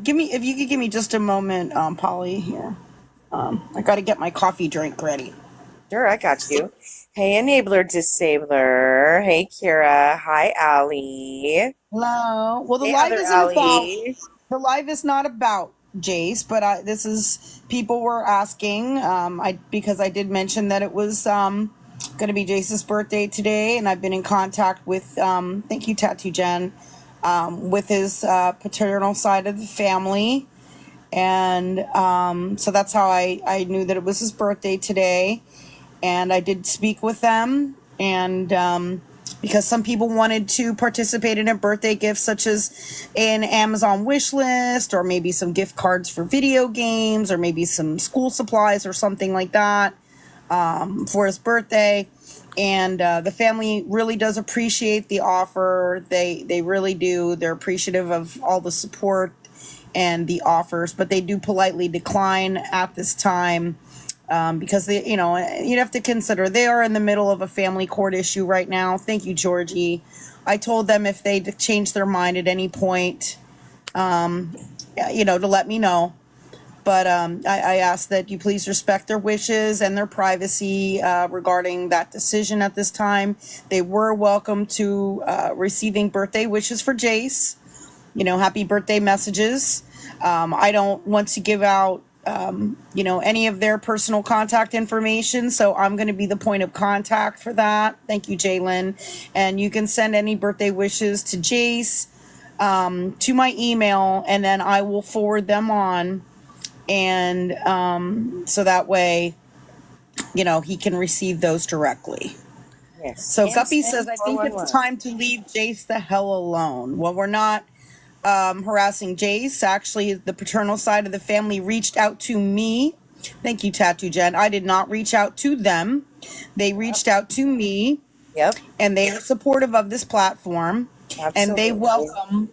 Give me if you could give me just a moment, Polly. Here, I got to get my coffee drink ready. Sure, I got you. Hey, Enabler Disabler. Hey, Kira. Hi, Allie. Hello. Well, Hey, other Allie. the live is not about Jace, but this is people were asking. I because I did mention that it was going to be Jace's birthday today, and I've been in contact with thank you, Tattoo Jen, with his paternal side of the family. And so that's how I knew that it was his birthday today. And I did speak with them. And because some people wanted to participate in a birthday gift, such as an Amazon wish list, or maybe some gift cards for video games, or maybe some school supplies or something like that for his birthday. And the family really does appreciate the offer. They really do. They're appreciative of all the support and the offers, but they do politely decline at this time because they, you'd have to consider they are in the middle of a family court issue right now. Thank you, Georgie. I told them if they change their mind at any point, to let me know. But I ask that you please respect their wishes and their privacy regarding that decision at this time. They were welcome to receiving birthday wishes for Jace, happy birthday messages. I don't want to give out, any of their personal contact information. So I'm going to be the point of contact for that. Thank you, Jalen. And you can send any birthday wishes to Jace to my email, and then I will forward them on. And so that way, he can receive those directly. Yes. So Scam Guppy Slam says, I think it's 411. time to leave Jace the hell alone. Well, we're not harassing Jace. Actually, the paternal side of the family reached out to me. Thank you, Tattoo Jen. I did not reach out to them. They reached out to me, Yep, and they are supportive of this platform, and absolutely.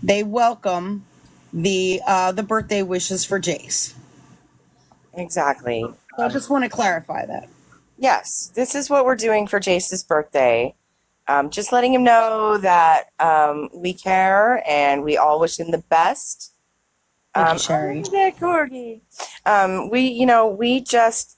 they welcome the birthday wishes for Jace. Exactly. So I just want to clarify that. Yes, this is what we're doing for Jace's birthday. Just letting him know that we care and we all wish him the best. Thank you, Oh, Sherry. look at that corgi.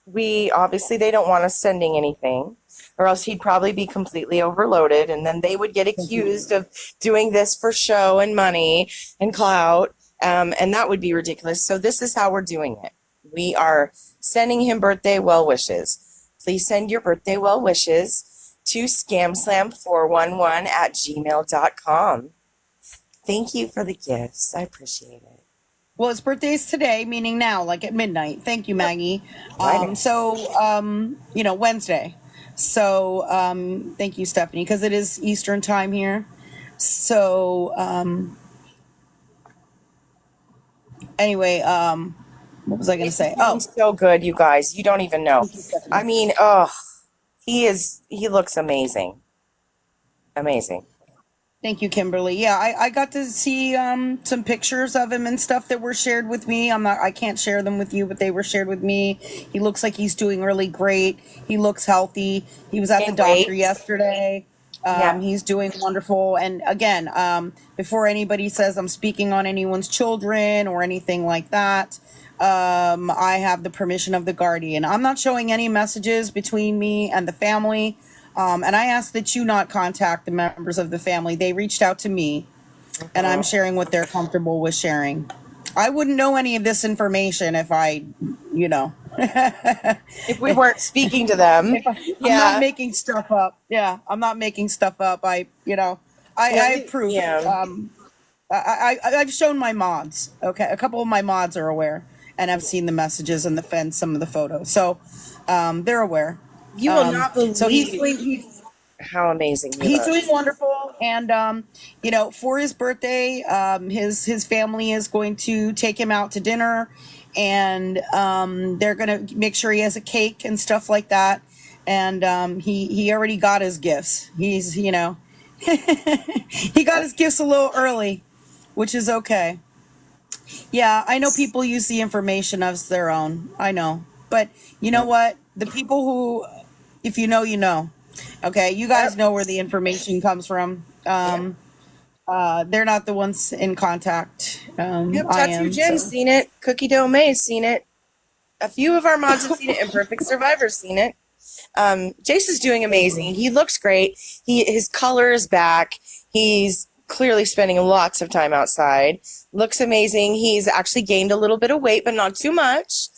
We obviously they don't want us sending anything, or else he'd probably be completely overloaded, and then they would get Thank you. accused of doing this for show and money and clout, and that would be ridiculous. So this is how we're doing it. We are sending him birthday well wishes. Please send your birthday well wishes to scamslam411 at gmail.com. Thank you for the gifts. I appreciate it. Well, his birthday is today, meaning now, like at midnight. Thank you, Yep. Maggie. I know. Wednesday. So, thank you, Stephanie, because it is Eastern time here. So, anyway, what was I going to He's say? looking Oh, so good, you guys. You don't even know. thank you, Stephanie. I mean, oh, he looks amazing. Amazing. Thank you, Kimberly. Yeah, I got to see some pictures of him and stuff that were shared with me. I can't share them with you, but they were shared with me. He looks like he's doing really great. He looks healthy. He was He's at the gained doctor weight. yesterday. Yeah. He's doing wonderful. And again, before anybody says I'm speaking on anyone's children or anything like that, I have the permission of the guardian. I'm not showing any messages between me and the family. And I ask that you not contact the members of the family. They reached out to me, and I'm Mhm. sharing what they're comfortable with sharing. I wouldn't know any of this information if I, you know, If we weren't speaking to them, I'm not yeah. making stuff up. Yeah, I'm not making stuff up. I have proof. Yeah. I've shown my mods. Okay, a couple of my mods are aware and have seen the messages and some of the photos. So they're aware. You will not So believe how amazing he he's doing looks. wonderful. And for his birthday, his family is going to take him out to dinner, and they're going to make sure he has a cake and stuff like that. And he already got his gifts. He got his gifts a little early, which is okay. Yeah, I know people use the information as their own. I know. But you know Yep. what? The people who, if you know, you know. Okay, you guys Yep. know where the information comes from. Yep. They're not the ones in contact. Yep, I Tattoo am. Jen's So seen it. Cookie Dough May's seen it. A few of our mods have seen it, and Perfect Survivor's seen it. Jace is doing amazing. He looks great. His color is back. He's clearly spending lots of time outside. Looks amazing. He's actually gained a little bit of weight, but not too much.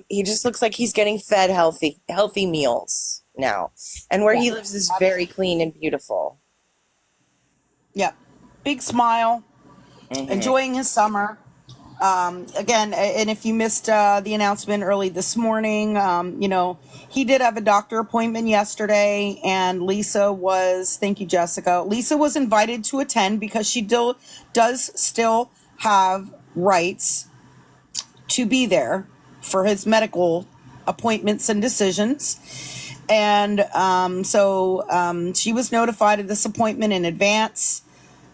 He just looks like he's getting fed healthy meals now. And where he yeah, lives is very clean and beautiful. yeah, big smile, Hmm. enjoying his summer. Again, and if you missed the announcement early this morning, he did have a doctor appointment yesterday, and Lisa was, thank you, Jessica. Lisa was invited to attend because she does still have rights to be there for his medical appointments and decisions. And she was notified of this appointment in advance.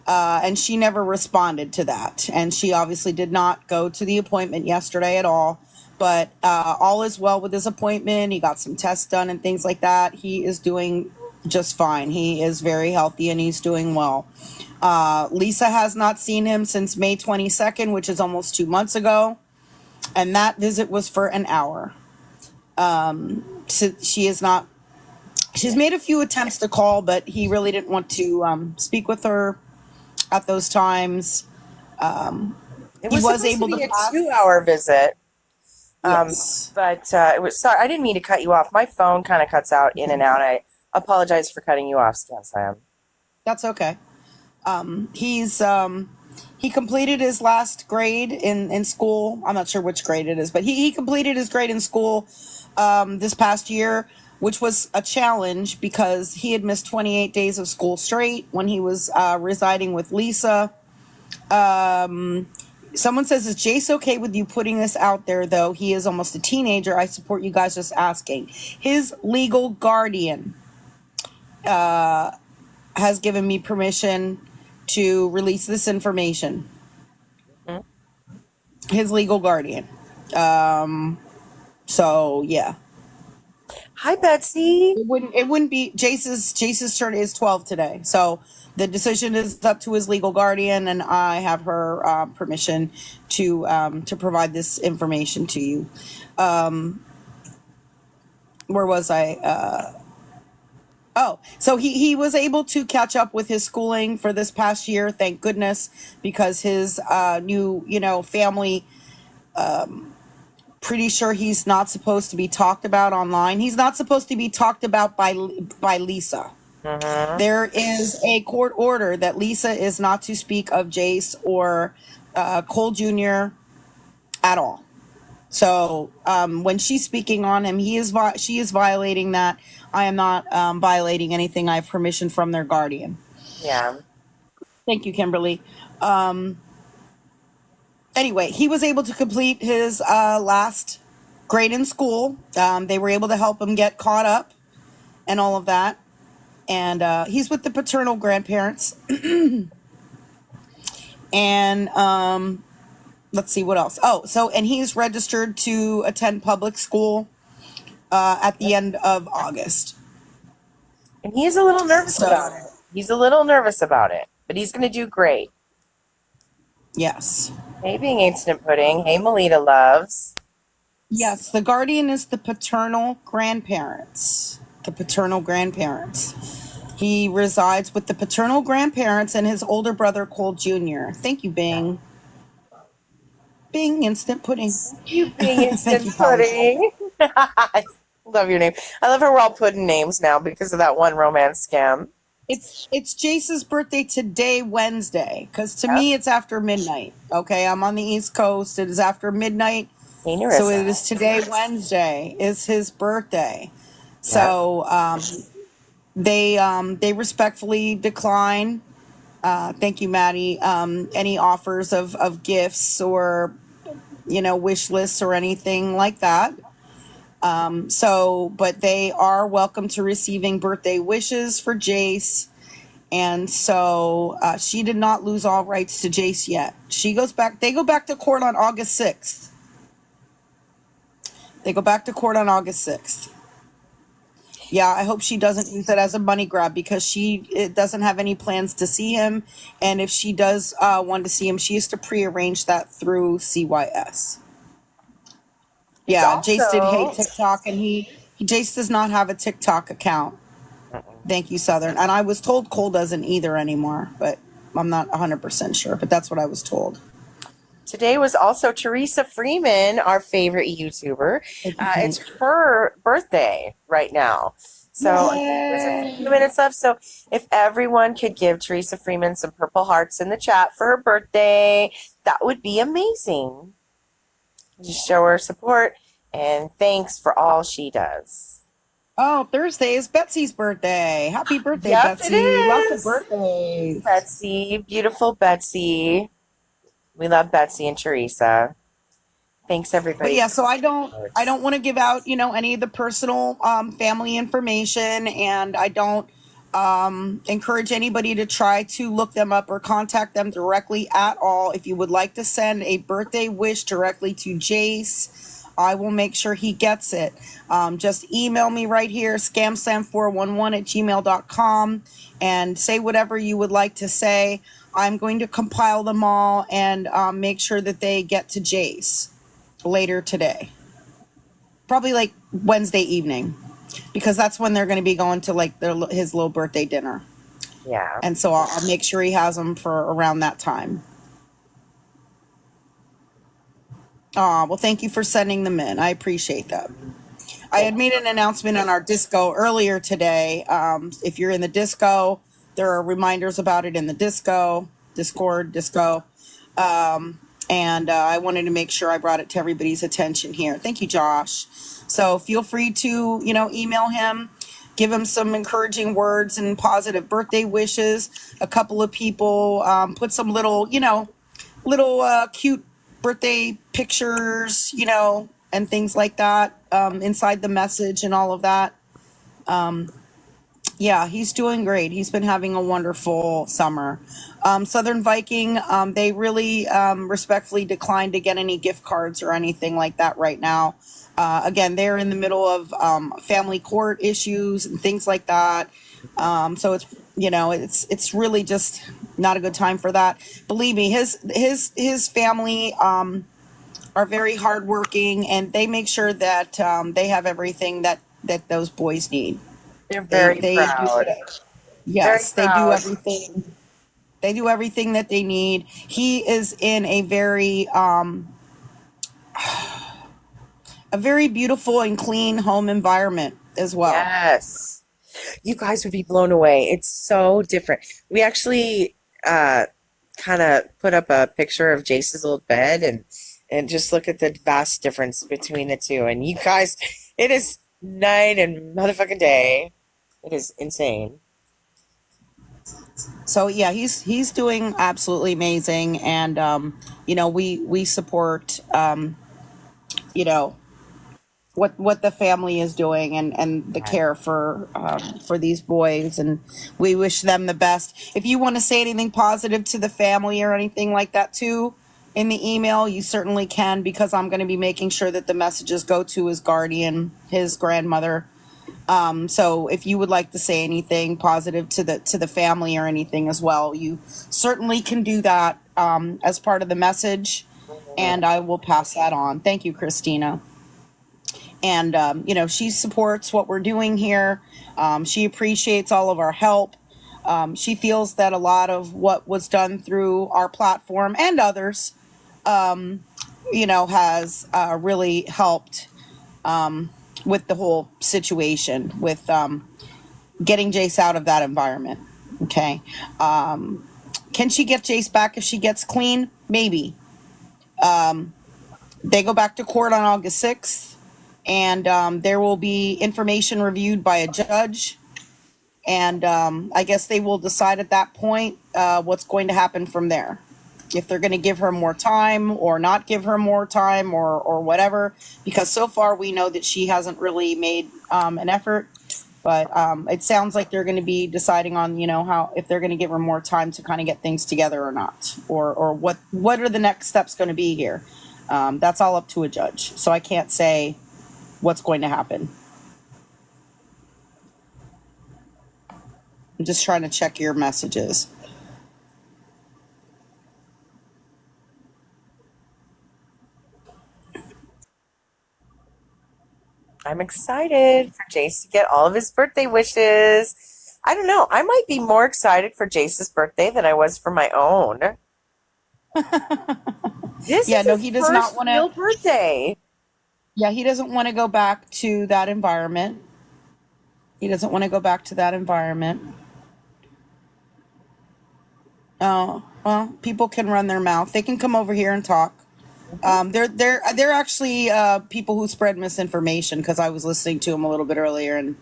And she never responded to that. And she obviously did not go to the appointment yesterday at all. But all is well with his appointment. He got some tests done and things like that. He is doing just fine. He is very healthy and he's doing well. Lisa has not seen him since May 22nd, which is almost 2 months ago. And that visit was for an hour. So she is not. She's made a few attempts to call, but he really didn't want to speak with her at those times. It He was was supposed to able to be a pass. 2 hour visit. Yes, But it was sorry. I didn't mean to cut you off. My phone kind of cuts out in and out. I apologize for cutting you off, Stan Slam. that's okay. He's he completed his last grade in school. I'm not sure which grade it is, but he completed his grade in school this past year, which was a challenge because he had missed 28 days of school straight when he was residing with Lisa. Someone says, is Jace okay with you putting this out there, though? He is almost a teenager. I support you guys just asking. His legal guardian has given me permission to release this information. Hmm. His legal guardian. So yeah. Hi, Betsy. It wouldn't be Jace's turn is 12 today. So the decision is up to his legal guardian, and I have her permission to provide this information to you. Where was I? Oh, so he was able to catch up with his schooling for this past year, thank goodness, because his new, family, pretty sure he's not supposed to be talked about online. He's not supposed to be talked about by Lisa. Mm-hmm. There is a court order that Lisa is not to speak of Jace or Cole Jr. at all. So when she's speaking on him, she is violating that. I am not violating anything. I have permission from their guardian. Yeah. Thank you, Kimberly. Anyway, he was able to complete his last grade in school. They were able to help him get caught up and all of that. And he's with the paternal grandparents. And let's see what else. Oh, and he's registered to attend public school at the end of August. And he's a little nervous So, about it. He's a little nervous about it, but he's going to do great. yes. Hey, being instant pudding. Hey, Melita loves. Yes, the guardian is the paternal grandparents. The paternal grandparents. He resides with the paternal grandparents and his older brother, Cole Jr. Thank you, Bing. Bing, instant pudding. You being Thank you, instant Polly. pudding. I love your name. I love how we're all putting names now because of that one romance scam. It's Jace's birthday today, Wednesday, because to Yep. me it's after midnight. Okay, I'm on the East Coast. It is after midnight, Hey, so it Narissa. is today, Wednesday, is his birthday. Yep. So they respectfully decline. Thank you, Maddie. Any offers of gifts or wish lists or anything like that. But they are welcome to receiving birthday wishes for Jace. And so she did not lose all rights to Jace yet. They go back to court on August 6th. They go back to court on August 6th. Yeah, I hope she doesn't use it as a money grab because it doesn't have any plans to see him. And if she does want to see him, she has to prearrange that through CYS. It's Yeah, Jace did hate also TikTok, and Jace does not have a TikTok account. Thank you, Southern. And I was told Cole doesn't either anymore, but I'm not 100% sure. But that's what I was told. today was also Teresa Freeman, our favorite YouTuber. Thank you, It's Pink. her birthday right now. So I think there's a few minutes left. So if everyone could give Teresa Freeman some purple hearts in the chat for her birthday, that would be amazing. Just show her support and thanks for all she does. Oh, Thursday is Betsy's birthday. Happy birthday, Yep, it Betsy. Lots of is. birthdays. Betsy, beautiful Betsy. We love Betsy and Teresa. Thanks But everybody. yeah, so I don't want to give out, any of the personal family information, and I don't encourage anybody to try to look them up or contact them directly at all. If you would like to send a birthday wish directly to Jace, I will make sure he gets it. Just email me right here, scamslam411@gmail.com, and say whatever you would like to say. I'm going to compile them all and make sure that they get to Jace later today. Probably like Wednesday evening, because that's when they're going to be going to like his little birthday dinner. Yeah. And so I'll make sure he has them for around that time. Well, thank you for sending them in. I appreciate that. I had made an announcement on our Disco earlier today. If you're in the Disco, there are reminders about it in the Discord, Disco. And I wanted to make sure I brought it to everybody's attention here. Thank you, Josh. So feel free to, email him, give him some encouraging words and positive birthday wishes. A couple of people put some little, cute birthday pictures, and things like that inside the message and all of that. Yeah, he's doing great. He's been having a wonderful summer. Southern Viking, they really respectfully declined to get any gift cards or anything like that right now. Again, they're in the middle of family court issues and things like that. So it's really just not a good time for that. Believe me, his family are very hardworking, and they make sure that they have everything that those boys need. They're They very they do proud. it. Very Yes, they do proud. everything. They do everything that they need. He is in a very beautiful and clean home environment as well. Yes. You guys would be blown away. It's so different. We actually kind of put up a picture of Jace's little bed and just look at the vast difference between the two. And you guys, it is night and motherfucking day. It is insane. So yeah, he's doing absolutely amazing, and we support you know what the family is doing, and the care for these boys, and we wish them the best. If you want to say anything positive to the family or anything like that too in the email, you certainly can, because I'm going to be making sure that the messages go to his guardian, his grandmother. So if you would like to say anything positive to the family or anything as well, you certainly can do that as part of the message, and I will pass that on. Thank you, Christina. And she supports what we're doing here. She appreciates all of our help. She feels that a lot of what was done through our platform and others, has really helped with the whole situation with getting Jace out of that environment. Okay. Can she get Jace back if she gets clean? Maybe. They go back to court on August 6th, and there will be information reviewed by a judge. And I guess they will decide at that point what's going to happen from there. If they're going to give her more time or not give her more time or whatever, because so far we know that she hasn't really made an effort. But it sounds like they're going to be deciding on, how, if they're going to give her more time to kind of get things together or not, or what are the next steps going to be here. That's all up to a judge. So I can't say what's going to happen. I'm just trying to check your messages. I'm excited for Jace to get all of his birthday wishes. I don't know. I might be more excited for Jace's birthday than I was for my own. This Yeah, is no, his he does not first want to. real birthday. Yeah, he doesn't want to go back to that environment. He doesn't want to go back to that environment. Oh, well, people can run their mouth. They can come over here and talk. Mhm. They're actually people who spread misinformation because I was listening to them a little bit earlier and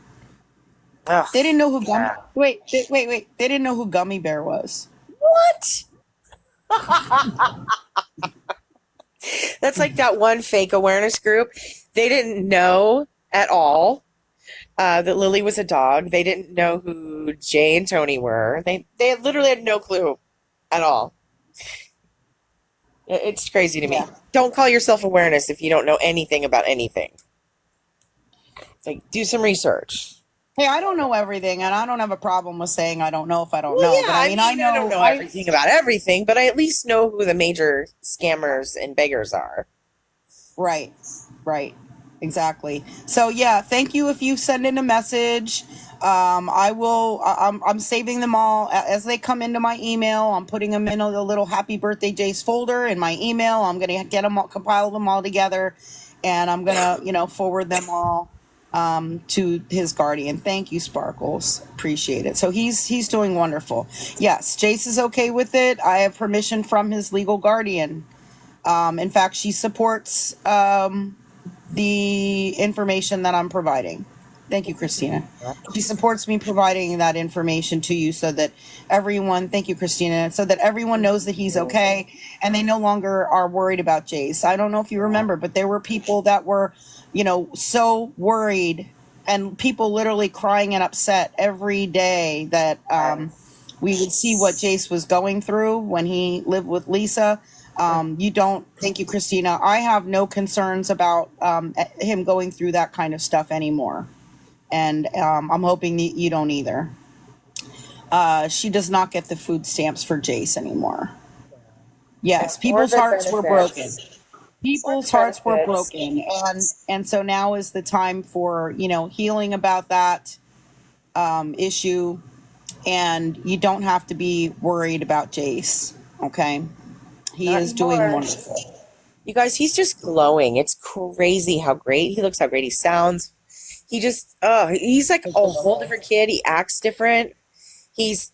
Ugh, they didn't know who Gummy. yeah. Wait. They didn't know who Gummy Bear was. What? That's like that one fake awareness group. They didn't know at all that Lily was a dog. They didn't know who Jay and Tony were. They literally had no clue at all. It's crazy to me. Yeah. Don't call yourself awareness if you don't know anything about anything. It's like do some research. Hey, I don't know everything, and I don't have a problem with saying I don't know if I don't Well, know. yeah, But I I mean, I mean, I don't know know everything about everything, but I at least know who the major scammers and beggars are. right, right, exactly. So yeah, thank you if you send in a message. I will. I'm saving them all as they come into my email. I'm putting them in a little Happy Birthday Jace folder in my email. I'm gonna get them all, compile them all together, and I'm gonna forward them all to his guardian. Thank you, Sparkles. Appreciate it. So he's doing wonderful. Yes, Jace is okay with it. I have permission from his legal guardian. In fact, she supports the information that I'm providing. Thank you, Christina. She supports me providing that information to you so that everyone, thank you, Christina, so that everyone knows that he's okay and they no longer are worried about Jace. I don't know if you remember, but there were people that were, so worried and people literally crying and upset every day that we would see what Jace was going through when he lived with Lisa. You don't, thank you, Christina. I have no concerns about him going through that kind of stuff anymore. And I'm hoping that you don't either. She does not get the food stamps for Jace anymore. Yes, Or people's the hearts were broken. benefits. Or the People's hearts were benefits. broken, and so now is the time for healing about that issue, and you don't have to be worried about Jace. Okay, he Not is doing anymore. wonderful. You guys, he's just glowing. It's crazy how great he looks, how great he sounds. He just, he's like a whole different kid. He acts different. He's,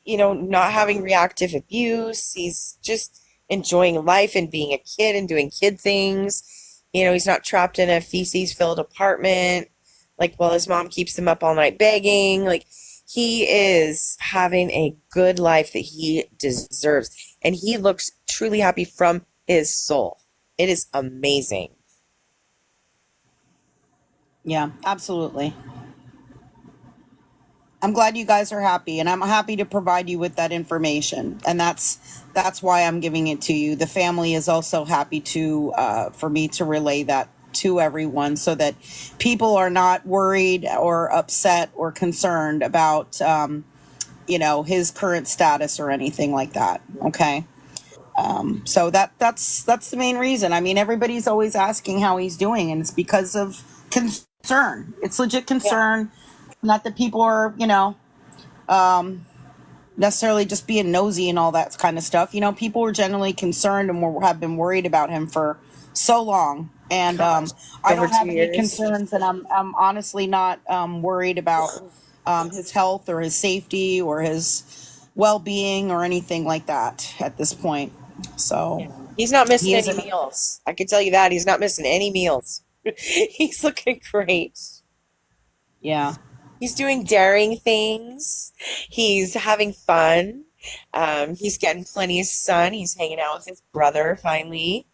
not having reactive abuse. He's just enjoying life and being a kid and doing kid things. He's not trapped in a feces-filled apartment, like while his mom keeps him up all night begging. Like, he is having a good life that he deserves. And he looks truly happy from his soul. It is amazing. Yeah, absolutely. I'm glad you guys are happy, and I'm happy to provide you with that information, and that's why I'm giving it to you. The family is also happy to for me to relay that to everyone, so that people are not worried or upset or concerned about his current status or anything like that. Okay. So that's the main reason. I mean, everybody's always asking how he's doing, and it's because of concern. It's legit Yeah. concern. Not that people are, necessarily just being nosy and all that kind of stuff. People were generally concerned and have been worried about him for so long. And I Over don't two have any years. concerns, and I'm honestly not worried about his health or his safety or his well-being or anything like that at this point. So Yeah. He's not missing he any isn't. meals. I can tell you that. He's not missing any meals. He's looking great. Yeah. He's doing daring things. He's having fun. He's getting plenty of sun. He's hanging out with his brother finally.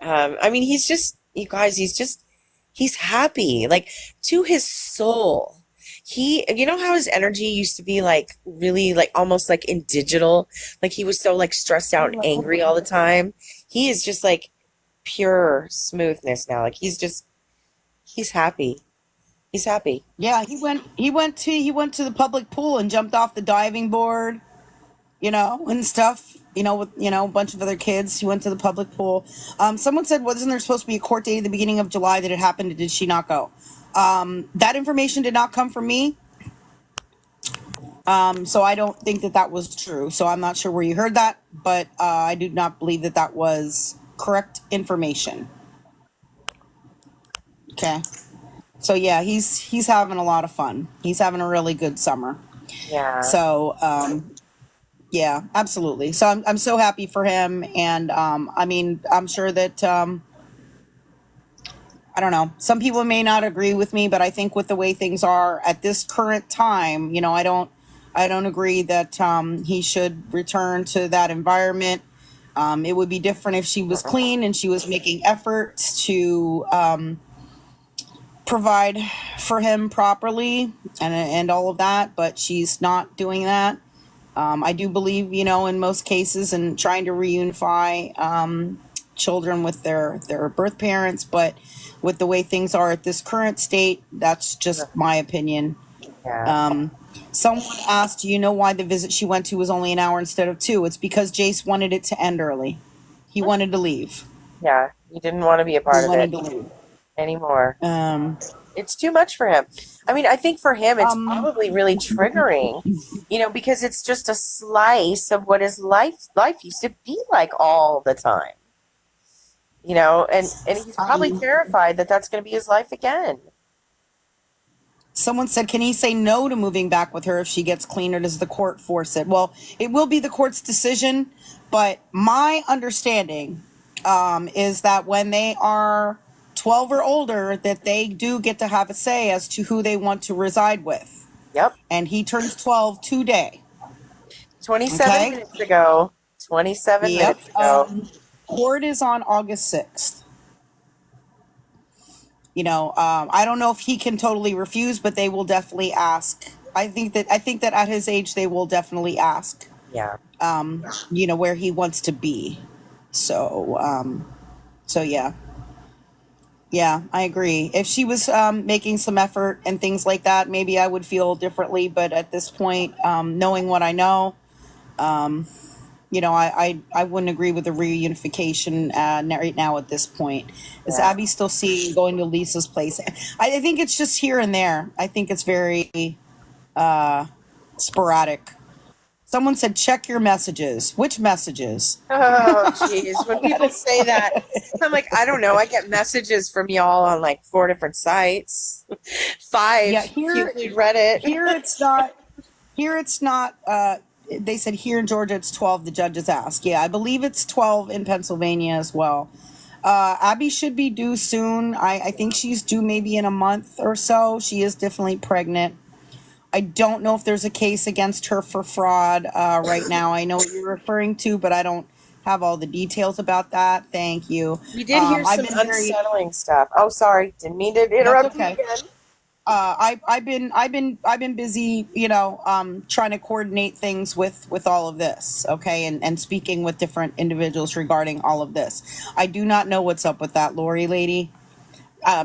I mean, he's just, you guys, he's happy, like to his soul. You know how his energy used to be like really, like almost like in digital, like he was so like stressed out and angry all the time. He is just like pure smoothness now. Like he's happy. He's happy. Yeah, he went to the public pool and jumped off the diving board, and stuff. With a bunch of other kids. He went to the public pool. Someone said, wasn't there supposed to be a court date at the beginning of July that it happened? Did she not go? That information did not come from me. So I don't think that that was true. So I'm not sure where you heard that, but I do not believe that that was correct information. Okay. So yeah, he's having a lot of fun. He's having a really good summer. Yeah. So yeah, absolutely. So I'm so happy for him, and I mean, I'm sure that I don't know. Some people may not agree with me, but I think with the way things are at this current time, I don't agree that he should return to that environment. It would be different if she was clean and she was making efforts to provide for him properly and all of that, but she's not doing that. I do believe, in most cases, in trying to reunify children with their birth parents, but with the way things are at this current state, that's just my opinion. Yeah. Someone asked, do you know why the visit she went to was only an hour instead of 2? It's because Jace wanted it to end early. He wanted to leave. Yeah. He didn't want to be a He part of wanted it to leave. anymore. Um, It's too much for him. I mean, I think for him, it's um, probably really triggering, because it's just a slice of what his life used to be like all the time. And he's probably um, terrified that that's going to be his life again. Someone said, can he say no to moving back with her if she gets clean, or does the court force it? Well, it will be the court's decision, but my understanding is that when they are 12 or older, that they do get to have a say as to who they want to reside with. Yep. And he turns 12 today. 27 Okay? minutes ago. 27 Yep. minutes ago. Court is on August 6th. I don't know if he can totally refuse, but they will definitely ask. I think that at his age, they will definitely ask, Yeah. where he wants to be. So yeah. Yeah, I agree. If she was making some effort and things like that, maybe I would feel differently. But at this point, knowing what I know, I wouldn't agree with the reunification right now at this point. Is Yeah. Abby still seeing going to Lisa's place? I think it's just here and there. I think it's very sporadic. Someone said, check your messages. Which messages? Oh, jeez. When people say that, I'm like, I don't know. I get messages from y'all on like 4 different sites. 5 Yeah, if you here, include Reddit. here it's not. Here it's not. They said here in Georgia it's 12. The judges asked. Yeah, I believe it's 12 in Pennsylvania as well. Abby should be due soon. I think she's due maybe in a month or so. She is definitely pregnant. I don't know if there's a case against her for fraud right now. I know what you're referring to, but I don't have all the details about that. Thank you. We did hear I've some been very. unsettling stuff. Oh, sorry. Didn't mean to That's interrupt you okay. again. I've been busy, trying to coordinate things with all of this, okay, and speaking with different individuals regarding all of this. I do not know what's up with that Lori lady.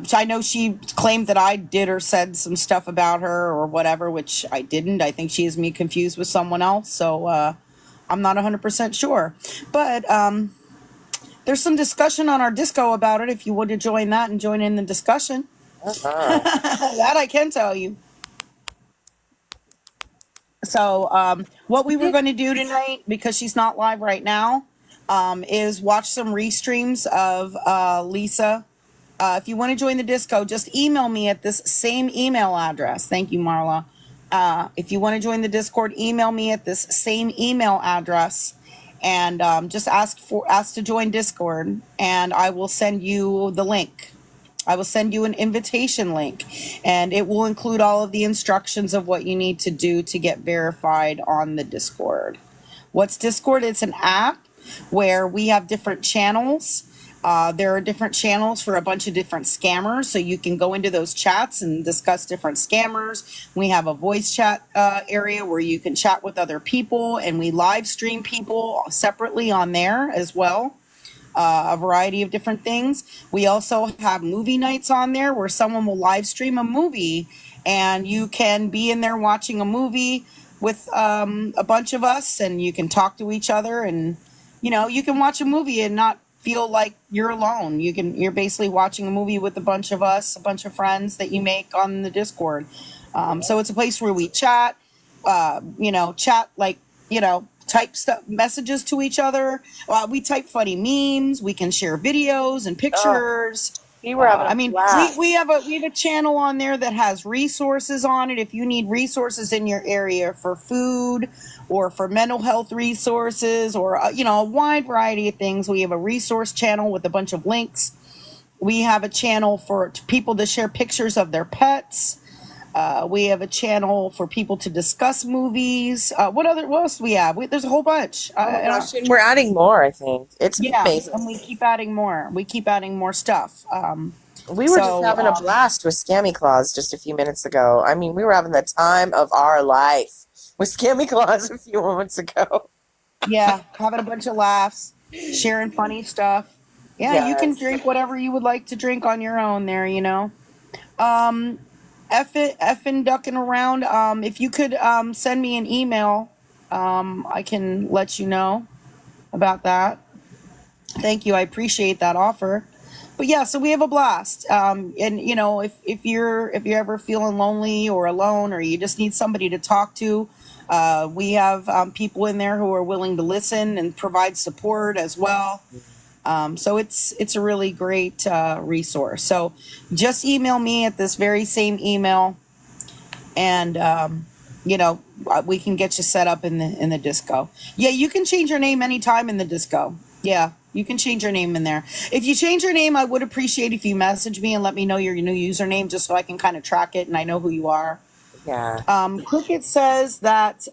So I know she claimed that I did or said some stuff about her or whatever, which I didn't. I think she has me confused with someone else, so I'm not 100% sure. But there's some discussion on our Disco about it. If you want to join that and join in the discussion, Uh-huh. that I can tell you. So, what we were going to do tonight, because she's not live right now, is watch some restreams of Lisa. If you want to join the Disco, just email me at this same email address. Thank you, Marla. If you want to join the Discord, email me at this same email address, and just ask to join Discord, and I will send you the link. I will send you an invitation link, and it will include all of the instructions of what you need to do to get verified on the Discord. What's Discord? It's an app where we have different channels. There are different channels for a bunch of different scammers, so you can go into those chats and discuss different scammers. We have a voice chat area where you can chat with other people, and we live stream people separately on there as well. a variety of different things. We also have movie nights on there where someone will live stream a movie, and you can be in there watching a movie with a bunch of us, and you can talk to each other, and you can watch a movie and not feel like you're alone. You're basically watching a movie with a bunch of us, a bunch of friends that you make on the Discord. So it's a place where we chat, chat like, type stuff, messages to each other. We type funny memes. We can share videos and Oh, pictures. we were having I a mean, we blast. have a channel on there that has resources on it. If you need resources in your area for food or for mental health resources, or a wide variety of things, we have a resource channel with a bunch of links. We have a channel for people to share pictures of their pets. We have a channel for people to discuss movies. What else do we have? There's a whole bunch. Oh my gosh, and we're adding more, I think. It's Yeah, amazing. and we keep adding more. We keep adding more stuff. We were just So having a blast with Scammy Claus just a few minutes ago. I mean, we were having the time of our life with Scammy Claus a few moments ago. yeah, having a bunch of laughs, sharing funny stuff. Yeah, you can Yes. drink whatever you would like to drink on your own there. Um, effing ducking around. If you could send me an email, I can let you know about that. Thank you. I appreciate that offer. But yeah, so we have a blast. And if you're ever feeling lonely or alone, or you just need somebody to talk to, we have people in there who are willing to listen and provide support as well. So it's a really great resource. So just email me at this very same email, and we can get you set up in the disco. Yeah, you can change your name anytime in the disco. Yeah, you can change your name in there. If you change your name, I would appreciate if you message me and let me know your new username, just so I can kind of track it and I know who you are. Yeah. Cricket says that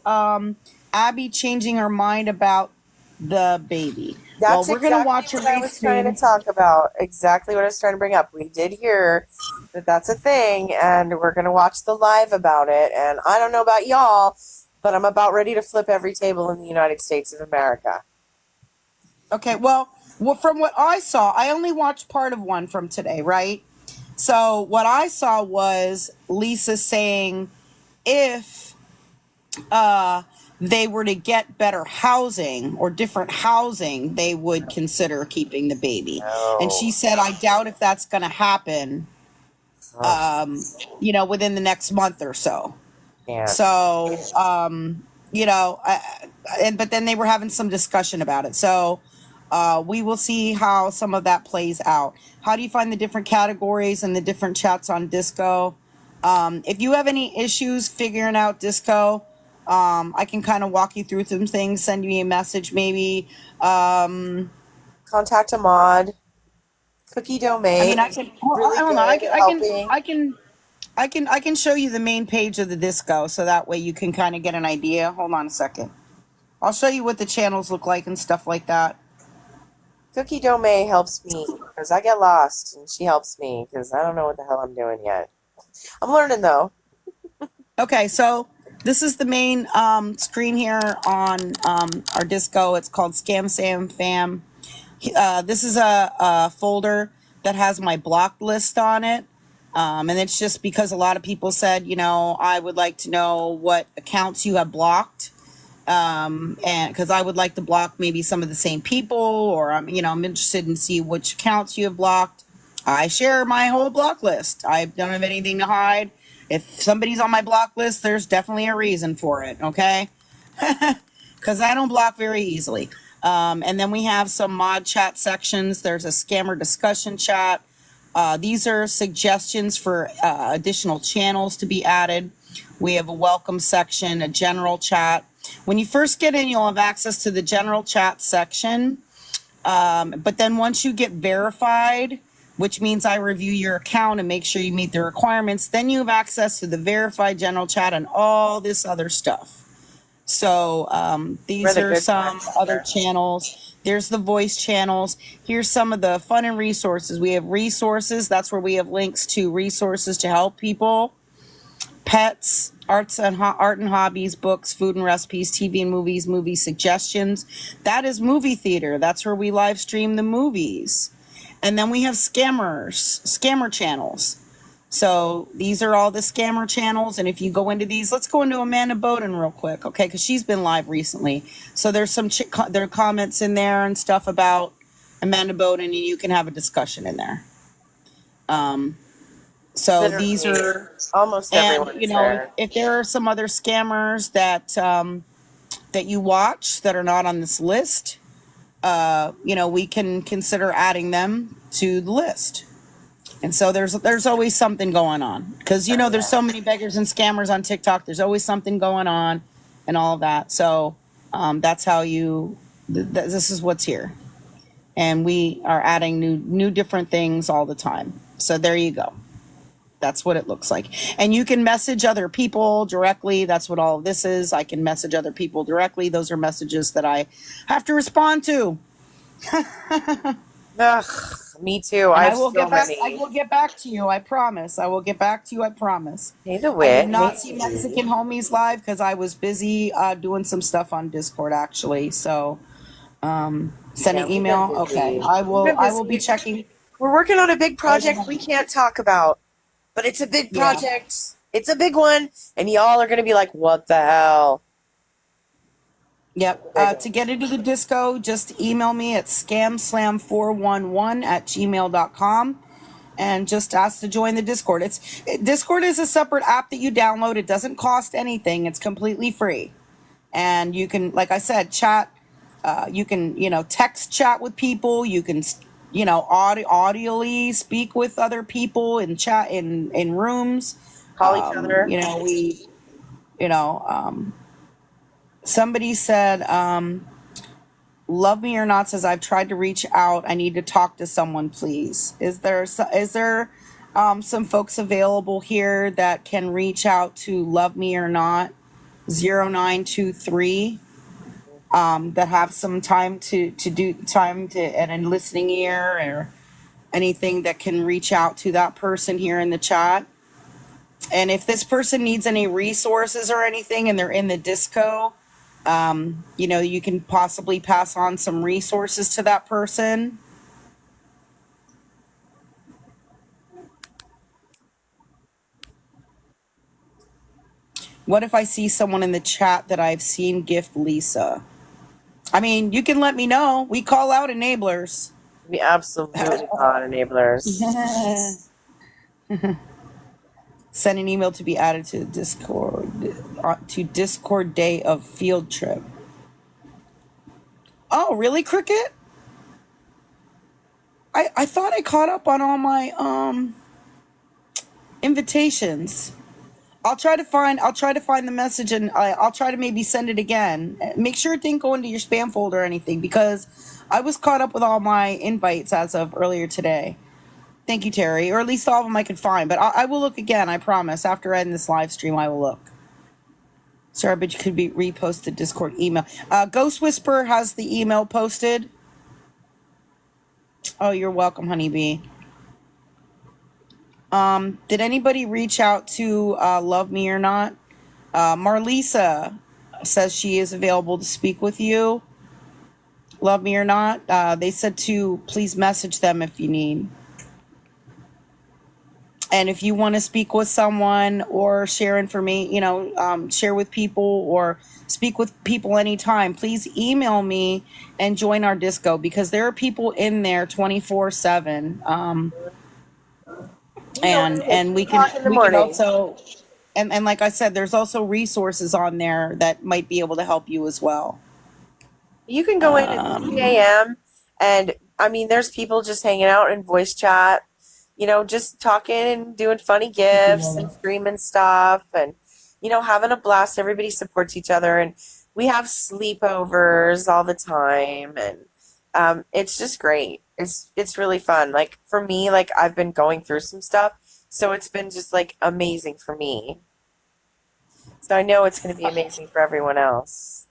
Abby changing her mind about the baby. Well, That's we're gonna exactly watch a what I race was trying to soon. talk about. Exactly what I was trying to bring up. We did hear that that's a thing, and we're going to watch the live about it. And I don't know about y'all, but I'm about ready to flip every table in the United States of America. Okay, well, from what I saw, I only watched part of one from today, right? So what I saw was Lisa saying if uh, they were to get better housing or different housing, they would consider keeping the baby. And she No. said, I doubt if that's going to happen, Ugh, within the next month or so. can't. So, but then they were having some discussion about it. So, we will see how some of that plays out. How do you find the different categories and the different chats on Disco? If you have any issues figuring out Disco, I can kind of walk you through some things. Send me a message, maybe. Contact a mod. Cookie Dough I mean, Mate I is can. Well, I really don't know. good at helping. I can show you the main page of the Disco, so that way you can kind of get an idea. Hold on a second. I'll show you what the channels look like and stuff like that. Cookie Dough May helps me because I get lost, and she helps me because I don't know what the hell I'm doing yet. I'm learning though. Okay, so this is the main screen here on our Disco. It's called Scam Sam Fam. This is a folder that has my blocked list on it. And it's just because a lot of people said, I would like to know what accounts you have blocked. And because I would like to block maybe some of the same people, or I'm interested in see which accounts you have blocked. I share my whole block list. I don't have anything to hide. If somebody's on my block list, there's definitely a reason for it. Okay, because I don't block very easily. And then we have some mod chat sections. There's a scammer discussion chat. These are suggestions for additional channels to be added. We have a welcome section, a general chat. When you first get in, you'll have access to the general chat section. But then once you get verified, which means I review your account and make sure you meet the requirements, then you have access to the verified general chat and all this other stuff. So Where these the are good some parts other are. channels. There's the voice channels. Here's some of the fun and resources. We have resources. That's where we have links to resources to help people. pets, art and hobbies, books, food and recipes, TV and movies, movie suggestions. That is movie theater. That's where we live stream the movies. And then we have scammer channels. So these are all the scammer channels. And if you go into these, let's go into Amanda Bowden real quick, okay? Because she's been live recently. So there's there are comments in there and stuff about Amanda Bowden, and you can have a discussion in there. So these Literally, are, almost everyone and is there. if there are some other scammers that that you watch that are not on this list, we can consider adding them to the list. And so there's always something going on because Oh, there's yeah. so many beggars and scammers on TikTok. There's always something going on, and all of that. So that's how this is what's here, and we are adding new different things all the time. So there you go. That's what it looks like. And you can message other people directly. That's what all of this is. I can message other people directly. Those are messages that I have to respond to. Ugh, me too. And I I have will so get back. I many. will get back to you. I promise. I will get back to you. I promise. Hey, the I did wit. not Hey, see Susie. Mexican Homies live because I was busy doing some stuff on Discord actually. So Yeah, sending we've been email. Okay. busy. I We've will. been I will be busy. checking. We're working on a big project we can't talk about, but it's a big Yeah. project. It's a big one, and y'all are gonna be like, "What the hell?" Yep. Big one. To get into the disco, just email me at scamslam411@gmail.com and just ask to join the Discord. Discord is a separate app that you download. It doesn't cost anything. It's completely free. And you can, like I said, chat. You can, text chat with people. You can, audioly speak with other people in chat in rooms. Call each other. We, you know, somebody said, "Love me or not," says, "I've tried to reach out. I need to talk to someone, please." Is there some folks available here that can reach out to Love Me or Not 0923 that have some time to do time to and a listening ear or anything that can reach out to that person here in the chat? And if this person needs any resources or anything and they're in the disco, you can possibly pass on some resources to that person. What if I see someone in the chat that I've seen gift Lisa? I mean, you can let me know. We call out enablers. We absolutely call it enablers. Send an email to be added to Discord day of field trip. Oh, really, Cricket? I thought I caught up on all my invitations. I'll try to find the message and I'll try to maybe send it again. Make sure it didn't go into your spam folder or anything because I was caught up with all my invites as of earlier today. Thank you, Terry, or at least all of them I could find. But I will look again. I promise. After ending this live stream, I will look. Sorry, but you could be reposted Discord email. Ghost Whisperer has the email posted. Oh, you're welcome, honeybee. Did anybody reach out to Love Me or Not? Marlisa says she is available to speak with you. Love Me or Not. They said to please message them if you need. And if you want to speak with someone or share information, share with people or speak with people anytime, please email me and join our disco because there are people in there 24/7. And we can O'clock in the morning. also and like I said, there's also resources on there that might be able to help you as well. You can go in at 3 a.m. and I mean, there's people just hanging out in voice chat, just talking and doing funny gifts and streaming stuff and, having a blast. Everybody supports each other and we have sleepovers all the time and it's just great. It's really fun. Like for me, like I've been going through some stuff, so it's been just like amazing for me. So I know it's going to be amazing for everyone else.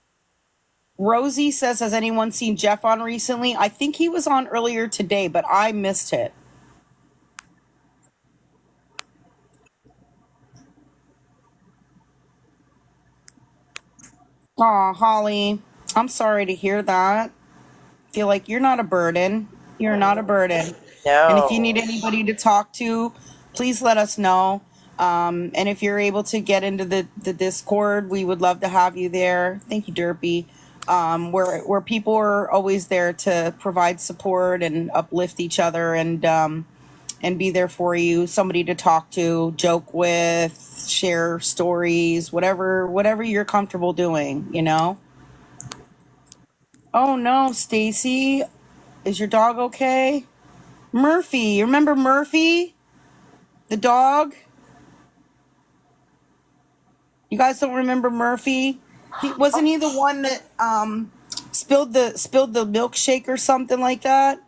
Rosie says, has anyone seen Jeff on recently? I think he was on earlier today, but I missed it. Aw, Holly, I'm sorry to hear that. Feel like you're not a burden. You're not a burden. And if you need No. anybody to talk to, please let us know. And if you're able to get into the Discord, we would love to have you there. Thank you, Derpy. Where people are always there to provide support and uplift each other and be there for you. Somebody to talk to, joke with, share stories, whatever you're comfortable doing. You know. Oh no, Stacy, is your dog okay? Murphy, you remember Murphy, the dog? You guys don't remember Murphy? He wasn't he the one that spilled the milkshake or something like that?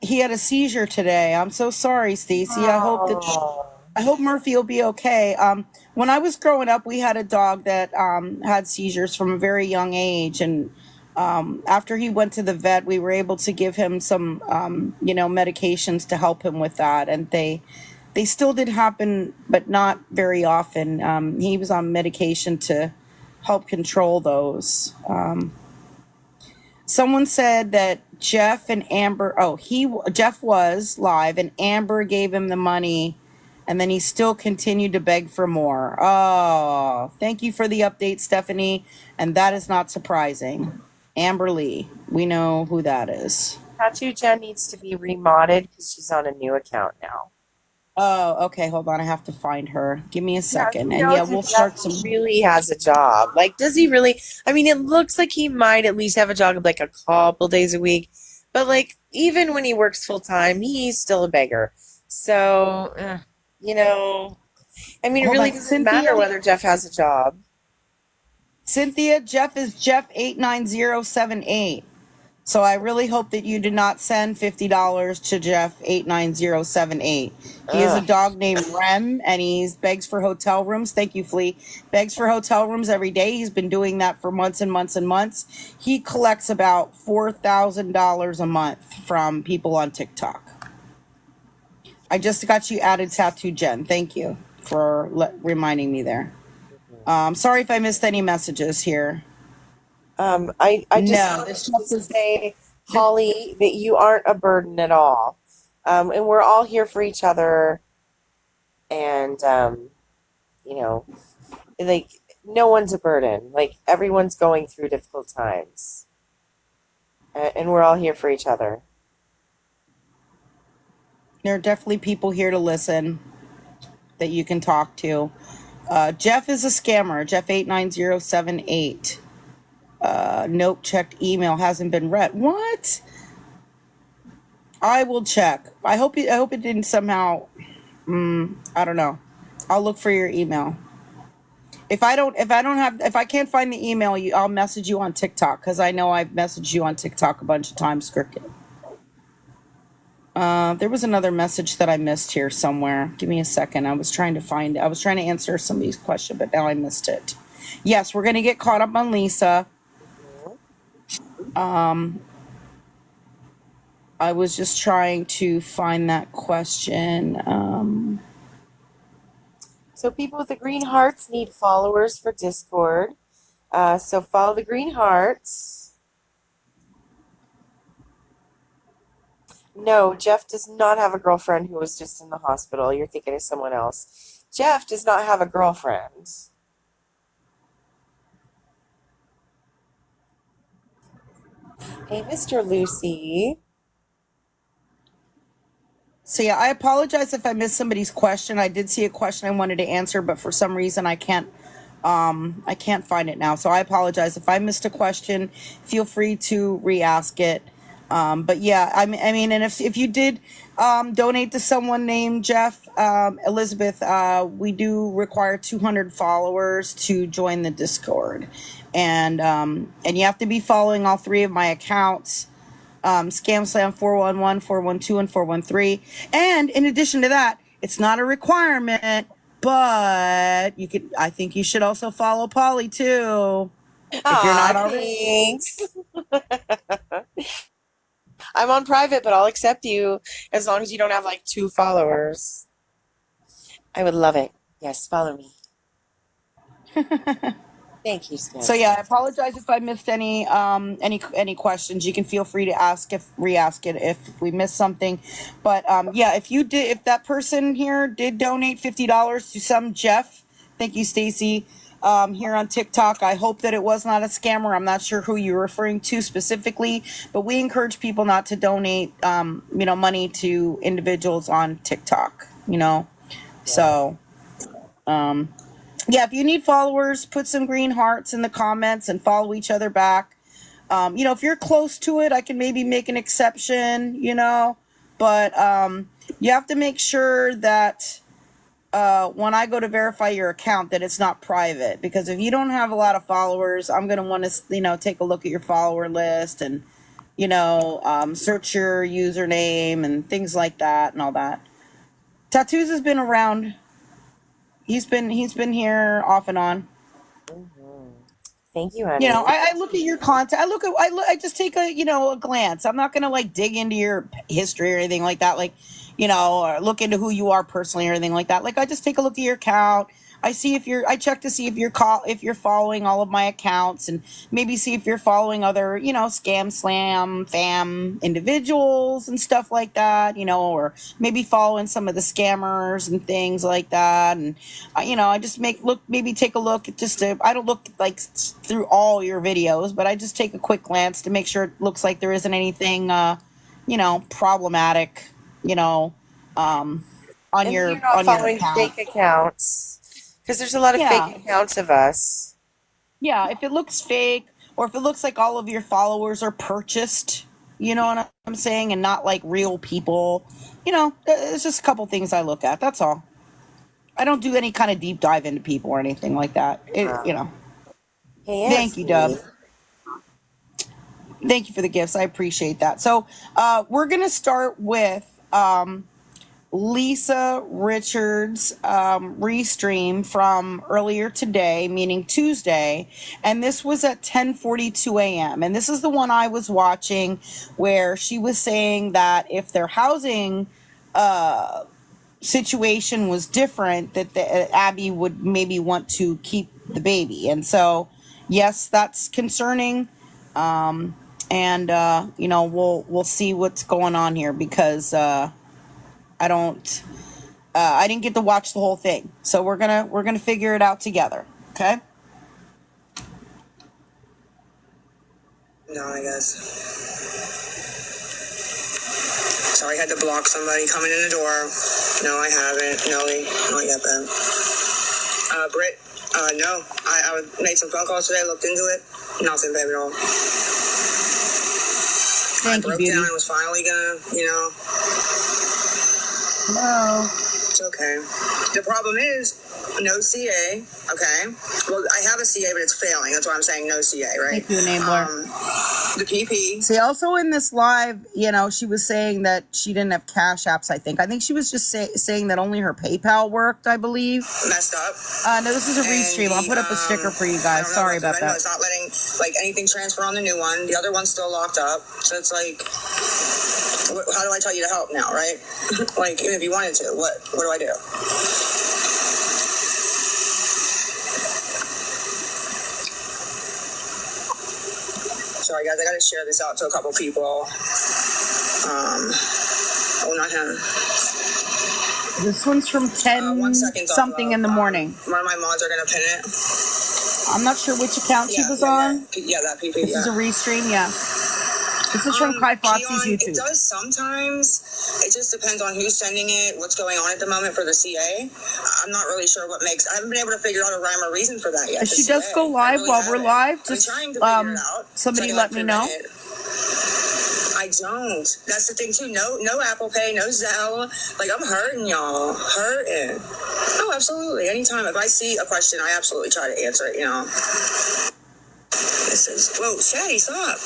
He had a seizure today. I'm so sorry, Stacy. Oh. I hope Murphy will be okay. When I was growing up, we had a dog that had seizures from a very young age, and after he went to the vet, we were able to give him some, medications to help him with that, and they still did happen, but not very often. He was on medication to help control those. Someone said that Jeff and Amber. Oh, Jeff was live, and Amber gave him the money, and then he still continued to beg for more. Oh, thank you for the update, Stephanie. And that is not surprising. Amber Lee, we know who that is. Tattoo Jen needs to be remodded because she's on a new account now. Oh, okay. Hold on, I have to find her. Give me a Yeah, second, who and yeah, knows we'll if Jeff start some. really has a job? Like, does he really? I mean, it looks like he might at least have a job like a couple days a week, but like even when he works full time, he's still a beggar. So, you know, I mean, it Hold really on, doesn't matter Cynthia. whether Jeff has a job. Cynthia, Jeff is Jeff 89078. So I really hope that you did not send $50 to Jeff 89078. He is a Ugh. dog named Rem, and he begs for hotel rooms. Thank you, Flea. Begs for hotel rooms every day. He's been doing that for months and months and months. He collects about $4,000 a month from people on TikTok. I just got you added, Tattoo Jen. Thank you for reminding me there. Sorry if I missed any messages here. I just No, wanted this to just is. say, Holly, that you aren't a burden at all. And we're all here for each other. And, you know, like, no one's a burden. Like, everyone's going through difficult times. And we're all here for each other. There are definitely people here to listen that you can talk to. Jeff is a scammer. Jeff 89078. Note checked email hasn't been read. What? I will check. I hope it didn't somehow. I don't know. I'll look for your email. If I can't find the email, I'll message you on TikTok because I know I've messaged you on TikTok a bunch of times, Cricket. There was another message that I missed here somewhere. Give me a second. I was trying to answer somebody's question, but now I missed it. Yes, we're gonna get caught up on Lisa. I was just trying to find that question. So people with the green hearts need followers for Discord. So follow the green hearts. No, Jeff does not have a girlfriend who was just in the hospital. You're thinking of someone else. Jeff does not have a girlfriend. Hey, Mr. Lucy. So yeah, I apologize if I missed somebody's question. I did see a question I wanted to answer, but for some reason I can't find it now. So I apologize if I missed a question. Feel free to re-ask it. But yeah, I mean, and if you did donate to someone named Jeff, Elizabeth, we do require 200 followers to join the Discord, and you have to be following all three of my accounts. Scam Slam 411, 412, and 413. And in addition to that, it's not a requirement, but I think you should also follow Polly too. If you're Aw, not already. thanks. I'm on private, but I'll accept you as long as you don't have like 2 followers. I would love it. Yes, follow me. Thank you, Stan. So yeah, I apologize if I missed any questions. You can feel free to re-ask it if we missed something. But yeah, if that person here did donate $50 to some Jeff, thank you, Stacy. Here on TikTok, I hope that it was not a scammer. I'm not sure who you're referring to specifically, but we encourage people not to donate money to individuals on TikTok. So yeah, if you need followers, put some green hearts in the comments and follow each other back. If you're close to it, I can maybe make an exception, but you have to make sure that when I go to verify your account that it's not private, because if you don't have a lot of followers, I'm going to want to, take a look at your follower list and, search your username and things like that and all that. Tattoos has been around. He's been here off and on. Thank you, honey. I look at your content. I just take a glance. I'm not gonna like dig into your history or anything like that. Like, or look into who you are personally or anything like that. Like, I just take a look at your account. I check to see if you're following all of my accounts, and maybe see if you're following other, scam slam fam individuals and stuff like that, or maybe following some of the scammers and things like that. And I just maybe take a look I don't look like through all your videos, but I just take a quick glance to make sure it looks like there isn't anything problematic, on And your you're not following account. fake accounts. Because there's a lot of fake accounts of us. Yeah, if it looks fake, or if it looks like all of your followers are purchased, you know what I'm saying, and not like real people, it's just a couple things I look at. That's all. I don't do any kind of deep dive into people or anything like that. Hey, Thank you, Dub. Thank you for the gifts. I appreciate that. So we're going to start with Lisa Richards' restream from earlier today, meaning Tuesday, and this was at 10:42 a.m. And this is the one I was watching, where she was saying that if their housing situation was different, that Abby would maybe want to keep the baby. And so, yes, that's concerning. And we'll see what's going on here, because I didn't get to watch the whole thing, so we're gonna figure it out together. Okay. No, I guess. Sorry, I had to block somebody coming in the door. No, I haven't. No, not yet, Ben. Britt, no. I made some phone calls today, looked into it. Nothing, baby, at all. Thank you, broke beauty. down and was finally gonna, Hello. It's okay. The problem is no CA. Okay. Well, I have a CA, but it's failing. That's why I'm saying no CA, right? Thank you, enabler. The PP. See, also in this live, she was saying that she didn't have cash apps. I think she was just saying that only her PayPal worked, I believe. Messed up. No, this is a restream. I'll put up a sticker for you guys. Sorry about that. It's not letting anything transfer on the new one. The other one's still locked up. So it's like, how do I tell you to help now, right? Even if you wanted to, what do I do? Sorry, guys, I gotta share this out to a couple people. Not him. This one's from 10 something in the morning. One of my mods are gonna pin it. I'm not sure which account she was on. Yeah, that PP. This is a restream, yeah. This is from Kai Foxy's YouTube. It does sometimes. It just depends on who's sending it, what's going on at the moment for the CA. I'm not really sure what makes. I haven't been able to figure out a rhyme or reason for that yet. If she does go live while we're live, just somebody let me know. I don't. That's the thing too. No Apple Pay, no Zelle. I'm hurting, y'all. Hurting. Oh, absolutely. Anytime. If I see a question, I absolutely try to answer it, This is, whoa, Shaddy, stop.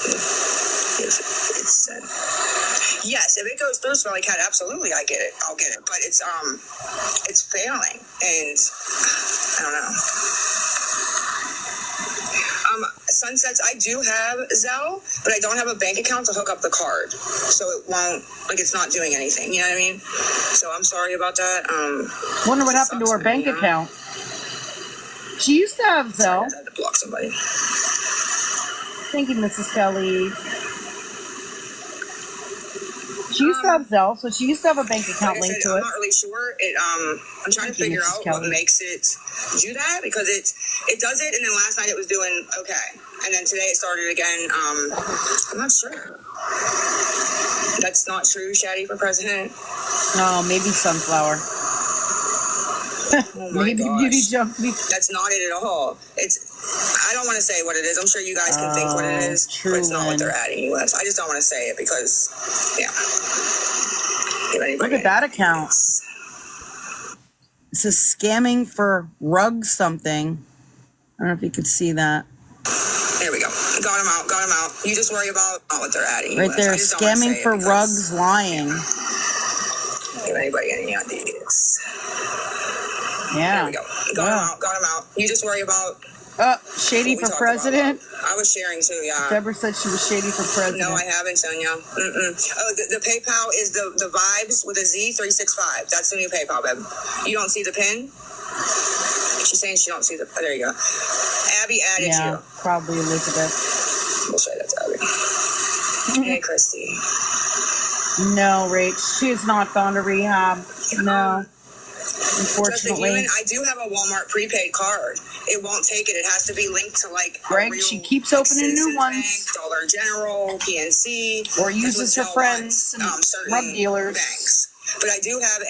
It's yes, if it goes through Smelly Cat, absolutely I get it. I'll get it. But it's failing. And I don't know. Sunsets, I do have Zelle, but I don't have a bank account to hook up the card. So it won't, it's not doing anything. You know what I mean? So I'm sorry about that. Wonder what happened to her bank account. She used to have Sorry, Zelle. guys, I had to block somebody. Thank you, Mrs. Kelly. She used to have Zelle, so she used to have a bank Like account I linked said, to I'm it. not really sure. I'm trying to Thank you, figure Mrs. out what Kelly. makes it do that because it does it, and then last night it was doing okay, and then today it started again. I'm not sure. That's not true, Shaddy for president. No, maybe sunflower. Oh my Maybe beauty gosh. jump. That's not it at all. I don't want to say what it is. I'm sure you guys can think what it is, but it's not what they're adding you with. I just don't want to say it because, yeah. Give anybody Look at that account. ideas. It says scamming for rug something. I don't know if you could see that. There we go. Got him out. Got him out. You just worry about not what they're adding you Right with. there, I just don't wanna scamming say it for because rugs lying. Give anybody any ideas. Yeah. There we go. Got him out. Got him out. You just worry about Shady what we for talked president. about. I was sharing too, yeah. Deborah said she was shady for president. No, I haven't, Sonia. Oh, the PayPal is the Vibes with a Z 365. That's the new PayPal, babe. You don't see the pin? She's saying she don't see the. Oh, there you go. Abby added Yeah, you. probably Elizabeth. We'll say that's Abby. Hey, Christy. No, Rach, she has not gone to rehab. No, Just a unfortunately. human. I do have a Walmart prepaid card. It won't take it. It has to be linked to like a Greg, real, she keeps like, opening new Citizens ones. Bank, Dollar General, PNC, Or That's uses what her Zelle friends wants, and certain drug dealers. banks. But I do have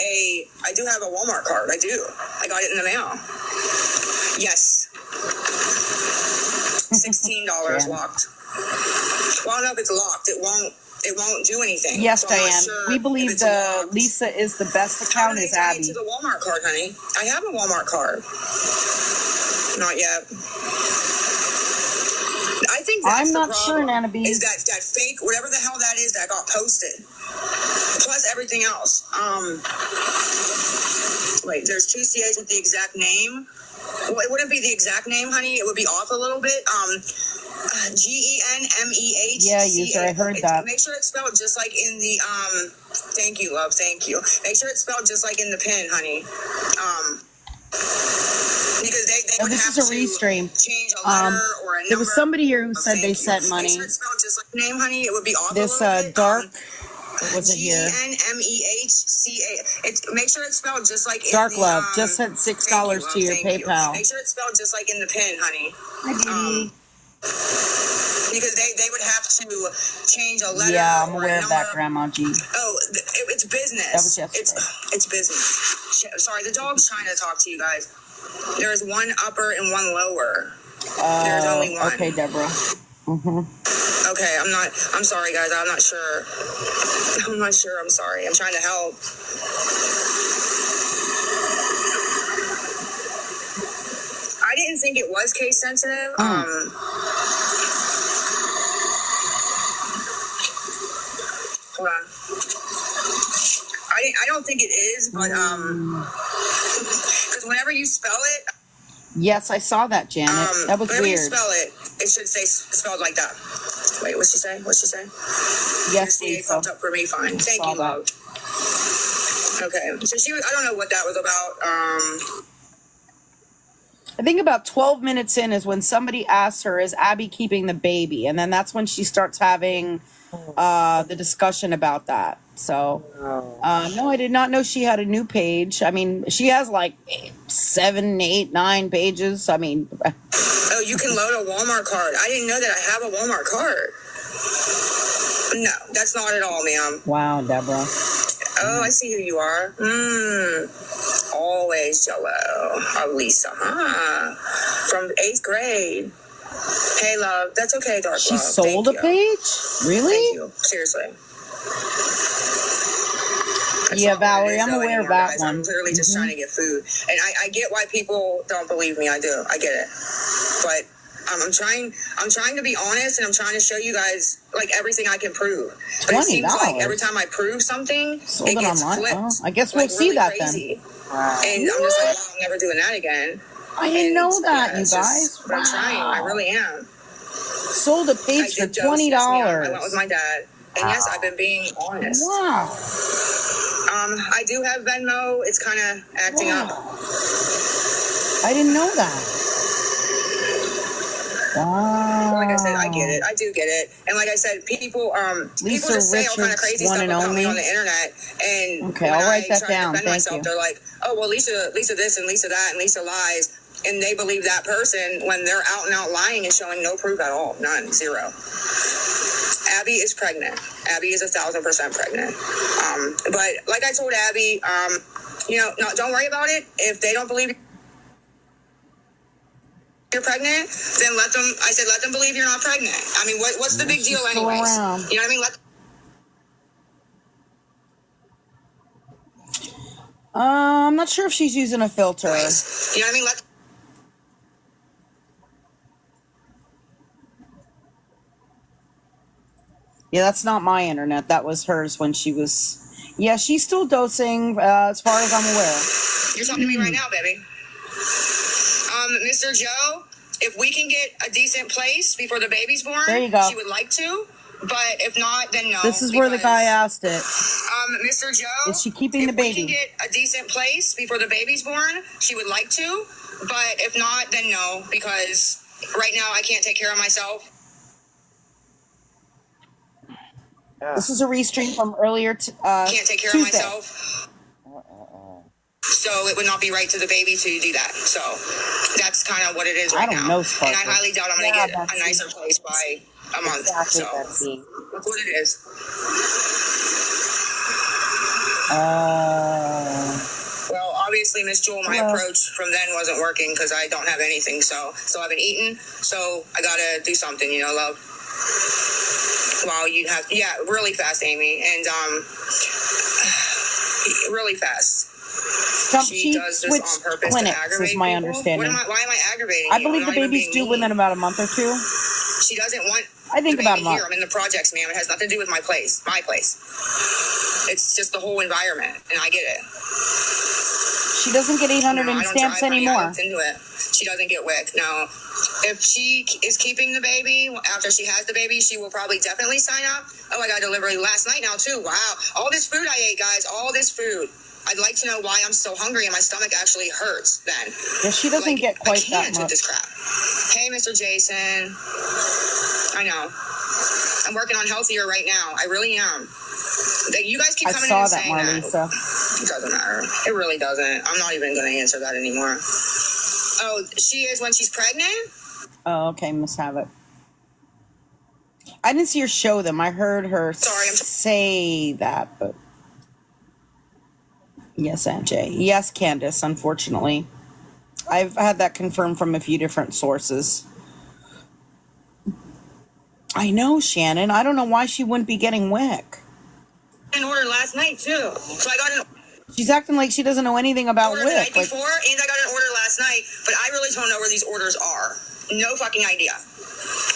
a Walmart card. I do. I got it in the mail. Yes. $16 Jan. locked. Well, I don't know if it's locked. It won't do anything. Yes, So I'm not Diane. sure We if believe it's the locked. Lisa is the best How account do they is tie it Abby. to the Walmart card, honey? I have a Walmart card. Not yet. I think that's I'm the not sure, problem, Nana B. is that fake, whatever the hell that is that got posted. Plus everything else. Wait, there's two CAs with the exact name. Well, it wouldn't be the exact name, honey. It would be off a little bit. GENMEH. Yeah, user, I heard that. Make sure it's spelled just like in the Thank you, love. Thank you. Make sure it's spelled just like in the pin, honey. Because they Oh, would this have is a to restream. change a letter or a number. There was somebody here who said Thank they you. sent Make money. sure it's spelled just like the name, honey. It would be off This a little bit. dark, was it here? GENMEHCA. Make sure it's spelled just like Dark in the, Love just sent $6 to your Thank you. PayPal. Make sure it's spelled just like in the pin, honey. Hi, baby. Because they would have to change a letter. Yeah, I'm or aware a of that, number. Grandma G. Oh, it's business. That was yesterday. It's business. Sorry, the dog's trying to talk to you guys. There's one upper and one lower. There's only one. Okay, Deborah. Mm-hmm. Okay, I'm sorry, guys. I'm not sure. I'm sorry. I'm trying to help. I didn't think it was case sensitive. Hold on. I don't think it is, but because whenever you spell it, Yes, I saw that, Janet. That was whenever you weird. spell it, it should say spelled like that. Wait, what'd she say? What'd she say? Yes, CA Lisa. popped up for me. Fine. Thank Saw you, that. love. Okay, so she was. I don't know what that was about. I think about 12 minutes in is when somebody asks her, is Abby keeping the baby? And then that's when she starts having the discussion about that. So, no, I did not know she had a new page. I mean, she has like 7, 8, 9 pages. I mean, Oh, you can load a Walmart card. I didn't know that I have a Walmart card. No, that's not at all, ma'am. wow, Deborah. Oh, I see who you are. Always Jello. Oh, Lisa, huh? From 8th grade. Hey, love. That's okay, Dark She Love. sold Thank a you. page? Really? Thank you. Seriously. That's Yeah, not what it Valerie, is, I'm though, aware of anymore, that guys. one. I'm literally just trying to get food. And I get why people don't believe me. I do. I get it. But I'm trying to be honest, and I'm trying to show you guys like everything I can prove. But it seems like every time I prove something, Sold it it gets online? flipped. Oh, I guess we'll like, see really that crazy. then. And I'm just like, well, I'm never doing that again. I didn't know that, yeah, you it's guys. just- But I'm trying. I really am. Sold a page for I did those. Yes, ma'am. I went with $20. my dad. And yes, I've been being honest. Wow. I do have Venmo. It's kind of acting up. I didn't know that. Wow. Like I said, I get it. I do get it. And like I said, people Lisa just say all kind of Richards, crazy one stuff and about me only. on the internet. And Okay, when I'll write I that try to down. defend Thank myself, you. they're like, oh, well, Lisa this and Lisa that and Lisa lies. And they believe that person when they're out and out lying and showing no proof at all. None. Zero. Abby is pregnant. Abby is 1,000% pregnant. But like I told Abby, no, don't worry about it. If they don't believe you're pregnant, then let them believe you're not pregnant. I mean, what's the big deal She's still anyways? around. You know what I mean? I'm not sure if she's using a filter. You know what I mean? Yeah, that's not my internet. That was hers when she was. Yeah, she's still dosing, as far as I'm aware. You're talking to me right now, baby. Mr. Joe, if we can get a decent place before the baby's born, There you go. she would like to. But if not, then no. This is where the guy asked it. Mr. Joe, Is she keeping the if we baby? can get a decent place before the baby's born, she would like to. But if not, then no, because right now I can't take care of myself. This is a restream from earlier Can't take care Tuesday. of myself. So it would not be right to the baby to do that. So that's kind of what it is right now. I don't know, And Sparkle. I highly doubt I'm going to Yeah, get a Betsy. nicer place by a month. Exactly, So Betsy. that's what it is. Well, obviously, Miss Jewel, my Hello. approach from then wasn't working because I don't have anything. So I haven't eaten. So I got to do something, love. While you have, really fast, Amy. And really fast. She does this on switched purpose to clinics, aggravate is my people. understanding. Why am I aggravating I you? believe I'm the not even baby's being due within mean. about a month or two. She doesn't want I think the about baby a month. here. I'm in the projects, ma'am. It has nothing to do with my place. It's just the whole environment, and I get it. She doesn't get 800 No, I in don't stamps drive, honey. I anymore. looked into it. She doesn't get WIC. No. If she is keeping the baby after she has the baby, she will probably definitely sign up. Oh, I got delivery last night now too. Wow. All this food I ate, guys. All this food. I'd like to know why I'm so hungry and my stomach actually hurts then. Yeah, she doesn't get quite I can't that with much. this crap. Hey, Mr. Jason. I know. I'm working on healthier right now. I really am. You guys keep I coming in saw and that, saying Marlisa. that. It doesn't matter. It really doesn't. I'm not even going to answer that anymore. Oh, she is when she's pregnant? Oh, okay, Miss Havoc. I didn't see her show them. I heard her Sorry, I'm say that, but yes, Aunt Jay. Yes, Candace, unfortunately. I've had that confirmed from a few different sources. I know, Shannon. I don't know why she wouldn't be getting WIC. in order last night too. So I got an She's acting like she doesn't know anything about order the night WIC. Like, before, and I got an order last night, but I really don't know where these orders are. No fucking idea.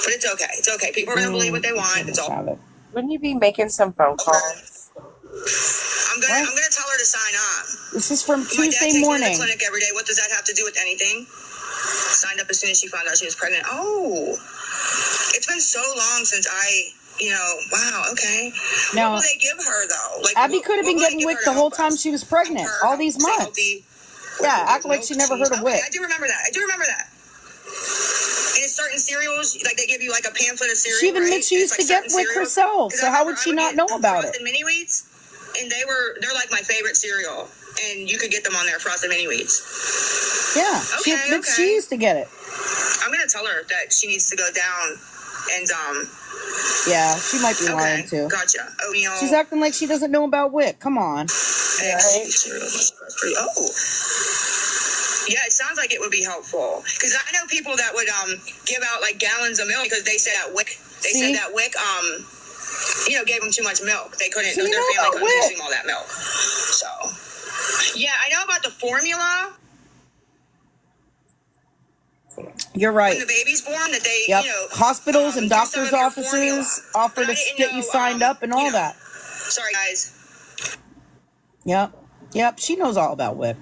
But it's okay. It's okay. People are gonna believe what they want. It's all. Havoc. Wouldn't you be making some phone calls? I'm gonna tell her to sign up. This is from My dad Tuesday takes me to morning. the clinic every day. What does that have to do with anything? Signed up as soon as she found out she was pregnant. Oh, it's been so long since wow, okay. Now, what will they give her though? Like Abby could have been what will they getting give WIC her the to whole help time us? she was pregnant, Help all her these stay months. healthy. Yeah, With act like milk, she never cheese. heard of Okay, WIC. I do remember that. And it's certain cereals, like they give you like a pamphlet of cereal. She even right? admits she And used it's to like get certain WIC cereals. herself, 'Cause so I how remember would she I not get know about it? Frosted Mini Wheats, and they're like my favorite cereal, and you could get them on there, Frosted Mini Wheats. Yeah, she Okay, admits okay. she used to get it. I'm gonna tell her that she needs to go down and Yeah, she might be lying okay, too. gotcha. Oatmeal. She's acting like she doesn't know about WIC. Come on. Eggs. Oh. Yeah, it sounds like it would be helpful because I know people that would give out like gallons of milk because they said that WIC gave them too much milk. They couldn't. So you Their know family about couldn't WIC. consume all that milk. So yeah, I know about the formula You're when right. the baby's born that they Yep. Hospitals and do some doctors' of your formula. offices offer But I to didn't get you know, signed up and all that. Sorry guys. Yep. She knows all about WIC.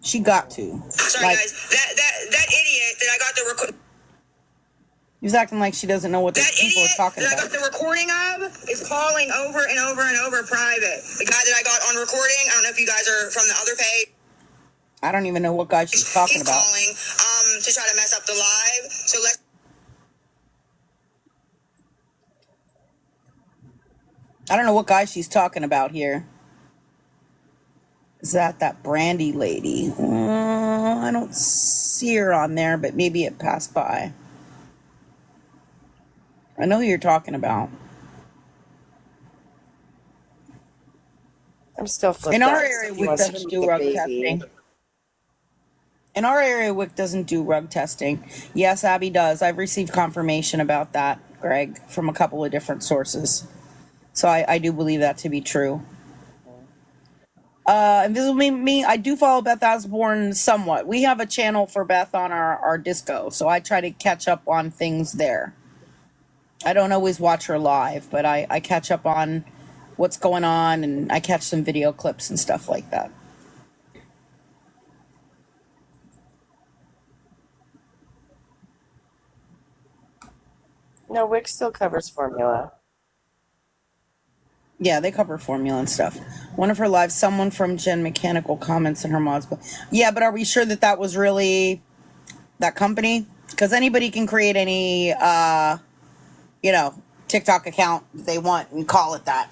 She got to. Sorry Like, guys. That idiot that I got the record. He's acting like she doesn't know what the That people idiot are talking that I about. got the recording of is calling over and over and over private. The guy that I got on recording, I don't know if you guys are from the other page. I don't even know what guy she's talking He's about. calling to try to mess up the live. So let's I don't know what guy she's talking about here. Is that Brandy lady? I don't see her on there, but maybe it passed by. I know who you're talking about. I'm still flipped In our out. area, He WIC wants to doesn't keep do the rug baby. testing. In our area, WIC doesn't do rug testing. Yes, Abby does. I've received confirmation about that, Greg, from a couple of different sources. So I do believe that to be true. Invisible me, I do follow Beth Osborne somewhat. We have a channel for Beth on our Disco, so I try to catch up on things there. I don't always watch her live, but I catch up on what's going on, and I catch some video clips and stuff like that. No, Wick still covers formula. Yeah, they cover formula and stuff. One of her lives, someone from Gen Mechanical comments in her mods. Yeah, but are we sure that was really that company? Because anybody can create any, TikTok account they want and call it that.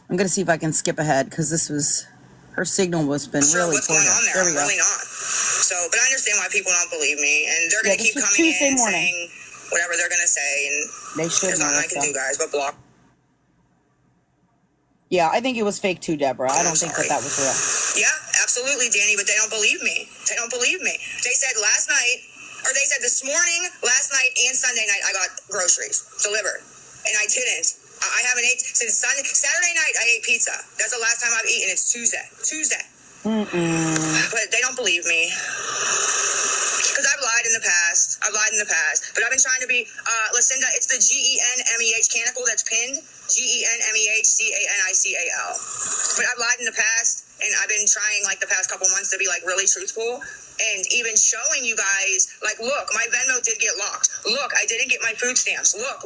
I'm gonna see if I can skip ahead because her signal was been really what's going on there? There we I'm go. really not. So, but I understand why people don't believe me, and they're Yeah, gonna this keep was coming Tuesday in and morning. saying whatever they're gonna say, and They should there's know nothing I can that. do, guys, but block. Yeah, I think it was fake too, Deborah. I don't think sorry. that was real. Yeah, absolutely, Danny, but they don't believe me. They don't believe me. They said last night, or they said this morning, last night, and Sunday night, I got groceries delivered, and I didn't. I haven't ate since Saturday night. I ate pizza. That's the last time I've eaten. It's Tuesday. But they don't believe me. Because I've lied in the past. But I've been trying to be, Lucinda, it's the GENMEH canicle that's pinned. GENMEHCANICAL. But I've lied in the past, and I've been trying, like, the past couple months to be, like, really truthful. And even showing you guys, like, look, my Venmo did get locked. Look, I didn't get my food stamps. Look.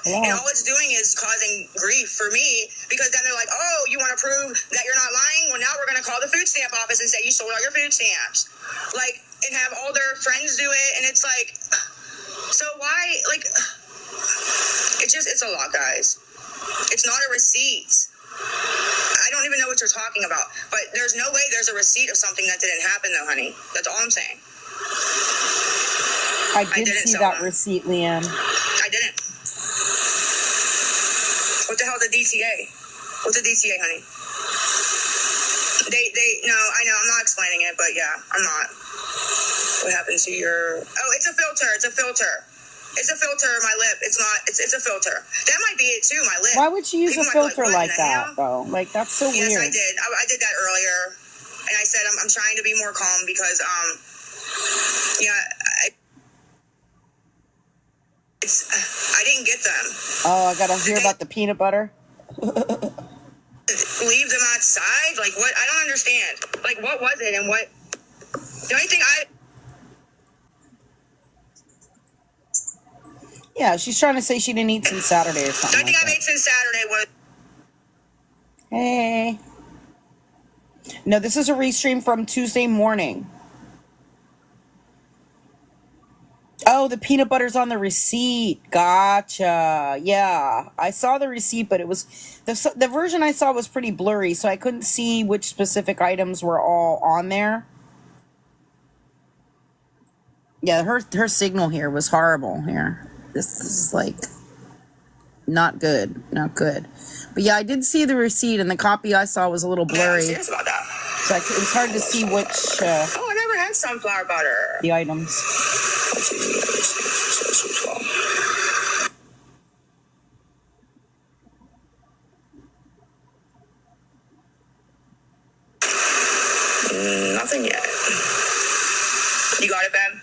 Yeah. And all it's doing is causing grief for me, because then they're like, oh, you want to prove that you're not lying? Well, now we're going to call the food stamp office and say you sold all your food stamps. Like, and have all their friends do it. And it's like, so why, like, it's a lot, guys. It's not a receipt. I don't even know what you're talking about. But there's no way there's a receipt of something that didn't happen, though, honey. That's all I'm saying. I did see that receipt, Leanne. I didn't. What the hell's a DTA? What's a DTA, honey? No, I know, I'm not explaining it, but yeah, I'm not. What happened to your... Oh, it's a filter. It's a filter, my lip. It's not... It's a filter. That might be it, too, my lip. Why would she use People a might be filter what like in the that, hell? though? Like, that's so weird. Yes, I did. I did that earlier. And I said I'm trying to be more calm because, I didn't get them. Oh, I gotta hear about the peanut butter. Leave them outside? Like, what? I don't understand. Like, what was it and what... The only thing Yeah, she's trying to say she didn't eat since Saturday or something. The only thing I made since Saturday was... Hey. No, this is a restream from Tuesday morning. Oh, the peanut butter's on the receipt. Gotcha. Yeah, I saw the receipt, but it was the version I saw was pretty blurry, so I couldn't see which specific items were all on there. Yeah, her signal here was horrible here. This is like not good. But yeah, I did see the receipt, and the copy I saw was a little blurry. I'm serious about that. So it was hard to see which Oh, I never had sunflower butter. the items. Nothing yet. You got it, Ben?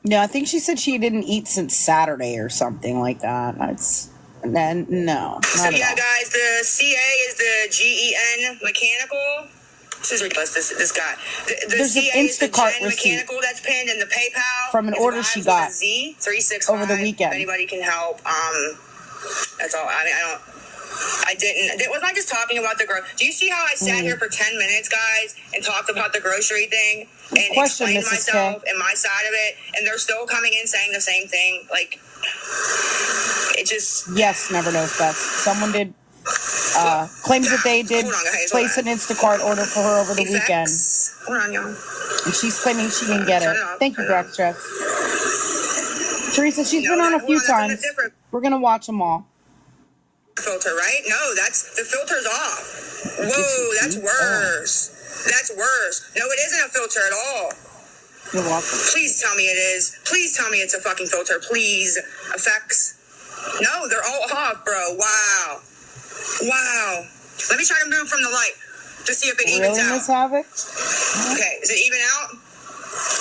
No, I think she said she didn't eat since Saturday or something like that. No. So yeah, guys, the CA is the GEN Mechanical. This is ridiculous. This guy. The There's an CA is the Instacart Gen receipt Mechanical that's pinned, and the PayPal from an is order Vibes she with got a Z 365 over the weekend. If anybody can help, that's all. I mean, I don't. I didn't. Was I just talking about the Do you see how I sat here for 10 minutes, guys, and talked about the grocery thing and Question, explained Mrs. myself K. and my side of it, and they're still coming in saying the same thing? Like, it just. Yes, never knows best. Someone did claims that they did Hold on, guys, place an Instacart order for her over the weekend, Hold on, y'all. and she's claiming she didn't get Turn it. it off, Thank you, turn it off. Breakstress. Teresa, she's been on a few Hold on, that's times. a different We're gonna watch them all. filter, right? No, that's the filter's off. Whoa, that's worse. That's worse. No, it isn't a filter at all. You're welcome. Please tell me it is. Please tell me it's a fucking filter. Please. Effects. No, they're all off, bro. Wow. Wow. Let me try to move from the light to see if it evens Really, out. Miss Havoc? Okay, is it even out?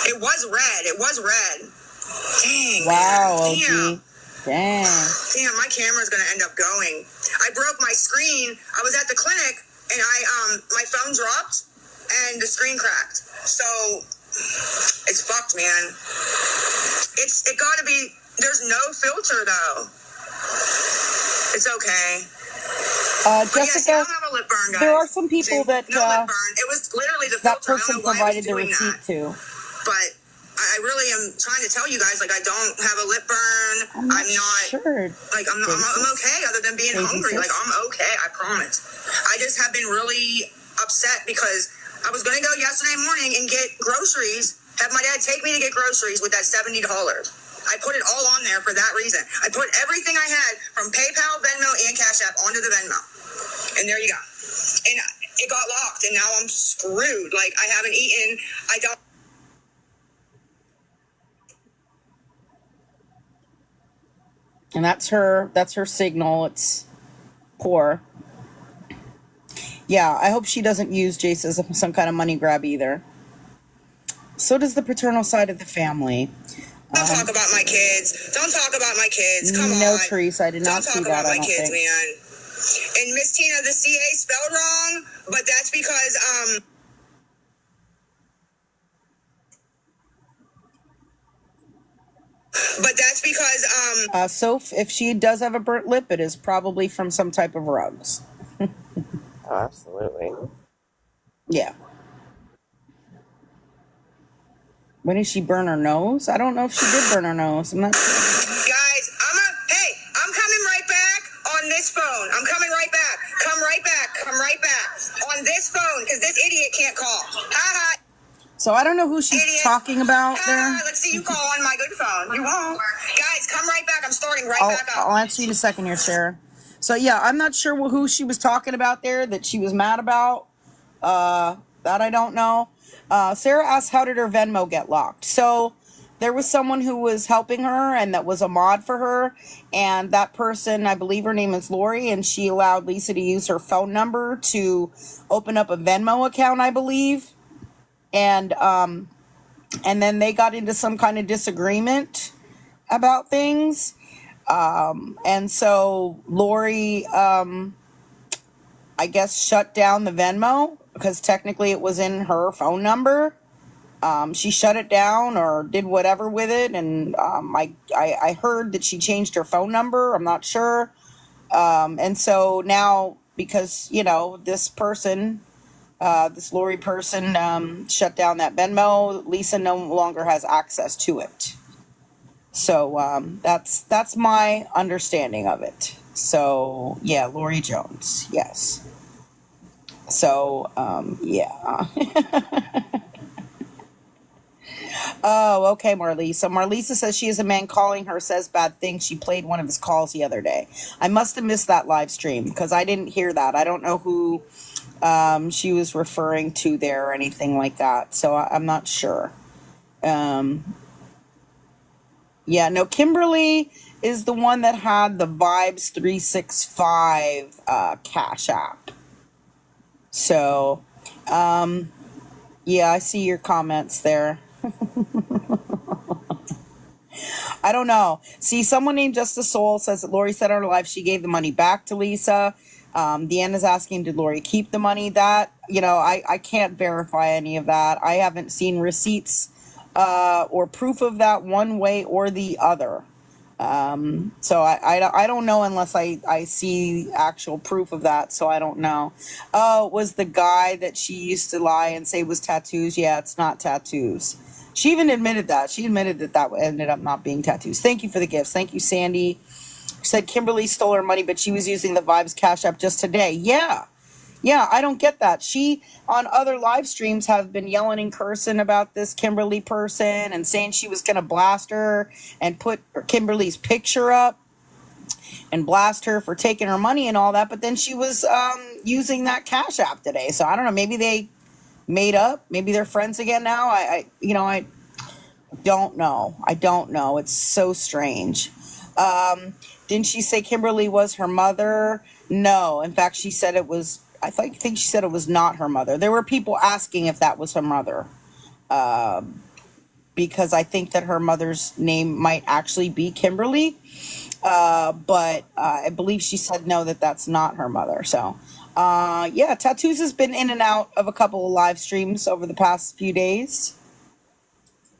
It was red. It was red. Dang. Wow, man. OG. Dang. Damn, my camera's gonna end up going. I broke my screen. I was at the clinic and my phone dropped and the screen cracked. So it's fucked, man. It gotta be. There's no filter though. It's okay. But yeah, see, I Jessica, don't have a lip burn, guys. there are some people See, that no lip burn. It was literally the that filter. person I don't know why provided the I was doing receipt that. to. But I really am trying to tell you guys, like, I don't have a lip burn. I'm not sure. Like, I'm okay other than being hungry. Like, I'm okay, I promise. I just have been really upset because I was going to go yesterday morning and get groceries, have my dad take me to get groceries with that $70. I put it all on there for that reason. I put everything I had from PayPal, Venmo, and Cash App onto the Venmo. And there you go. And it got locked, and now I'm screwed. Like, I haven't eaten. I don't. And that's her signal. It's poor. Yeah, I hope she doesn't use Jace as some kind of money grab either. So does the paternal side of the family. Don't talk about my kids. Don't talk about my kids. Come on. No, Teresa, I did not see Don't talk that. about I my don't kids, think. man. And Miss Tina, the CA spelled wrong, but that's because So if she does have a burnt lip, it is probably from some type of rugs. Oh, absolutely. Yeah. When did she burn her nose? I don't know if she did burn her nose. I'm not sure. guys, I'm coming right back on this phone. I'm coming right back. Come right back. Come right back on this phone because this idiot can't call. Ha ha. So I don't know who she's talking about there. Let's see you call on my good phone. You won't. Guys, come right back. I'm starting back up. I'll answer you in a second here, Sarah. So yeah, I'm not sure who she was talking about there that she was mad about. That I don't know. Sarah asked, how did her Venmo get locked? So there was someone who was helping her and that was a mod for her. And that person, I believe her name is Lori, and she allowed Lisa to use her phone number to open up a Venmo account, I believe. And then they got into some kind of disagreement about things. And so Lori, I guess, shut down the Venmo because technically it was in her phone number. She shut it down or did whatever with it. And I heard that she changed her phone number. I'm not sure. And so now, because, this person, this Lori person, shut down that Venmo, Lisa no longer has access to it. So that's my understanding of it. So yeah, Lori Jones, yes. So yeah. Oh, okay, Marlisa. Marlisa says she has a man calling her, says bad things. She played one of his calls the other day. I must have missed that live stream because I didn't hear that. I don't know who she was referring to there or anything like that. So I'm not sure. Yeah, no, Kimberly is the one that had the Vibes 365 Cash App. So, yeah, I see your comments there. I don't know. See, someone named Just a Soul says that Lori said on her live she gave the money back to Lisa. Deanna's asking, did Lori keep the money? That, I can't verify any of that. I haven't seen receipts or proof of that one way or the other. So I don't know unless I see actual proof of that. So I don't know. Oh, it was the guy that she used to lie and say was tattoos. Yeah, it's not tattoos. She even admitted that. She admitted that that ended up not being tattoos. Thank you for the gifts. Thank you, Sandy. She said Kimberly stole her money, but she was using the Vibes Cash App just today. Yeah. Yeah, I don't get that. She, on other live streams, have been yelling and cursing about this Kimberly person and saying she was going to blast her and put Kimberly's picture up and blast her for taking her money and all that. But then she was using that Cash App today. So I don't know. Maybe they made up. Maybe they're friends again now. I don't know. I don't know. It's so strange. Didn't she say Kimberly was her mother? No. In fact, she said it was. I think she said it was not her mother. There were people asking if that was her mother, because I think that her mother's name might actually be Kimberly. But I believe she said no, that that's not her mother. So, yeah, Tattoos has been in and out of a couple of live streams over the past few days,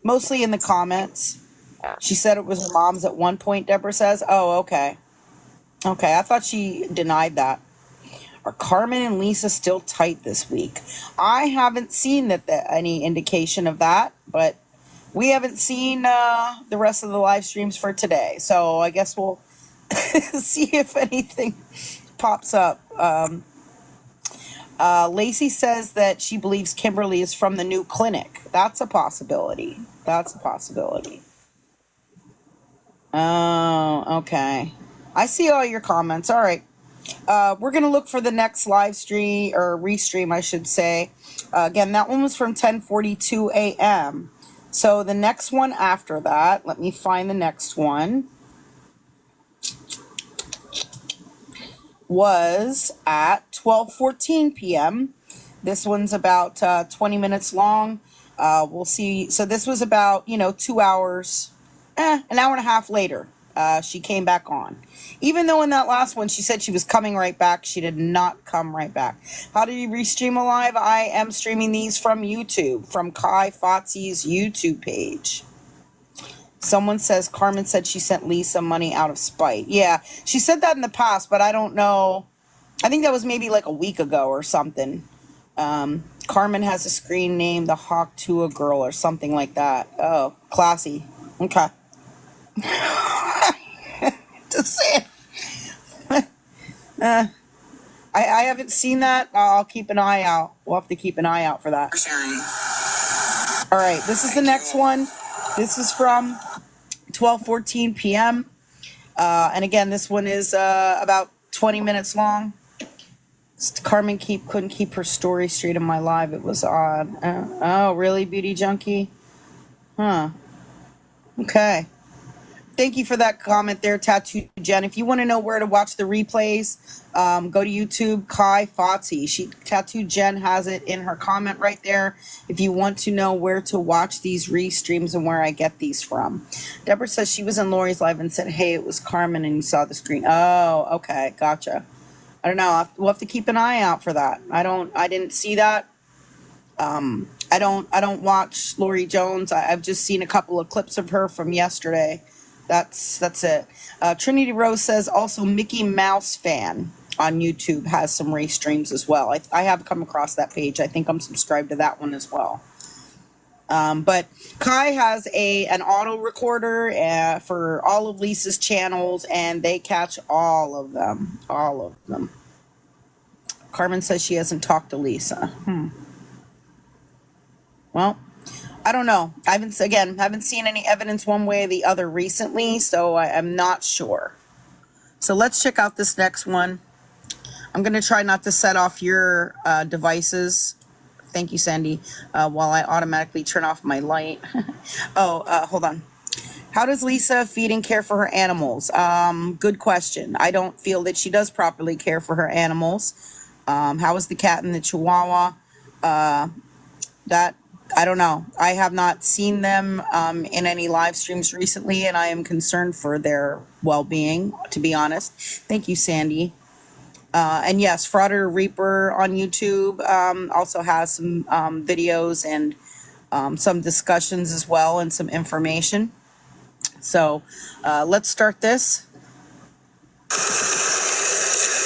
mostly in the comments. Yeah. She said it was her mom's at one point, Deborah says. Oh, okay. Okay, I thought she denied that. Are Carmen and Lisa still tight this week? I haven't seen any indication of that, but we haven't seen the rest of the live streams for today. So I guess we'll see if anything pops up. Lacey says that she believes Kimberly is from the new clinic. That's a possibility. That's a possibility. Oh, okay. I see all your comments. All right. We're going to look for the next live stream, or restream, I should say. Again, that one was from 10:42 a.m. So the next one after that, let me find the next one, was at 12:14 p.m. This one's about 20 minutes long. We'll see. So this was about, 2 hours, an hour and a half later. She came back on. Even though in that last one she said she was coming right back, she did not come right back. How do you restream a live? I am streaming these from YouTube, from Kai Fotzi's YouTube page. Someone says Carmen said she sent Lisa money out of spite. Yeah, she said that in the past, but I don't know. I think that was maybe like a week ago or something. Carmen has a screen name, the Hawk Tua Girl, or something like that. Oh, classy. Okay. Just saying. I haven't seen that. I'll keep an eye out. We'll have to keep an eye out for that. All right, this is the next one. This is from 12:14 p.m. And again, this one is about 20 minutes long. Carmen couldn't keep her story straight in my live. It was odd. Oh, really, Beauty Junkie? Huh. Okay. Thank you for that comment there, Tattoo Jen. If you want to know where to watch the replays, go to YouTube, Kai Fotzi. Tattoo Jen has it in her comment right there. If you want to know where to watch these restreams and where I get these from. Deborah says she was in Lori's live and said, hey, it was Carmen, and you saw the screen. Oh, okay. Gotcha. I don't know. We'll have to keep an eye out for that. I didn't see that. I don't watch Lori Jones. I've just seen a couple of clips of her from yesterday. That's it. Trinity Rose says also Mickey Mouse fan on YouTube has some race streams as well. I have come across that page. I think I'm subscribed to that one as well. But Kai has an auto recorder for all of Lisa's channels, and they catch all of them. All of them. Carmen says she hasn't talked to Lisa. Well, I don't know. I haven't seen any evidence one way or the other recently, so I'm not sure. So let's check out this next one. I'm going to try not to set off your devices. Thank you, Sandy. While I automatically turn off my light. Hold on. How does Lisa feed and care for her animals? Good question. I don't feel that she does properly care for her animals. How is the cat and the Chihuahua? That I don't know. I have not seen them in any live streams recently, and I am concerned for their well-being, to be honest. Thank you, Sandy. And yes, Frauder Reaper on YouTube also has some videos and some discussions as well, and some information. So let's start this.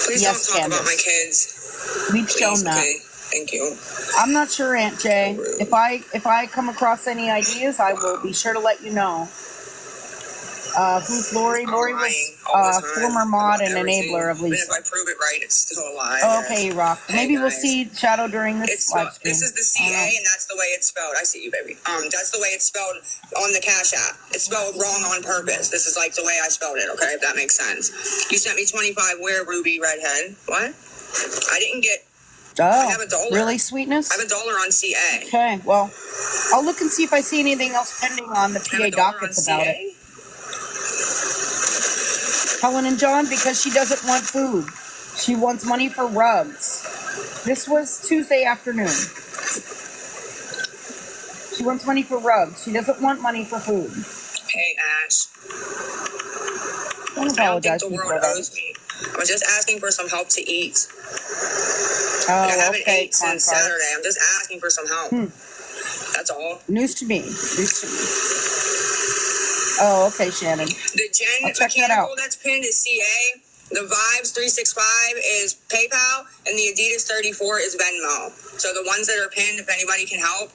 Please Yes, don't talk about my Candace. kids. We've Please, shown that. okay? Thank you. I'm not sure, Aunt Jay. If I come across any ideas, I will be sure to let you know. Who's Lori? I'm Lori lying was all the time former mod about and everything. enabler of Even if Lisa. I prove it right, it's still a lie. Oh, Yes. okay, you rock. Hey, Maybe we'll guys. see Shadow during this It's live stream. this is the CA, and that's the way it's spelled. I see you, baby. That's the way it's spelled on the Cash App. It's spelled wrong on purpose. This is like the way I spelled it. Okay, if that makes sense. You sent me 25. Where, Ruby Redhead? What? I didn't get. I have $1. Really, Sweetness? I have $1 on CA. Okay, well, I'll look and see if I see anything else pending on the I have PA $1 on dockets about it. CA. Helen and John, because she doesn't want food. She wants money for rugs. This was Tuesday afternoon. She wants money for rugs. She doesn't want money for food. Hey, Ash. Don't I don't think apologize, the people. world owes me. I was just asking for some help to eat. Oh, I haven't okay, ate since Concar. Saturday. I'm just asking for some help. That's all. News to me. News to me. Oh, okay, Shannon. The Gen I'll check that Mechanical out. that's pinned is CA. The Vibes 365 is PayPal, and the Adidas 34 is Venmo. So the ones that are pinned, if anybody can help.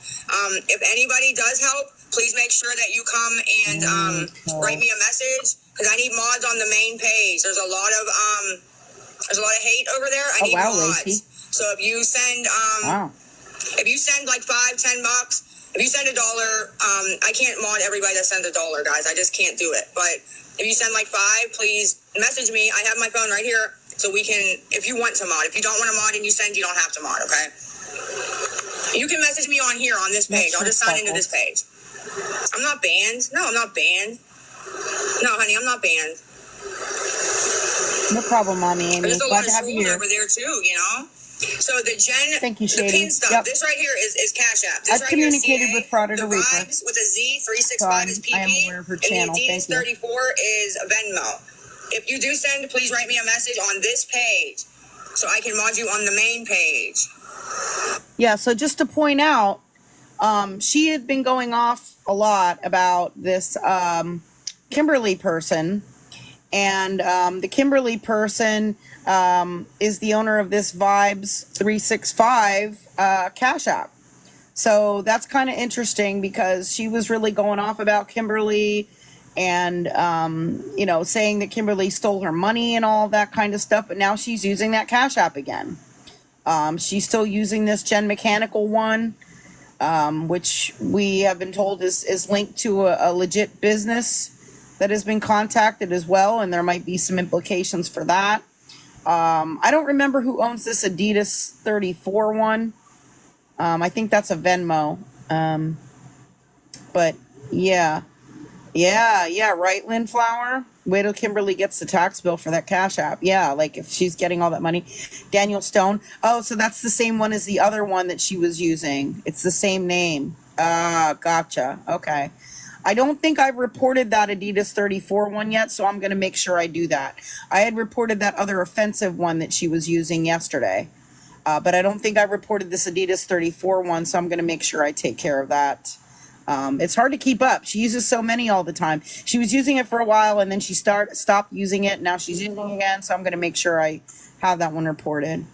If anybody does help, please make sure that you come and write me a message, because I need mods on the main page. There's a lot of hate over there. I need mods. Lacey. So if you send Wow. if you send like $5-10, if you send $1, I can't mod everybody that sends $1, guys. I just can't do it. But if you send like 5, please message me. I have my phone right here, so we can. If you want to mod, if you don't want to mod and you send, you don't have to mod. Okay. You can message me on here on this page. I'll just sign into this page. I'm not banned. No, I'm not banned. No, honey, I'm not banned. No problem, Mommy Amy. There's a Glad lot to of have you schools here. over there too, you know. So the Gen, Thank you, the Shady. pin stuff. Yep. This right here is Cash App. This I've right communicated here is with Frauder the to Reaper. Vibes with a Z, So 365 is PP, I am aware of her channel. and the Adidas Thank you. 34 is Venmo. If you do send, please write me a message on this page, so I can mod you on the main page. Yeah, so just to point out, she had been going off a lot about this Kimberly person. And the Kimberly person is the owner of this Vibes 365 Cash App. So that's kind of interesting, because she was really going off about Kimberly and, saying that Kimberly stole her money and all that kind of stuff. But now she's using that Cash App again. She's still using this Gen Mechanical one, which we have been told is linked to a legit business that has been contacted as well, and there might be some implications for that. I don't remember who owns this Adidas 34 one. I think that's a Venmo. But yeah, right, Lynn Flower? Wait till Kimberly gets the tax bill for that Cash App. Yeah, like if she's getting all that money. Daniel Stone. Oh, so that's the same one as the other one that she was using. It's the same name. Gotcha. Okay. I don't think I've reported that Adidas 34 one yet, so I'm going to make sure I do that. I had reported that other offensive one that she was using yesterday, but I don't think I reported this Adidas 34 one, so I'm going to make sure I take care of that. It's hard to keep up. She uses so many all the time. She was using it for a while, and then she stopped using it. Now she's using it again, so I'm going to make sure I have that one reported.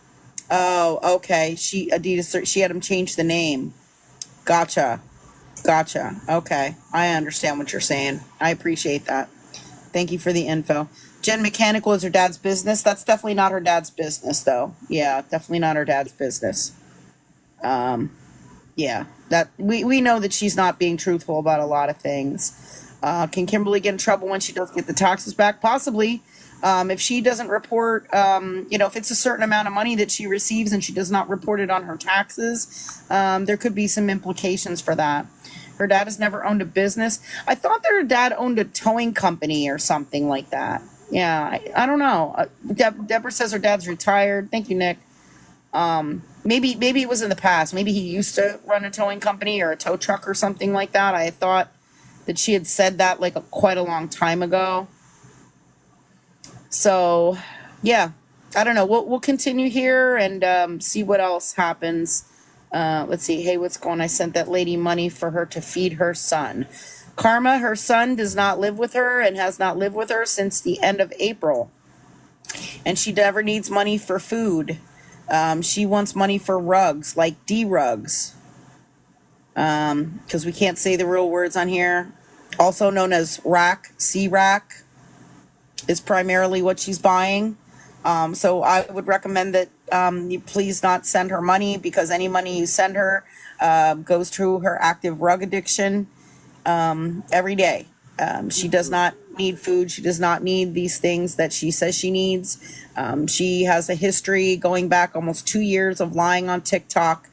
Oh, okay. She had him change the name. Gotcha. Okay. I understand what you're saying. I appreciate that. Thank you for the info. Gen Mechanical is her dad's business. That's definitely not her dad's business, though. Yeah, definitely not her dad's business. Yeah, that we know that she's not being truthful about a lot of things. Can Kimberly get in trouble when she does get the taxes back? Possibly. If she doesn't report, if it's a certain amount of money that she receives and she does not report it on her taxes, there could be some implications for that. Her dad has never owned a business. I thought that her dad owned a towing company or something like that. Yeah, I don't know. Deborah says her dad's retired. Thank you, Nick. Maybe it was in the past. Maybe he used to run a towing company or a tow truck or something like that. I thought that she had said that quite a long time ago. So, yeah, I don't know. We'll continue here and see what else happens. Let's see. Hey, what's going on? I sent that lady money for her to feed her son. Karma, her son, does not live with her and has not lived with her since the end of April. And she never needs money for food. She wants money for rugs, like D-rugs. Because we can't say the real words on here. Also known as rack, C-rack, is primarily what she's buying. So I would recommend that you please not send her money, because any money you send her goes to her active rug addiction every day. She does not need food. She does not need these things that she says she needs. She has a history going back almost 2 years of lying on TikTok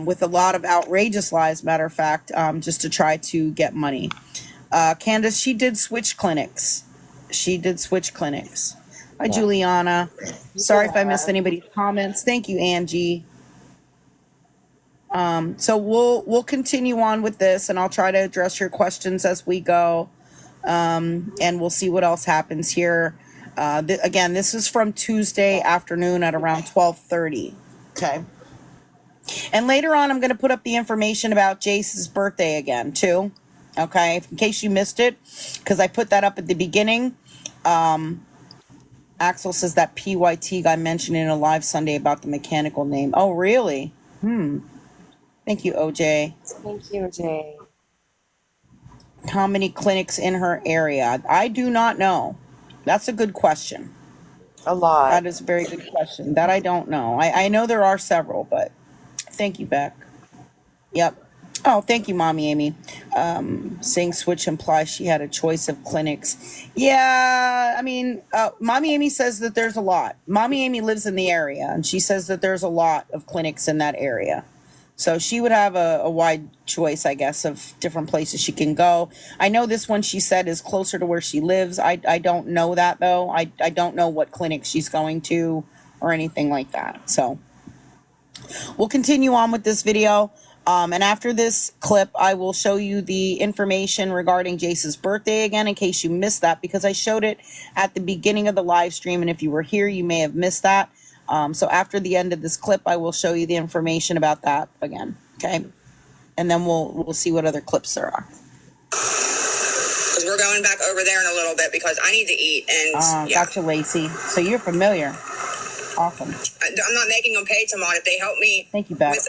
with a lot of outrageous lies, matter of fact, just to try to get money. Candace, she did switch clinics. Hi, Yeah. Juliana. Sorry if I missed anybody's comments. Thank you, Angie. So we'll continue on with this, and I'll try to address your questions as we go, and we'll see what else happens here. Again, this is from Tuesday afternoon at around 12:30. Okay. And later on, I'm going to put up the information about Jace's birthday again, too. Okay, in case you missed it, because I put that up at the beginning. Axel says that PYT guy mentioned in a live Sunday about the mechanical name. Oh, really? Thank you, OJ. Thank you, Jay. How many clinics in her area? I do not know. That's a good question. A lot. That is a very good question. That I don't know. I know there are several, but thank you, Beck. Yep. Oh, thank you, Mommy Amy. Saying switch implies she had a choice of clinics. Yeah, I mean, Mommy Amy says that there's a lot. Mommy Amy lives in the area, and she says that there's a lot of clinics in that area. So she would have a wide choice, I guess, of different places she can go. I know this one she said is closer to where she lives. I don't know that, though. I don't know what clinic she's going to or anything like that. So we'll continue on with this video. And after this clip, I will show you the information regarding Jace's birthday again, in case you missed that, because I showed it at the beginning of the live stream. And if you were here, you may have missed that. So after the end of this clip, I will show you the information about that again. Okay. And then we'll see what other clips there are. Because we're going back over there in a little bit because I need to eat. And yeah. Dr. Lacey. So you're familiar. Awesome. I'm not making them pay tomorrow. If they help me Thank you, Beth. with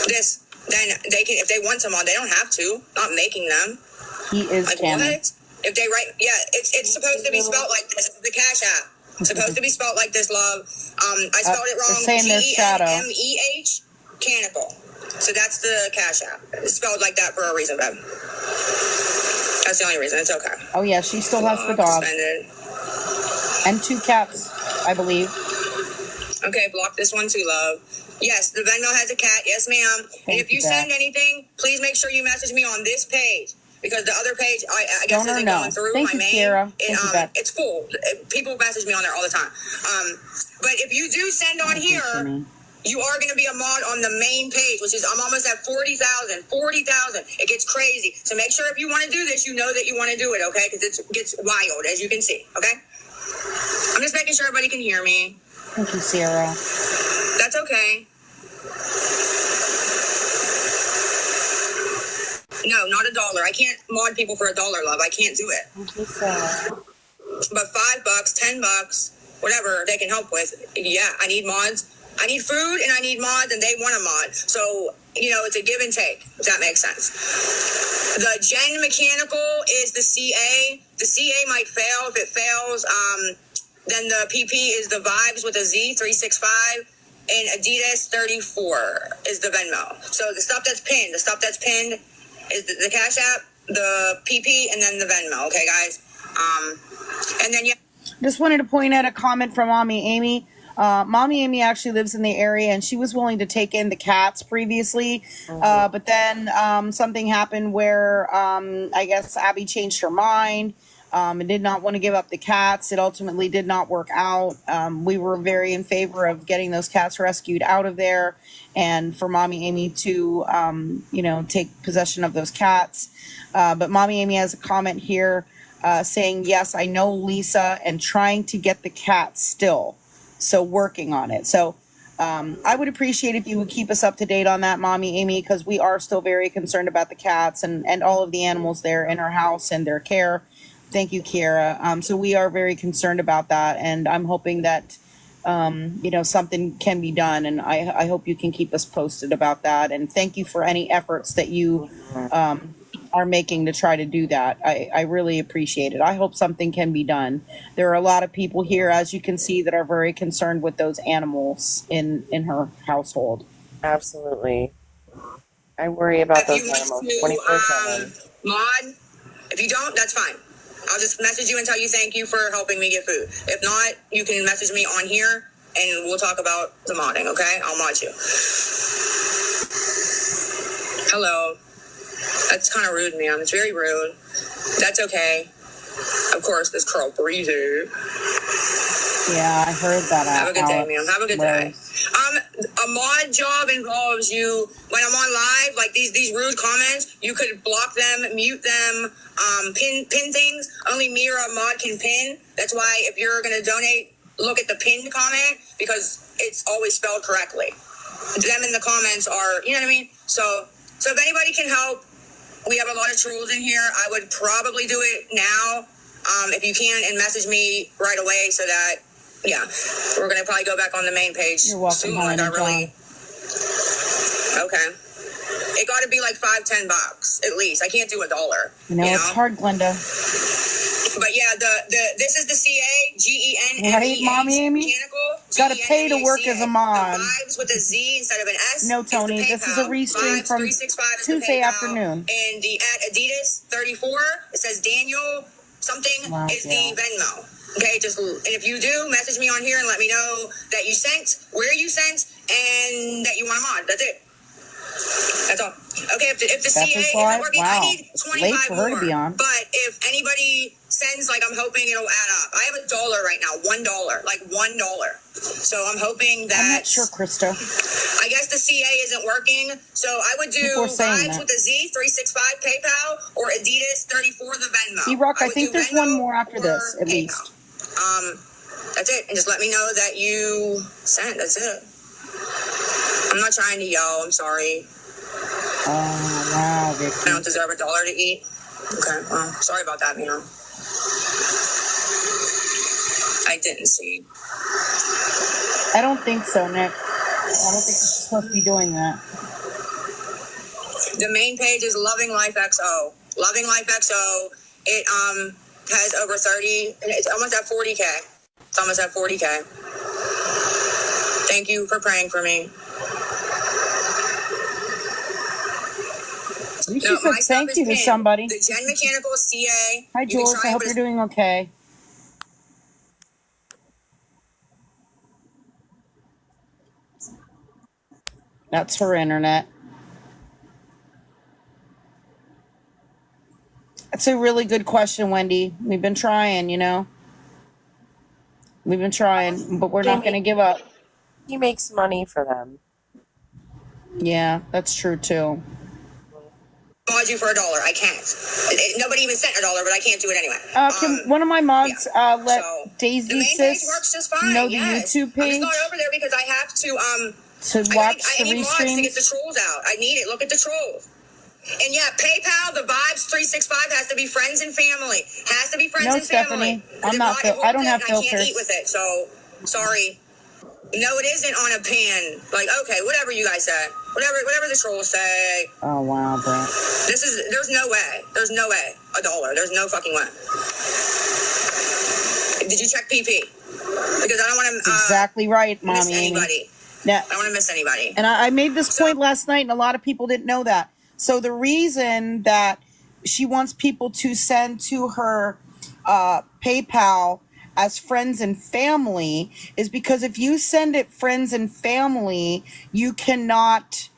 this, then they can, if they want tomorrow, they don't have to. Not making them. He is Like, Tammy. what? If they write, yeah, it's supposed to be spelled like this. It's the Cash App. It's supposed to be spelled like this, love. I spelled it wrong. They're saying there's shadow. GENMEH, Canical. So that's the Cash App. It's spelled like that for a reason, babe. That's the only reason. It's okay. Oh, yeah, she still has the dog. Suspended. And 2 cats, I believe. Okay, block this one too, love. Yes, the Venmo has a cat. Yes, ma'am. And if you send anything, please make sure you message me on this page. Because the other page, I guess, isn't going through Thank my you, main. Kiera. Thank you, Beth. It's full. People message me on there all the time. But if you do send on here, you are going to be a mod on the main page, which is, I'm almost at 40,000. It gets crazy. So make sure if you want to do this, you know that you want to do it, okay? Because it gets wild, as you can see, okay? I'm just making sure everybody can hear me. Thank you, Sarah. That's okay. No, not $1. I can't mod people for $1, love. I can't do it. Thank you, Sarah. But $5, $10, whatever they can help with. Yeah, I need mods. I need food and I need mods, and they want a mod. So, it's a give and take, if that makes sense. The Gen Mechanical is the CA. The CA might fail. If it fails, then the PP is the Vibes with a Z, 365. And Adidas 34 is the Venmo. So the stuff that's pinned is the Cash App, the PP, and then the Venmo. Okay, guys? And then, yeah. Just wanted to point out a comment from Mommy Amy. Mommy Amy actually lives in the area, and she was willing to take in the cats previously. But then something happened where I guess Abby changed her mind and did not want to give up the cats. It ultimately did not work out. We were very in favor of getting those cats rescued out of there, and for Mommy Amy to, take possession of those cats. But Mommy Amy has a comment here saying, yes, I know Lisa, and trying to get the cats still. So working on it. So I would appreciate if you would keep us up to date on that, Mommy Amy, because we are still very concerned about the cats and all of the animals there in our house and their care. Thank you, Kiera. So we are very concerned about that, and I'm hoping that something can be done, and I hope you can keep us posted about that. And thank you for any efforts that you are making to try to do that. I really appreciate it. I hope something can be done. There are a lot of people here, as you can see, that are very concerned with those animals in her household. Absolutely. I worry about those animals 24/7. Mod, if you don't, that's fine. I'll just message you and tell you thank you for helping me get food. If not, you can message me on here and we'll talk about the modding, okay? I'll mod you. Hello. That's kind of rude, ma'am. It's very rude. That's okay. Of course, this curl breather. Yeah, I heard that. Have a good day, ma'am. Have a good day. Rose. A mod job involves you when I'm on live, like these rude comments. You could block them, mute them, pin things. Only me or a mod can pin. That's why if you're gonna donate, look at the pinned comment because it's always spelled correctly. Them in the comments are, you know what I mean. So if anybody can help, we have a lot of trolls in here. I would probably do it now, if you can, and message me right away so that. Yeah, we're gonna probably go back on the main page. You're welcome, soon. honey, Okay. It got to be like $5-10 at least. I can't do $1. It's hard, Glenda. But yeah, this is the CA GEN. Right, Mommy Amy? Mechanical. Got to pay to work as a mod. The vibes with a Z instead of an S. No, Tony, this is a restream from Tuesday afternoon. And the at Adidas 34, it says Daniel something is the Venmo. Okay, and if you do, message me on here and let me know that you sent, where you sent, and that you want a mod. That's it. That's all. Okay, if the CA isn't working, I need 25 more. But if anybody sends, like, I'm hoping it'll add up. I have $1 right now, $1, like $1. So I'm hoping that. I'm not sure, Krista. I guess the CA isn't working, so I would do Vibes with a Z 365 PayPal or Adidas 34 the Venmo. E-Rock, I think there's one more after this, at least. That's it. And just let me know that you sent. That's it. I'm not trying to yell. I'm sorry. Oh, wow, Vicky. I don't deserve $1 to eat. Okay. Well, sorry about that, Mia. I didn't see. I don't think so, Nick. I don't think you're supposed to be doing that. The main page is Loving Life XO. Loving Life XO. It has over 30. It's almost at 40K. It's almost at 40K. Thank you for praying for me. You should say thank you to somebody. The Gen Mechanical CA. Hi, Jules. I hope you're doing okay. That's her internet. That's a really good question, Wendy. We've been trying, We've been trying, but we're not going to give up. He makes money for them. Yeah, that's true, too. Mod you for $1. I can't. Nobody even sent $1, but I can't do it anyway. Can one of my mods let Daisy Sis know the YouTube page? I'm just not over there because I have to watch I the need mods to restreams? get the trolls out. I need it. Look at the trolls. And yeah, PayPal, the Vibes 365 has to be friends and family. Has to be friends and family. Stephanie, I'm not. I don't have filters. I can't eat with it, so sorry. No, it isn't on a pan. Like, okay, whatever you guys say. Whatever the trolls say. Oh, wow, bro. There's no way. There's no way. $1. There's no fucking way. Did you check PP? Because I don't want to exactly right, miss Mommy. anybody. Yeah. I don't want to miss anybody. And I made this point last night, and a lot of people didn't know that. So the reason that she wants people to send to her PayPal as friends and family is because if you send it friends and family, you cannot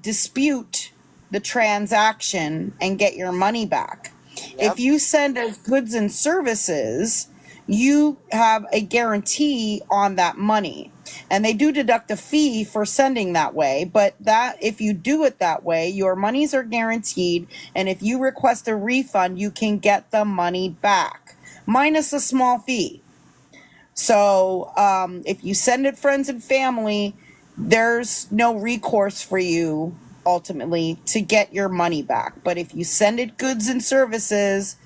dispute the transaction and get your money back. Yep. If you send as goods and services, you have a guarantee on that money. And they do deduct a fee for sending that way, but that if you do it that way, your monies are guaranteed. And if you request a refund, you can get the money back, minus a small fee. So if you send it friends and family, there's no recourse for you ultimately to get your money back. But if you send it goods and services,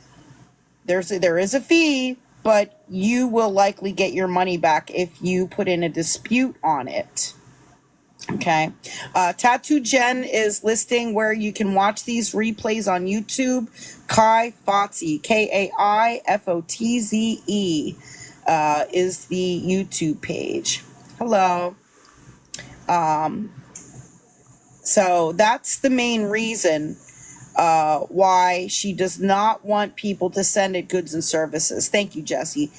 there is a fee, but you will likely get your money back if you put in a dispute on it. Okay. Tattoo Jen is listing where you can watch these replays on YouTube. Kai Fotze, Kaifotze, is the YouTube page. Hello. So that's the main reason why she does not want people to send it goods and services. Thank you, Jesse.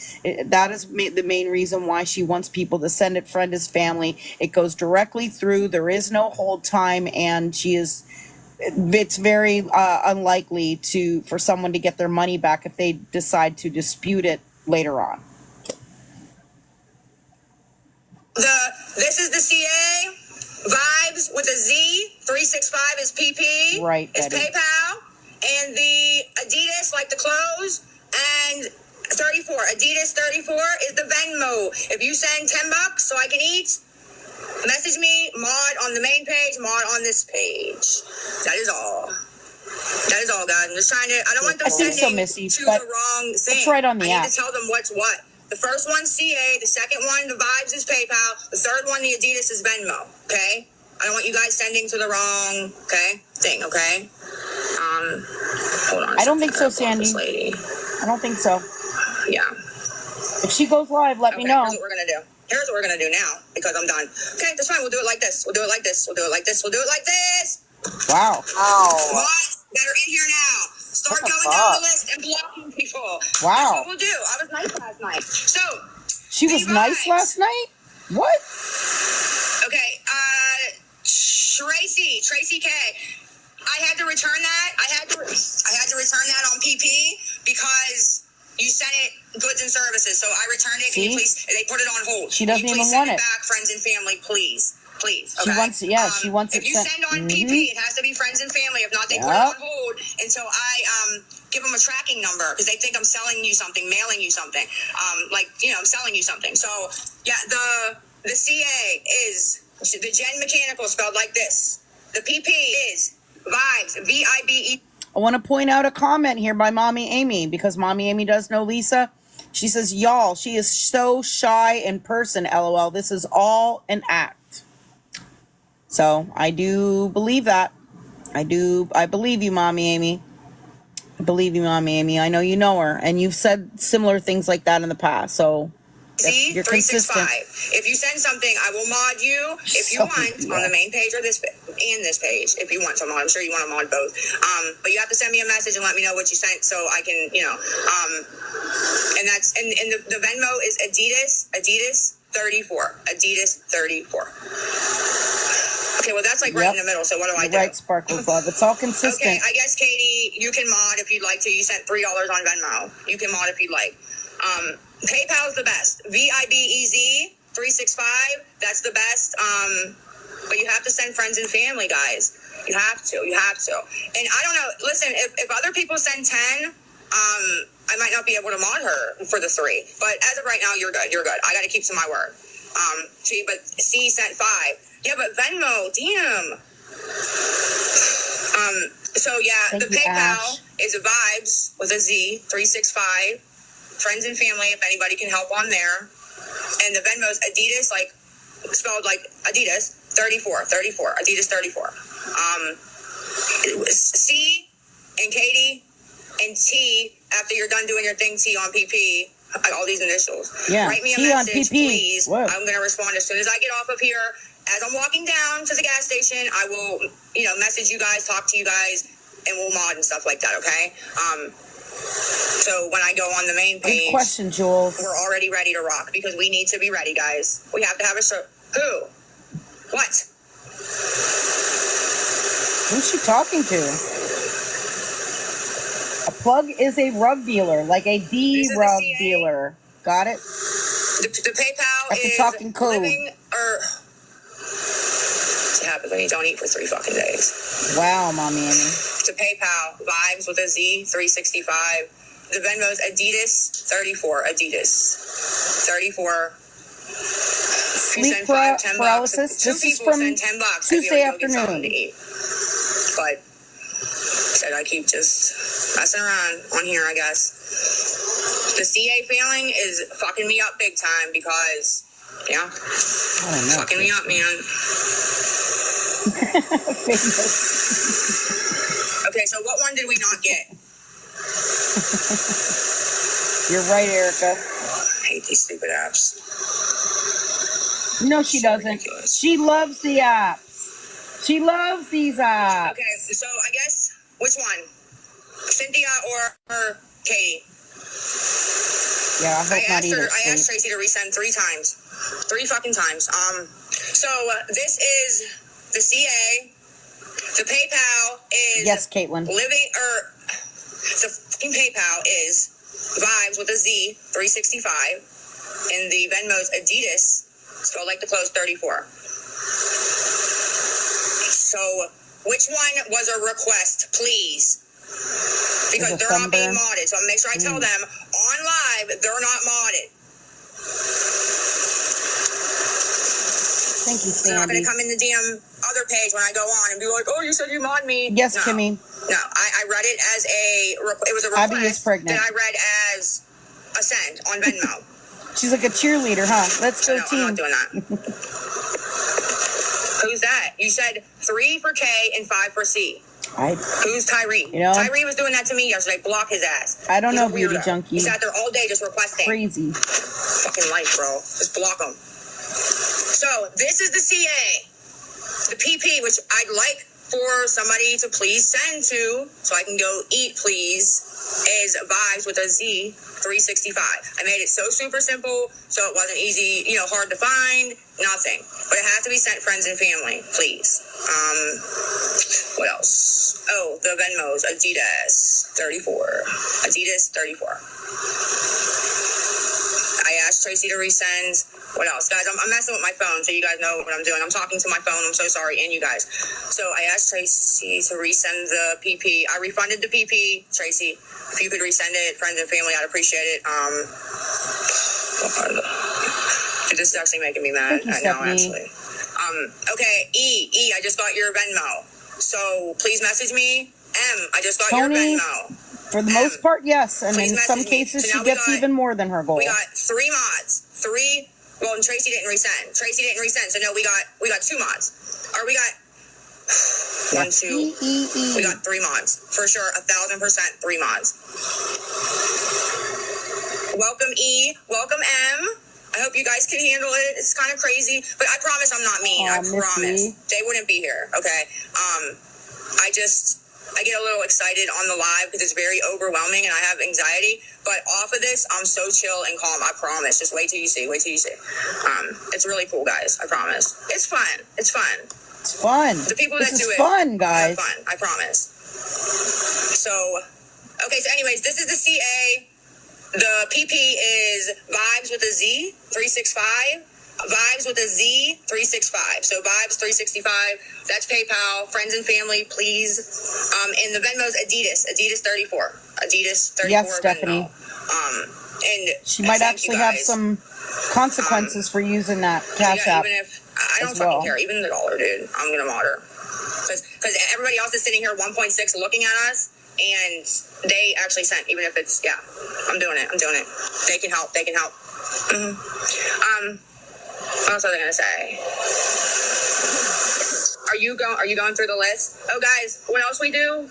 That is the main reason why she wants people to send it friend as family. It goes directly through. There is no hold time, and it's very unlikely for someone to get their money back if they decide to dispute it later on. This is the CA. Vibes with a Z. 365 is PP. Right, It's Betty. PayPal. And the Adidas, like the clothes. And 34. Adidas 34 is the Venmo. If you send $10 so I can eat, message me, mod on the main page, mod on this page. That is all. That is all, guys. I'm just trying to. I don't want them I think so, sending Missy, to but the wrong thing. it's right on the I app. need to tell them what's what. The first one's CA. The second one, the Vibes, is PayPal. The third one, the Adidas, is Venmo. Okay. I don't want you guys sending to the wrong thing. Okay. Hold on. I don't think so, This Sandy. lady. I don't think so. Yeah. If she goes live, let me know. Here's what we're gonna do. Here's what we're gonna do now because I'm done. Okay, that's fine. We'll do it like this. We'll do it like this. We'll do it like this. We'll do it like this. Wow. Mods that are in here now. Start What the going down fuck? the list and blocking people. Wow. That's what we'll do. I was nice last night. So, She was nice last night? What? okay, Tracy K. I had to return that. I had to return that on PP because you sent it goods and services. So I returned it. Can you See? please? They put it on hold. She doesn't Can you even please want send it. back, friends and family, please. Please. She Okay? wants it, she wants If it you sent. send on PP, it has to be friends and family. If not, they put it Yep. on hold until I give them a tracking number because they think I'm selling you something, mailing you something. I'm selling you something. So yeah, the CA is the Gen Mechanical spelled like this. The PP is Vibes, VIBE. I want to point out a comment here by Mommy Amy because Mommy Amy does know Lisa. She says, y'all, she is so shy in person, LOL. This is all an act. So I do believe that. I believe you, Mommy Amy. I believe you, Mommy Amy. I know you know her. And you've said similar things like that in the past. So See, you're 365. consistent. If you send something, I will mod you if you So, want yeah. on the main page or this page. If you want to mod, I'm sure you want to mod both. But you have to send me a message and let me know what you sent so I can, and that's and the Venmo is Adidas 34. Adidas 34. Okay, well that's like right in the middle. So what do I do? Right, Sparkles Love. It's all consistent. Okay, I guess Katie, you can mod if you'd like to. You sent $3 on Venmo. You can mod if you'd like. PayPal's the best. VIBEZ 365. That's the best. But you have to send friends and family, guys. You have to. And I don't know. Listen, if other people send 10, I might not be able to mod her for the 3. But as of right now, you're good. I got to keep to my word. But C sent 5. Yeah, but Venmo, damn. So yeah, Thank the you, PayPal Ash. is a Vibes with a Z 365. Friends and family, if anybody can help on there. And the Venmo's Adidas, like spelled like Adidas 34. Adidas 34. C and Katie and T after you're done doing your thing. T on PP. All these initials. Yeah, Write me a T on message, PP. please. Whoa. I'm gonna respond as soon as I get off of here. As I'm walking down to the gas station, I will, message you guys, talk to you guys, and we'll mod and stuff like that. Okay. So when I go on the main page, Good question, Jules. we're already ready to rock because we need to be ready, guys. We have to have a show. Who? What? Who's she talking to? A plug is a rug dealer, like a This is the D-rug CA. dealer. Got it? The PayPal After is talking code. living or. What happens when you don't eat for 3 fucking days? Wow, Mommy Amy. To PayPal, Vibes with a Z 365. The Venmo's Adidas 34. Adidas 34. You sleep send five, 10 bucks. paralysis. Two This is people from send $10 Tuesday if you want to go get something to afternoon. eat. But said I keep just messing around on here, I guess. The CA failing is fucking me up big time because, yeah, I don't know. fucking me up, man. Okay, so what one did we not get? You're right, Erica. I hate these stupid apps. No, she So doesn't. ridiculous. She loves the apps. She loves these apps. Okay, so I guess, which one? Cynthia or Katie? Yeah, I hope not either. I asked Tracy to resend 3 times. 3 fucking times. So this is the CA. The PayPal is Yes, Caitlin. the fucking PayPal is Vibes with a Z 365, and the Venmo's Adidas, spelled like the clothes, 34. So which one was a request, please? Because they're not being modded, so I'll make sure I tell them on live they're not modded. Thank you, They're not going Sandy. to come in the DM other page when I go on and be like, "Oh, you said you mod me." Yes, No. Kimmy. No, I read it as it was a Abby is request pregnant. that I read as a send on Venmo. She's like a cheerleader, huh? Let's go, No, I'm team. not doing that. Who's that? You said 3 for K and 5 for C. Who's Tyree? You know? Tyree was doing that to me yesterday. Block his ass. I don't He's know, a beauty weirdo. junkie. He sat there all day just requesting. Crazy. Fucking life, bro. Just block him. So this is the CA. The PP, which I'd like for somebody to please send to, so I can go eat, please, is Vibes with a Z 365. I made it so super simple, so it wasn't easy, hard to find, nothing. But it has to be sent friends and family, please. What else? Oh, the Venmos, Adidas 34. Adidas 34. I asked Tracy to resend. What else? Guys, I'm messing with my phone, so you guys know what I'm doing. I'm talking to my phone. I'm so sorry, and you guys. So I asked Tracy to resend the PP. I refunded the PP, Tracy. If you could resend it, friends and family, I'd appreciate it. Dude, this is actually making me mad. Thank you, I know, Stephanie. actually. Okay, E, I just got your Venmo. So please message me. M, I just got Tony, your Venmo. For the most part, yes. And Please in some message me. cases, So she now we gets got- even more than her goal. We got 3 mods. 3. Well, and Tracy didn't resend. So no, we got 2 mods. Or we got 1, 2. We got 3 mods for sure. 1,000% 3 mods. Welcome E. Welcome M. I hope you guys can handle it. It's kind of crazy, but I promise I'm not mean. I promise Missy. they wouldn't be here. Okay. I get a little excited on the live because it's very overwhelming and I have anxiety. But off of this, I'm so chill and calm. I promise. Just wait till you see. It's really cool, guys. I promise. It's fun. It's fun. The people This that do is it fun, guys. have fun. I promise. So, okay. So, anyways, this is the CA. The PP is Vibes with a Z 365. Vibes with a Z 365. So Vibes 365. That's PayPal. Friends and family, please. And the Venmo's Adidas 34. Adidas 34. Yes, Stephanie. Venmo. And She might thank actually you have guys. some consequences for using that Cash App. Even if I don't as fucking well. care, even the dollar, dude, I'm gonna mod her because everybody else is sitting here 1.6 looking at us, and they actually sent. Even if it's I'm doing it. They can help. Mm-hmm. What else was I gonna say? Are you going through the list? Oh, guys, what else we do?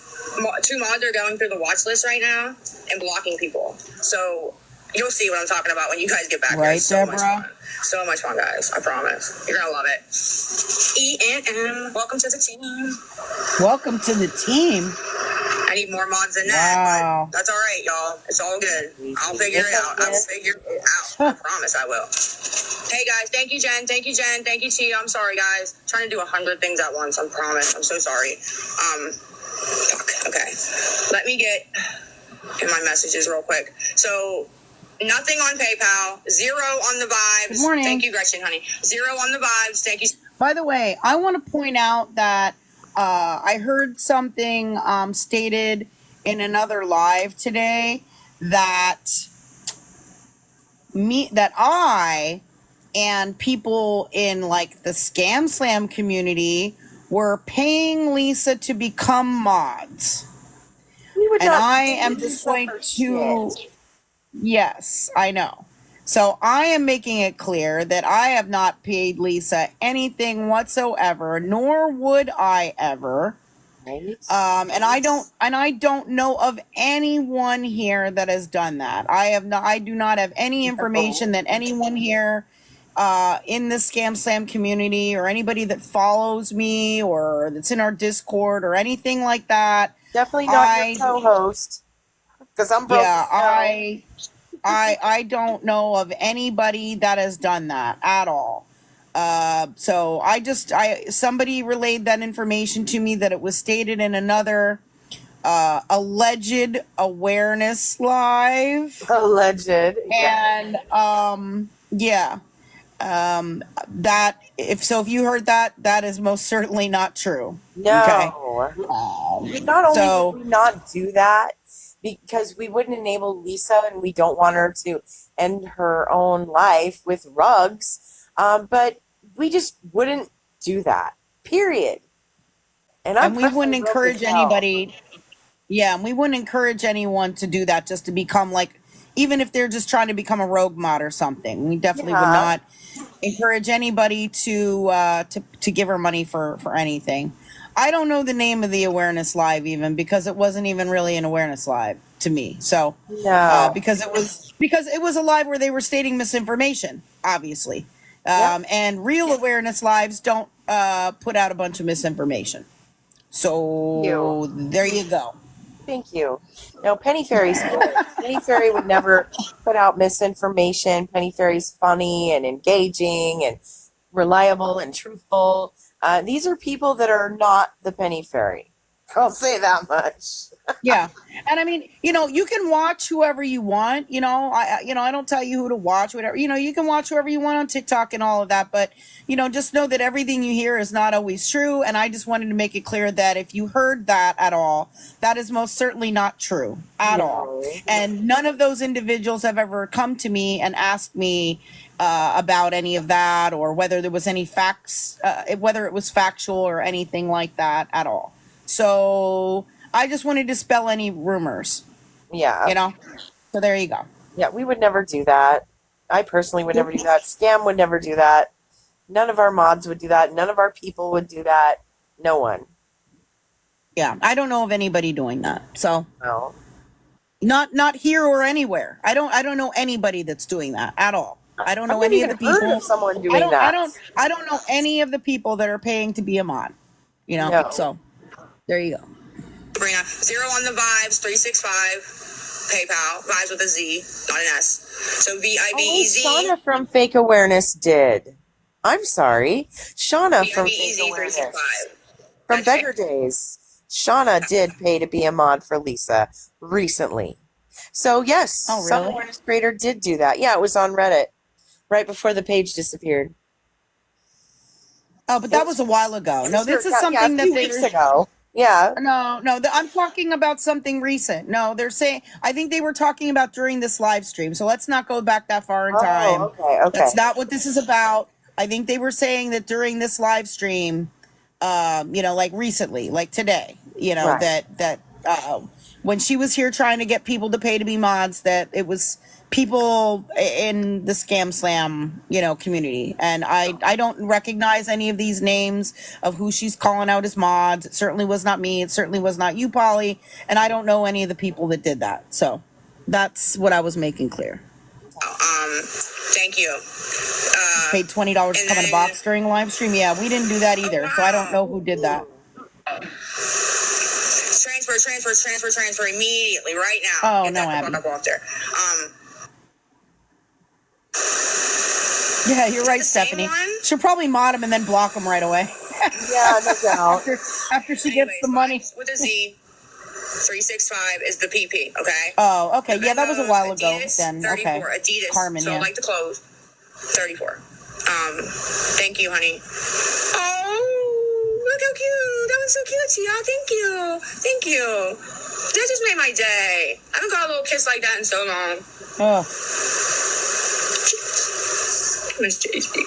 2 mods are going through the watch list right now and blocking people. So you'll see what I'm talking about when you guys get back. Right, It's so Deborah? much fun. So much fun, guys. I promise. You're gonna love it. E and M, welcome to the team. Welcome to the team. I need more mods than Wow. that, but that's all right, y'all. It's all good. I'll figure it out. I promise I will. Hey, guys. Thank you, Jen. Thank you, Tia. I'm sorry, guys. I'm trying to do 100 things at once. I promise. I'm so sorry. Okay. Let me get in my messages real quick. So, nothing on PayPal. 0 on the Vibes. Good morning. Thank you, Gretchen, honey. 0 on the Vibes. Thank you. By the way, I want to point out that I heard something stated in another live today that I and people in like the Scam Slam community were paying Lisa to become mods. We would And not I pay am just Lisa going for to, shit. yes, I know. So I am making it clear that I have not paid Lisa anything whatsoever, nor would I ever. Right? And I don't know of anyone here that has done that. I do not have any information No. that anyone here in the Scam Slam community or anybody that follows me or that's in our Discord or anything like that. Definitely not your I co-host, because I'm broke yeah, as hell. I don't know of anybody that has done that at all. So I somebody relayed that information to me that it was stated in another alleged awareness live, Alleged. Yeah. and yeah, that if you heard that, that is most certainly not true. Okay. No. Not only would So we not do that because we wouldn't enable Lisa and we don't want her to end her own life with rugs, but we just wouldn't do that. Period. And I'm and we wouldn't personally broke as encourage hell. anybody. Yeah, and we wouldn't encourage anyone to do that just to become like, even if they're just trying to become a rogue mod or something. We definitely would Yeah. not encourage anybody to give her money for anything. I don't know the name of the awareness live even because it wasn't even really an awareness live to me. So No. because it was a live where they were stating misinformation, obviously. Yep. And real awareness lives don't put out a bunch of misinformation. You. So there you go. Thank you. No, Penny Fairy's good. Penny Fairy would never put out misinformation. Penny Fairy's funny and engaging and reliable and truthful. These are people that are not the Penny Fairy. I'll say that much. Yeah. And I mean, you can watch whoever you want, I don't tell you who to watch, whatever, you can watch whoever you want on TikTok and all of that, but just know that everything you hear is not always true. And I just wanted to make it clear that if you heard that at all, that is most certainly not true at all. No. And none of those individuals have ever come to me and asked me about any of that or whether there was any facts, whether it was factual or anything like that at all. So I just wanted to dispel any rumors, Yeah. So there you go. Yeah, we would never do that. I personally would never do that. Scam would never do that. None of our mods would do that. None of our people would do that. No one. Yeah, I don't know of anybody doing that. So No. not here or anywhere. I don't know anybody that's doing that at all. I don't know I've never any of even the heard people. of someone I doing don't that. I don't know any of the people that are paying to be a mod. No. So there you go. Sabrina, 0 on the Vibes, 365. PayPal, Vibes with a Z, not an S. So VIBEZ. Shauna from Fake Awareness did. I'm sorry. Shauna from Fake VIBEZ Awareness. 365. From Okay. Beggar Days. Shauna did pay to be a mod for Lisa recently. So yes, Oh, some really? awareness creator did do that. Yeah, it was on Reddit right before the page disappeared. Oh, but that was a while ago. No, this is a something that few they weeks ago. Yeah. No, I'm talking about something recent. No, they're saying, I think they were talking about during this live stream. So let's not go back that far in time. Okay. That's not what this is about. I think they were saying that during this live stream, like recently, like today, Right. that when she was here trying to get people to pay to be mods, that it was people in the Scam Slam, community. And I don't recognize any of these names of who she's calling out as mods. It certainly was not me. It certainly was not you, Polly. And I don't know any of the people that did that. So that's what I was making clear. Thank you. Paid $20 to come in a box during a live stream. Yeah, we didn't do that either. So I don't know who did that. Transfer immediately, right now. Oh, Get no, that the Abby. fuck up off there. Yeah, you're right, the same Stephanie. one? She'll probably mod him and then block him right away. Yeah, no doubt. after she gets the money. Vibes with a Z, 365 is the PP, okay? Oh, okay. Yeah, that was a while ago Adidas, then. 34. Okay. Adidas. Carmen, So yeah. like the clothes, 34. Thank you, honey. Oh, look how cute. That was so cute, Tia. Thank you. That just made my day. I haven't got a little kiss like that in so long. Oh, Miss JG.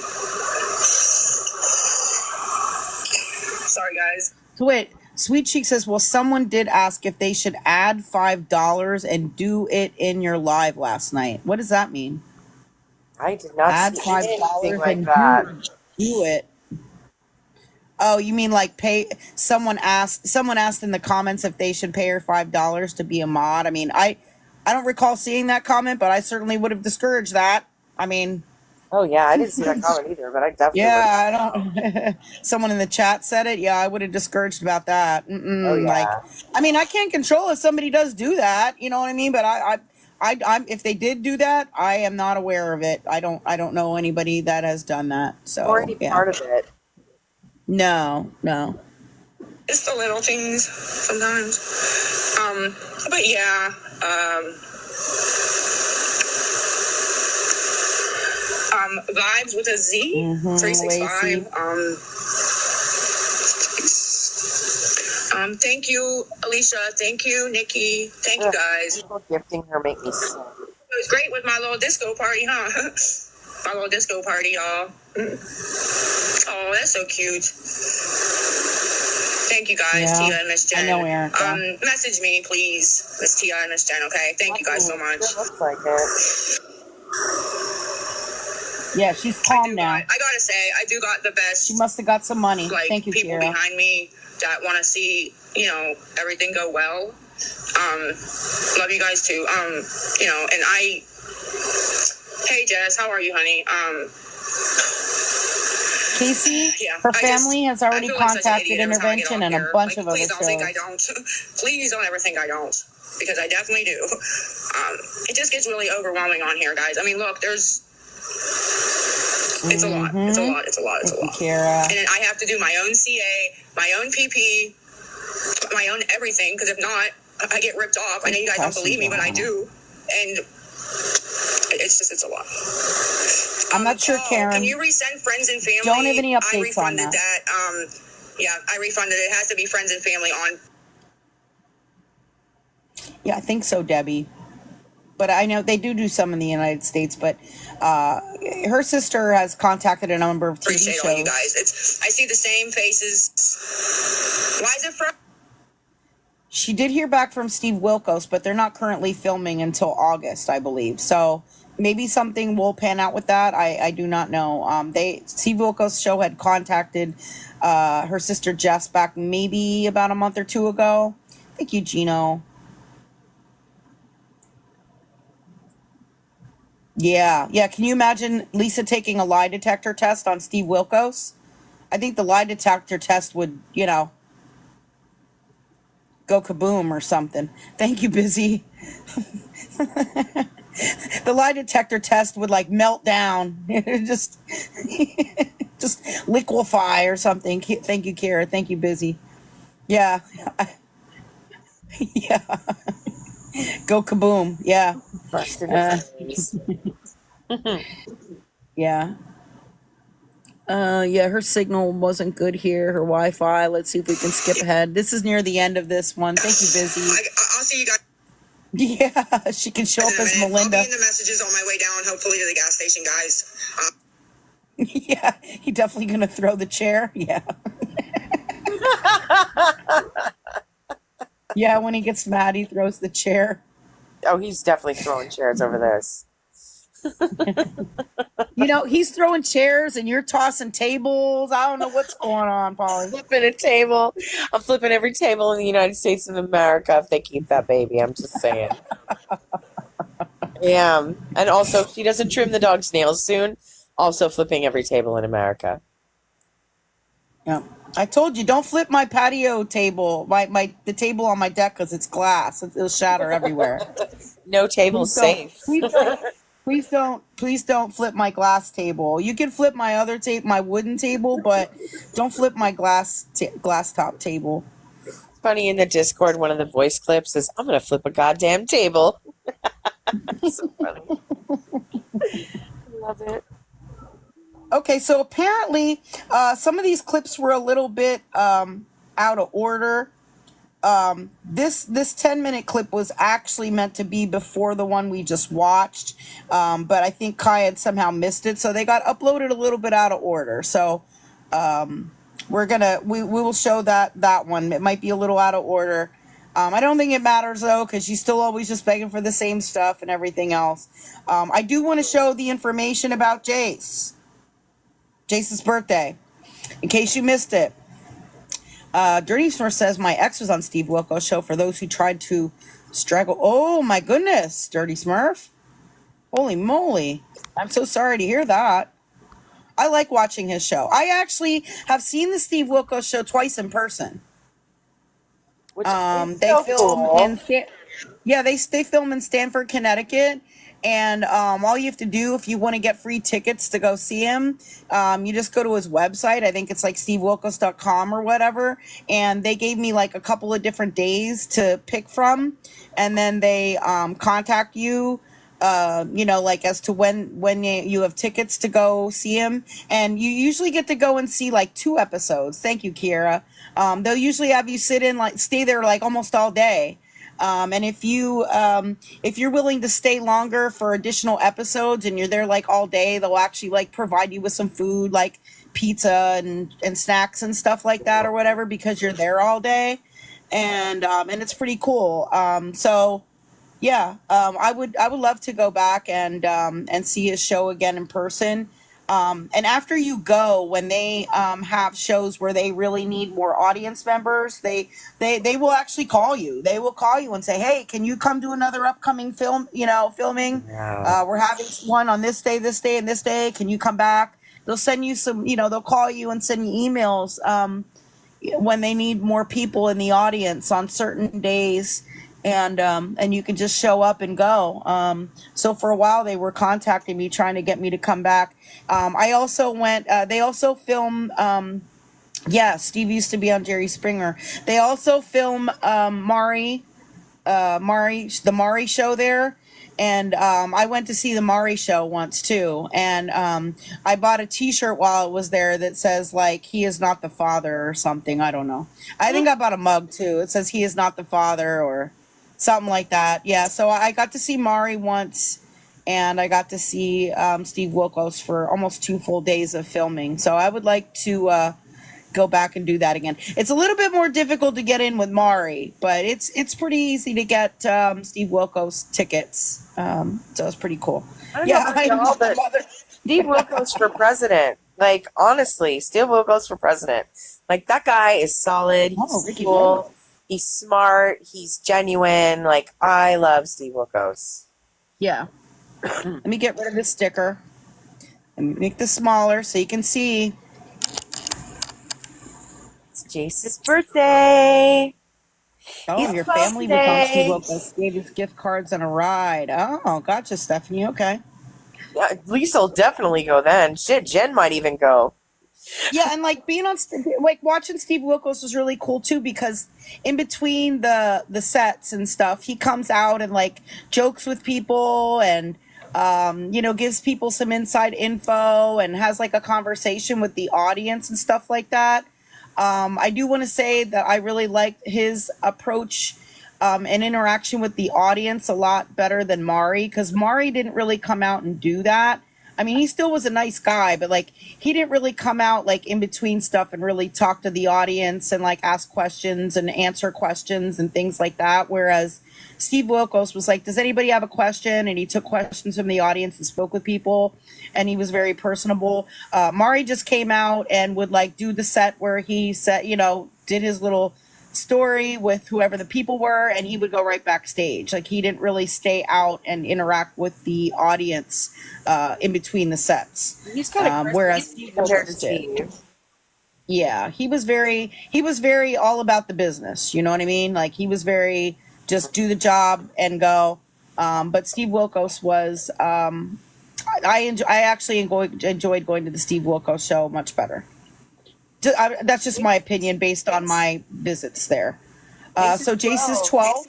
Sorry, guys. So wait, Sweet Cheek says, well, someone did ask if they should add $5 and do it in your live last night. What does that mean? I did not Add see anything $5 like and that. do it. Oh, you mean like pay? Someone asked in the comments if they should pay her $5 to be a mod. I mean, I don't recall seeing that comment, but I certainly would have discouraged that. I mean, Oh yeah, I didn't see that comment either, but I definitely would. yeah, I don't. Someone in the chat said it. Yeah, I would have discouraged about that. Oh Like, yeah. I mean, I can't control if somebody does do that. You know what I mean? But I'm if they did do that, I am not aware of it. I don't know anybody that has done that. Or So any yeah, part of it. no. It's the little things sometimes. But yeah, vibes with a Z, 365. Thank you, Alicia. Thank you, Nikki. Thank you, Ugh, guys. people gifting her make me sick. It was great with my little disco party, huh? My little disco party, y'all. Oh, that's so cute. Thank you guys, Yeah, Tia and Miss Jen. I know, Erica. Message me, please, Miss Tia and Miss Jen, okay? Thank you guys so much. It looks like it. Yeah, she's calm now. I gotta say, I do got the best. She must have got some money. Like, Thank you, people Kira. behind me that want to see, everything go well. Love you guys too. And hey Jess, how are you, honey? Casey, Yeah, her family has already feel like such an contacted idiot every time I get intervention on and a here. bunch Like, of other please don't think I shows. don't. Please don't ever think I don't, because I definitely do. It just gets really overwhelming on here, guys. I mean, look, it's a lot. It's a lot. It's a lot. It's a lot. Kira. And then I have to do my own CA, my own PP, my own everything, because if not, I get ripped off. I know you guys don't believe me, but I do. And it's a lot. I'm not sure, Karen. Can you resend friends and family? Don't have any I updates on refunded that. Yeah, I refunded it. It has to be friends and family on. Yeah, I think so, Debbie. But I know they do some in the United States. But her sister has contacted a number of TV Appreciate shows. all you guys. I see the same faces. Why is it from? She did hear back from Steve Wilkos, but they're not currently filming until August, I believe. So maybe something will pan out with that. I do not know. Steve Wilkos' show had contacted her sister Jess back maybe about a month or two ago. Thank you, Gino. Yeah. Can you imagine Lisa taking a lie detector test on Steve Wilkos? I think the lie detector test would, go kaboom or something. Thank you, Busy. The lie detector test would like melt down. just liquefy or something. Thank you, Kara. Thank you, Busy. Yeah. Yeah. Go kaboom. Yeah. Busted his face. Yeah. Yeah, her signal wasn't good here. Her Wi-Fi. Let's see if we can skip ahead. This is near the end of this one. Thank you, Busy. I'll see you guys. Yeah, she can show up as Melinda. I'll be in the messages on my way down, hopefully to the gas station, guys. Yeah, he definitely gonna throw the chair. Yeah. Yeah, when he gets mad, he throws the chair. Oh, he's definitely throwing chairs over this. He's throwing chairs and you're tossing tables. I don't know what's going on, Polly. Flipping a table. I'm flipping every table in the United States of America if they keep that baby. I'm just saying. Yeah. And also, if she doesn't trim the dog's nails soon, also flipping every table in America. Yeah. I told you, don't flip my patio table, the table on my deck, because it's glass. It'll shatter everywhere. No table's safe. Please don't flip my glass table. You can flip my other my wooden table, but don't flip my glass top table. Funny, in the Discord, one of the voice clips is, I'm going to flip a goddamn table. So funny. Love it. Okay, so apparently some of these clips were a little bit out of order. this 10-minute clip was actually meant to be before the one we just watched, but I think Kai had somehow missed it, so they got uploaded a little bit out of order. So we will show that one. It might be a little out of order. I don't think it matters though, because she's still always just begging for the same stuff and everything else. I do want to show the information about Jace's birthday, in case you missed it. Dirty Snore says my ex was on Steve Wilkos' show for those who tried to struggle. Oh my goodness, Dirty Smurf. Holy moly. I'm so sorry to hear that. I like watching his show. I actually have seen the Steve Wilkos show twice in person. Which is They so film cool. they film in Stamford, Connecticut, and all you have to do if you want to get free tickets to go see him, you just go to his website. I think it's like stevewilkos.com or whatever, and they gave me like a couple of different days to pick from, and then they contact you. Like as to when you have tickets to go see him, and you usually get to go and see like 2 episodes. Thank you, Kiera. They'll usually have you stay there like almost all day. And if you're willing to stay longer for additional episodes and you're there like all day, they'll actually like provide you with some food like pizza and snacks and stuff like that or whatever, because you're there all day. And it's pretty cool. So yeah, I would love to go back and see his show again in person. And after you go, when they have shows where they really need more audience members, they will actually call you. They will call you and say, "Hey, can you come to another upcoming filming? Yeah. We're having one on this day, and this day. Can you come back?" They'll send you some, they'll call you and send you emails when they need more people in the audience on certain days, and you can just show up and go. So for a while they were contacting me trying to get me to come back. I also went. They also film. Yeah, Steve used to be on Jerry Springer. They also film the Maury show there. And I went to see the Maury show once too, and I bought a T-shirt while it was there that says like "He is not the father" or something. I don't know. I think I bought a mug too. It says "He is not the father" or something like that. Yeah. So I got to see Maury once, and I got to see Steve Wilkos for almost 2 full days of filming. So I would like to go back and do that again. It's a little bit more difficult to get in with Maury, but it's pretty easy to get Steve Wilkos tickets. So it's pretty cool. I don't Yeah, know about y'all, but Steve Wilkos for president. Like, honestly, Steve Wilkos for president. Like, that guy is solid. He's Ricky cool. He's smart. He's genuine. Like, I love Steve Wilkos. yeah. Let me get rid of this sticker and make this smaller so you can see. It's Jace's birthday. Oh, He's your 12 family was on Steve today. Wilkos. Gave us gift cards and a ride. Oh, gotcha, Stephanie. Okay. Yeah, Lisa will definitely go then. Shit, Jen might even go. Yeah, and like being on, like watching Steve Wilkos was really cool too, because in between the sets and stuff, he comes out and like jokes with people and gives people some inside info and has like a conversation with the audience and stuff like that. I do want to say that I really liked his approach and interaction with the audience a lot better than Maury, because Maury didn't really come out and do that. I mean, he still was a nice guy, but like he didn't really come out like in between stuff and really talk to the audience and like ask questions and answer questions and things like that. Whereas Steve Wilkos was like, "Does anybody have a question?" And he took questions from the audience and spoke with people, and he was very personable. Maury just came out and would like do the set where he said, did his little story with whoever the people were, and he would go right backstage. Like he didn't really stay out and interact with the audience in between the sets. He's kind of Whereas crispy Steve compared to Wilkos did. Steve. Yeah, he was very all about the business. You know what I mean? Like he was very just do the job and go. But Steve Wilkos was. I actually enjoyed going to the Steve Wilkos show much better. That's just my opinion based on my visits there. So Jace is 12.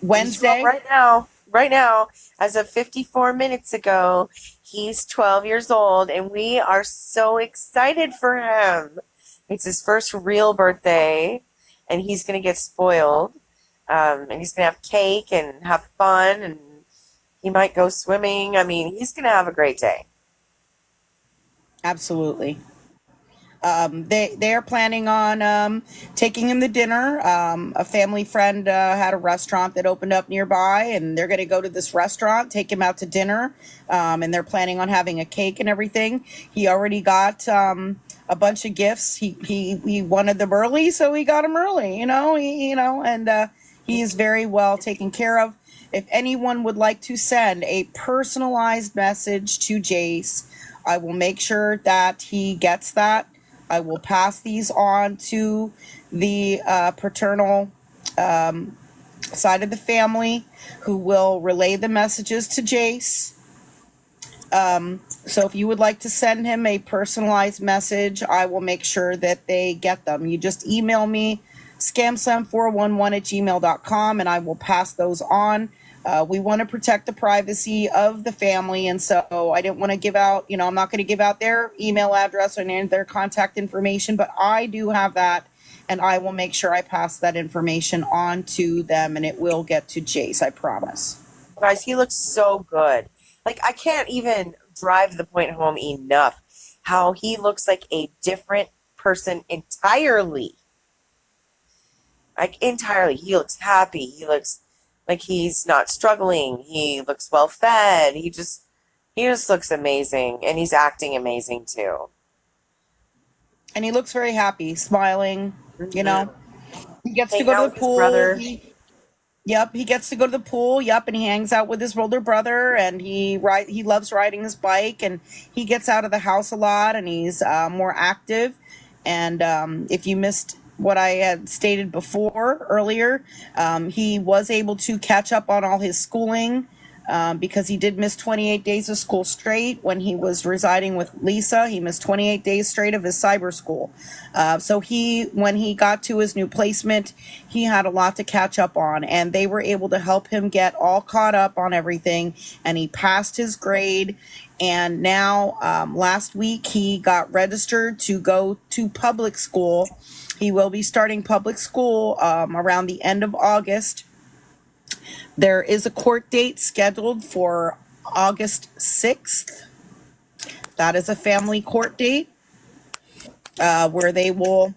Wednesday. Right now, as of 54 minutes ago, he's 12 years old, and we are so excited for him. It's his first real birthday, and he's going to get spoiled. And he's going to have cake and have fun, and he might go swimming. I mean, he's going to have a great day. Absolutely. They're planning on taking him to dinner. A family friend had a restaurant that opened up nearby, and they're going to go to this restaurant, take him out to dinner, and they're planning on having a cake and everything. He already got a bunch of gifts. He wanted them early, so he got them early. And he is very well taken care of. If anyone would like to send a personalized message to Jace, I will make sure that he gets that. I will pass these on to the paternal side of the family, who will relay the messages to Jace. So if you would like to send him a personalized message, I will make sure that they get them. You just email me, scamsem411@gmail.com, and I will pass those on. We want to protect the privacy of the family, and so I didn't want to give out, I'm not going to give out their email address or their contact information, but I do have that, and I will make sure I pass that information on to them, and it will get to Jace, I promise. Guys, he looks so good. Like, I can't even drive the point home enough how he looks like a different person entirely. Like, entirely. He looks happy. He looks like he's not struggling. He looks well fed. He just looks amazing, and he's acting amazing too. And he looks very happy, smiling, He gets to Hang go out to with the his pool. brother. He gets to go to the pool. Yep, and he hangs out with his older brother, and he loves riding his bike, and he gets out of the house a lot, and he's more active. And if you missed what I had stated before earlier, he was able to catch up on all his schooling, because he did miss 28 days of school straight when he was residing with Lisa. He missed 28 days straight of his cyber school. So when he got to his new placement, he had a lot to catch up on, and they were able to help him get all caught up on everything, and he passed his grade. And now, last week, he got registered to go to public school. He will be starting public school around the end of August. There is a court date scheduled for August 6th. That is a family court date where they will,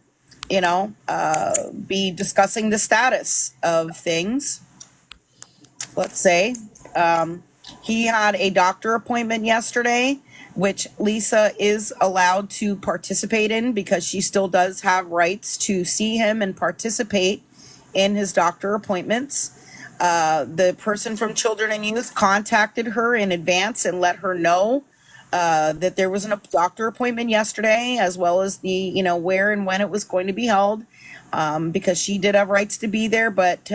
be discussing the status of things. Let's say he had a doctor appointment yesterday, which Lisa is allowed to participate in because she still does have rights to see him and participate in his doctor appointments. The person from Children and Youth contacted her in advance and let her know that there was a doctor appointment yesterday, as well as the, where and when it was going to be held, because she did have rights to be there, but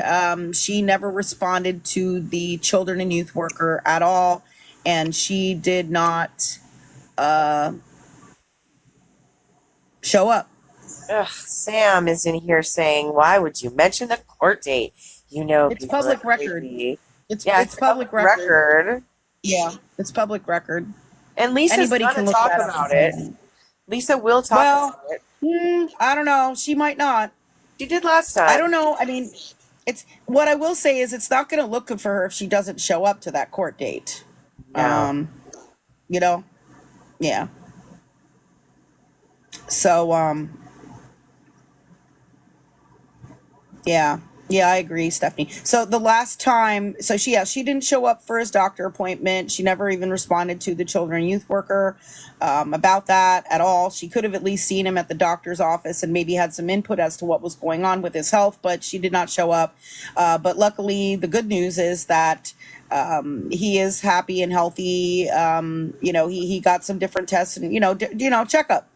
she never responded to the Children and Youth worker at all, and she did not show up. Ugh, Sam is in here saying, "Why would you mention the court date? It's public record. It's public record. Yeah, it's public record. And Lisa's Anybody going can to look talk that up. about it. Lisa will talk about it. I don't know. She might not. She did last time. I don't know. I mean, it's what I will say is it's not going to look good for her if she doesn't show up to that court date. No. Yeah. So, yeah, I agree, Stephanie. So the last time, she didn't show up for his doctor appointment. She never even responded to the Children and Youth worker about that at all. She could have at least seen him at the doctor's office and maybe had some input as to what was going on with his health, but she did not show up. But luckily, the good news is that he is happy and healthy. He got some different tests and, checkup,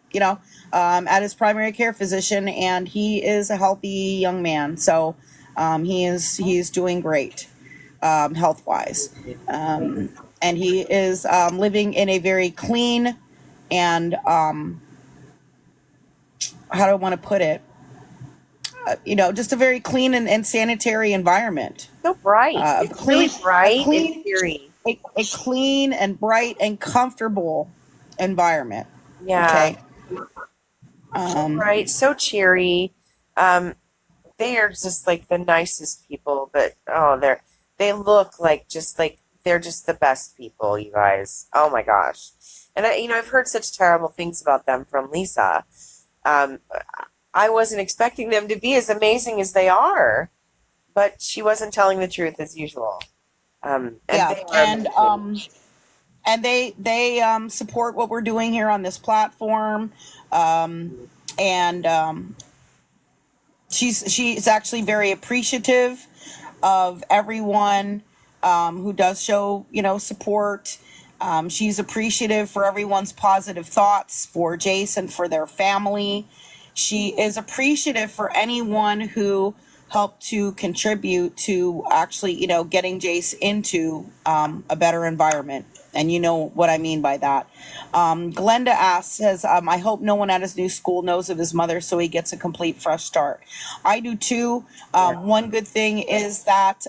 at his primary care physician, and he is a healthy young man. So, he is doing great, health wise. And he is, living in a very clean and, how do I want to put it? Just a very clean and sanitary environment. So bright. It's really bright and cheery. A clean and bright and comfortable environment. Yeah. Okay. Right. So cheery. they are just like the nicest people, but oh, they look like just like they're just the best people, you guys. Oh my gosh. And I've heard such terrible things about them from Lisa. Um, I wasn't expecting them to be as amazing as they are, but she wasn't telling the truth as usual. And Yeah, they are amazing. and they support what we're doing here on this platform. Um, and she's actually very appreciative of everyone who does show support. She's appreciative for everyone's positive thoughts for Jason, for their family. She is appreciative for anyone who helped to contribute to actually getting Jace into a better environment. And you know what I mean by that. Glenda says, I hope no one at his new school knows of his mother so he gets a complete fresh start. I do too. Yeah. One good thing is that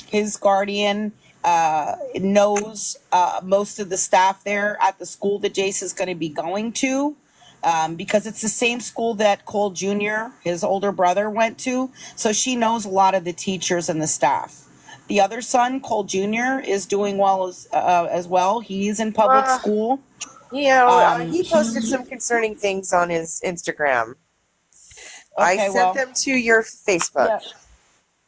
his guardian knows most of the staff there at the school that Jace is going to be going to. Because it's the same school that Cole Jr., his older brother, went to. So she knows a lot of the teachers and the staff. The other son, Cole Jr., is doing well as well. He's in public Well, school. he posted some concerning things on his Instagram. I Okay, sent well, them to your Facebook. yeah.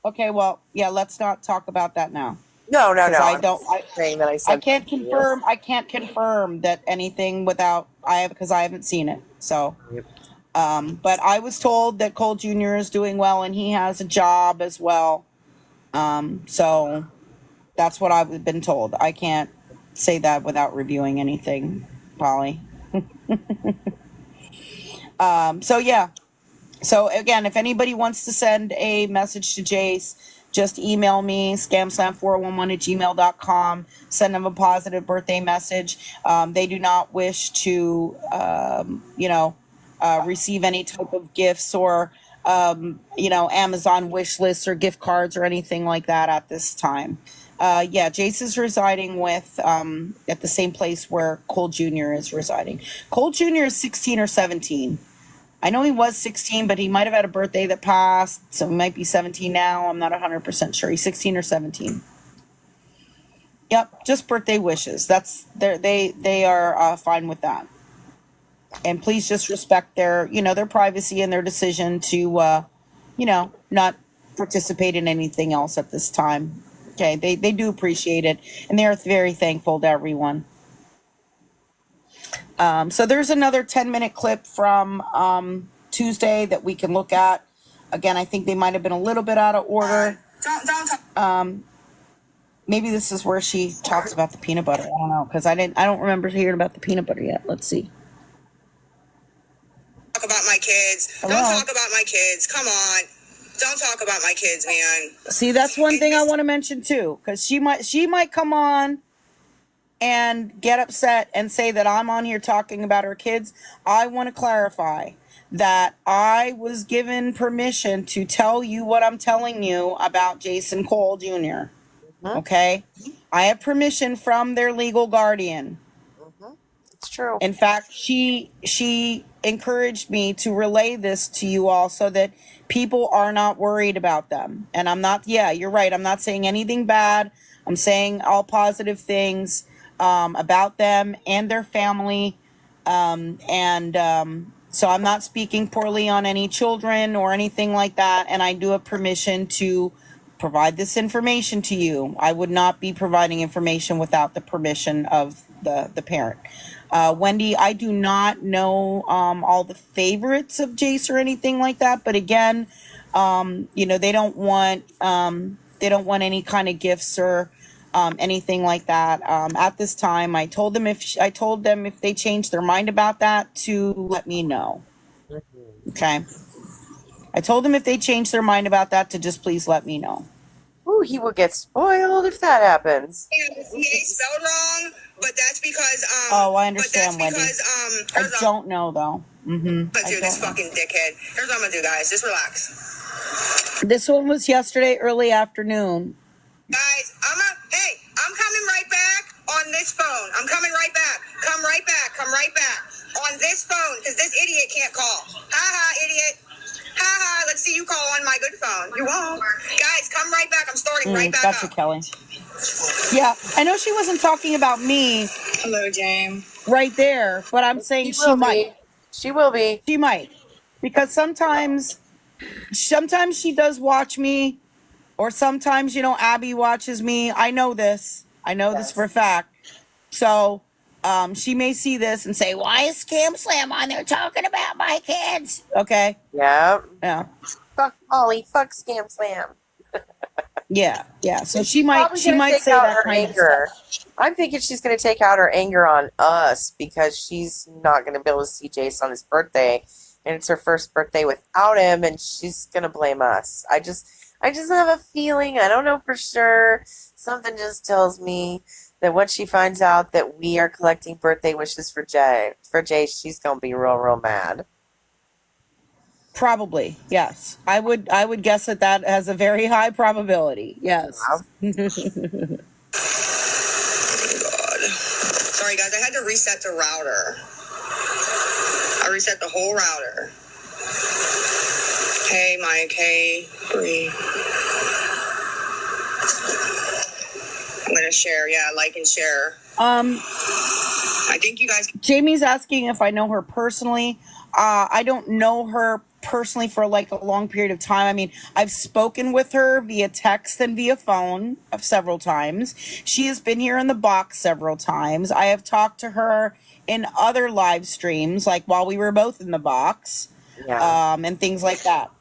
Okay, well, yeah. Let's not talk about that now. No, no, Because no. I I'm don't. just saying that I I sent them can't to you. confirm. I can't confirm that anything without because I haven't seen it. So. Yep. But I was told that Cole Jr. is doing well and he has a job as well. So that's what I've been told. I can't say that without reviewing anything, Polly. So yeah. So again, if anybody wants to send a message to Jace, just email me, scamslam411@gmail.com. Send them a positive birthday message. They do not wish to, receive any type of gifts or, Amazon wish lists or gift cards or anything like that at this time. Yeah, Jace is residing with at the same place where Cole Jr. is residing. Cole Jr. is 16 or 17. I know he was 16, but he might have had a birthday that passed, so he might be 17 now. I'm not 100% sure. He's 16 or 17. Yep, just birthday wishes. They are fine with that. And please just respect their privacy and their decision to not participate in anything else at this time. Okay, they do appreciate it, and they are very thankful to everyone. So there's another 10-minute clip from Tuesday that we can look at. Again, I think they might have been a little bit out of order. Maybe this is where she talks about the peanut butter. I don't know, because I don't remember hearing about the peanut butter yet. Let's see. Talk about my kids. Hello? Don't talk about my kids. Come on. Don't talk about my kids, man. See, that's one thing I want to mention too, because she might come on and get upset and say that I'm on here talking about her kids. I want to clarify that I was given permission to tell you what I'm telling you about Jason Cole Jr. Okay? I have permission from their legal guardian. It's true. In fact, she encouraged me to relay this to you all so that people are not worried about them. And I'm not, yeah, you're right. I'm not saying anything bad. I'm saying all positive things about them and their family. So I'm not speaking poorly on any children or anything like that. And I do have permission to provide this information to you. I would not be providing information without the permission of the parent. Wendy, I do not know all the favorites of Jace or anything like that. But again, they don't want any kind of gifts or anything like that at this time. I told them if they change their mind about that to let me know. Okay. I told them if they change their mind about that to just please let me know. Ooh, he will get spoiled if that happens. Yeah, the CA spelled wrong, but that's because Oh, I understand, but that's Wendy. because I don't know though. I'm gonna do this fucking dickhead. Here's what I'm gonna do, guys. Just relax. This one was yesterday early afternoon. Guys, I'm coming right back on this phone. I'm coming right back. Come right back. Come right back on this phone because this idiot can't call. Ha ha, idiot. Ha ha. Let's see you call on my phone. You won't. Guys, come right back. I'm starting right back Gotcha, up. Kelly. Yeah, I know she wasn't talking about me Hello, James. right there, but I'm saying She she will might. be. She will be. She might. Because sometimes she does watch me, or sometimes, Abby watches me. I know this. I know this for a Yes. fact. So, she may see this and say, "Why is Scam Slam on there talking about my kids?" Okay. Yeah. Yeah. Fuck Molly. Fuck Scam Slam. Yeah. Yeah. So And she's probably she going to might take say out that her kind of anger. stuff. I'm thinking she's going to take out her anger on us because she's not going to be able to see Jace on his birthday. And it's her first birthday without him, and she's going to blame us. I just have a feeling. I don't know for sure. Something just tells me that when she finds out that we are collecting birthday wishes for Jace, she's going to be real mad. Probably. Yes. I would guess that has a very high probability. Yes. God. Sorry, guys. I had to reset the router. I reset the whole router. Hey, Mike. Hey, Bree. I'm going to share. Yeah, like and share. I think you guys. Jamie's asking if I know her personally. I don't know her personally for like a long period of time. I mean, I've spoken with her via text and via phone several times. She has been here in the box several times. I have talked to her in other live streams, like while we were both in the box. Yeah. And things like that.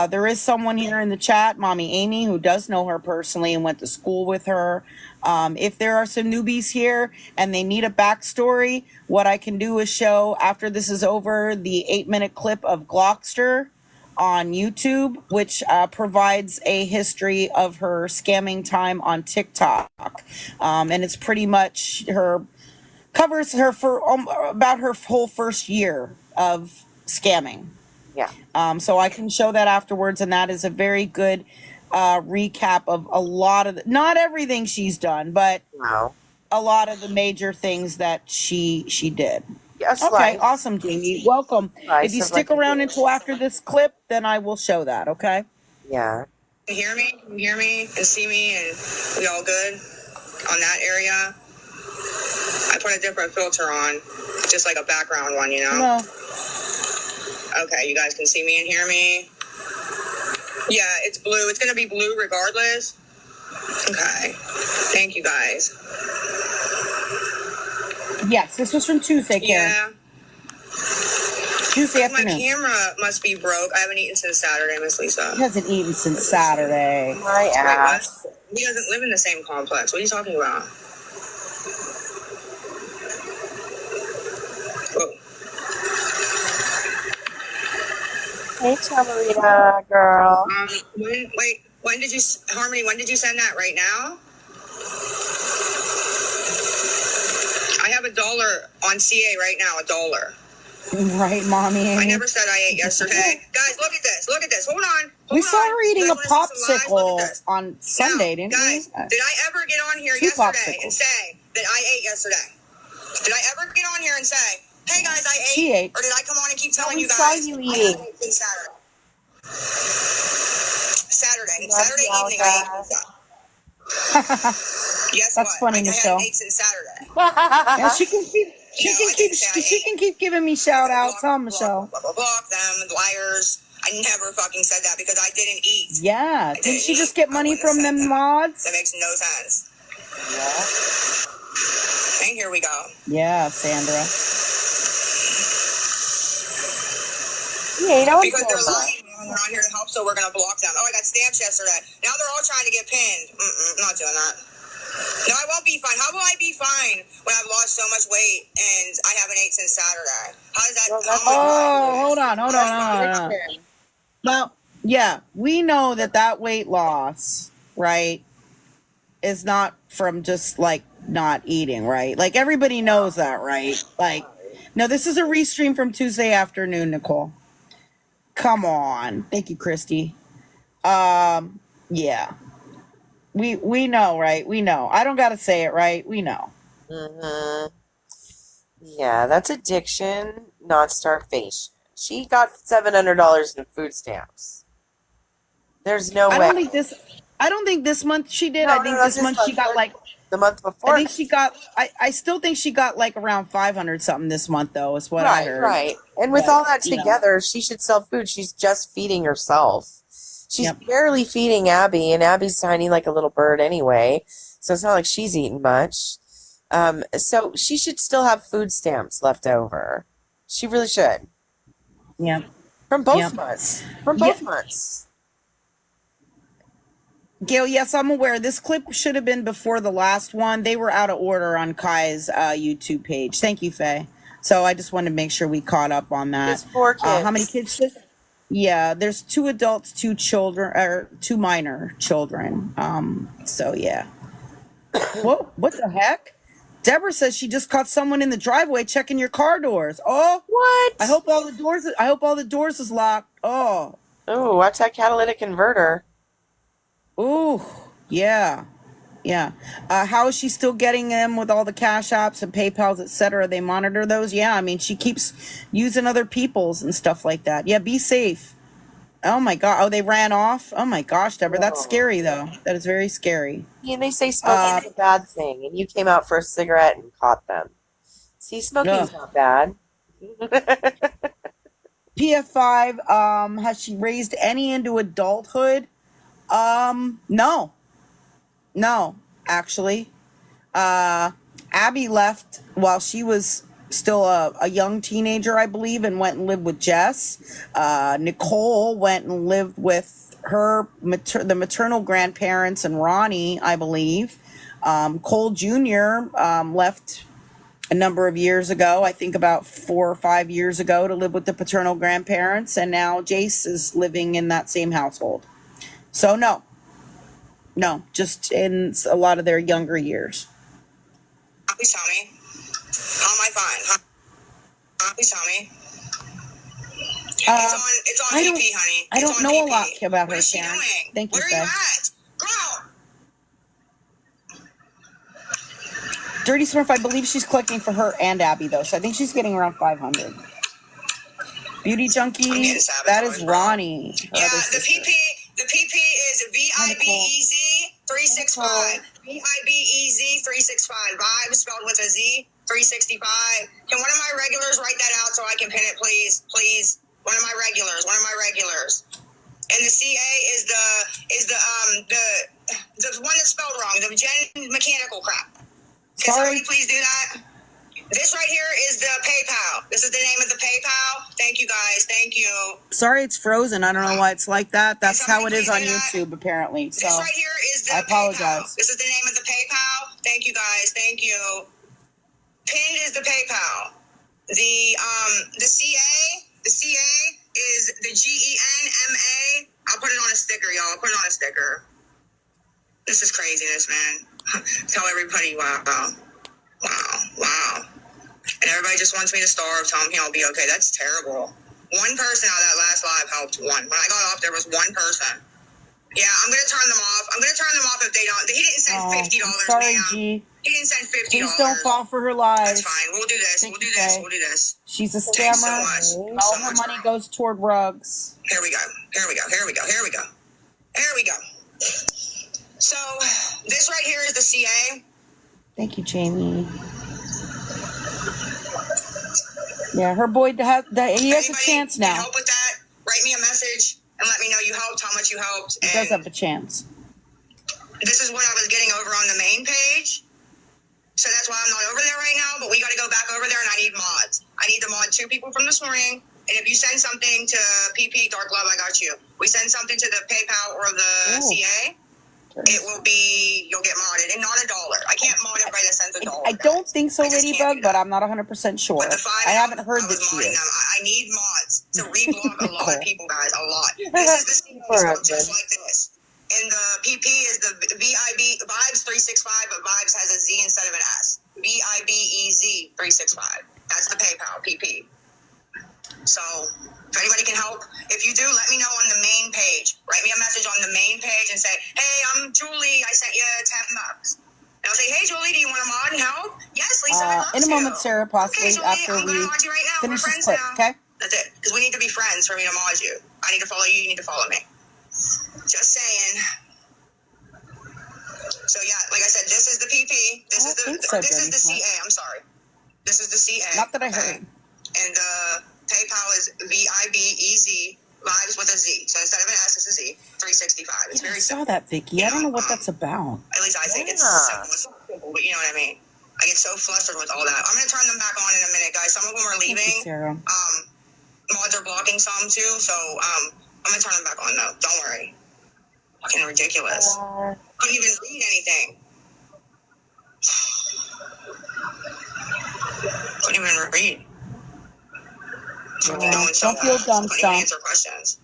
There is someone here in the chat, Mommy Amy, who does know her personally and went to school with her. If there are some newbies here and they need a backstory, what I can do is show, after this is over, the 8-minute clip of Glockster on YouTube, which provides a history of her scamming time on TikTok. And it's pretty much covers her for about her whole first year of scamming. Yeah. So I can show that afterwards, and that is a very good recap of a lot of not everything she's done, but Wow. a lot of the major things that she did. Yes, Okay, life. awesome, Jamie. Welcome. Slice If you of stick life. around until after this clip, then I will show that. Okay. Yeah. Can you hear me? Can you hear me and see me? And we all good on that area? I put a different filter on, just like a background one, No. Okay, you guys can see me and hear me. Yeah, it's blue. It's going to be blue regardless. Okay. Thank you, guys. Yes, this was from Tuesday, Karen. Yeah. Tuesday My afternoon. camera must be broke. I haven't eaten since Saturday, Miss Lisa. He hasn't eaten since Saturday. My ass. Wait, what? He doesn't live in the same complex. What are you talking about? Whoa. Hey, Chamarita, girl. When did you, Harmony, when did you send that? Right now? I have $1 on CA right now, $1. Right, Mommy. I never said I ate yesterday. Guys, look at this. Look at this. Hold on. We saw her eating a You guys wanna see some lies? Look at popsicle this. on Sunday, Now, didn't guys, we? did I ever get on here 2 yesterday and popsicles. say that I ate yesterday? Did I ever get on here and say, hey guys, I ate? She ate. Or did I come on and keep telling we you saw guys you I eating. ate since Saturday? Saturday Love evening, you, I ate guys. pizza. Guess That's what? funny, I Michelle. hadn't ate since Saturday. Yeah, she can keep. No, I didn't say I She ate. can keep giving me shout outs, huh, Michelle? Block them, liars. I never fucking said that because I didn't eat. Yeah. I Didn't she eat. just get I money wouldn't have from said them that. mods? That makes no sense. Yeah. And here we go. Yeah, Sandra. She ate on Because they're camera. lying and they're on here to help, so we're gonna block them. Oh, I got stamps yesterday. Now they're all trying to get pinned. Not doing that. No, I won't be fine. How will I be fine when I've lost so much weight and I haven't ate since Saturday? How does that? Well, that's Oh, hold on. addiction. Well, yeah, we know that weight loss, right, is not from just like not eating, right? Like everybody knows that, right? Like, no, this is a restream from Tuesday afternoon, Nicole. Come on. Thank you, Christy. Yeah. We know, right? We know. I don't gotta say it, right? We know. Mm-hmm. Yeah, that's addiction, not starvation. She got $700 in food stamps. There's no I way. don't think this. I don't think this month she did. No, I no, think not this this month month. she got like. The month I before. think she got. I still think she got like around 500 something this month though. Is what I Right, heard. right. And with But, all that you know. together, she should sell food. She's just feeding herself. She's Yep. barely feeding Abby, and Abby's tiny like a little bird anyway. So it's not like she's eating much. So she should still have food stamps left over. She really should. Yeah. From both Yep. months. From Yeah. both months. Gail, yes, I'm aware. This clip should have been before the last one. They were out of order on Kai's YouTube page. Thank you, Faye. So I just wanted to make sure we caught up on that. There's 4 kids. How many kids? Yeah, there's 2 adults, 2 children, or 2 minor children. So yeah. Whoa, what the heck? Deborah says she just caught someone in the driveway checking your car doors. Oh, What? I hope all the doors is locked. Oh, Oh, watch that catalytic converter. ooh, yeah. Yeah. How is she still getting them with all the cash apps and PayPals, etc.? They monitor those? Yeah, I mean, she keeps using other people's and stuff like that. Yeah, be safe. Oh my God. Oh, they ran off? Oh my gosh, Deborah. That's Whoa. scary, though. That is very scary. Yeah, they say smoking's a bad thing, and you came out for a cigarette and caught them. See, smoking's not bad. PF5, has she raised any into adulthood? No. No, actually. Abby left while she was still a young teenager, I believe, and went and lived with Jess. Nicole went and lived with the maternal grandparents and Ronnie, I believe. Cole Jr. Left a number of years ago, I think about 4 or 5 years ago, to live with the paternal grandparents, and now Jace is living in that same household. So no, just in a lot of their younger years. Please tell me. How am I fine? Please tell me. It's on VP, honey. I don't know a lot about her, What is she Karen. doing? Thank you, Where are Faye. you at? Girl! Dirty Smurf, I believe she's collecting for her and Abby, though, so I think she's getting around 500. Beauty Junkie, that is Ronnie. Yeah, the PP is VIBEZ 365. VIBEZ 365. Vibe spelled with a Z 365. Can one of my regulars write that out so I can pin it, please? Please. One of my regulars. And the CA is the one that's spelled wrong. The Gen mechanical crap. Can somebody please do that? This right here is the PayPal. This is the name of the PayPal. Thank you, guys. Thank you. Sorry, it's frozen. I don't know why it's like that. That's how it is on YouTube, apparently. So this right here is the I apologize. PayPal. This is the name of the PayPal. Thank you, guys. Thank you. Pinned is the PayPal. The CA is the GENMA. I'll put it on a sticker, y'all. I'll put it on a sticker. This is craziness, man. Tell everybody, wow. And everybody just wants me to starve, tell him he'll be okay. That's terrible. One person out of that last live helped one. When I got off, there was one person. Yeah, I'm going to turn them off. If they don't. He didn't send $50, sorry, ma'am. G. He didn't send $50. Please don't fall for her lies. That's fine. We'll do this. Thank We'll you, do this. She's a Thanks so scammer. much. All her money goes toward rugs. Here we go. So, this right here is the CA. Thank you, Jamie. Yeah, her boy, he has a chance Can now. help with that? Write me a message and let me know you helped, how much you helped. He does have a chance. This is what I was getting over on the main page. So that's why I'm not over there right now, but we got to go back over there and I need mods. I need to mod 2 people from this morning. And if you send something to PP Dark Love, I got you. We send something to the PayPal or the CA, it will be, you'll get modded, and not $1. I can't mod everybody that sends $1. I don't think so, Ladybug, but I'm not 100% sure. I haven't heard that she is. I need mods to reblog a lot of people, guys, a lot. This is the CA, just like this. And the PP is the Vibes 365, but Vibes has a Z instead of an S. VIBEZ 365. That's the PayPal PP. So, if anybody can help, if you do, let me know on the main page. Write me a message on the main page and say, hey, I'm Julie. I sent you $10. And I'll say, hey, Julie, do you want to mod and help? Yes, Lisa, I'd love in a to. moment, Sarah, possibly Julie, after I'm gonna we mod you right now. finish We're this friends clip, now. okay? That's it. Because we need to be friends for me to mod you. I need to follow you. You need to follow me. Just saying. So yeah, like I said, this is the PP. I don't think so, This is Dirty the Smart. CA. I'm sorry. This is the CA. Not that I okay? heard. And PayPal is VIBEZ, Lives with a Z. So instead of an S, it's a Z. 365. It's Yeah, I very saw simple. that, Vicky. I don't know what that's about. At least I think it's Yeah. simple. It's simple, but you know what I mean. I get so flustered with all that. I'm gonna turn them back on in a minute, guys. Some of them are Thank you, leaving. Sarah. Mods are blocking some too, so I'm gonna turn them back on though. Don't worry. Fucking ridiculous. Couldn't even read anything. Couldn't even read. Fucking Yeah. going so Don't feel fast. dumb, Couldn't even Stump. answer questions.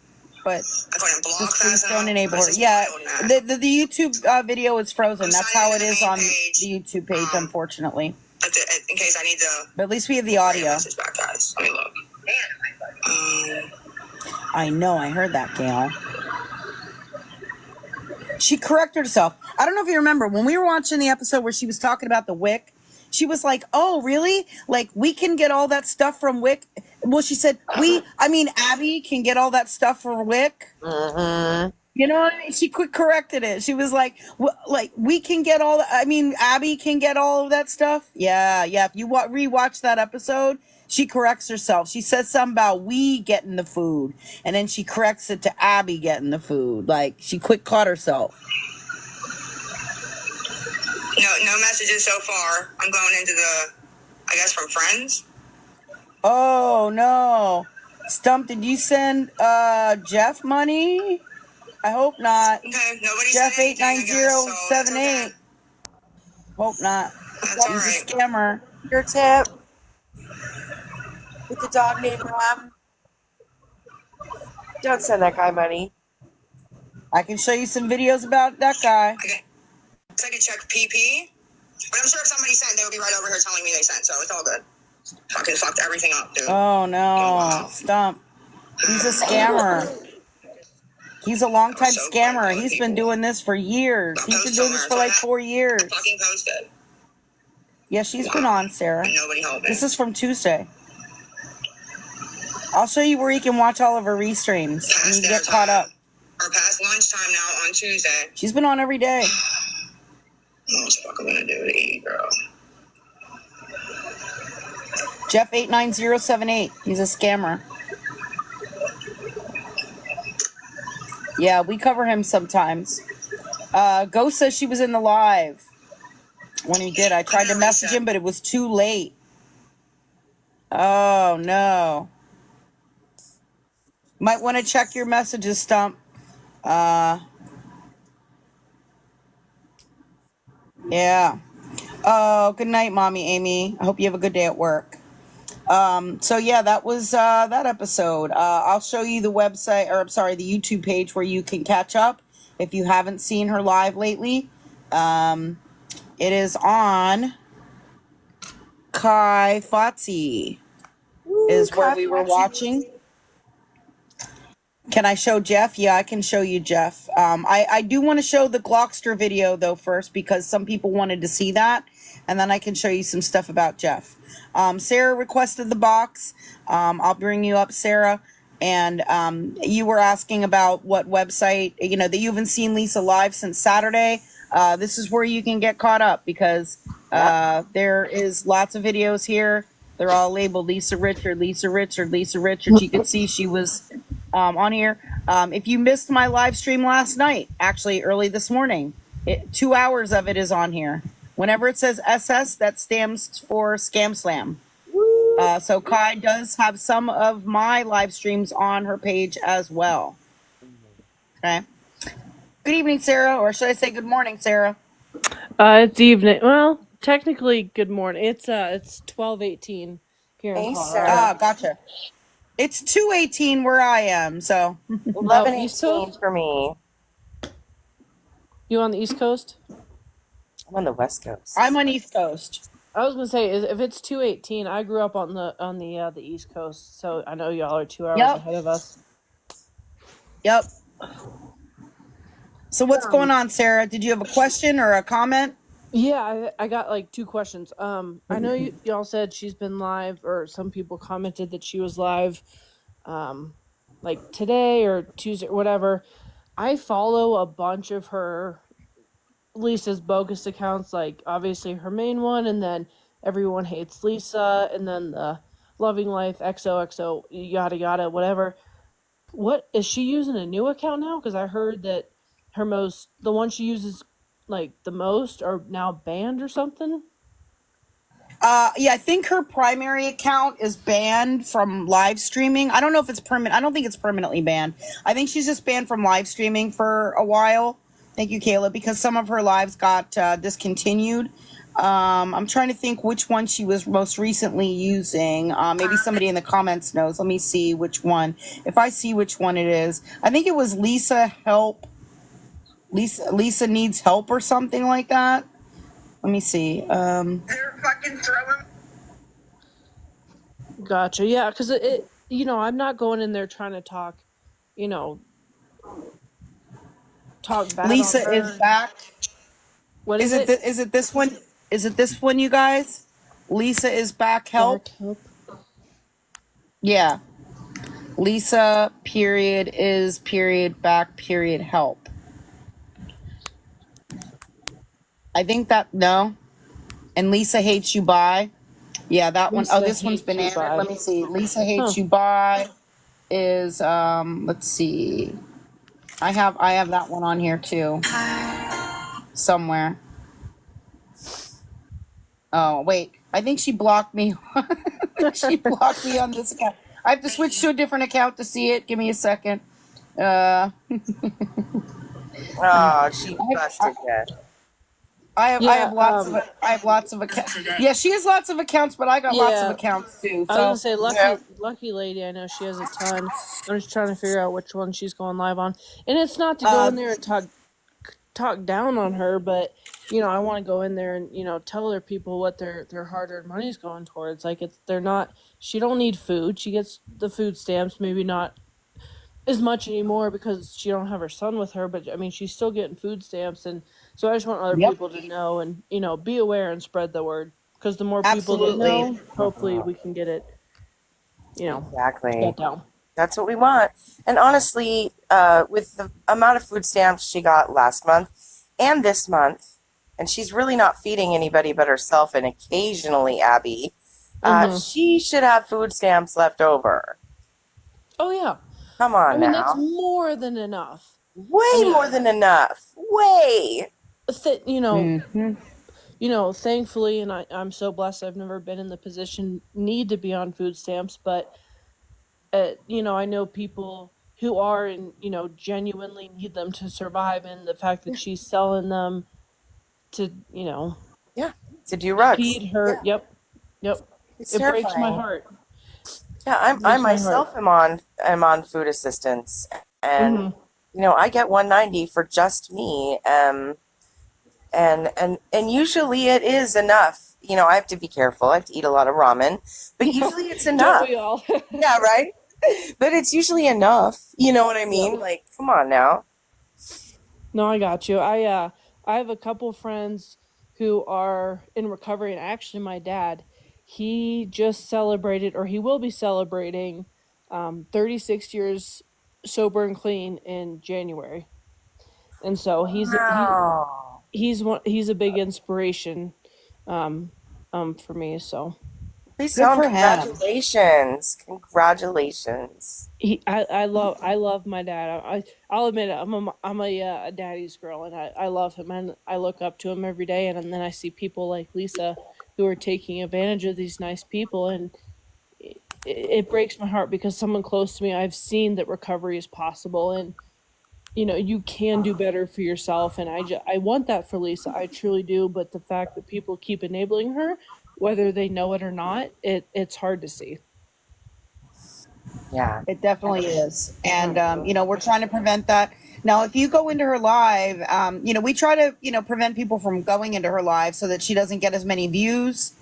But I couldn't block just please fast don't enough. enable I was her. just Yeah, wild mad. the YouTube video is frozen. I'm That's signing how in it the is main on page. the YouTube page, unfortunately. In case I need to But at least we have the write a audio. message back, guys. Let me look. I know, I heard that, Gail. She corrected herself. I don't know if you remember when we were watching the episode where she was talking about the WIC. She was like, "Oh, really? Like we can get all that stuff from WIC?" Well, she said, Abby can get all that stuff from WIC." Mm-hmm. You know what I mean? She quick corrected it. She was like, like we can get all. Abby can get all of that stuff. Yeah. If you rewatch that episode, she corrects herself. She says something about we getting the food, and then she corrects it to Abby getting the food. Like she quick caught herself. No messages so far. I'm going into I guess from friends. Oh no, Stump! Did you send Jeff money? I hope not. Okay, nobody Jeff said anything, I guess, so that's 89078. okay. Hope not. That's all He's a right. scammer. Your tip with the dog named Ram. Don't send that guy money. I can show you some videos about that guy. Okay. So I can check PP. But I'm sure if somebody sent, they would be right over here telling me they sent, so it's all good. Fucking fucked everything up, dude. Oh no, wow. Stump. He's a scammer. He's a longtime So scammer. quick, He's people. been doing this for years. I'll He's been post doing this for somewhere. like 4 years. Fucking posted. Yeah, she's been on, Sarah. And nobody helped me. This is from Tuesday. I'll show you where you can watch all of her restreams and you get caught up. Or past lunchtime now on Tuesday. She's been on every day. What the fuck I'm gonna do to eat, girl? Jeff 89078. He's a scammer. Yeah, we cover him sometimes. Ghost says she was in the live when he did. I tried to message him, but it was too late. Oh no. Might want to check your messages, Stump. Yeah. Oh, good night, Mommy Amy. I hope you have a good day at work. So yeah, that was that episode. I'll show you the website, or I'm sorry, the YouTube page where you can catch up if you haven't seen her live lately. It is on Kai Fotzi is where we were watching. Can I show Jeff? Yeah, I can show you Jeff. I do want to show the Glockster video though first because some people wanted to see that, and then I can show you some stuff about Jeff. Sarah requested the box. I'll bring you up, Sarah. And you were asking about what website, that you haven't seen Lisa live since Saturday. This is where you can get caught up because there is lots of videos here. They're all labeled Lisa Richard, Lisa Richard, Lisa Richard. You can see she was on here. If you missed my live stream last night, actually early this morning, 2 hours of it is on here. Whenever it says SS, that stands for Scam Slam. So Kai does have some of my live streams on her page as well. Okay. Good evening, Sarah, or should I say good morning, Sarah? It's evening. Well, technically, good morning. It's 12:18 here in Hey, Colorado. Sarah. Gotcha. It's 2:18 where I am, so 11:18 for me. You on the East Coast? I'm on the West Coast. I'm on East Coast. I was gonna say, if it's 2:18, I grew up on the East Coast, so I know y'all are 2 hours ahead of us. Yep. So what's going on, Sarah? Did you have a question or a comment? Yeah, I got like two questions. I know y'all said she's been live, or some people commented that she was live, like today or Tuesday or whatever. I follow a bunch of her Lisa's bogus accounts, like obviously her main one, and then Everyone Hates Lisa, and then the Loving Life XOXO yada yada whatever. What is she using a new account now? Because I heard that the one she uses like the most are now banned or something. Yeah, I think her primary account is banned from live streaming. I don't know if it's permanent. I don't think it's permanently banned. I think she's just banned from live streaming for a while. Thank you, Kayla, because some of her lives got discontinued. I'm trying to think which one she was most recently using. Maybe somebody in the comments knows. Let me see which one. If I see which one it is, I think it was Lisa Help. Lisa needs help or something like that. Let me see. They're fucking throwing. Gotcha. Yeah, because I'm not going in there trying to talk, you know, talk bad Lisa on her. is back. What is it? Is it this one? Is it this one, you guys? Lisa is back. Help. Back help. Yeah. Lisa period is period back period help. I think that no. And Lisa Hates You Bye. Yeah, that one. Lisa Oh, this one's Hates been You added. Bye. Let me see. Lisa Hates Huh. You Bye is let's see. I have that one on here too. Somewhere. Oh, wait. I think she blocked me. She blocked me on this account. I have to switch to a different account to see it. Give me a second. Oh, she busted you. I have lots of accounts. Yeah, she has lots of accounts, but I got lots of accounts too. I was So gonna say, lucky lady. I know she has a ton. I'm just trying to figure out which one she's going live on, and it's not to go in there and talk down on her, but I want to go in there and tell other people what their hard-earned money is going towards. Like she don't need food. She gets the food stamps, maybe not as much anymore because she don't have her son with her, but I mean she's still getting food stamps, and so I just want other people to know and be aware and spread the word, because the more people that know, hopefully we can get it Exactly. shut down. That's what we want. And honestly, with the amount of food stamps she got last month and this month, and she's really not feeding anybody but herself and occasionally Abby, she should have food stamps left over. Oh yeah. Come on now. That's more than enough. Way more than enough. Way. Thankfully, and I'm so blessed I've never been in the position need to be on food stamps, but I know people who are and genuinely need them to survive, and the fact that she's selling them to to do rugs. Feed her. Yeah. Yep. It's it terrifying. Breaks my heart. Yeah, I myself am on food assistance, and I get $190 for just me, and usually it is enough. I have to be careful. I have to eat a lot of ramen, but usually it's enough. Don't we all? Yeah, right. But it's usually enough. You know what I mean? Like, come on now. No, I got you. I have a couple friends who are in recovery, and actually my dad, he just celebrated, or he will be celebrating 36 years sober and clean in January. And so he's a big inspiration for me, so please tell him congratulations. Congratulations. I love my dad. I'll admit it, I'm a daddy's girl, and I love him, and I look up to him every day, and then I see people like Lisa who are taking advantage of these nice people, and it breaks my heart, because someone close to me, I've seen that recovery is possible, and you can do better for yourself, and I want that for Lisa. I truly do, but the fact that people keep enabling her, whether they know it or not, it's hard to see. Yeah, it definitely is. And, we're trying to prevent that. Now, if you go into her live, we try to, prevent people from going into her live so that she doesn't get as many views.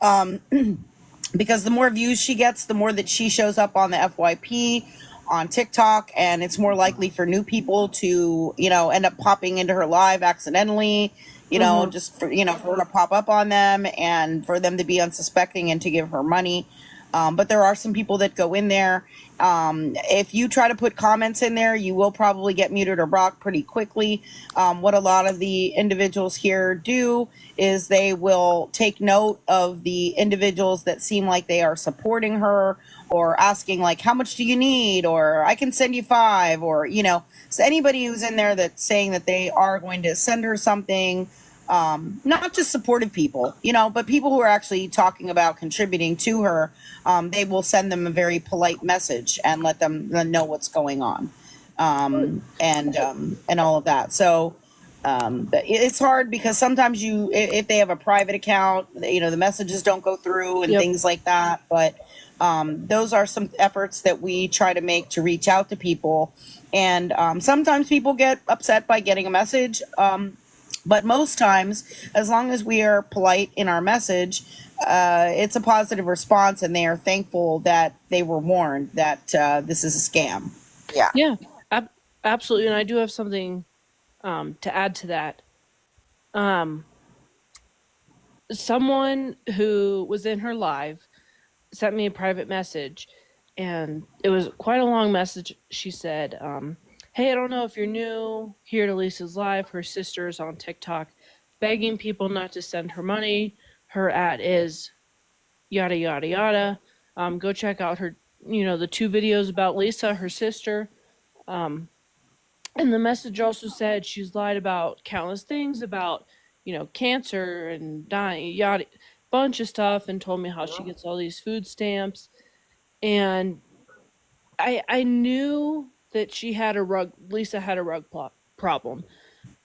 Because the more views she gets, the more that she shows up on the FYP, on TikTok, and it's more likely for new people to, end up popping into her live accidentally, just for her to pop up on them and for them to be unsuspecting and to give her money. But there are some people that go in there. If you try to put comments in there, you will probably get muted or blocked pretty quickly. What a lot of the individuals here do is they will take note of the individuals that seem like they are supporting her or asking like, how much do you need? Or I can send you 5, or, so anybody who's in there that's saying that they are going to send her something, not just supportive people, but people who are actually talking about contributing to her, they will send them a very polite message and let them know what's going on, and all of that. So but it's hard because sometimes if they have a private account, the messages don't go through and Yep. things like that. But those are some efforts that we try to make to reach out to people. And sometimes people get upset by getting a message. But most times, as long as we are polite in our message, it's a positive response, and they are thankful that they were warned that this is a scam. Yeah. Yeah, absolutely. And I do have something to add to that. Someone who was in her live sent me a private message, and it was quite a long message. She said, hey, I don't know if you're new here to Lisa's live. Her sister is on TikTok begging people not to send her money. Her ad is yada, yada, yada. Go check out her, the 2 videos about Lisa, her sister. And the message also said she's lied about countless things about, cancer and dying, yada, bunch of stuff, and told me how she gets all these food stamps. And I knew that Lisa had a rug problem,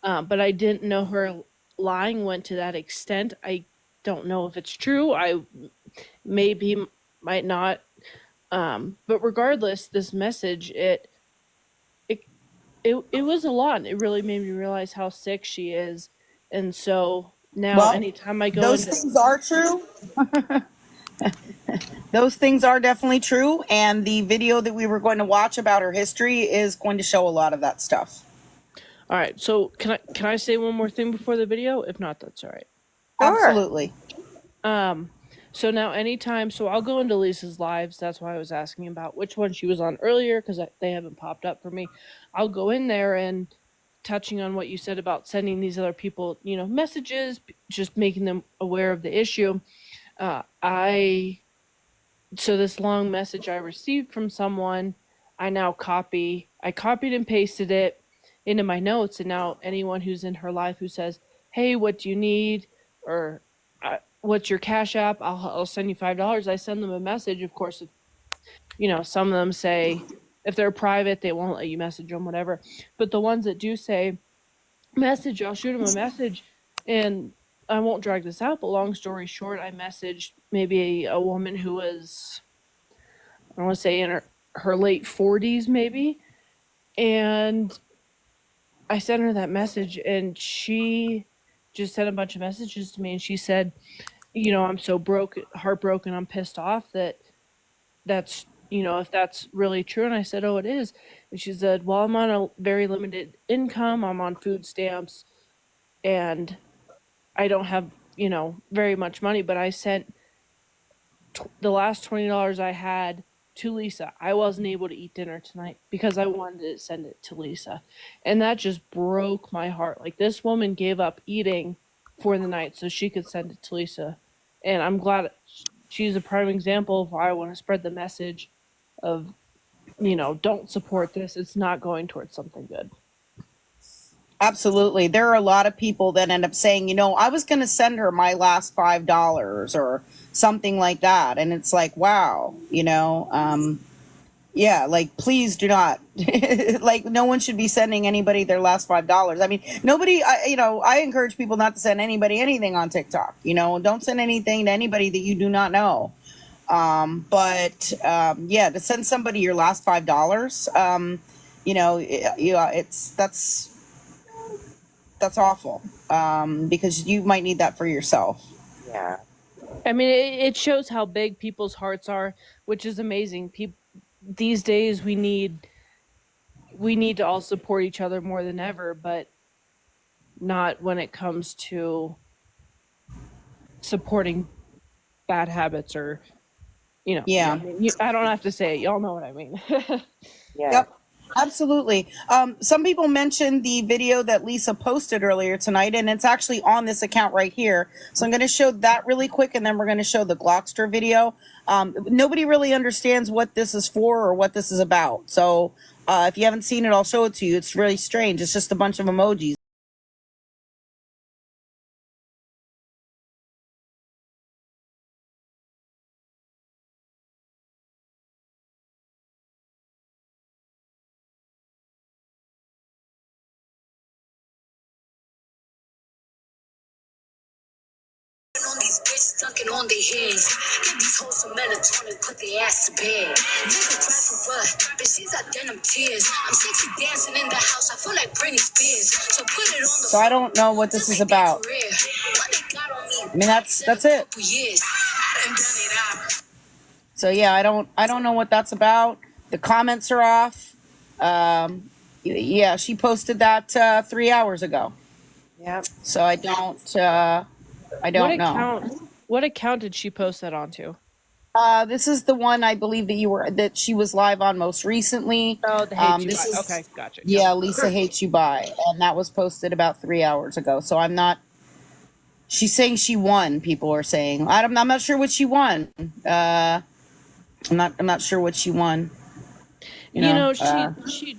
but I didn't know her lying went to that extent. I don't know if it's true. I maybe might not. But regardless, this message, it was a lot. It really made me realize how sick she is. And so now Well, anytime I go those into things are true. Those things are definitely true. And the video that we were going to watch about her history is going to show a lot of that stuff. All right. So can I say one more thing before the video? If not, that's all right. Sure. Absolutely. So now anytime, so I'll go into Lisa's lives. That's why I was asking about which one she was on earlier, because they haven't popped up for me. I'll go in there and touching on what you said about sending these other people, messages, just making them aware of the issue. So this long message I received from someone, I copied and pasted it into my notes. And now anyone who's in her life who says, hey, what do you need? Or what's your Cash App? I'll send you $5. I send them a message. Of course, if, some of them say if they're private, they won't let you message them, whatever. But the ones that do say message, I'll shoot them a message. And I won't drag this out, but long story short, I messaged maybe a woman who was, I want to say in her late 40s, maybe. And I sent her that message, and she just sent a bunch of messages to me, and she said, I'm so heartbroken, I'm pissed off that's, if that's really true. And I said, oh, it is. And she said, well, I'm on a very limited income. I'm on food stamps, and I don't have, very much money, but I sent the last $20 I had to Lisa. I wasn't able to eat dinner tonight because I wanted to send it to Lisa. And that just broke my heart. Like, this woman gave up eating for the night so she could send it to Lisa. And I'm glad she's a prime example of why I want to spread the message of, don't support this. It's not going towards something good. Absolutely. There are a lot of people that end up saying, I was going to send her my last $5 or something like that. And it's like, wow, yeah, like, please do not. Like, no one should be sending anybody their last $5. I mean, nobody, I encourage people not to send anybody anything on TikTok. Don't send anything to anybody that you do not know. But yeah, to send somebody your last $5, that's awful, because you might need that for yourself. Yeah. I mean, it shows how big people's hearts are, which is amazing. These days we need to all support each other more than ever, but not when it comes to supporting bad habits or You know, Yeah. I mean, I don't have to say it. Y'all know what I mean. Yeah. Yep. Absolutely. Some people mentioned the video that Lisa posted earlier tonight, and it's actually on this account right here. So I'm going to show that really quick, and then we're going to show the Glockster video. Nobody really understands what this is for or what this is about. So if you haven't seen it, I'll show it to you. It's really strange. It's just a bunch of emojis. On these bitches dunking on their heads. Give these hoes some melatonin, put their ass to bed. Nigga cry for what? Bitch, these are denim tears. I'm sexy dancing in the house, I feel like Britney Spears. So put it on the So I don't know what this is about. I mean, that's it. So yeah, I don't know what that's about. The comments are off. Yeah, she posted that 3 hours ago. Yep. So I don't know. What account did she post that onto? This is the one I believe that she was live on most recently. Oh, the hate you. This is, Okay, gotcha. yeah, Lisa Hates You Bye, and that was posted about 3 hours ago. So I'm not. She's saying she won. People are saying I'm not sure what she won. I'm not sure what she won. She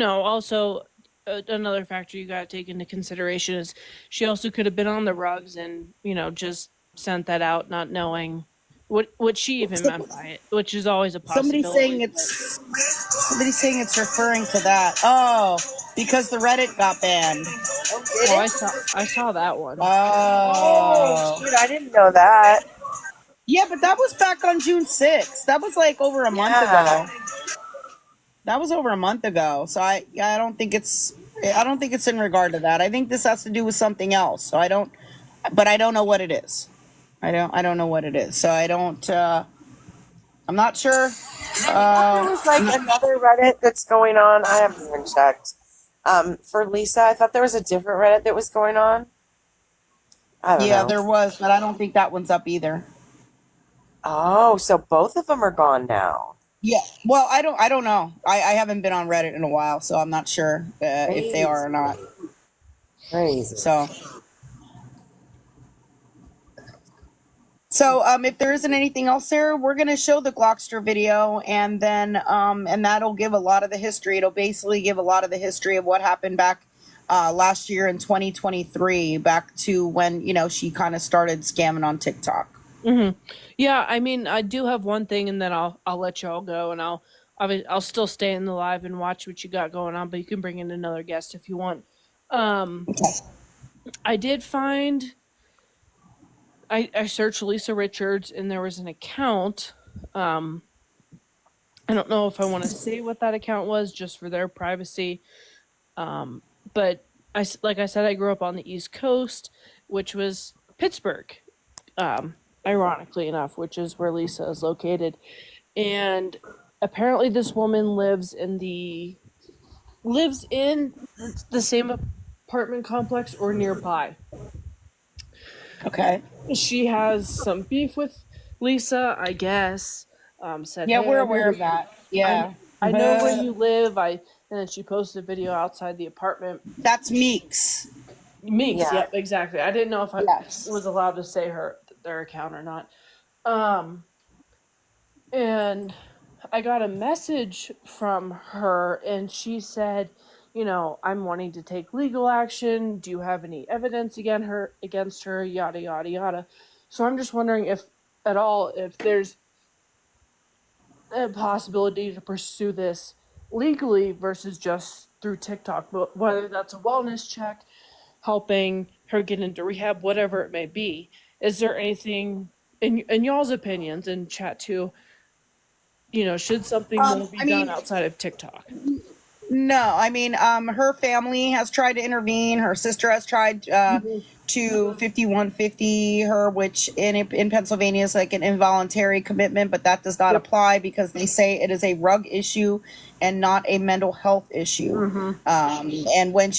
also another factor you got to take into consideration is she also could have been on the rugs and just sent that out not knowing what she even meant by it, which is always a possibility. Somebody's saying it's referring to that. Oh, because the Reddit got banned. I saw that one. Oh, shoot, I didn't know that. Yeah, but that was back on June 6th. That was like over a month ago. That was over a month ago. So I don't think it's in regard to that. I think this has to do with something else. So I don't know what it is. I don't know what it is. So I'm not sure. There was like another Reddit that's going on. I haven't even checked. For Lisa, I thought there was a different Reddit that was going on. I don't know. There was, but I don't think that one's up either. Oh, so both of them are gone now. Yeah. Well, I don't know. I haven't been on Reddit in a while, so I'm not sure if they are or not. Crazy. So if there isn't anything else, Sarah, we're going to show the Glockster video, and then and that'll give a lot of the history. It'll basically give a lot of the history of what happened back last year in 2023, back to when she kind of started scamming on TikTok. Mm-hmm. Yeah, I mean, I do have one thing, and then I'll let y'all go, and I'll still stay in the live and watch what you got going on, but you can bring in another guest if you want. Okay. I did find. I searched Lisa Richards, and there was an account. I don't know if I want to say what that account was, just for their privacy. But like I said, I grew up on the East Coast, which was Pittsburgh, ironically enough, which is where Lisa is located. And apparently, this woman lives in the same apartment complex or nearby. Okay. She has some beef with Lisa, I guess. Said, Yeah, hey, we're aware of that. Yeah. I know where you live. And then she posted a video outside the apartment. That's Meeks. Meeks, yep, exactly. I didn't know if I was allowed to say their account or not. And I got a message from her, and she said, I'm wanting to take legal action. Do you have any evidence against her? Yada, yada, yada. So I'm just wondering if there's a possibility to pursue this legally versus just through TikTok, but whether that's a wellness check, helping her get into rehab, whatever it may be. Is there anything in y'all's opinions in chat too? Should something more be done outside of TikTok? No, I mean, her family has tried to intervene. Her sister has tried to 5150 her, which in Pennsylvania is like an involuntary commitment, but that does not apply because they say it is a rug issue and not a mental health issue. And when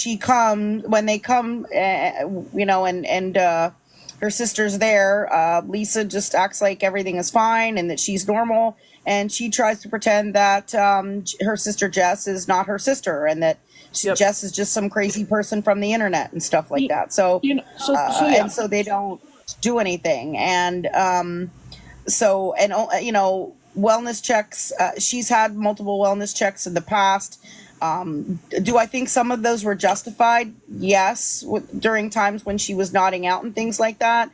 they come, and her sister's there. Lisa just acts like everything is fine and that she's normal, and she tries to pretend that her sister Jess is not her sister, and that Yep. Jess is just some crazy person from the internet and stuff like that. So, Yeah. and so they don't do anything, and so, and wellness checks. She's had multiple wellness checks in the past. Do I think some of those were justified? Yes, during times when she was nodding out and things like that.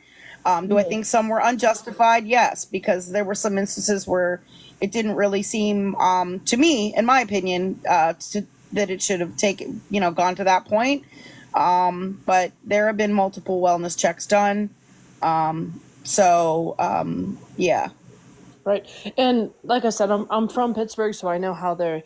Do I think some were unjustified? Yes, because there were some instances where it didn't really seem, to me, in my opinion, that it should have gone to that point. But there have been multiple wellness checks done. Yeah. Right. And like I said, I'm from Pittsburgh, so I know how the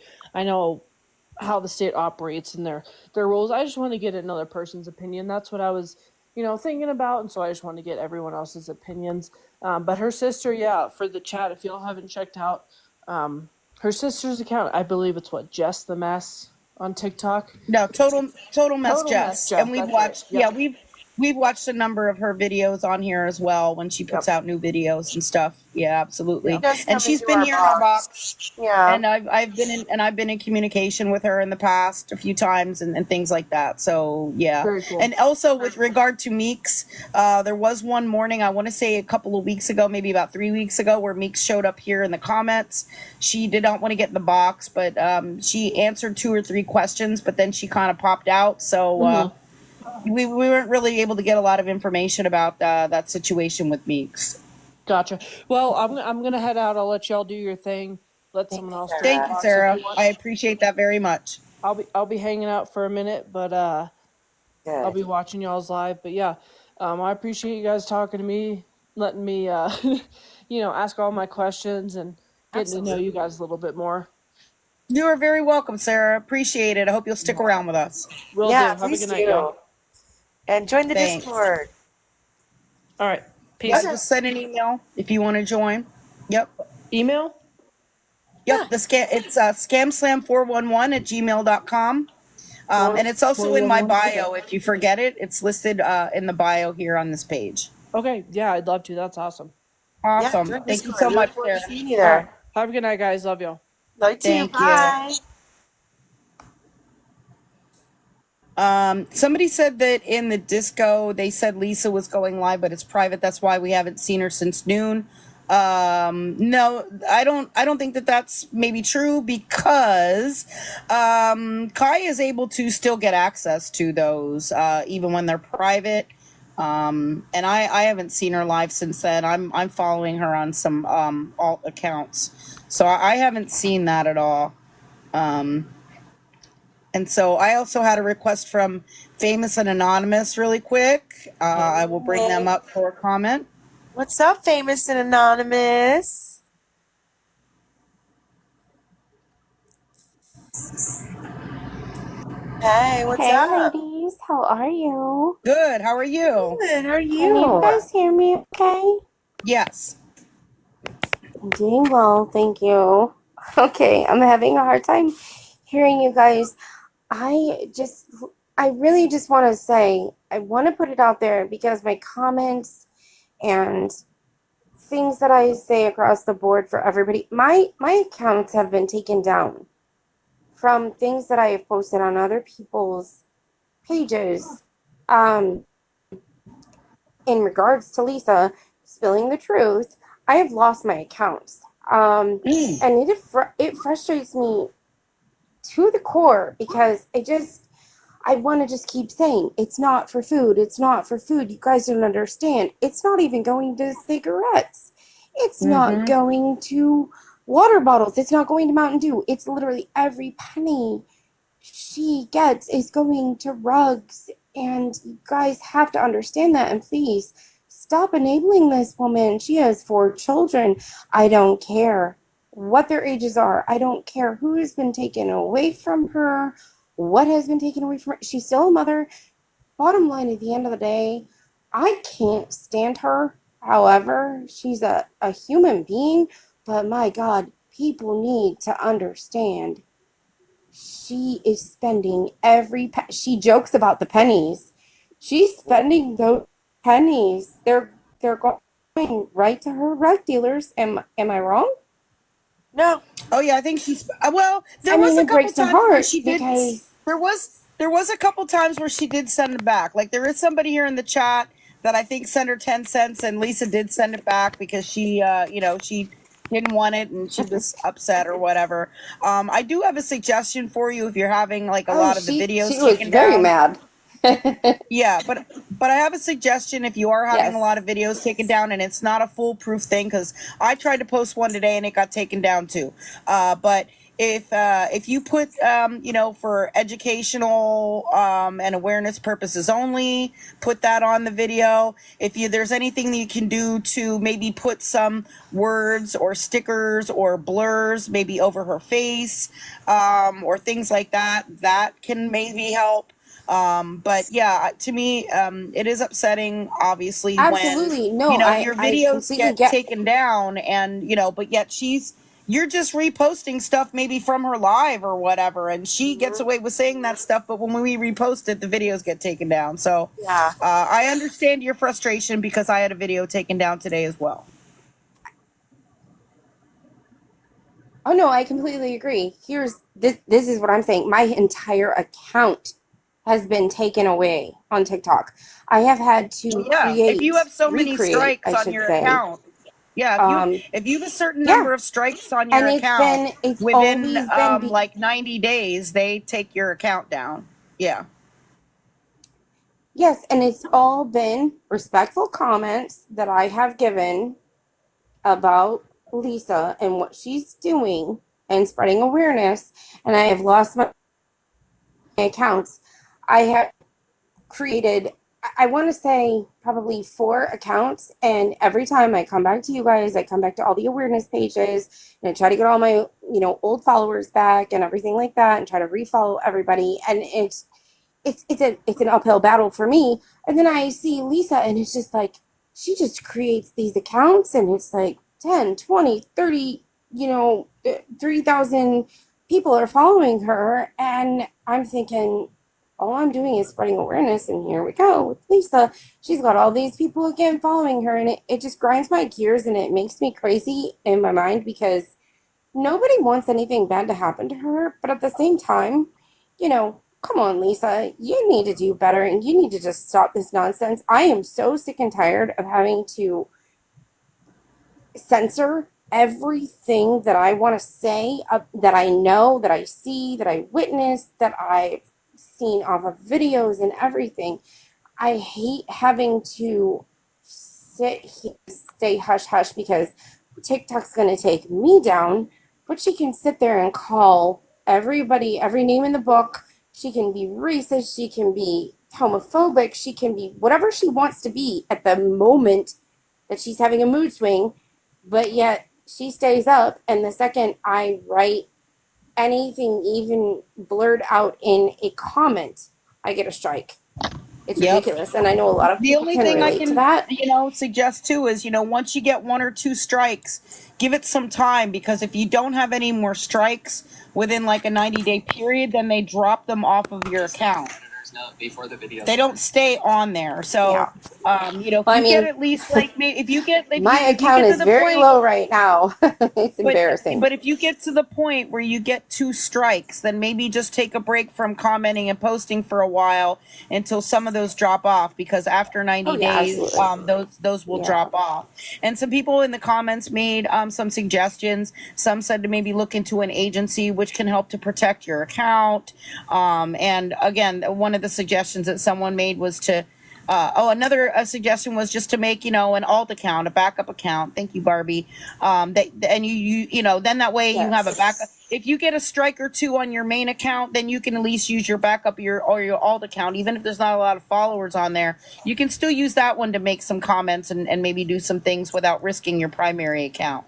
state operates and their rules. I just want to get another person's opinion. That's what I was, thinking about, and so I just want to get everyone else's opinions. But her sister, yeah, for the chat, if y'all haven't checked out her sister's account, I believe it's Jess the Mess on TikTok. No, total mess, Total Mess Jess. Jeff, And we've that's watched, right. Yep. we've watched a number of her videos on here as well when she puts out new videos and stuff. Yeah, absolutely. She does come And she's into been our here in our box. box. Yeah. And I've been in communication with her in the past a few times and things like that. So yeah. Very cool. And also with regard to Meeks, there was one morning, I want to say a couple of weeks ago, maybe about 3 weeks ago, where Meeks showed up here in the comments. She did not want to get in the box, but she answered 2 or 3 questions, but then she kind of popped out. So we weren't really able to get a lot of information about that situation with Meeks. Gotcha. Well, I'm gonna head out. I'll let y'all do your thing. Let someone else. Thank you, Sarah. I appreciate that very much. I'll be hanging out for a minute, but I'll be watching y'all's live. But yeah, I appreciate you guys talking to me, letting me ask all my questions and getting to know you guys a little bit more. You are very welcome, Sarah. Appreciate it. I hope you'll stick around with us. Will do. Have a good night, y'all. And join the Thanks. Discord. All right. Peace. I just sent an email if you want to join. Yep. Email? Yep. It's scamslam411@gmail.com. And it's also in my bio. If you forget it, it's listed in the bio here on this page. Okay. Yeah, I'd love to. That's awesome. Awesome. Yeah, Thank you so much, Sarah. Seeing you there. Have a good night, guys. Love y'all. Love you too. Thank you. Bye. Somebody said that in the disco, they said Lisa was going live, but it's private. That's why we haven't seen her since noon. No, I don't think that that's maybe true, because Kai is able to still get access to those even when they're private. And I haven't seen her live since then. I'm following her on some alt accounts, so I haven't seen that at all. And so I also had a request from Famous and Anonymous really quick. I will bring them up for a comment. What's up, Famous and Anonymous? Hey, what's Hey, up? ladies, how are you? Good. How are you? Good. How are Can you you? guys hear me okay? Yes. I'm doing well, thank you. Okay, I'm having a hard time hearing you guys. I really just want to say, I want to put it out there because my comments and things that I say across the board for everybody, my accounts have been taken down from things that I have posted on other people's pages. In regards to Lisa spilling the truth, I have lost my accounts. And it frustrates me to the core, because I want to just keep saying, it's not for food. It's not for food. You guys don't understand. It's not even going to cigarettes. It's not going to water bottles. It's not going to Mountain Dew. It's literally every penny she gets is going to rugs. And you guys have to understand that. And please stop enabling this woman. She has 4 children. I don't care what their ages are. I don't care who has been taken away from her, what has been taken away from her. She's still a mother. Bottom line, at the end of the day, I can't stand her. However, she's a human being, but my God, people need to understand. She is spending she jokes about the pennies. She's spending those pennies. They're going right to her rug dealers. Am I wrong? No. Oh yeah, I think she's well. I There was mean, a it couple breaks my times where heart she did. because There was a couple times where she did send it back. Like there is somebody here in the chat that I think sent her 10 cents, and Lisa did send it back because she, she didn't want it and she was upset or whatever. I do have a suggestion for you if you're having like a oh, lot of the she videos was taken very down. mad. Yeah, but I have a suggestion if you are having a lot Yes. of videos taken down and it's not a foolproof thing because I tried to post one today and it got taken down too. But if you put for educational and awareness purposes only, put that on the video. If there's anything that you can do to maybe put some words or stickers or blurs maybe over her face or things like that, that can maybe help. But yeah, to me, it is upsetting, obviously, when, Absolutely. No, your I videos completely get get. taken down and, but yet you're just reposting stuff maybe from her live or whatever. And she gets away with saying that stuff. But when we repost it, the videos get taken down. So, Yeah. I understand your frustration because I had a video taken down today as well. Oh no, I completely agree. Here's this is what I'm saying. My entire account has been taken away on TikTok. I have had to Yeah, if you have so many recreate, strikes I on should your say. account, yeah, Um, if you have a certain yeah, number of strikes on your and account it's within always been like 90 days, they take your account down. Yeah. yes, and it's all been respectful comments that I have given about Lisa and what she's doing and spreading awareness, and I have lost my accounts. I have created, I want to say, probably 4 accounts, and every time I come back to you guys, I come back to all the awareness pages and I try to get all my old followers back and everything like that and try to refollow everybody, and it's an uphill battle for me. And then I see Lisa and it's just like she just creates these accounts and it's like 10, 20, 30, 3,000 people are following her, and I'm thinking all I'm doing is spreading awareness, and here we go with Lisa. She's got all these people again following her, and it just grinds my gears and it makes me crazy in my mind because nobody wants anything bad to happen to her. But at the same time, come on, Lisa, you need to do better and you need to just stop this nonsense. I am so sick and tired of having to censor everything that I want to say, that I know, that I see, that I witnessed, that I've seen off of videos and everything. I hate having to stay hush hush because TikTok's going to take me down, but she can sit there and call everybody every name in the book. She can be racist, she can be homophobic, she can be whatever she wants to be at the moment that she's having a mood swing, but yet she stays up, and the second I write anything even blurred out in a comment, I get a strike. It's Yep. ridiculous, and I know a lot of The people only can thing I relate to can, that. suggest too is, once you get 1 or 2 strikes, give it some time because if you don't have any more strikes within like a 90-day period, then they drop them off of your account. They don't stay on there. So, Yeah. if Well, I you get mean, at least like if you get my if you account get to is the very point. low right now. It's But embarrassing. but if you get to the point where you get 2 strikes, then maybe just take a break from commenting and posting for a while until some of those drop off. Because after 90 Oh yeah, days, absolutely. those will Yeah. drop off. And some people in the comments made some suggestions. Some said to maybe look into an agency which can help to protect your account. And again, one of the suggestions that someone made was to another suggestion was just to make an alt account, a backup account. Thank you, Barbie. That and then that way you have a backup. Yes. If you get a strike or 2 on your main account, then you can at least use your backup your alt account, even if there's not a lot of followers on there. You can still use that one to make some comments and maybe do some things without risking your primary account.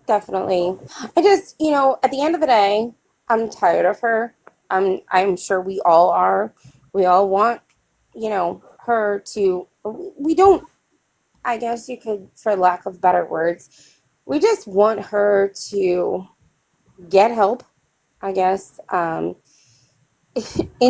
Definitely. I just, at the end of the day, I'm tired of her. I'm sure we all are. We all want, her to, we don't, I guess you could, for lack of better words, we just want her to get help, I guess, in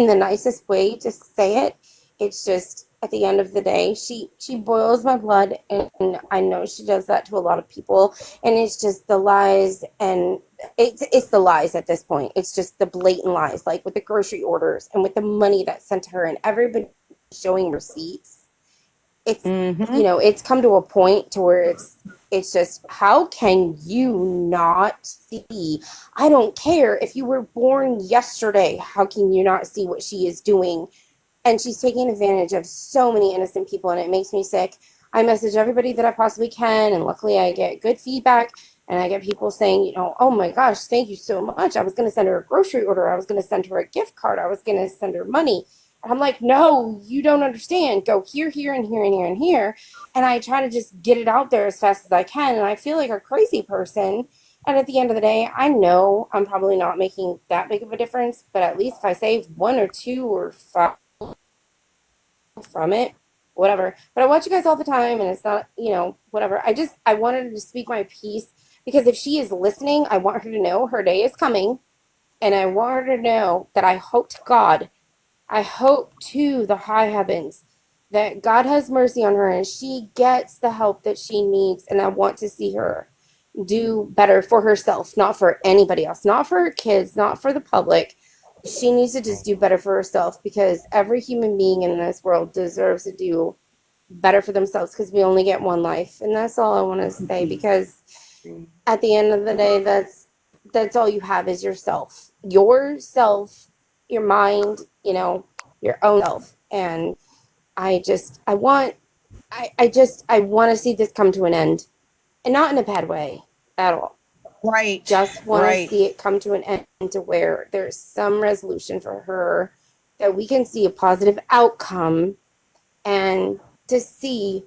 the nicest way to say it. it's just at the end of the day, she boils my blood, and I know she does that to a lot of people, and it's just the lies, and it's the lies at this point. It's just the blatant lies, like with the grocery orders and with the money that's sent to her, and everybody showing receipts. It's Mm-hmm. it's come to a point to where it's just, how can you not see? I don't care if you were born yesterday. How can you not see what she is doing? And she's taking advantage of so many innocent people, and it makes me sick. I message everybody that I possibly can, and luckily I get good feedback, and I get people saying, oh my gosh, thank you so much. I was going to send her a grocery order. I was going to send her a gift card. I was going to send her money. And I'm like, no, you don't understand. Go here, here, and here, and here, and here. And I try to just get it out there as fast as I can, and I feel like a crazy person. And at the end of the day, I know I'm probably not making that big of a difference, but at least if I save one or two or five from it, whatever. But I watch you guys all the time, and it's not, whatever. I wanted to speak my piece, because if she is listening, I want her to know her day is coming, and I want her to know that I hope to God, I hope to the high heavens, that God has mercy on her and she gets the help that she needs. And I want to see her do better for herself, not for anybody else, not for her kids, not for the public. She needs to just do better for herself, because every human being in this world deserves to do better for themselves, because we only get one life. And that's all I want to say, because at the end of the day, that's all you have is yourself. Yourself, your mind, your own self. And I want to see this come to an end, and not in a bad way at all. Right. Just want to Right. see it come to an end, to where there's some resolution for her, that we can see a positive outcome, and to see,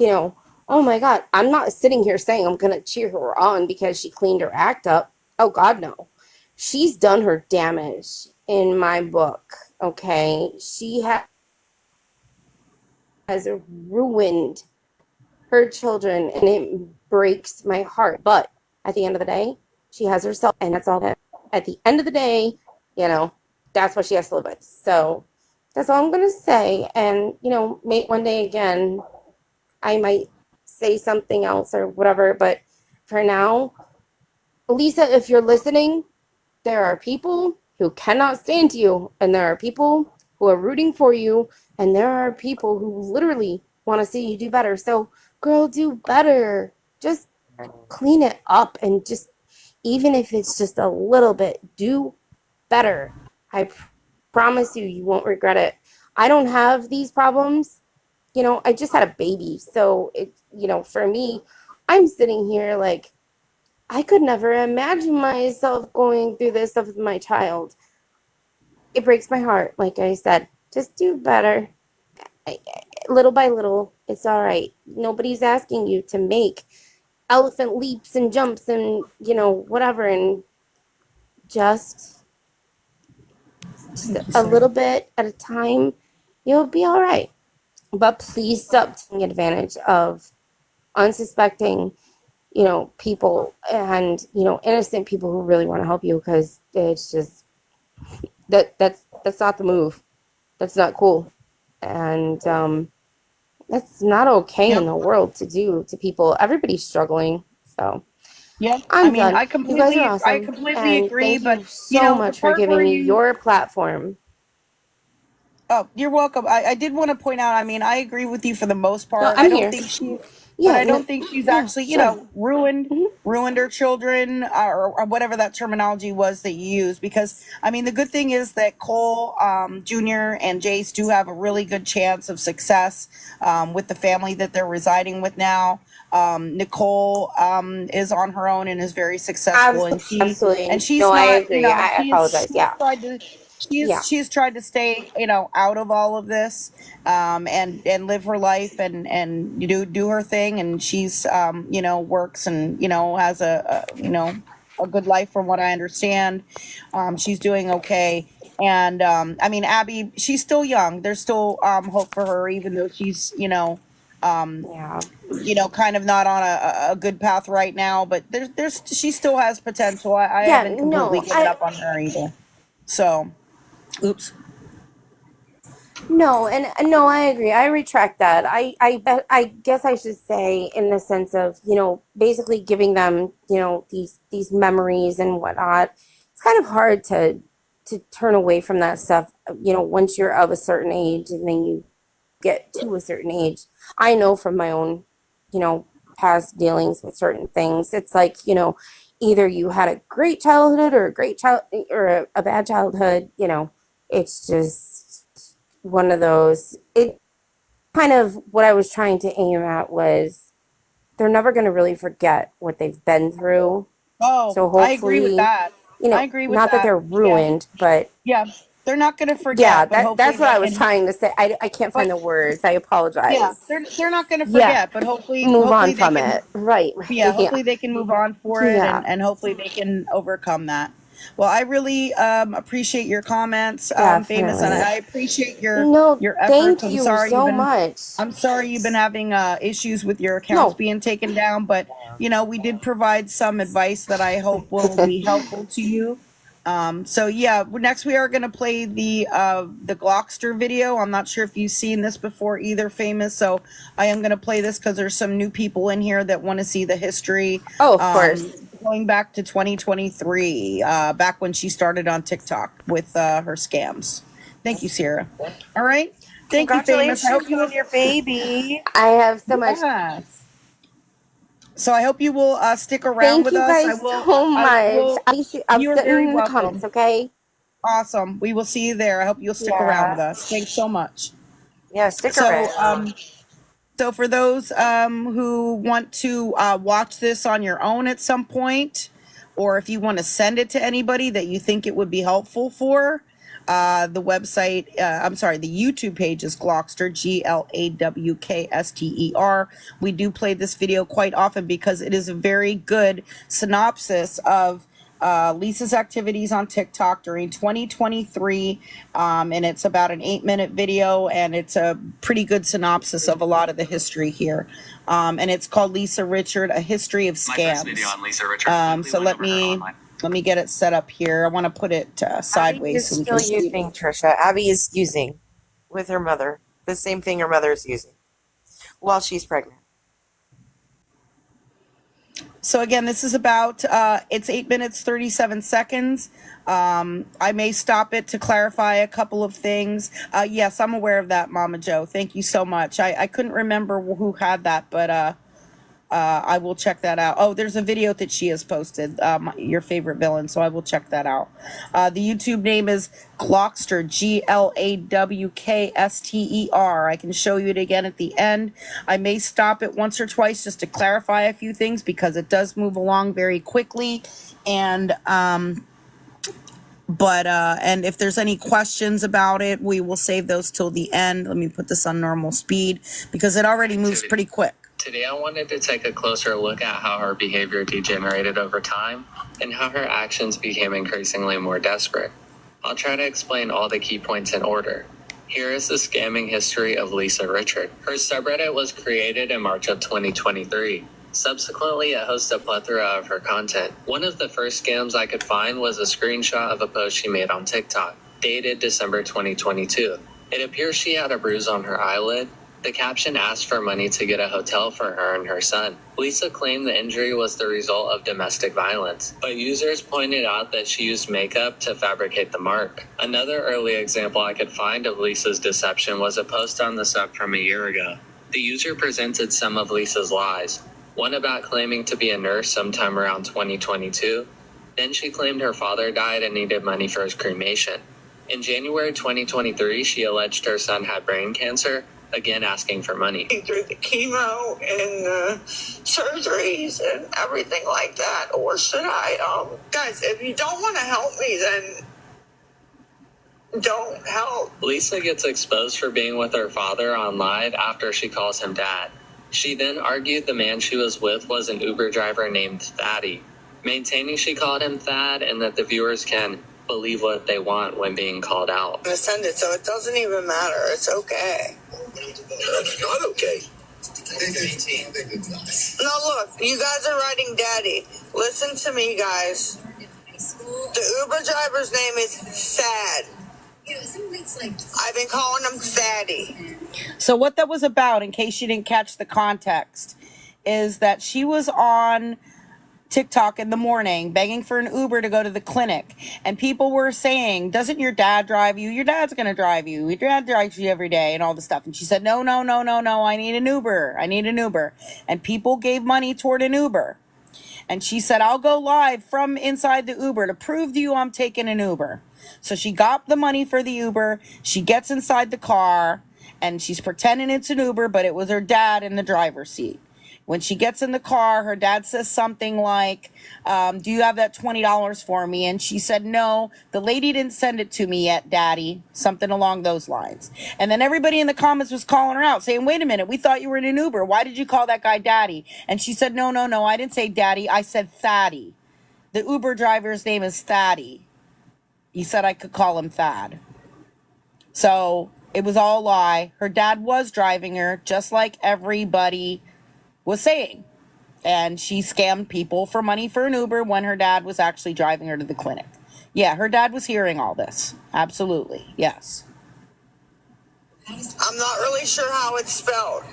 oh my God, I'm not sitting here saying I'm going to cheer her on because she cleaned her act up. Oh God, no. She's done her damage in my book. Okay. She has ruined her children, and it breaks my heart. But at the end of the day, she has herself, and that's all that. At the end of the day, that's what she has to live with. So that's all I'm gonna say. And maybe one day again, I might say something else or whatever. But for now, Lisa, if you're listening, there are people who cannot stand you, and there are people who are rooting for you, and there are people who literally want to see you do better. So, girl, do better. Just clean it up, and just, even if it's just a little bit, do better. I promise you won't regret it. I don't have these problems. I just had a baby. So, for me, I'm sitting here like, I could never imagine myself going through this stuff with my child. It breaks my heart. Like I said, just do better. Little by little, it's all right. Nobody's asking you to make elephant leaps and jumps and, whatever. And just a little bit at a time, you'll be all right. But please stop taking advantage of unsuspecting, people, and, innocent people who really want to help you, because it's just, that's not the move. That's not cool. And that's not okay in Yep. the world to do to people. Everybody's struggling. So Yep. I I'm mean, done. You guys are I awesome. completely And agree, thank but you so the much for part where giving me you your platform. Oh, you're welcome. I did want to point out, I mean, I agree with you for the most No, part. I'm here. But Yeah, I no, don't think she's yeah, actually, sure. Hmm. ruined her children, or whatever that terminology was that you used. Because I mean, the good thing is that Cole Jr. and Jace do have a really good chance of success with the family that they're residing with now. Nicole is on her own and is very successful, and Absolutely. she's No, I not, agree. I apologize. she's Yeah. tried to Yeah. she's tried to stay, out of all of this, and live her life, and do her thing, and she's works, and has a good life from what I understand. She's doing okay. And I mean, Abby, she's still young. There's still hope for her, even though she's Yeah. kind of not on a good path right now, but there's she still has potential. I Yeah, haven't completely no, given up on her either. So, oops. No, and no, I agree. I retract that. I guess I should say in the sense of, basically giving them, these memories and whatnot. It's kind of hard to turn away from that stuff, once you're of a certain age and then you get to a certain age. I know from my own, you know, past dealings with certain things. It's like, either you had a great childhood or a great child or a bad childhood, it's just one of those. It kind of what I was trying to aim at was they're never going to really forget what they've been through. Oh, So I agree with hopefully, that. I agree with not that that. they're Yeah. ruined, but Yeah. They're not going to yeah, forget, but hopefully that's what they I was can. trying to say. I can't But find the words. I yeah, apologize. they're not going to Yeah, forget, but move on hopefully they from can. it. Right. Yeah, Yeah. hopefully they can move on for it, Yeah. and hopefully they can overcome that. Well, I really appreciate your comments, famous, and Definitely. I appreciate No, your efforts. thank you so much. I'm sorry you've been having issues with your accounts No, being taken down, but we did provide some advice that I hope will be helpful to you. So yeah, next we are going to play the Glockster video. I'm not sure if you've seen this before either, famous. So I am going to play this because there's some new people in here that want to see the history, oh, of course. going back to 2023, back when she started on TikTok with her scams. Thank you, Sierra. All right. Thank you, famous. I Congratulations hope you on your baby. I have so much. yes. So I hope you will stick around Thank with you us. guys so much. I'll You are sit very in the comments, welcome. okay? Awesome. We will see you there. I hope you'll stick around with Yeah. us. Thanks so much. Yeah, stick So, around. so for those who want to watch this on your own at some point, or if you want to send it to anybody that you think it would be helpful for, the website, the YouTube page is Glawkster, Glawkster. We do play this video quite often because it is a very good synopsis of Lisa's activities on TikTok during 2023. And it's about an 8-minute video, and it's a pretty good synopsis of a lot of the history here. And it's called Lisa Richard, A History of Scams. My first video on Lisa Richard. So let me get it set up here. I want to put it Abby sideways is so we still can see. using, Trisha. Abby is using with her mother the same thing her mother is using while she's pregnant. So again, this is about, it's 8 minutes, 37 seconds. I may stop it to clarify a couple of things. Yes, I'm aware of that, Mama Joe. Thank you so much. I couldn't remember who had that, but I will check that out. Oh, there's a video that she has posted, your favorite villain, so I will check that out. The YouTube name is Glawkster, Glawkster. I can show you it again at the end. I may stop it once or twice just to clarify a few things because it does move along very quickly. And and if there's any questions about it, we will save those till the end. Let me put this on normal speed because it already moves pretty quick. Today I wanted to take a closer look at how her behavior degenerated over time and how her actions became increasingly more desperate. I'll try to explain all the key points in order. Here is the scamming history of Lisa Richard. Her subreddit was created in March of 2023. Subsequently, it hosts a plethora of her content. One of the first scams I could find was a screenshot of a post she made on TikTok, dated December 2022. It appears she had a bruise on her eyelid. The caption asked for money to get a hotel for her and her son. Lisa claimed the injury was the result of domestic violence, but users pointed out that she used makeup to fabricate the mark. Another early example I could find of Lisa's deception was a post on the sub from a year ago. The user presented some of Lisa's lies, one about claiming to be a nurse sometime around 2022. Then she claimed her father died and needed money for his cremation. In January 2023, she alleged her son had brain cancer, again asking for money. Through the chemo and surgeries and everything like that, or should I? Guys, if you don't want to help me, then don't help. Lisa gets exposed for being with her father on live after she calls him dad. She then argued the man she was with was an Uber driver named Thaddy, maintaining she called him Thad and that the viewers can believe what they want when being called out. I'm gonna send it, so it doesn't even matter. It's okay. It's not okay. No, look, you guys are writing daddy. Listen to me, guys. The Uber driver's name is Sad. I've been calling him Fatty. So what that was about, in case you didn't catch the context, is that she was on TikTok in the morning begging for an Uber to go to the clinic, and people were saying, doesn't your dad drive you? Your dad's gonna drive you. Your dad drives you every day and all this stuff. And she said, no, no, no, no, no, I need an Uber. I need an Uber. And people gave money toward an Uber. And she said, I'll go live from inside the Uber to prove to you I'm taking an Uber. So she got the money for the Uber. She gets inside the car and she's pretending it's an Uber, but it was her dad in the driver's seat. When she gets in the car, her dad says something like, do you have that $20 for me? And she said, no, the lady didn't send it to me yet, Daddy. Something along those lines. And then everybody in the comments was calling her out, saying, wait a minute, we thought you were in an Uber. Why did you call that guy Daddy? And she said, no, no, no, I didn't say Daddy. I said Thaddy. The Uber driver's name is Thaddy. He said I could call him Thad. So it was all a lie. Her dad was driving her, just like everybody was saying. And she scammed people for money for an Uber when her dad was actually driving her to the clinic. Yeah, her dad was hearing all this. Absolutely. Yes. I'm not really sure how it's spelled,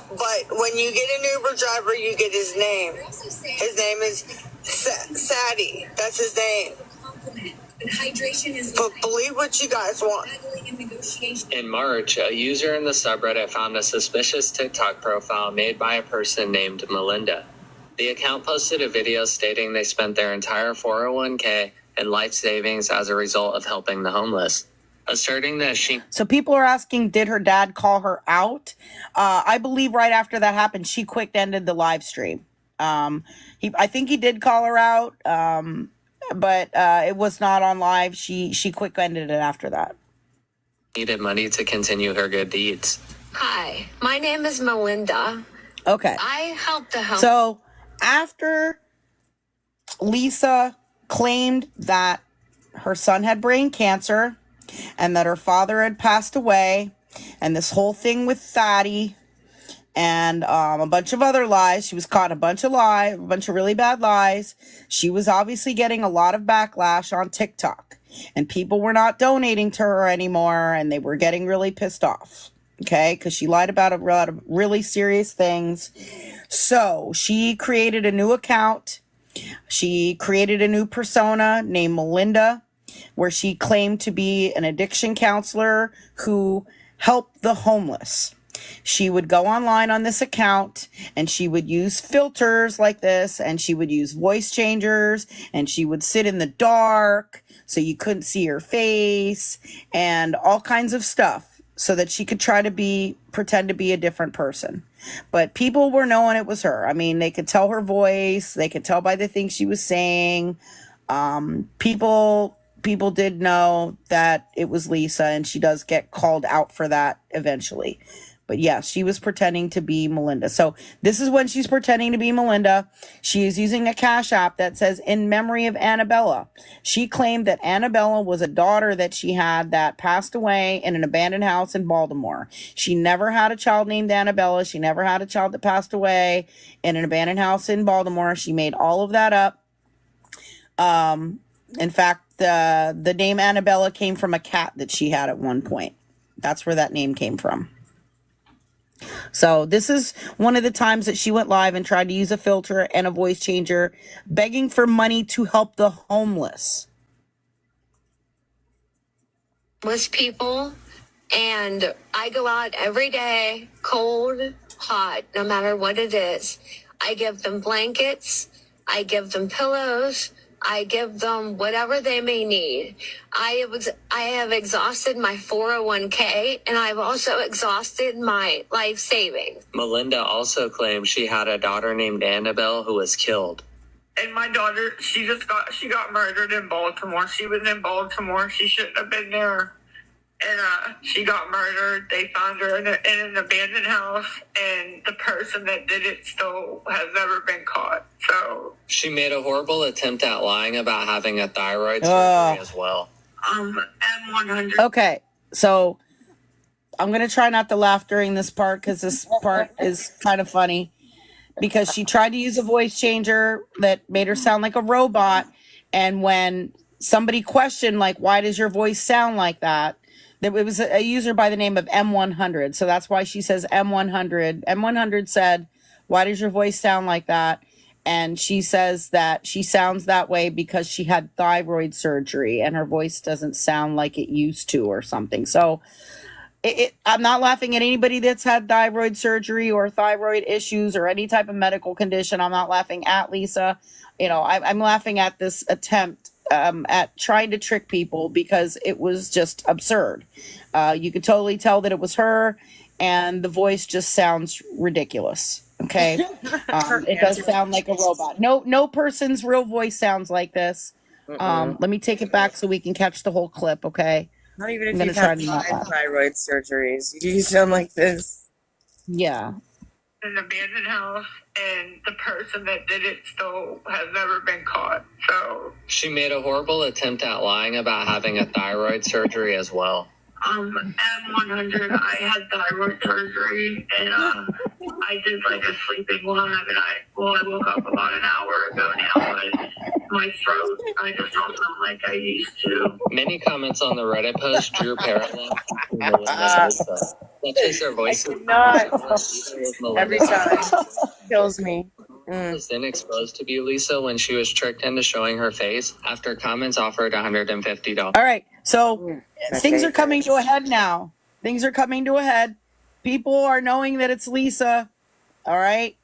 but when you get an Uber driver, you get his name. His name is Sadie. That's his name. But believe what you guys want. In March, a user in the subreddit found a suspicious TikTok profile made by a person named Melinda. The account posted a video stating they spent their entire 401k and life savings as a result of helping the homeless, asserting that she... So people are asking, did her dad call her out? I believe right after that happened, she quick ended the live stream. I think he did call her out, but it was not on live. She quick ended it after that. needed money to continue her good deeds. Hi, my name is Melinda. Okay. I help the homeless. So after Lisa claimed that her son had brain cancer and that her father had passed away, and this whole thing with Thaddy and a bunch of other lies, she was caught in a bunch of really bad lies. She was obviously getting a lot of backlash on TikTok, and people were not donating to her anymore, and they were getting really pissed off. Okay, because she lied about a lot of really serious things. So she created a new account. She created a new persona named Melinda, where she claimed to be an addiction counselor who helped the homeless. She would go online on this account and she would use filters like this, and she would use voice changers, and she would sit in the dark so you couldn't see her face and all kinds of stuff, so that she could try to pretend to be a different person. But people were knowing it was her. I mean, they could tell her voice. They could tell by the things she was saying. People did know that it was Lisa, and she does get called out for that eventually. But yeah, she was pretending to be Melinda. So this is when she's pretending to be Melinda. She is using a Cash App that says "in memory of Annabella." She claimed that Annabella was a daughter that she had that passed away in an abandoned house in Baltimore. She never had a child named Annabella. She never had a child that passed away in an abandoned house in Baltimore. She made all of that up. In fact, the name Annabella came from a cat that she had at one point. That's where that name came from. So this is one of the times that she went live and tried to use a filter and a voice changer, begging for money to help the homeless. People, and I go out every day, cold, hot, no matter what it is. I give them blankets, I give them pillows, I give them whatever they may need. I have exhausted my 401k, and I've also exhausted my life savings. Melinda also claimed she had a daughter named Annabelle who was killed. And my daughter, she got murdered in Baltimore. She was in Baltimore. She shouldn't have been there. And she got murdered. They found her in an abandoned house, and the person that did it still has never been caught. So she made a horrible attempt at lying about having a thyroid surgery as well. M100. Okay, so I'm gonna try not to laugh during this part because this part is kind of funny, because she tried to use a voice changer that made her sound like a robot, and when somebody questioned, like, why does your voice sound like that? It was a user by the name of M100. So that's why she says M100. M100 said, why does your voice sound like that? And she says that she sounds that way because she had thyroid surgery and her voice doesn't sound like it used to or something. So I'm not laughing at anybody that's had thyroid surgery or thyroid issues or any type of medical condition. I'm not laughing at Lisa. I'm laughing at this attempt at trying to trick people because it was just absurd. You could totally tell that it was her, and the voice just sounds ridiculous. Okay, it does sound like a robot. No person's real voice sounds like this. Let me take it back so we can catch the whole clip. Okay. Not even I'm if gonna you've try had to not 5 laugh. thyroid surgeries, you sound like this. Yeah. An abandoned house, and the person that did it still has never been caught. So, She made a horrible attempt at lying about having a thyroid surgery as well. M100, I had thyroid surgery, and I did like a sleeping lab, and I woke up about an hour ago now, but my throat, I just don't sound like I used to. Many comments on the Reddit post drew parallels to Melinda and Lisa, such as their voices. Every time. Kills me. Was then exposed to be Lisa when she was tricked into showing her face after comments offered $150. All right. So things are coming to a head now. Things are coming to a head. People are knowing that it's Lisa. All right.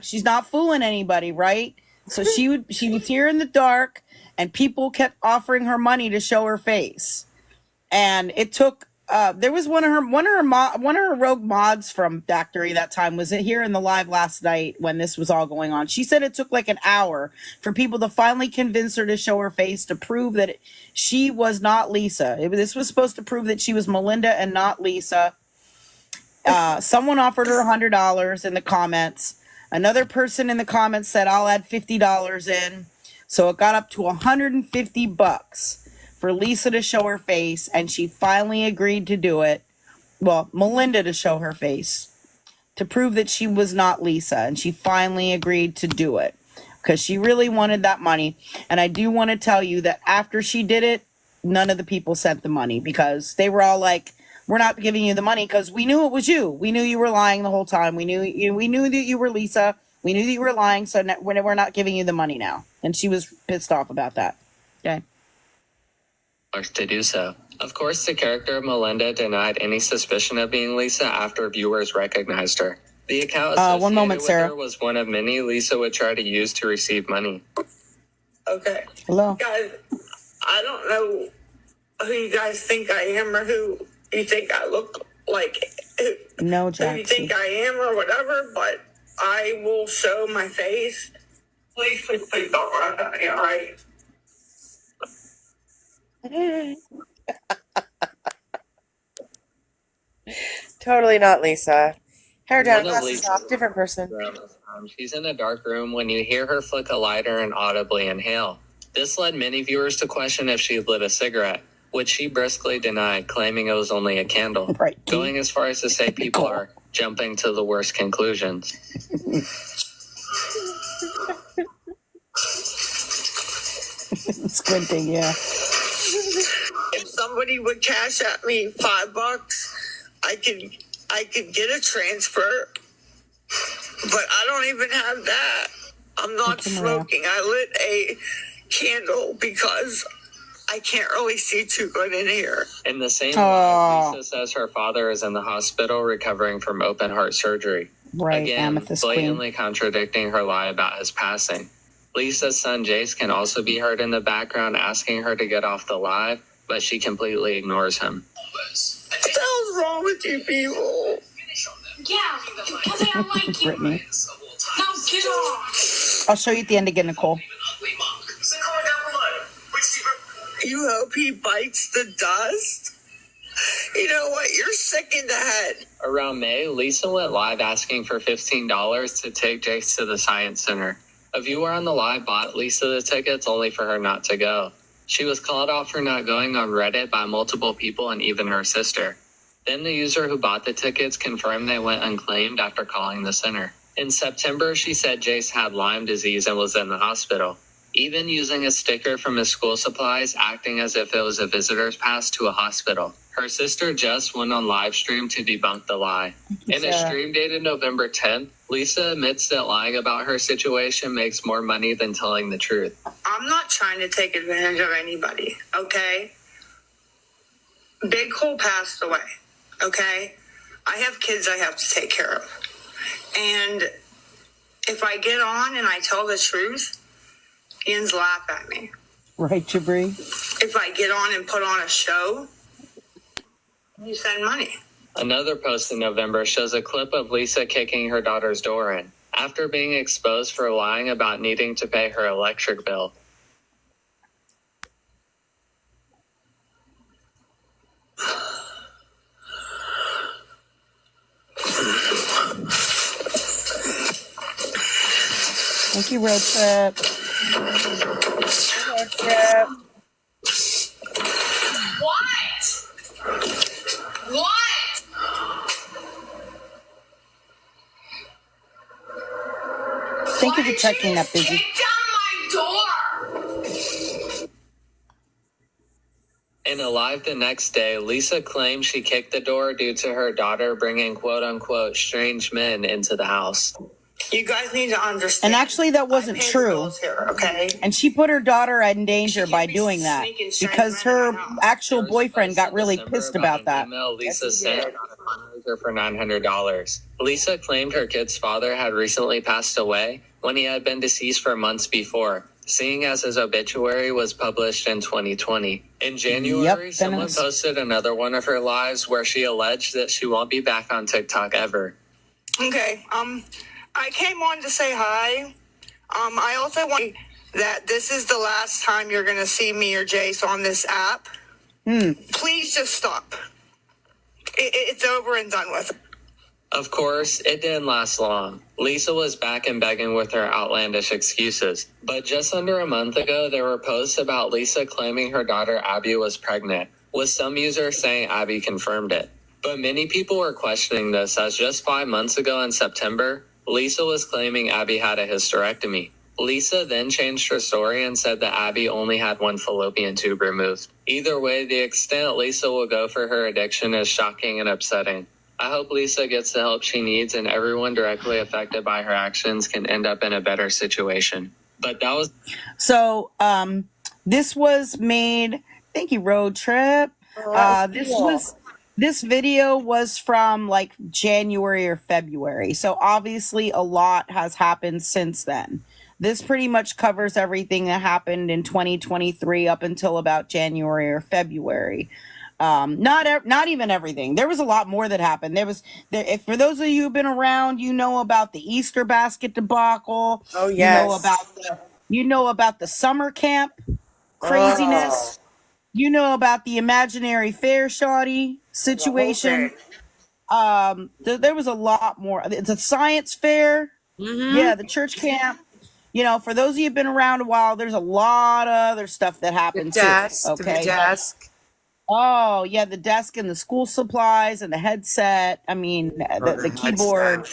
She's not fooling anybody, right? So she was here in the dark, and people kept offering her money to show her face. And it took there was one of her rogue mods from Factory that time was here in the live last night when this was all going on. She said it took like an hour for people to finally convince her to show her face to prove that she was not Lisa. This was supposed to prove that she was Melinda and not Lisa. Someone offered her $100 in the comments. Another person in the comments said, I'll add $50 in. So it got up to $150 for Lisa to show her face, and she finally agreed to do it. Well, Melinda to show her face to prove that she was not Lisa, and she finally agreed to do it because she really wanted that money. And I do want to tell you that after she did it, none of the people sent the money because they were all like, we're not giving you the money because we knew it was you. We knew you were lying the whole time. We knew that you were Lisa. We knew that you were lying, so we're not giving you the money now. And she was pissed off about that. Okay. To do so. Of course, the character of Melinda denied any suspicion of being Lisa after viewers recognized her. The account associated one moment, with Sarah. her was one of many Lisa would try to use to receive money. Okay. Hello. Guys, I don't know who you guys think I am or who you think I look like, No, who you Jackson. think I am or whatever, but I will show my face. Please don't run at me, all right? Totally not Lisa. Hair down, One of glasses Lisa's off, different person. She's in a dark room when you hear her flick a lighter and audibly inhale. This led many viewers to question if she lit a cigarette, which she briskly denied, claiming it was only a candle. Right. Going as far as to say people are jumping to the worst conclusions. Squinting, yeah. If somebody would cash at me $5, I could get a transfer, but I don't even have that. I'm not smoking. I lit a candle because I can't really see too good in here. In the same Aw. way, Lisa says her father is in the hospital recovering from open heart surgery. Right, Again, Amethyst Queen. blatantly contradicting her lie about his passing. Lisa's son Jace can also be heard in the background asking her to get off the live, but she completely ignores him. What the hell's wrong with you people? Yeah, because I don't like you. Brittany. Now get off. I'll show you at the end again, Nicole. You hope he bites the dust? You know what? You're sick in the head. Around May, Lisa went live asking for $15 to take Jace to the Science Center. A viewer on the live bought Lisa the tickets only for her not to go. She was called off for not going on Reddit by multiple people and even her sister. Then the user who bought the tickets confirmed they went unclaimed after calling the center. In September, she said Jace had Lyme disease and was in the hospital. even using a sticker from his school supplies, acting as if it was a visitor's pass to a hospital. Her sister Jess went on live stream to debunk the lie. In a stream dated November 10th, Lisa admits that lying about her situation makes more money than telling the truth. I'm not trying to take advantage of anybody, okay? Big Cole passed away, okay? I have kids I have to take care of. And if I get on and I tell the truth, Ian's laugh at me. Right, Jabri? If I get on and put on a show, you send money. Another post in November shows a clip of Lisa kicking her daughter's door in after being exposed for lying about needing to pay her electric bill. Thank you, Road Trip. Road Trip. What? What? Thank you for checking that, Busy. Kick down my door. In a live the next day, Lisa claimed she kicked the door due to her daughter bringing quote-unquote strange men into the house. You guys need to understand. And actually, that wasn't I pay the true. bills here, okay? And she put her daughter in danger She by can't be doing that sneaking strange because men in her my house. actual There was a boyfriend post got in really December pissed about about that. an email Lisa Yes, he sent did. on a fundraiser for $900. Lisa claimed her kid's father had recently passed away when he had been deceased for months before, seeing as his obituary was published in 2020. In January, Yep, someone Dennis. posted another one of her lives where she alleged that she won't be back on TikTok ever. Okay, I came on to say hi. I also want that this is the last time you're going to see me or Jace on this app. Please just stop. It's over and done with. Of course, it didn't last long. Lisa was back and begging with her outlandish excuses. But just under a month ago, there were posts about Lisa claiming her daughter Abby was pregnant, with some users saying Abby confirmed it. But many people were questioning this, as just 5 months ago in September, Lisa was claiming Abby had a hysterectomy. Lisa then changed her story and said that Abby only had one fallopian tube removed. Either way, the extent Lisa will go for her addiction is shocking and upsetting. I hope Lisa gets the help she needs and everyone directly affected by her actions can end up in a better situation. But that was So, this was made. Thank you, Road Trip. Oh, that was cool. This video was from like January or February. So obviously a lot has happened since then. This pretty much covers everything that happened in 2023 up until about January or February. Not even everything. There was a lot more that happened. If for those of you who've been around, you know about the Easter basket debacle. Oh, yes. You know about the summer camp craziness. You know about the imaginary fair shoddy situation. There was a lot more. It's a science fair. Yeah, the church camp. You know, for those of you who've been around a while, there's a lot of other stuff that The happened desk. too. Okay. The desk. Oh yeah, the desk and the school supplies and the headset. I mean, the keyboard.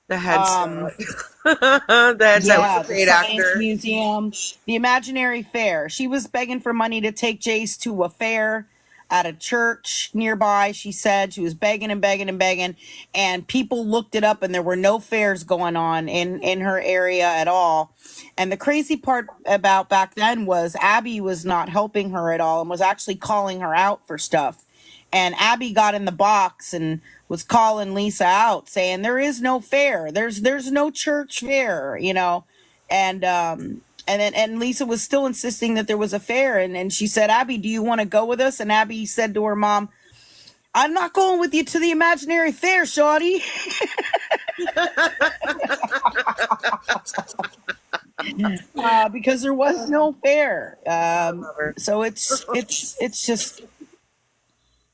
The headset. The headset was a The great science actor. museum, the imaginary fair. She was begging for money to take Jace to a fair at a church nearby. She said she was begging and begging and begging, and people looked it up, and there were no fairs going on in her area at all. And the crazy part about back then was Abby was not helping her at all and was actually calling her out for stuff. And Abby got in the box and was calling Lisa out, saying there is no fair. There's no church fair, you know. And Lisa was still insisting that there was a fair, and she said, Abby, do you want to go with us? And Abby said to her mom, I'm not going with you to the imaginary fair, shawty. Because there was no fair. So it's just,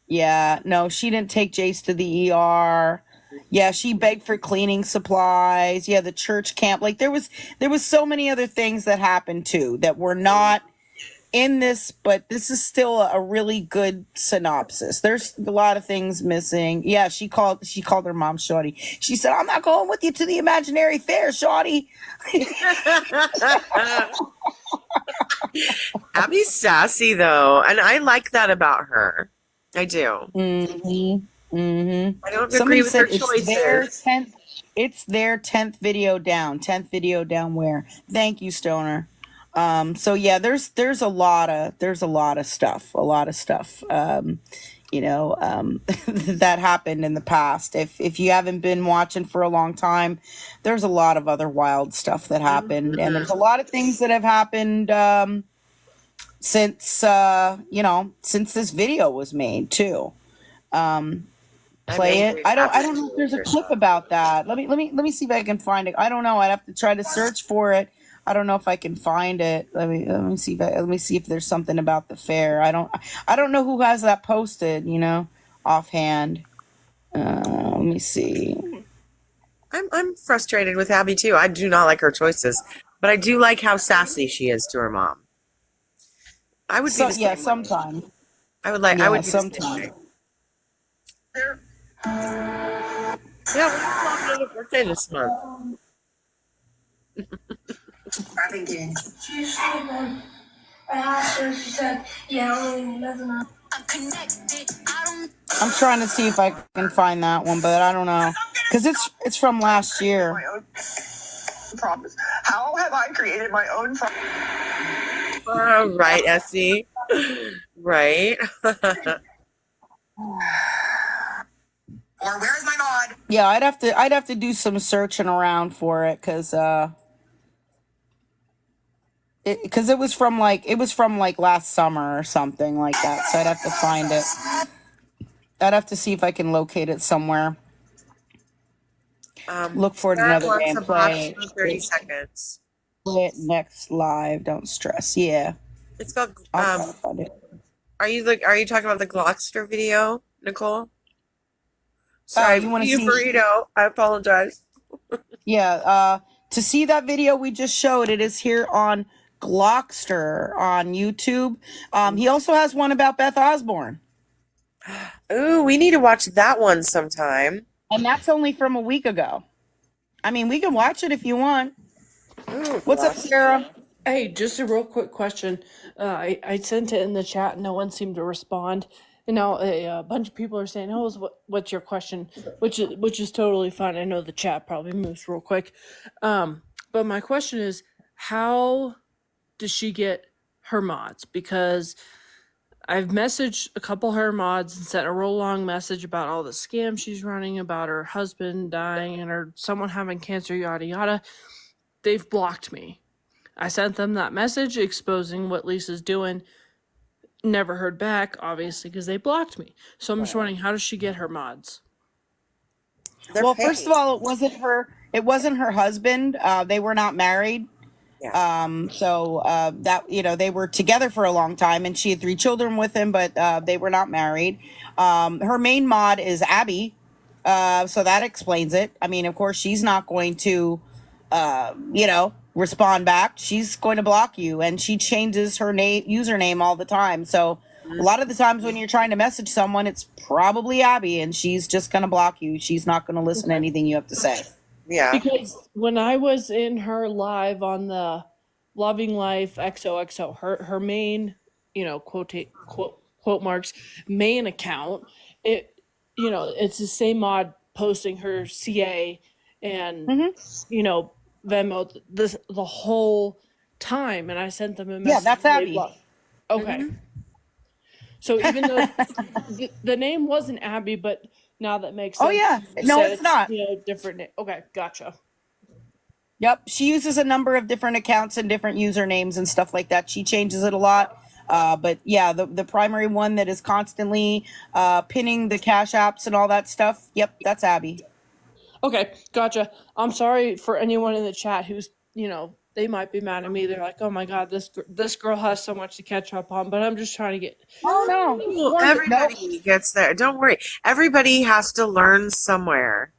yeah, no, she didn't take Jace to the ER. Yeah, she begged for cleaning supplies. Yeah, the church camp. Like there was so many other things that happened too that were not in this, but this is still a really good synopsis. There's a lot of things missing. Yeah, she called her mom Shawty. She said, "I'm not going with you to the imaginary fair, Shawty." Abby's sassy though, and I like that about her. I do. I don't Somebody agree with said her choices. it's their 10th video down. 10th video down where? Thank you, Stoner. So yeah, there's a lot of stuff. That happened in the past. If you haven't been watching for a long time, there's a lot of other wild stuff that happened, and there's a lot of things that have happened since since this video was made too. Play it. I don't know if there's a clip about that. Let me see if I can find it. I don't know. I'd have to try to search for it. I don't know if I can find it. Let me see if there's something about the fair. I don't know who has that posted, offhand. Let me see. I'm frustrated with Abby too. I do not like her choices, but I do like how sassy she is to her mom. I would be the same way. Sometimes. I would be the same sometimes. way. Yeah, we're having a birthday this month. I've been getting. I asked her, she said, yeah, I don't even know. I'm trying to see if I can find that one, but I don't know. Because it's from last year. My own problems. How have I created my own problems? Right, Essie. Right. Or where's my mod? Yeah, I'd have to do some searching around for it because it was from like last summer or something like that. So I'd have to find it. I'd have to see if I can locate it somewhere. Look for it another day and play it. 30 seconds. Play it next live. Don't stress. Yeah. It's called. I'll try to find it. Are you talking about the Glockster video, Nicole? Sorry, you want to see burrito? I apologize. Yeah. To see that video we just showed, it is here on Glockster on YouTube. He also has one about Beth Osborne. Ooh, we need to watch that one sometime. And that's only from a week ago. I mean, we can watch it if you want. Ooh, What's up, Sarah? Hey, just a real quick question. I sent it in the chat and no one seemed to respond. And now a bunch of people are saying, "Oh, what's your question?" Which is totally fine. I know the chat probably moves real quick. But my question is, how does she get her mods? Because I've messaged a couple of her mods and sent a real long message about all the scams she's running, about her husband dying and her someone having cancer, yada yada. They've blocked me. I sent them that message exposing what Lisa's doing. Never heard back, obviously, because they blocked me. So I'm just wondering, how does she get her mods? Well, first of all, it wasn't her husband. They were not married. Yeah. So that they were together for a long time, and she had 3 children with him, but they were not married. Her main mod is Abby, so that explains it. I mean, of course, she's not going to, respond back. She's going to block you, and she changes her username all the time. So a lot of the times when you're trying to message someone, it's probably Abby, and she's just going to block you. She's not going to listen to anything you have to say. Yeah. Because when I was in her live on the Loving Life XOXO, her main, quote marks, main account, it's the same mod posting her CA and, Venmo the whole time. And I sent them a message. Yeah, that's Abby. Okay. So even though the name wasn't Abby, but now that makes sense. Oh, yeah. No, it's not. Different name. Okay, gotcha. Yep. She uses a number of different accounts and different usernames and stuff like that. She changes it a lot. But yeah, the primary one that is constantly pinning the cash apps and all that stuff. Yep, that's Abby. Okay, gotcha. I'm sorry for anyone in the chat who's, they might be mad at me. They're like, "Oh my God, this girl has so much to catch up on." But I'm just trying to get. Oh no, everybody gets there. Don't worry. Everybody has to learn somewhere.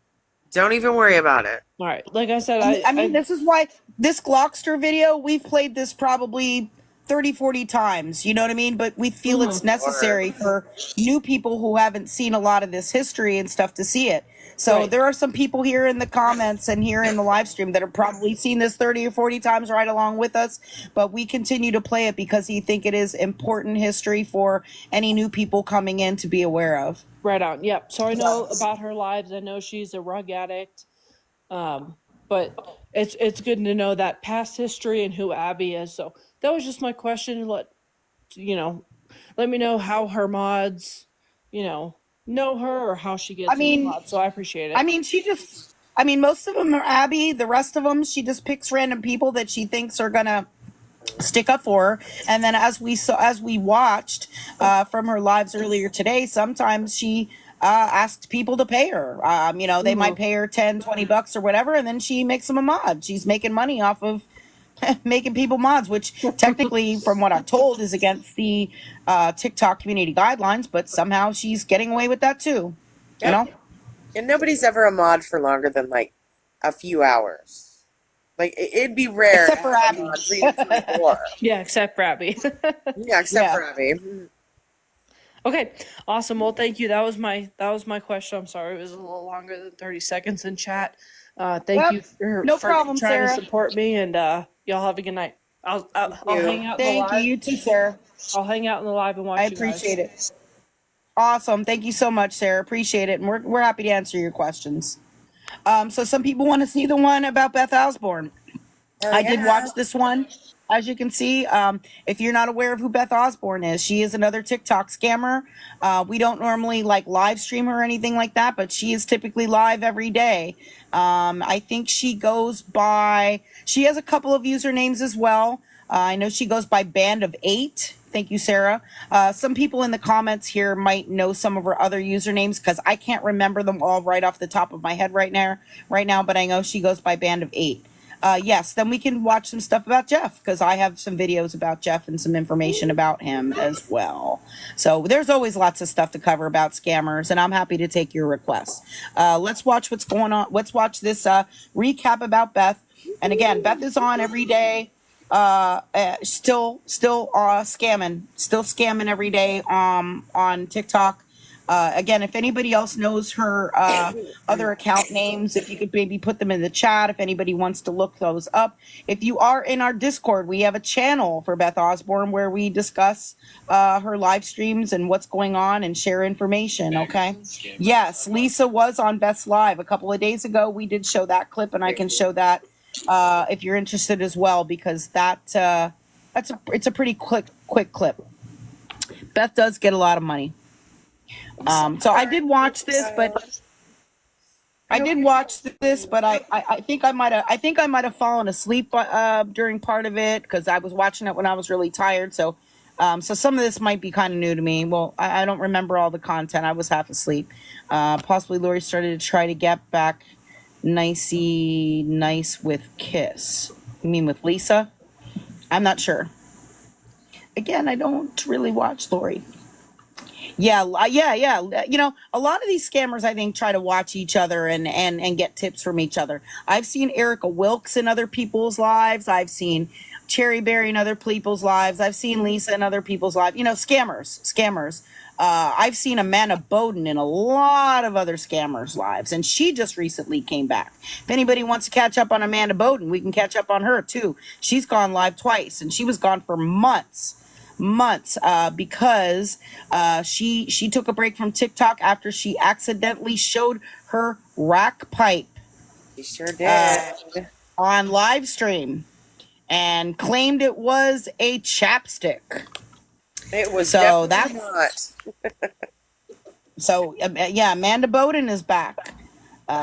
Don't even worry about it. All right, like I said, I mean, this is why this Glockster video, we've played this probably 30, 40 times, you know what I mean? But we feel it's necessary for new people who haven't seen a lot of this history and stuff to see it. So Right. there are some people here in the comments and here in the live stream that have probably seen this 30 or 40 times right along with us, but we continue to play it because we think it is important history for any new people coming in to be aware of. Right on. Yep. So I know about her lives. I know she's a rug addict. But it's good to know that past history and who Abby is. So that was just my question. You know, let me know how her mods, know her or how she I gets into mean, mods. So I appreciate it. most of them are Abby. The rest of them, she just picks random people that she thinks are gonna stick up for her. And then as we watched from her lives earlier today, sometimes she asked people to pay her. They might pay her 10, $20 or whatever, and then she makes them a mod. She's making money off of making people mods, which technically, from what I'm told, is against the TikTok community guidelines, but somehow she's getting away with that too. You know? And nobody's ever a mod for longer than like a few hours. Like it'd be rare. Except for to have Abby. a mod for you to 24. Yeah, except for Abby. Yeah, except for Abby. Okay, awesome. Well, thank you. That was my question. I'm sorry it was a little longer than 30 seconds in chat. Thank Yep. you for, No for problem, trying to Sarah. support me, and y'all have a good night. I'll hang out in the Thank you. live. You too, Sarah. I'll hang out in the live and watch I you guys. appreciate it. Awesome. Thank you so much, Sarah. Appreciate it. And we're happy to answer your questions. So some people want to see the one about Beth Osborne. I did watch this one. As you can see, if you're not aware of who Beth Osborne is, she is another TikTok scammer. We don't normally like live stream her or anything like that, but she is typically live every day. I think she has a couple of usernames as well. I know she goes by Band of 8. Thank you, Sarah. Some people in the comments here might know some of her other usernames because I can't remember them all right off the top of my head right now, but I know she goes by Band of 8. Yes, then we can watch some stuff about Jeff because I have some videos about Jeff and some information about him as well. So there's always lots of stuff to cover about scammers, and I'm happy to take your requests. Let's watch what's going on. Let's watch this recap about Beth. And again, Beth is on every day. Still scamming every day on TikTok. Again, if anybody else knows her other account names, if you could maybe put them in the chat if anybody wants to look those up. If you are in our Discord, we have a channel for Beth Osborne where we discuss her live streams and what's going on and share information, okay? Yes, Lisa was on Beth's Live a couple of days ago. We did show that clip, and I can show that if you're interested as well, because it's a pretty quick clip. Beth does get a lot of money. So I did watch this, but I think I might have fallen asleep during part of it because I was watching it when I was really tired. So some of this might be kind of new to me. Well, I don't remember all the content. I was half asleep. Possibly Lori started to try to get back nice with Kiss. You mean with Lisa? I'm not sure. Again, I don't really watch Lori. Yeah. A lot of these scammers, I think, try to watch each other and get tips from each other. I've seen Erica Wilkes in other people's lives. I've seen Cherry Berry in other people's lives. I've seen Lisa in other people's lives. Scammers. I've seen Amanda Bowden in a lot of other scammers' lives, and she just recently came back. If anybody wants to catch up on Amanda Bowden, we can catch up on her too. She's gone live twice, and she was gone for months because she took a break from TikTok after she accidentally showed her rack pipe. She sure did. On live stream and claimed it was a chapstick. It was so definitely not. So Amanda Bowden is back. We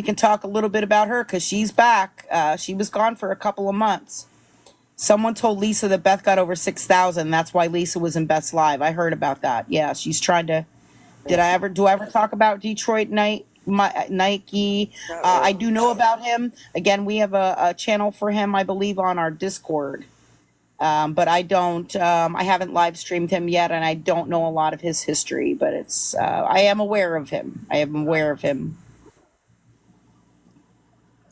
can talk a little bit about her because she's back. She was gone for a couple of months. Someone told Lisa that Beth got over 6,000. That's why Lisa was in Beth's Live. I heard about that. Yeah, she's trying to. Do I ever talk about Detroit Nike? I do know about him. Again, we have a channel for him, I believe, on our Discord. But I don't. I haven't live streamed him yet, and I don't know a lot of his history. But I am aware of him.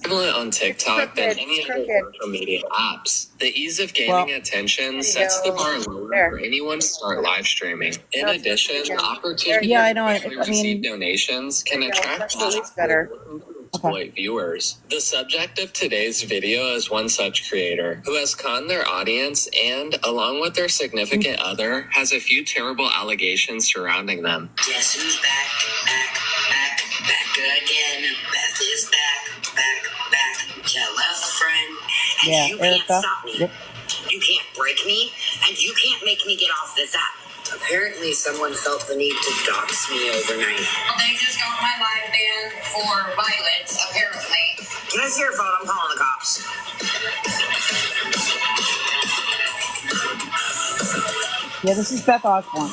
prevalent on TikTok than crooked. any It's other crooked. social media apps. The ease of gaining Well, attention There sets you the go. bar lower There. for anyone to start live streaming. In Now it's addition, crooked the again. There opportunity you yeah, go. I know. to I receive mean, donations can There you go. attract That's at least people who better. are looking to okay. exploit viewers. The subject of today's video is one such creator who has conned their audience and, along with their significant other, has a few terrible allegations surrounding them. Guess who's back again. Beth is back. Tell a friend, and Yeah, you can't Erica. stop me. Yep. You can't break me, and you can't make me get off this app. Apparently, someone felt the need to dox me overnight. Well, they just got my live banned for violence, apparently. That's your fault. I'm calling the cops. Yeah, this is Beth Osborne.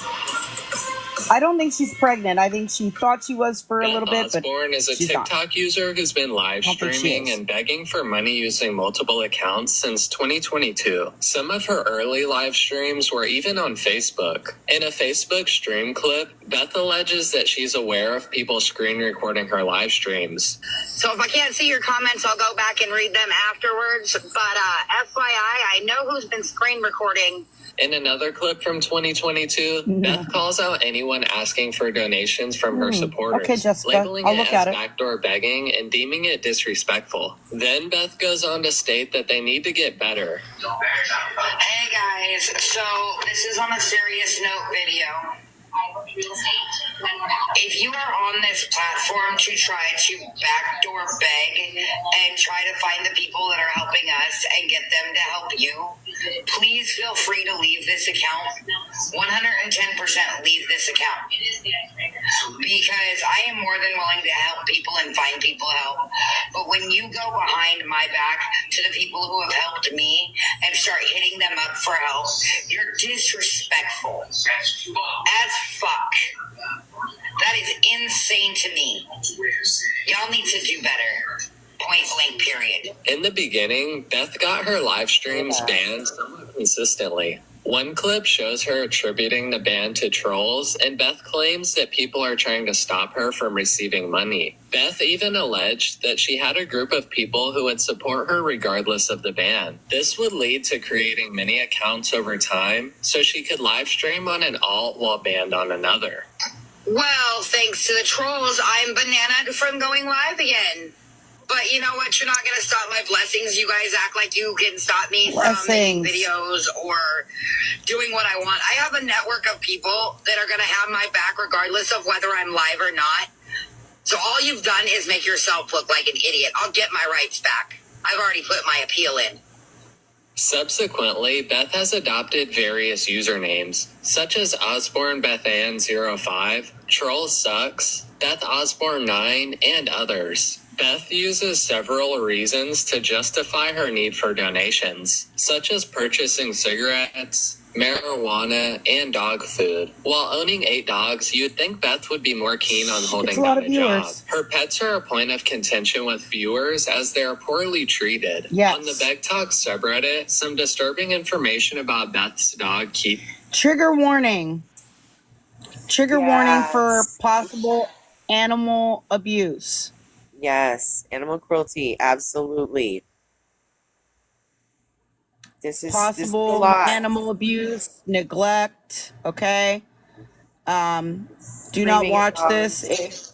I don't think she's pregnant. I think she thought she was for a Beth little bit, but Osborne is a she's not. TikTok user who's been live I don't think she streaming is. and begging for money using multiple accounts since 2022. Some of her early live streams were even on Facebook. In a Facebook stream clip, Beth alleges that she's aware of people screen recording her live streams. So if I can't see your comments, I'll go back and read them afterwards. But FYI, I know who's been screen recording. In another clip from 2022, Beth calls out anyone asking for donations from her supporters, Okay, Jessica, labeling I'll it look as at it. backdoor begging and deeming it disrespectful. Then Beth goes on to state that they need to get better. Hey guys, so this is on a serious note video. If you are on this platform to try to backdoor beg and try to find the people that are helping us and get them to help you, please feel free to leave this account. 110% leave this account. Because I am more than willing to help people and find people help. But when you go behind my back to the people who have helped me and start hitting them up for help, you're disrespectful. As fuck. That is insane to me. Y'all need to do better. Point blank, period. In the beginning, Beth got her live streams banned somewhat consistently. One clip shows her attributing the ban to trolls, and Beth claims that people are trying to stop her from receiving money. Beth even alleged that she had a group of people who would support her regardless of the ban. This would lead to creating many accounts over time, so she could live stream on an alt while banned on another. Well, thanks to the trolls, I'm bananaed from going live again. But you know what? You're not going to stop my blessings. You guys act like you can stop me from making videos or doing what I want. I have a network of people that are going to have my back regardless of whether I'm live or not. So all you've done is make yourself look like an idiot. I'll get my rights back. I've already put my appeal in. Subsequently, Beth has adopted various usernames, such as OsborneBethann05, Troll Sucks, Beth Osborne 9, and others. Beth uses several reasons to justify her need for donations, such as purchasing cigarettes, marijuana, and dog food. While owning 8 dogs, you'd think Beth would be more keen on holding down a job. Her pets are a point of contention with viewers as they are poorly treated. Yes. On the Beg Talk subreddit, some disturbing information about Beth's dog, Keith. Trigger warning. Trigger warning for possible animal abuse. Yes, animal cruelty, absolutely. This is a Possible lot. animal abuse, neglect. Okay. Do not Screaming watch at this dogs. if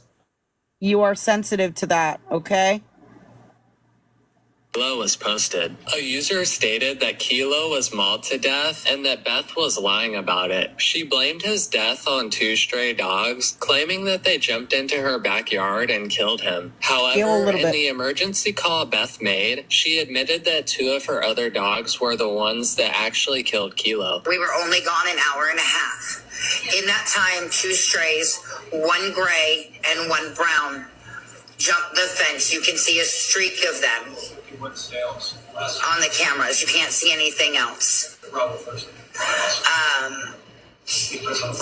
you are sensitive to that. Okay. Kilo was posted. A user stated that Kilo was mauled to death and that Beth was lying about it. She blamed his death on 2 stray dogs, claiming that they jumped into her backyard and killed him. However, in the emergency call Beth made, she admitted that 2 of her other dogs were the ones that actually killed Kilo. We were only gone an hour and a half. In that time, 2 strays, 1 gray and 1 brown, jumped the fence. You can see a streak of them on the cameras. You can't see anything else.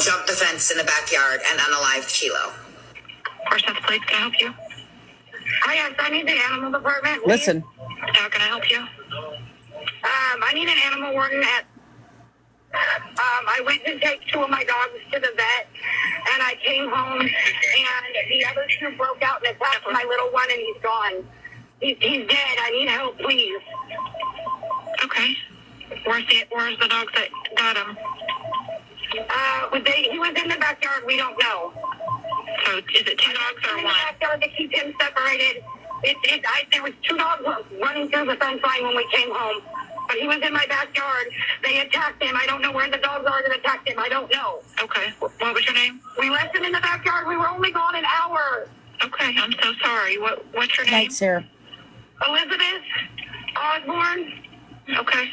Jumped the fence in the backyard and unalived Kilo. First Place, can I help you? Hi, yes, I need the animal department. Listen. How can I help you? I need an animal warden at. I went to take 2 of my dogs to the vet, and I came home, and the other 2 broke out and attacked my little one, and he's gone. He's dead. I need help, please. Okay. Where's the dogs that got him? He was in the backyard. We don't know. So is it two dogs or In the one? backyard to keep him separated. There was 2 dogs running through the fence line when we came home. But he was in my backyard. They attacked him. I don't know where the dogs are that attacked him. I don't know. Okay. What was your name? We left him in the backyard. We were only gone an hour. Okay, I'm so sorry. What's your name? Night, Sarah. Elizabeth Osborne. Okay.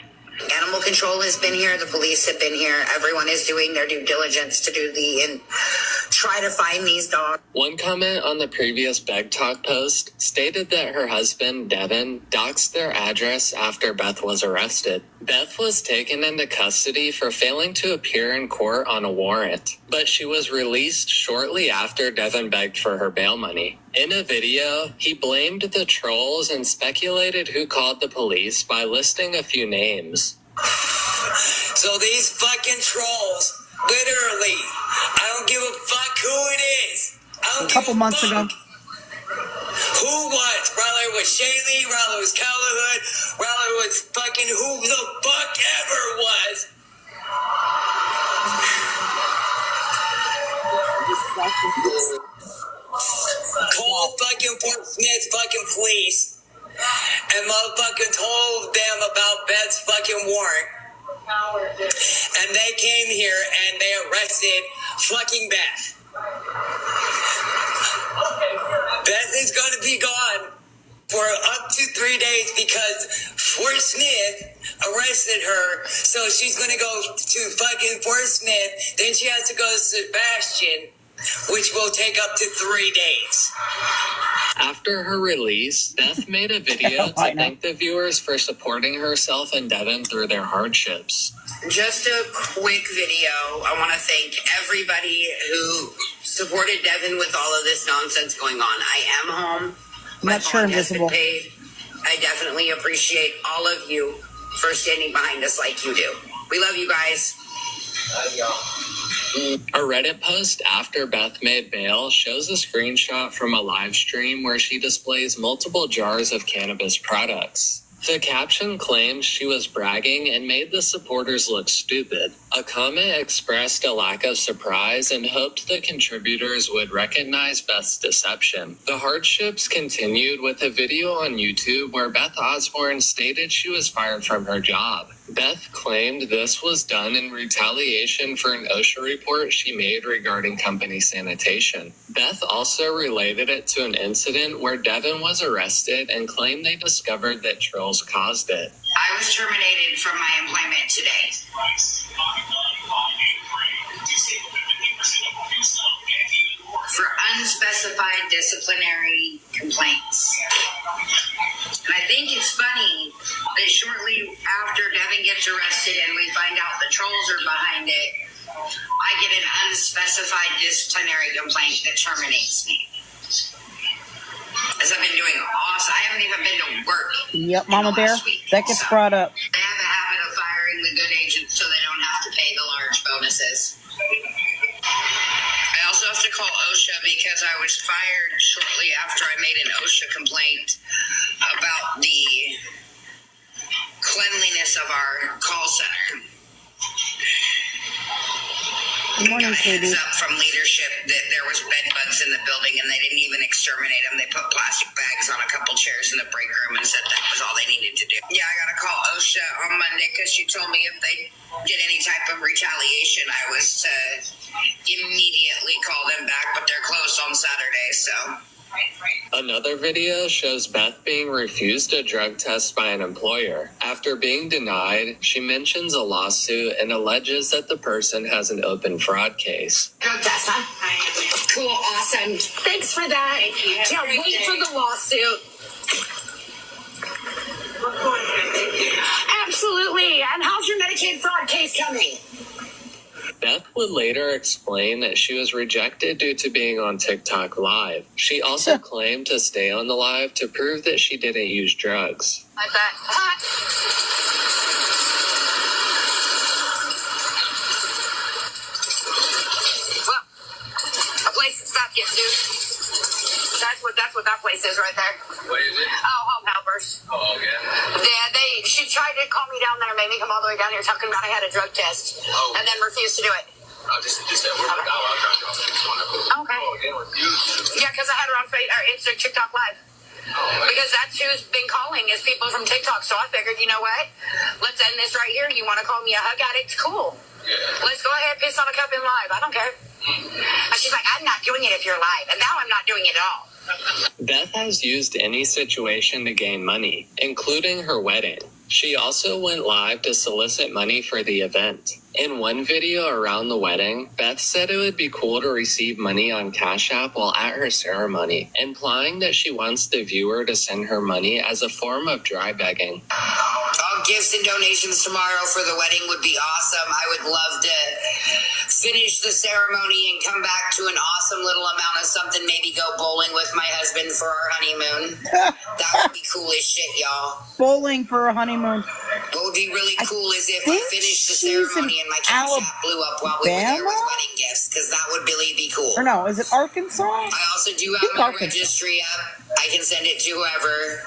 Animal control has been here. The police have been here. Everyone is doing their due diligence to try to find these dogs. One comment on the previous Beg Talk post stated that her husband, Devin, doxed their address after Beth was arrested. Beth was taken into custody for failing to appear in court on a warrant, but she was released shortly after Devin begged for her bail money. In a video, he blamed the trolls and speculated who called the police by listing a few names. So these fucking trolls, literally, I don't give a fuck who it is. A couple months ago. Who was? Rather it was Shaylee, rather it was Callahood, rather it was fucking who the fuck ever was. Call fucking Fort Smith fucking police and motherfucking told them about Beth's fucking warrant. And they came here and they arrested fucking Beth. Beth is going to be gone for up to 3 days because Fort Smith arrested her. So she's going to go to fucking Fort Smith. Then she has to go to Sebastian, which will take up to 3 days. After her release, Beth made a video to thank the viewers for supporting herself and Devin through their hardships. Just a quick video. I want to thank everybody who supported Devin with all of this nonsense going on. I am home. My Not sure bond has been invisible. paid. I definitely appreciate all of you for standing behind us like you do. We love you guys. Love y'all. A Reddit post after Beth made bail shows a screenshot from a live stream where she displays multiple jars of cannabis products. The caption claimed she was bragging and made the supporters look stupid. A comment expressed a lack of surprise and hoped the contributors would recognize Beth's deception. The hardships continued with a video on YouTube where Beth Osborne stated she was fired from her job. Beth claimed this was done in retaliation for an OSHA report she made regarding company sanitation. Beth also related it to an incident where Devin was arrested and claimed they discovered that trolls caused it. I was terminated from my employment today. For unspecified disciplinary complaints. And I think it's funny that shortly after Devin gets arrested and we find out the trolls are behind it, I get an unspecified disciplinary complaint that terminates me. As I've been doing awesome. I haven't even been to work. Yep, Mama Bear. That gets brought up. They have a habit of firing the good agents so they don't have to pay the large bonuses. I also have to call OSHA because I was fired shortly after I made an OSHA complaint about the cleanliness of our call center. Good morning, Got a Katie. heads up from leadership that there was bed bugs in the building and they didn't even exterminate them. They put plastic bags on a couple chairs in the break room and said that was all they needed to do. Yeah, I got to call OSHA on Monday because she told me if they did any type of retaliation, I was to immediately call them back, but they're closed on Saturday, so. Another video shows Beth being refused a drug test by an employer. After being denied, she mentions a lawsuit and alleges that the person has an open fraud case. Drug test, huh? Cool, awesome. Thanks for that. Thank you. Can't wait for the lawsuit. Absolutely. And how's your Medicaid fraud case coming? Beth would later explain that she was rejected due to being on TikTok Live. She also claimed to stay on the live to prove that she didn't use drugs. Like that. Well, a place to stop, get dude. That's what that place is right there. What is it? Oh, Home tried to call me down there, made me come all the way down here talking about I had a drug test, and then refused to do it. Just at work. I'll drop you off. Okay. Yeah, because I had her on Instagram, TikTok Live. Because that's who's been calling is people from TikTok. So I figured, you know what? Let's end this right here. You want to call me a hug addict? Cool. Yeah. Let's go ahead, piss on a cup in live. I don't care. And she's like, I'm not doing it if you're live. And now I'm not doing it at all. Beth has used any situation to gain money, including her wedding. She also went live to solicit money for the event. In one video around the wedding, Beth said it would be cool to receive money on Cash App while at her ceremony, implying that she wants the viewer to send her money as a form of dry begging. All gifts and donations tomorrow for the wedding would be awesome. I would love to finish the ceremony and come back to an awesome little amount of something, maybe go bowling with my husband for our honeymoon. That would be cool as shit, y'all. Bowling for a honeymoon. What would be really cool is if I finished the ceremony and my Cash App blew up while we were there with wedding gifts, because that would really be cool. Or no, is it Arkansas? I also do have my registry up. I can send it to whoever.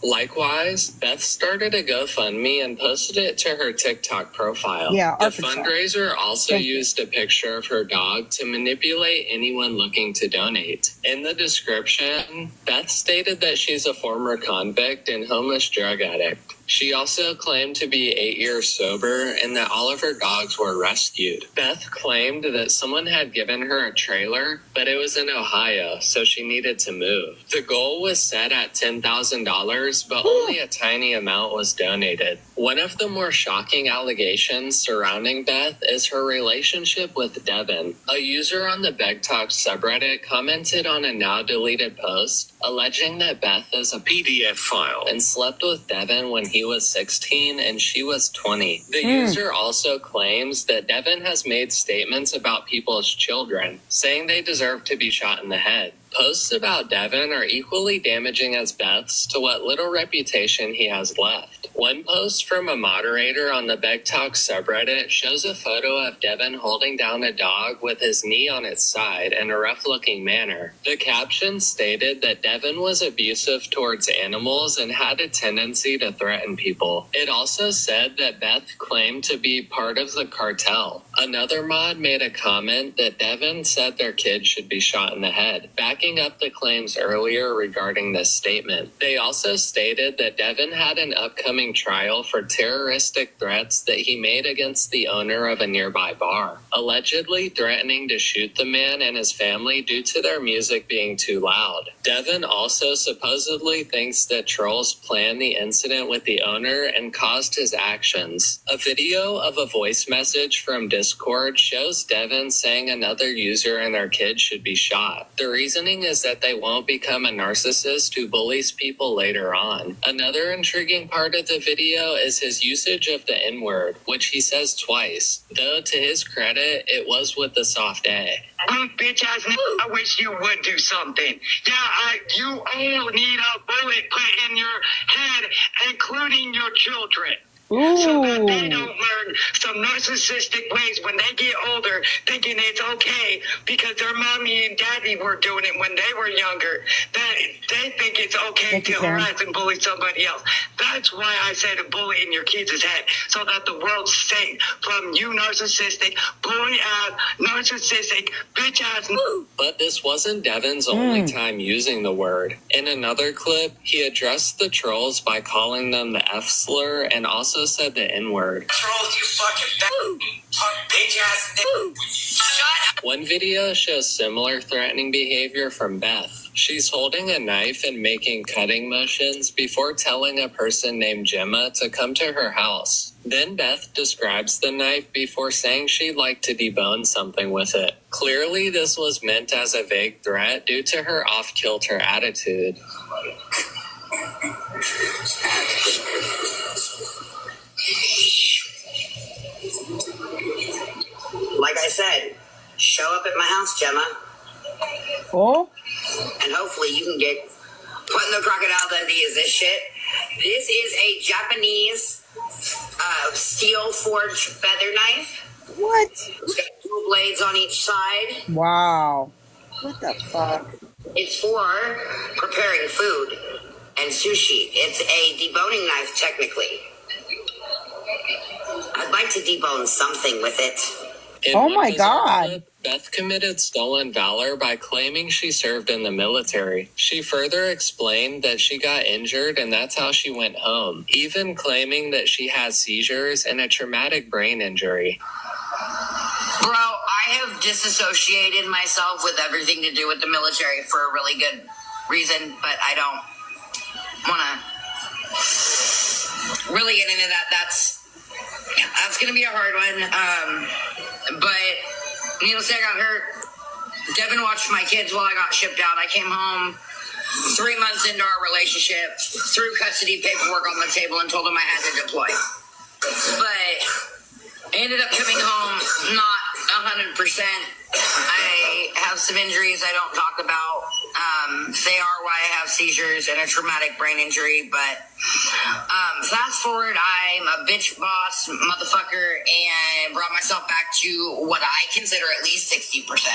Likewise, Beth started a GoFundMe and posted it to her TikTok profile. Yeah, the Arkansas. fundraiser also used a picture of her dog to manipulate anyone looking to donate. In the description, Beth stated that she's a former convict and homeless drug addict. She also claimed to be 8 years sober and that all of her dogs were rescued. Beth claimed that someone had given her a trailer, but it was in Ohio, so she needed to move. The goal was set at $10,000, but only a tiny amount was donated. One of the more shocking allegations surrounding Beth is her relationship with Devin. A user on the Beg Talk subreddit commented on a now deleted post, alleging that Beth is a PDF file and slept with Devin when he was 16 and she was 20. The user also claims that Devin has made statements about people's children, saying they deserve to be shot in the head. Posts about Devin are equally damaging as Beth's to what little reputation he has left. One post from a moderator on the Beg Talk subreddit shows a photo of Devin holding down a dog with his knee on its side in a rough-looking manner. The caption stated that Devin was abusive towards animals and had a tendency to threaten people. It also said that Beth claimed to be part of the cartel. Another mod made a comment that Devin said their kid should be shot in the head, backing up the claims earlier regarding this statement. They also stated that Devin had an upcoming trial for terroristic threats that he made against the owner of a nearby bar, allegedly threatening to shoot the man and his family due to their music being too loud. Devin also supposedly thinks that trolls planned the incident with the owner and caused his actions. A video of a voice message from Discord shows Devin saying another user and their kid should be shot. The reasoning is that they won't become a narcissist who bullies people later on. Another intriguing part of the video is his usage of the N-word, which he says twice, though to his credit, it was with the soft A. Bitch ass nigga, I wish you would do something. Yeah, you all need a bullet put in your head, including your children. So that they don't learn some narcissistic ways when they get older, thinking it's okay because their mommy and daddy were doing it when they were younger. That they think it's okay to harass and bully somebody else. That's why I say to bully in your kids' head, so that the world's safe from you narcissistic, bully ass, narcissistic, bitch ass. But this wasn't Devin's only time using the word. In another clip, he addressed the trolls by calling them the F slur and also said the N-word. Trolls, you fucking bitch ass nigga. Shut up. One video shows similar threatening behavior from Beth. She's holding a knife and making cutting motions before telling a person named Gemma to come to her house. Then Beth describes the knife before saying she'd like to debone something with it. Clearly, this was meant as a vague threat due to her off-kilter attitude. Like I said, show up at my house, Gemma. Oh? And hopefully you can get put in the crocodile Dundee is this shit. This is a Japanese steel forged feather knife. What? It's got 2 blades on each side. Wow. What the fuck? It's for preparing food and sushi. It's a deboning knife, technically. I'd like to debone something with it. In Oh one my bizarre God. clip, Beth committed stolen valor by claiming she served in the military. She further explained that she got injured and that's how she went home, even claiming that she had seizures and a traumatic brain injury. Bro, I have disassociated myself with everything to do with the military for a really good reason, but I don't want to really get into that. That's going to be a hard one. But needless to say, I got hurt. Devin watched my kids while I got shipped out. I came home 3 months into our relationship, threw custody paperwork on the table and told him I had to deploy. But I ended up coming home not 100%. I have some injuries I don't talk about. They are why I have seizures and a traumatic brain injury. But fast forward, I'm a bitch boss motherfucker and brought myself back to what I consider at least 60%.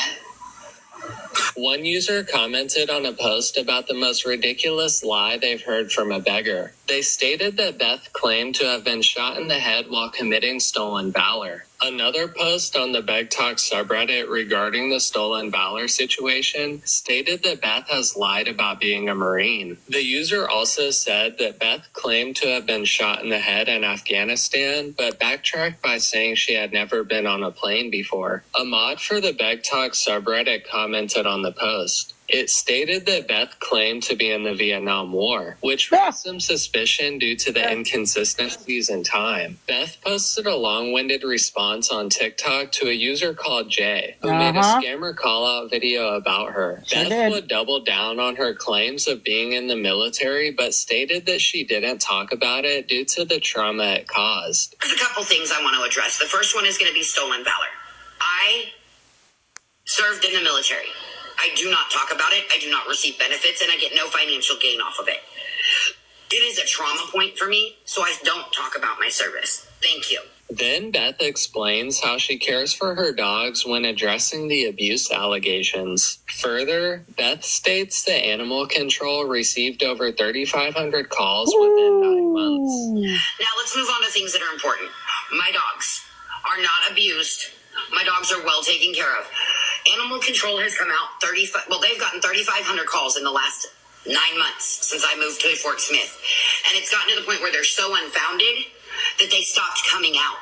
One user commented on a post about the most ridiculous lie they've heard from a beggar. They stated that Beth claimed to have been shot in the head while committing stolen valor. Another post on the Beg Talk subreddit regarding the stolen valor situation stated that Beth has lied about being a Marine. The user also said that Beth claimed to have been shot in the head in Afghanistan, but backtracked by saying she had never been on a plane before. A mod for the Beg Talk subreddit commented on the post. It stated that Beth claimed to be in the Vietnam War, which raised some suspicion due to the inconsistencies in time. Beth posted a long-winded response on TikTok to a user called Jay, who made a scammer call-out video about her. Beth would double down on her claims of being in the military, but stated that she didn't talk about it due to the trauma it caused. There's a couple things I want to address. The first one is going to be stolen valor. I served in the military. I do not talk about it. I do not receive benefits, and I get no financial gain off of it. It is a trauma point for me, so I don't talk about my service. Thank you. Then Beth explains how she cares for her dogs when addressing the abuse allegations. Further, Beth states that Animal Control received over 3,500 calls within 9 months. Now let's move on to things that are important. My dogs are not abused. My dogs are well taken care of. Animal Control has come out they've gotten 3,500 calls in the last 9 months since I moved to Fort Smith. And it's gotten to the point where they're so unfounded that they stopped coming out.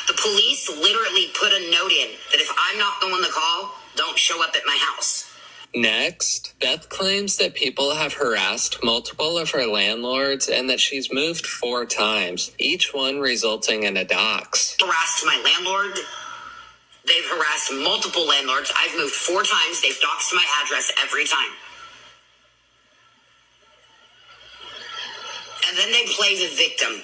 The police literally put a note in that if I'm not the one to call, don't show up at my house. Next, Beth claims that people have harassed multiple of her landlords and that she's moved 4 times, each one resulting in a dox. Harassed my landlord. They've harassed multiple landlords. I've moved 4 times. They've doxed my address every time. And then they play the victim.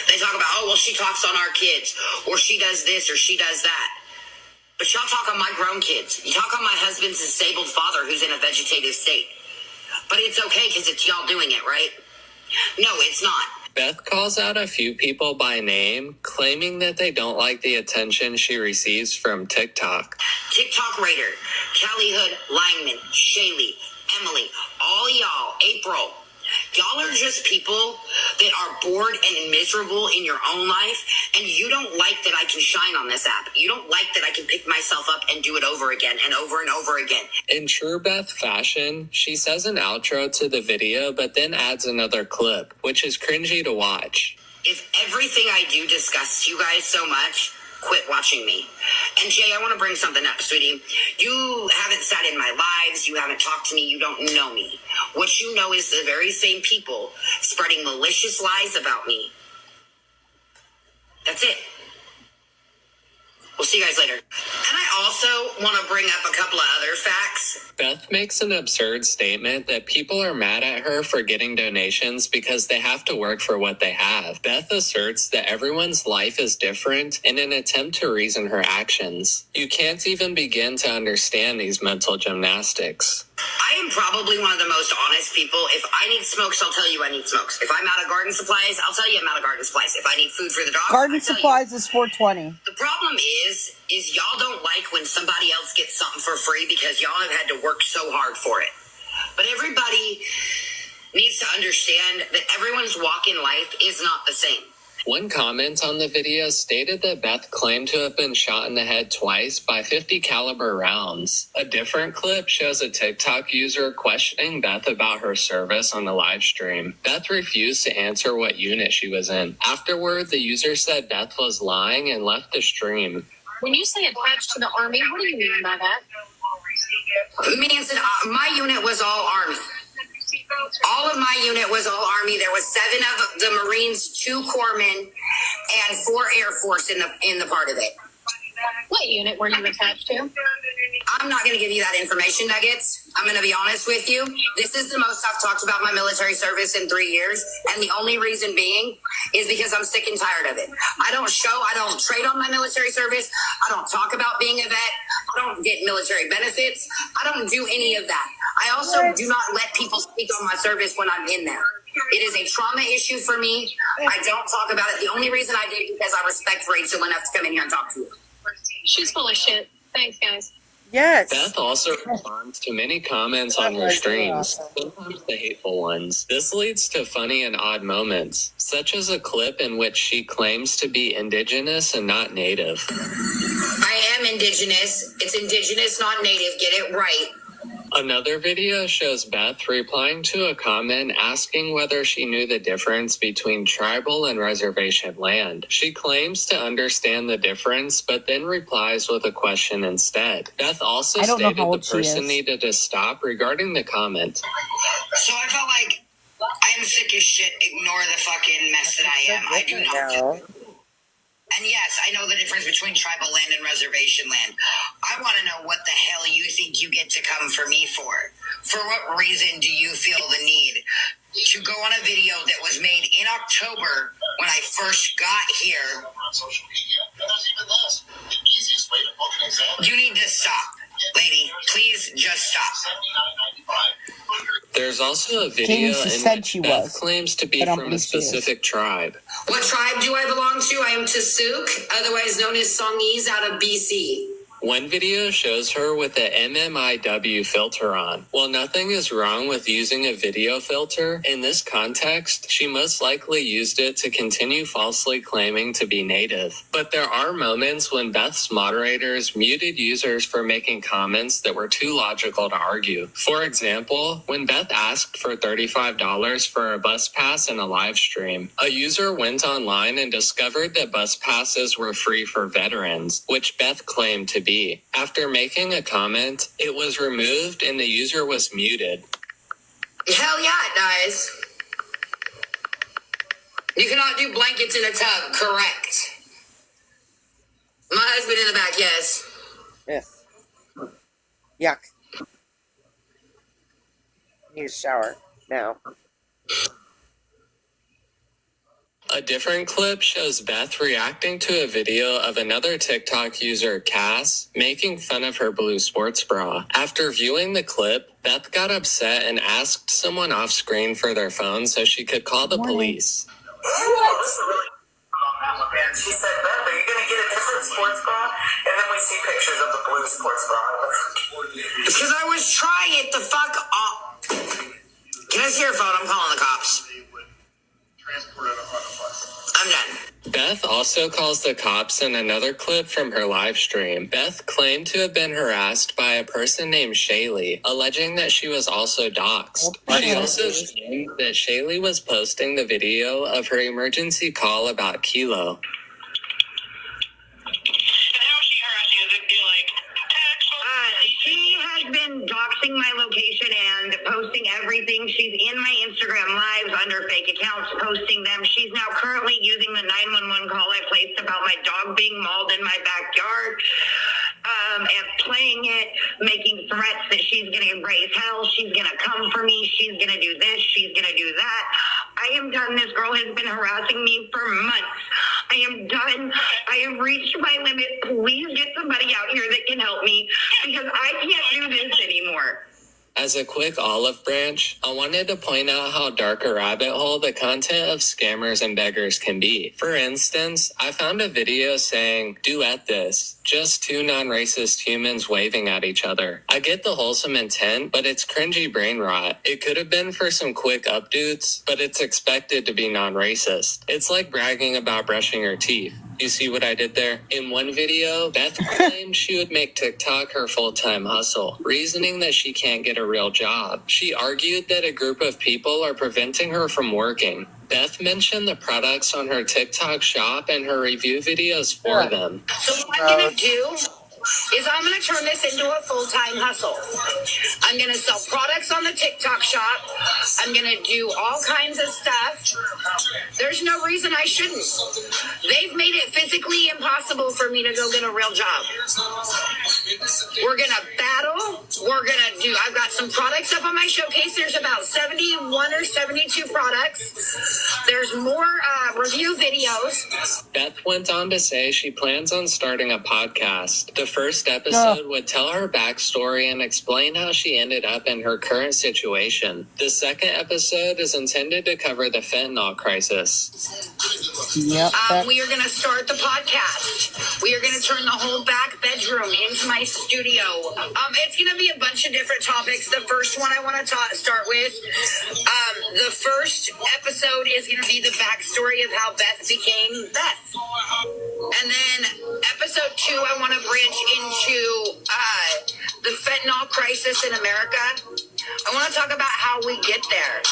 They talk about, oh, well, she talks on our kids, or she does this, or she does that. But y'all talk on my grown kids. You talk on my husband's disabled father who's in a vegetative state. But it's okay because it's y'all doing it, right? No, it's not. Beth calls out a few people by name, claiming that they don't like the attention she receives from TikTok. TikTok Raider, Callie Hood, Lineman, Shaylee, Emily, all y'all, April. Y'all are just people that are bored and miserable in your own life, and you don't like that I can shine on this app. You don't like that I can pick myself up and do it over again and over and over again. In true Beth fashion, she says an outro to the video, but then adds another clip, which is cringy to watch. If everything I do disgusts you guys so much, quit watching me. And Jay, I want to bring something up, sweetie. You haven't sat in my lives. You haven't talked to me. You don't know me. What you know is the very same people spreading malicious lies about me. That's it. We'll see you guys later. And I also want to bring up a couple of other facts. Beth makes an absurd statement that people are mad at her for getting donations because they have to work for what they have. Beth asserts that everyone's life is different in an attempt to reason her actions. You can't even begin to understand these mental gymnastics. I am probably one of the most honest people. If I need smokes, I'll tell you I need smokes. If I'm out of garden supplies, I'll tell you I'm out of garden supplies. If I need food for the dogs, Garden I'll tell supplies is $4.20. The problem is y'all don't like when somebody else gets something for free because y'all have had to work so hard for it. But everybody needs to understand that everyone's walk in life is not the same. One comment on the video stated that Beth claimed to have been shot in the head twice by 50 caliber rounds. A different clip shows a TikTok user questioning Beth about her service on the live stream. Beth refused to answer what unit she was in. Afterward, the user said Beth was lying and left the stream. When you say attached to the Army, what do you mean by that? It means that my unit was all Army. All of my unit was all Army. There was 7 of the Marines, 2 corpsmen, and 4 Air Force in the part of it. What unit were you attached to? I'm not going to give you that information, Nuggets. I'm going to be honest with you. This is the most I've talked about my military service in 3 years, and the only reason being is because I'm sick and tired of it. I don't trade on my military service. I don't talk about being a vet. I don't get military benefits. I don't do any of that. I also do not let people speak on my service when I'm in there. It is a trauma issue for me. I don't talk about it. The only reason I do is because I respect Rachel enough to come in here and talk to you. She's full of shit. Thanks, guys. Yes. Beth also responds to many comments on her streams, sometimes the hateful ones. This leads to funny and odd moments, such as a clip in which she claims to be indigenous and not native. I am indigenous. It's indigenous, not native. Get it right. Another video shows Beth replying to a comment asking whether she knew the difference between tribal and reservation land. She claims to understand the difference, but then replies with a question instead. Beth also stated the person needed to stop regarding the comment. So I felt like I am sick as shit. Ignore the fucking mess that I am. I do not. And yes, I know the difference between tribal land and reservation land. I want to know what the hell you think you get to come for me for. For what reason do you feel the need to go on a video that was made in October when I first got here? You need to stop. Lady, please just stop. There's also a video in which Beth claims to be from a specific tribe. What tribe do I belong to? I am Tasuk, otherwise known as Songhees out of BC. One video shows her with the MMIW filter on. While nothing is wrong with using a video filter, in this context, she most likely used it to continue falsely claiming to be native. But there are moments when Beth's moderators muted users for making comments that were too logical to argue. For example, when Beth asked for $35 for a bus pass in a live stream, a user went online and discovered that bus passes were free for veterans, which Beth claimed to be. After making a comment, it was removed and the user was muted. Hell yeah, it does. You cannot do blankets in a tub, correct. My husband in the back, yes. Yes. Yuck. Need a shower now. A different clip shows Beth reacting to a video of another TikTok user, Cass, making fun of her blue sports bra. After viewing the clip, Beth got upset and asked someone off screen for their phone so she could call the police. What? And she said, Beth, are you going to get a different sports bra? And then we see pictures of the blue sports bra. Because I was trying it the fuck off. Can I see your phone? I'm calling the cops. I'm done. Beth also calls the cops in another clip from her live stream. Beth claimed to have been harassed by a person named Shaylee, alleging that she was also doxxed. She also claimed that Shaylee was posting the video of her emergency call about Kilo. She has been doxing my location and posting everything. She's in my Instagram lives under fake accounts, posting them. She's now currently using the 911 call I placed about my dog being mauled in my backyard, and playing it, making threats that she's going to raise hell. She's going to come for me. She's going to do this. She's going to do that. I am done. This girl has been harassing me for months. I am done. I have reached my limit. Please get somebody out here that can help me because I can't do this anymore. As a quick olive branch, I wanted to point out how dark a rabbit hole the content of scammers and beggars can be. For instance, I found a video saying, "Duet this," just two non-racist humans waving at each other. I get the wholesome intent, but it's cringy brain rot. It could have been for some quick updates, but it's expected to be non-racist. It's like bragging about brushing your teeth. You see what I did there? In one video, Beth claimed she would make TikTok her full-time hustle, reasoning that she can't get a real job. She argued that a group of people are preventing her from working. Beth mentioned the products on her TikTok shop and her review videos for them. So what I'm going to do is I'm going to turn this into a full-time hustle. I'm going to sell products on the TikTok shop. I'm going to do all kinds of stuff. There's no reason I shouldn't. They've made it physically impossible for me to go get a real job. We're going to battle. I've got some products up on my showcase. There's about 71 or 72 products. There's more review videos. Beth went on to say she plans on starting a podcast. The first episode would tell her backstory and explain how she ended up in her current situation. The second episode is intended to cover the fentanyl crisis. Yep. We are going to start the podcast. We are going to turn the whole back bedroom into my studio. It's going to be a bunch of different topics. The first one I want to start with, the first episode is going to be the backstory of how Beth became Beth. And then episode 2, I want to branch into the fentanyl crisis in America. I want to talk about how we get there.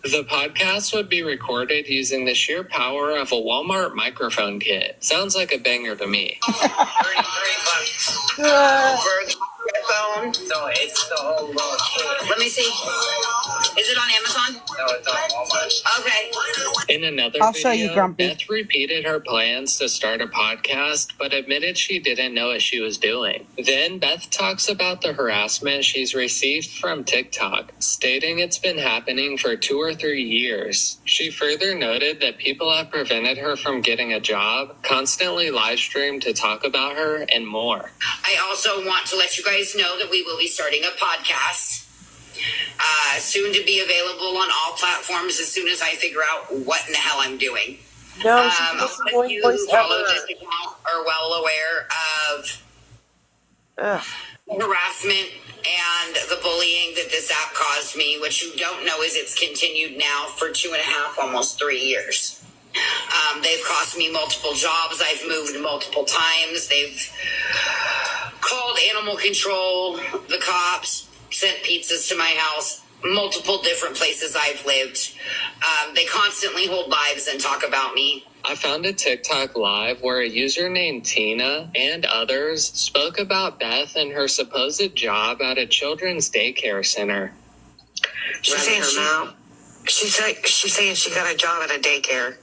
The podcast would be recorded using the sheer power of a Walmart microphone kit. Sounds like a banger to me. $33 for the microphone. No, it's the whole little kit. Let me see. Is it on Amazon? No, it's on Walmart. Okay. In another I'll video, show you, Grumpy. Beth repeated her plans to start a podcast, but admitted she didn't know what she was doing. Then Beth talks about the harassment she's received from TikTok, stating it's been happening for 2 or 3 years. She further noted that people have prevented her from getting a job, constantly live streamed to talk about her, and more. I also want to let you guys know that we will be starting a podcast. Soon to be available on all platforms as soon as I figure out what in the hell I'm doing. No, A lot of you who follow this account are well aware of harassment and the bullying that this app caused me. What you don't know is it's continued now for 2.5, almost 3 years. They've cost me multiple jobs. I've moved multiple times. They've called animal control, the cops, sent pizzas to my house, multiple different places I've lived. They constantly hold lives and talk about me. I found a TikTok live where a user named Tina and others spoke about Beth and her supposed job at a children's daycare center. She's saying she got a job at a daycare.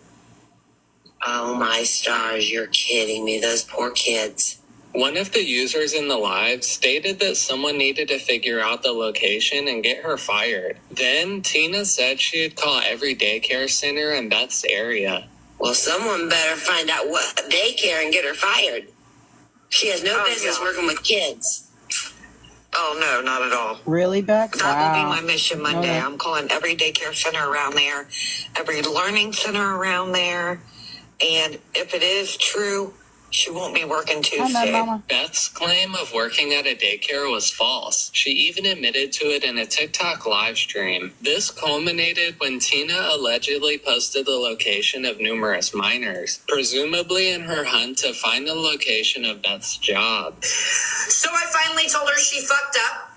Oh my stars, you're kidding me. Those poor kids. One of the users in the live stated that someone needed to figure out the location and get her fired. Then Tina said she'd call every daycare center in Beth's area. Well, someone better find out what daycare and get her fired. She has no business working with kids. Oh, no, not at all. Really, Beck? That will be my Wow. mission Monday. Okay. I'm calling every daycare center around there, every learning center around there. And if it is true, she won't be working Hi, Mad Tuesday. Mama. Beth's claim of working at a daycare was false. She even admitted to it in a TikTok live stream. This culminated when Tina allegedly posted the location of numerous minors, presumably in her hunt to find the location of Beth's job. So I finally told her she fucked up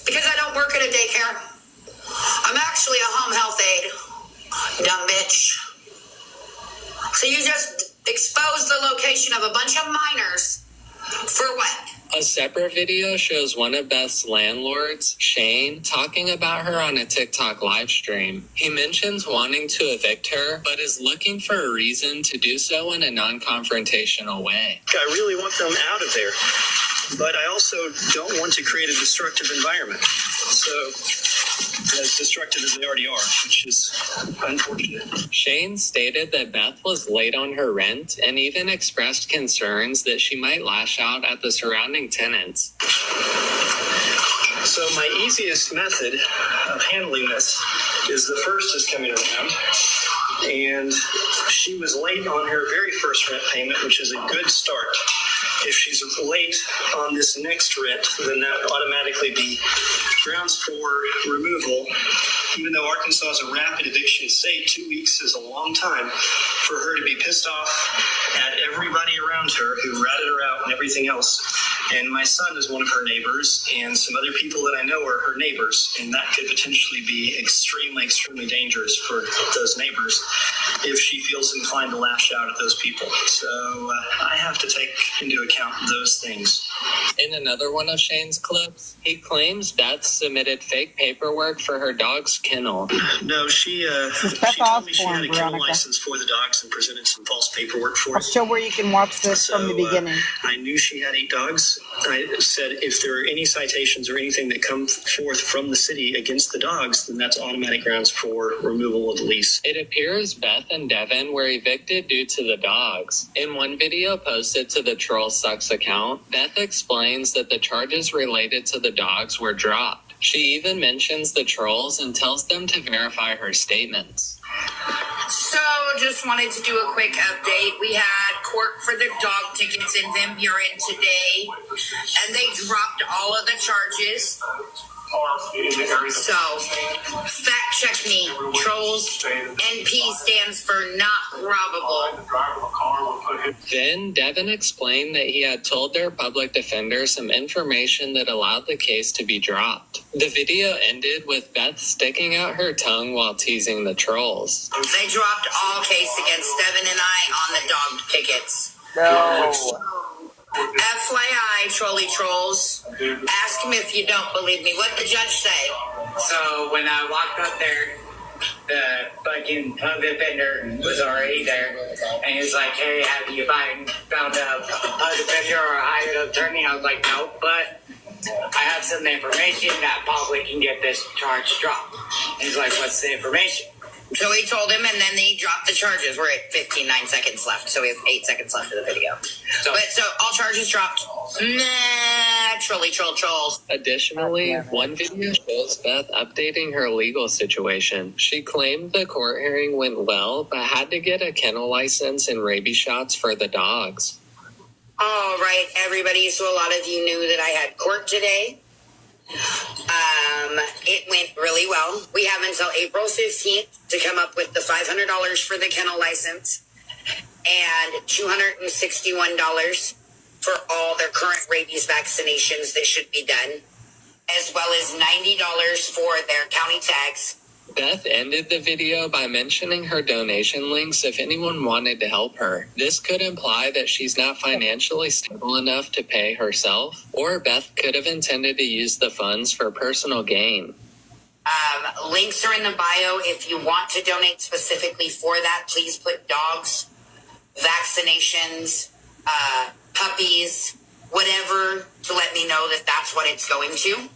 because I don't work at a daycare. I'm actually a home health aide. Dumb bitch. So you just exposed the location of a bunch of minors for what? A separate video shows one of Beth's landlords, Shane, talking about her on a TikTok live stream. He mentions wanting to evict her, but is looking for a reason to do so in a non-confrontational way. I really want them out of there, but I also don't want to create a destructive environment. So, as destructive as they already are, which is unfortunate. Shane stated that Beth was late on her rent and even expressed concerns that she might lash out at the surrounding tenants. So my easiest method of handling this is the first is coming around, and she was late on her very first rent payment, which is a good start. If she's late on this next rent, then that would automatically be grounds for removal. Even though Arkansas is a rapid eviction state, 2 weeks is a long time for her to be pissed off at everybody around her who ratted her out and everything else. And my son is one of her neighbors, and some other people that I know are her neighbors, and that could potentially be extremely, extremely dangerous for those neighbors if she feels inclined to lash out at those people. So I have to take into account those things. In another one of Shane's clips, he claims Beth submitted fake paperwork for her dog's kennel. No, she Beth told me she Osborne, had a kennel Veronica. license for the dogs and presented some false paperwork for I'll it. show where you can watch this from the So, beginning. I knew she had 8 dogs. I said if there are any citations or anything that come forth from the city against the dogs, then that's automatic grounds for removal of the lease. It appears Beth and Devin were evicted due to the dogs. In one video posted to the Troll Sucks account, Beth explains that the charges related to the dogs were dropped. She even mentions the trolls and tells them to verify her statements. So, just wanted to do a quick update. We had court for the dog tickets in Van Buren today, and they dropped all of the charges. So, fact check me. Trolls, NP stands for not robbable. Then Devin explained that he had told their public defender some information that allowed the case to be dropped. The video ended with Beth sticking out her tongue while teasing the trolls. They dropped all case against Devin and I on the dog tickets. No. FYI, trolley trolls, ask him if you don't believe me. What did the judge say? So when I walked up there, the fucking public defender was already there, and he was like, "Hey, have you found a public defender or a hired attorney?" I was like, "No, but I have some information that probably can get this charge dropped." And he's like, "What's the information?" So he told him, and then he dropped the charges. We're at 59 seconds left, so we have 8 seconds left of the video. So all charges dropped. Naturally, trolls. Additionally, one video shows Beth updating her legal situation. She claimed the court hearing went well, but had to get a kennel license and rabies shots for the dogs. All right, everybody. So a lot of you knew that I had court today. It went really well. We have until April 15th to come up with the $500 for the kennel license and $261 for all their current rabies vaccinations that should be done, as well as $90 for their county tags. Beth ended the video by mentioning her donation links if anyone wanted to help her. This could imply that she's not financially stable enough to pay herself, or Beth could have intended to use the funds for personal gain. Links are in the bio. If you want to donate specifically for that, please put dogs, vaccinations, puppies, whatever, to let me know that that's what it's going to.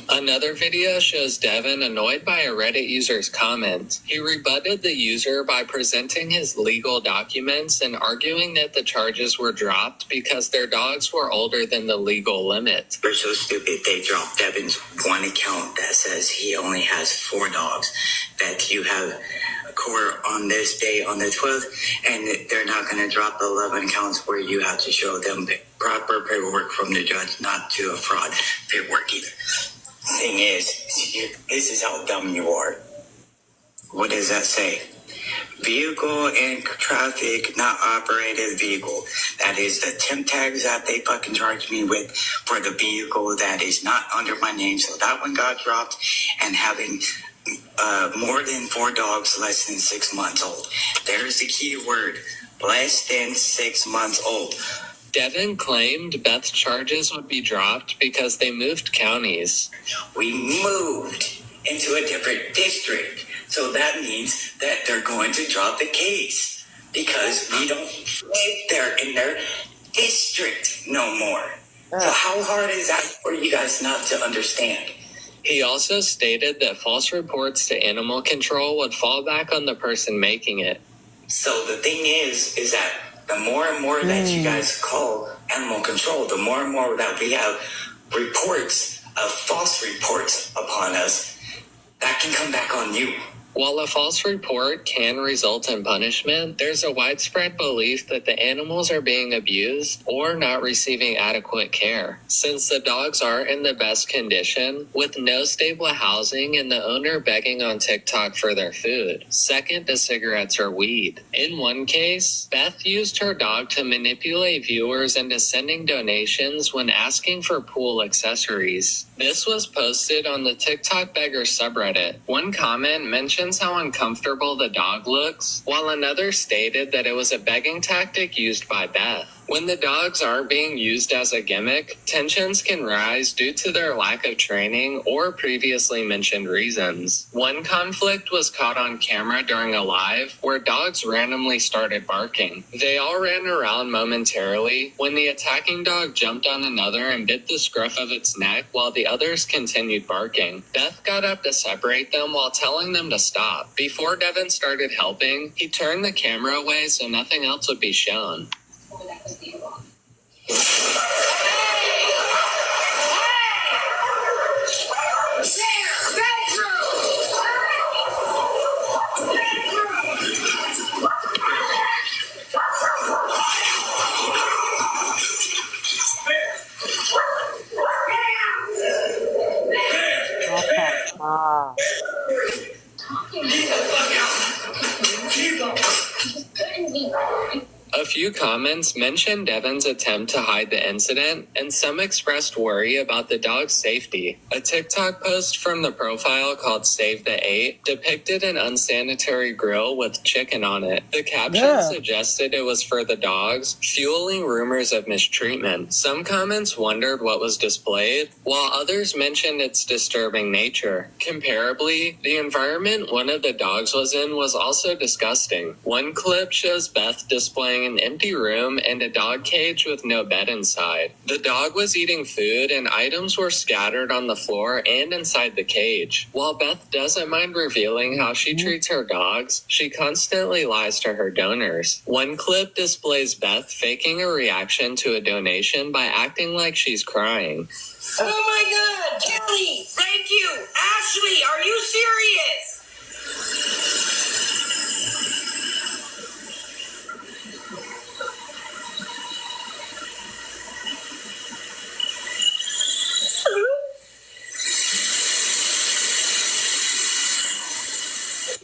Another video shows Devin annoyed by a Reddit user's comments. He rebutted the user by presenting his legal documents and arguing that the charges were dropped because their dogs were older than the legal limit. They're so stupid. They dropped Devin's one account that says he only has 4 dogs. That you have court on this day on the 12th, and they're not going to drop the 11 counts where you have to show them proper paperwork from the judge, not to a fraud paperwork either. Thing is, this is how dumb you are. What does that say? Vehicle in traffic, not operated vehicle. That is the temp tags that they fucking charged me with for the vehicle that is not under my name. So that one got dropped, and having more than 4 dogs less than 6 months old. There's the key word, less than 6 months old. Devin claimed Beth's charges would be dropped because they moved counties. We moved into a different district. So that means that they're going to drop the case because we don't live there in their district no more. So how hard is that for you guys not to understand? He also stated that false reports to animal control would fall back on the person making it. So the thing is that the more and more that you guys call animal control, the more and more that we have reports a false report upon us, that can come back on you. While a false report can result in punishment, there's a widespread belief that the animals are being abused or not receiving adequate care. Since the dogs aren't in the best condition, with no stable housing and the owner begging on TikTok for their food. Second to cigarettes or weed. In one case, Beth used her dog to manipulate viewers into sending donations when asking for pool accessories. This was posted on the TikTok beggar subreddit. One comment mentions how uncomfortable the dog looks, while another stated that it was a begging tactic used by Beth. When the dogs aren't being used as a gimmick, tensions can rise due to their lack of training or previously mentioned reasons. One conflict was caught on camera during a live where dogs randomly started barking. They all ran around momentarily when the attacking dog jumped on another and bit the scruff of its neck while the others continued barking. Beth got up to separate them while telling them to stop. Before Devin started helping, he turned the camera away so nothing else would be shown. Ah. A few comments mentioned Devin's attempt to hide the incident, and some expressed worry about the dog's safety. A TikTok post from the profile called Save the 8 depicted an unsanitary grill with chicken on it. The caption suggested it was for the dogs, fueling rumors of mistreatment. Some comments wondered what was displayed, while others mentioned its disturbing nature. Comparably, the environment one of the dogs was in was also disgusting. One clip shows Beth displaying an empty room and a dog cage with no bed inside. The dog was eating food and items were scattered on the floor and inside the cage. While Beth doesn't mind revealing how she treats her dogs, she constantly lies to her donors. One clip displays Beth faking a reaction to a donation by acting like she's crying. Oh my God, Kelly, thank you. Ashley, are you serious?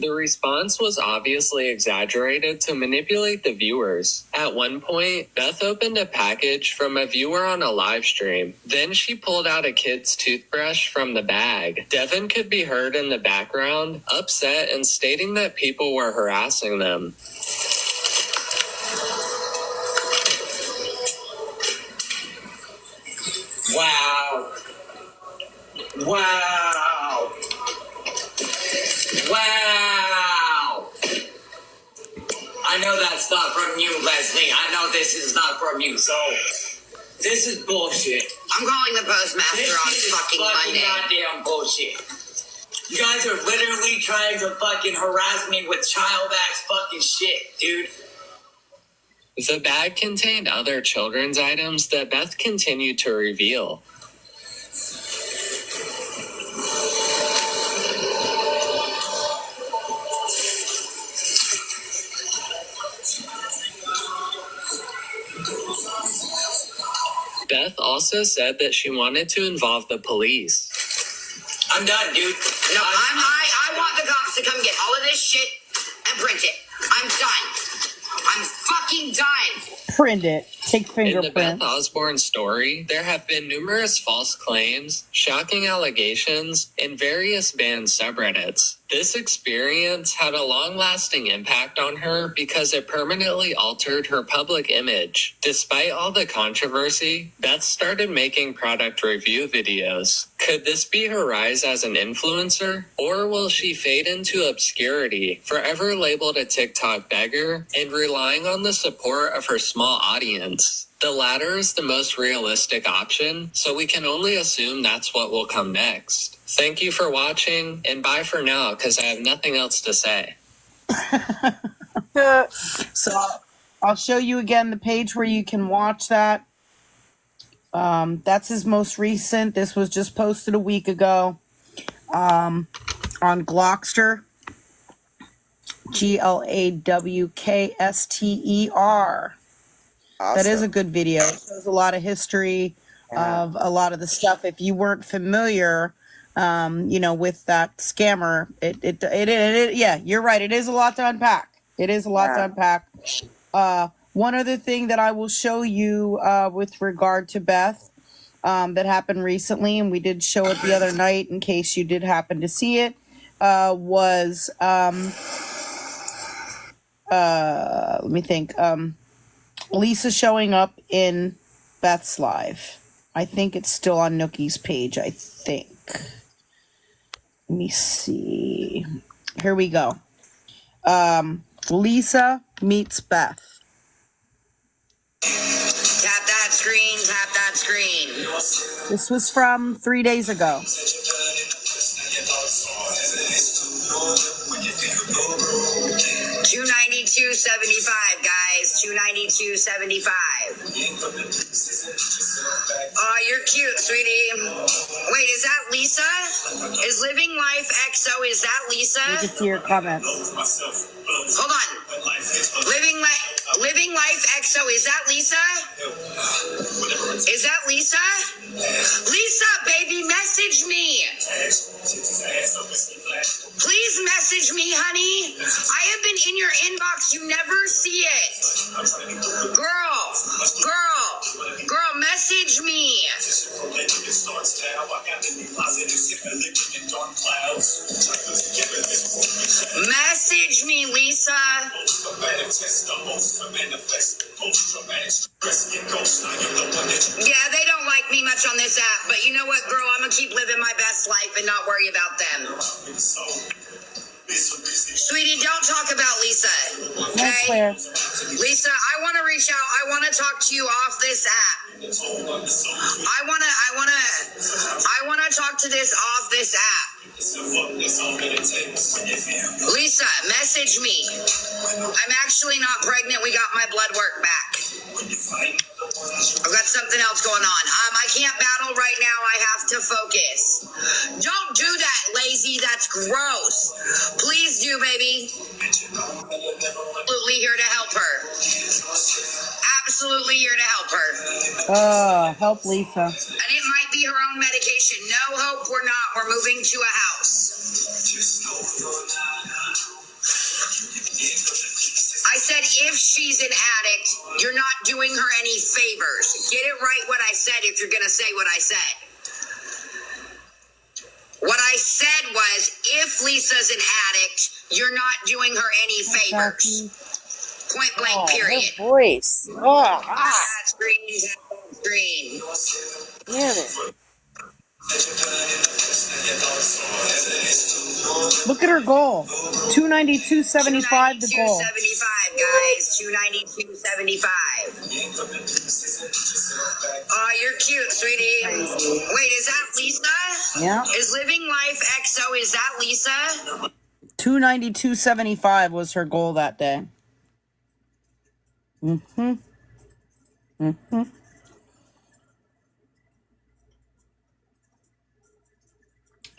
The response was obviously exaggerated to manipulate the viewers. At one point, Beth opened a package from a viewer on a live stream. Then she pulled out a kid's toothbrush from the bag. Devin could be heard in the background, upset and stating that people were harassing them. Wow. Wow. Wow. I know that's not from you, Leslie. I know this is not from you, so this is bullshit. I'm calling the postmaster on fucking Monday. Goddamn bullshit. You guys are literally trying to fucking harass me with child-ass fucking shit, dude. The bag contained other children's items that Beth continued to reveal. Beth also said that she wanted to involve the police. I'm done, dude. No, I want the cops to come get all of this shit and print it. I'm done. I'm fucking done. Print it. Take In the Beth fingerprints. Osborne story, there have been numerous false claims, shocking allegations, and various banned subreddits. This experience had a long-lasting impact on her because it permanently altered her public image. Despite all the controversy, Beth started making product review videos. Could this be her rise as an influencer? Or will she fade into obscurity, forever labeled a TikTok beggar, and relying on the support of her small audience? The latter is the most realistic option, so we can only assume that's what will come next. Thank you for watching, and bye for now, because I have nothing else to say. So I'll show you again the page where you can watch that. That's his most recent. This was just posted a week ago on Glawkster. GLAWKSTER. That is a good video. It shows a lot of history of a lot of the stuff. If you weren't familiar, with that scammer, yeah, you're right. It is a lot to unpack. It is a lot to unpack. One other thing that I will show you with regard to Beth that happened recently, and we did show it the other night in case you did happen to see it, was let me think. Lisa showing up in Beth's live. I think it's still on Nookie's page, I think. Let me see. Here we go. Lisa meets Beth. Tap that screen, tap that screen. This was from 3 days ago. $292.75, guys. $292.75. Oh, you're cute, sweetie. Wait, is that Lisa? Is Living Life XO? Is that Lisa? You can see your comment. Hold on. Living Life XO. Is that Lisa? Is that Lisa? Lisa, baby, message me. Please message me, honey. I have been in your inbox. You never see it. Girl, message me. Message me, Lisa. Yeah, they don't like me much on this app, but you know what, girl? I'm gonna keep living my best life and not worry about them. Sweetie, don't talk about Lisa. Okay? Lisa, I want to reach out. I want to talk to you off this app. I want to talk to this off this app. Lisa, message me. I'm actually not pregnant. We got my blood work back. I've got something else going on. I can't battle right now. I have to focus. Don't do that, lazy. That's gross. Please do, baby. Absolutely here to help her. Absolutely here to help her. Help Lisa. And it might be her own medication. No hope, we're not. We're moving to a house. I said if she's an addict, you're not doing her any favors. Get it right what I said if you're going to say what I said. What I said was if Lisa's an addict, you're not doing her any favors. Point blank, period. Her voice. Screen. Damn it. Look at her goal. $292.75 the goal. $292.75, guys. $292.75. Oh, you're cute, sweetie. Wait, is that Lisa? Yeah. Is Living Life XO? Is that Lisa? $292.75 was her goal that day.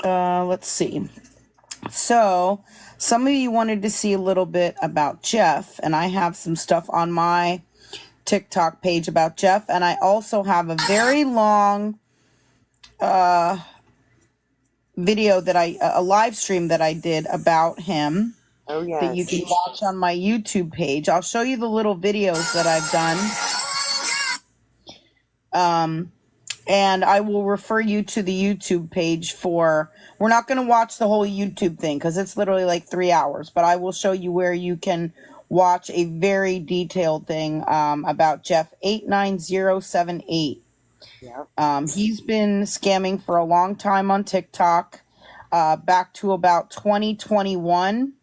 Let's see. So some of you wanted to see a little bit about Jeff, and I have some stuff on my TikTok page about Jeff, and I also have a very long video that a live stream that I did about him. Oh, yes. That you can watch on my YouTube page. I'll show you the little videos that I've done. And I will refer you to the YouTube page for, we're not going to watch the whole YouTube thing because it's literally like 3 hours, but I will show you where you can watch a very detailed thing about Jeff 89078. Yep. He's been scamming for a long time on TikTok, back to about 2021.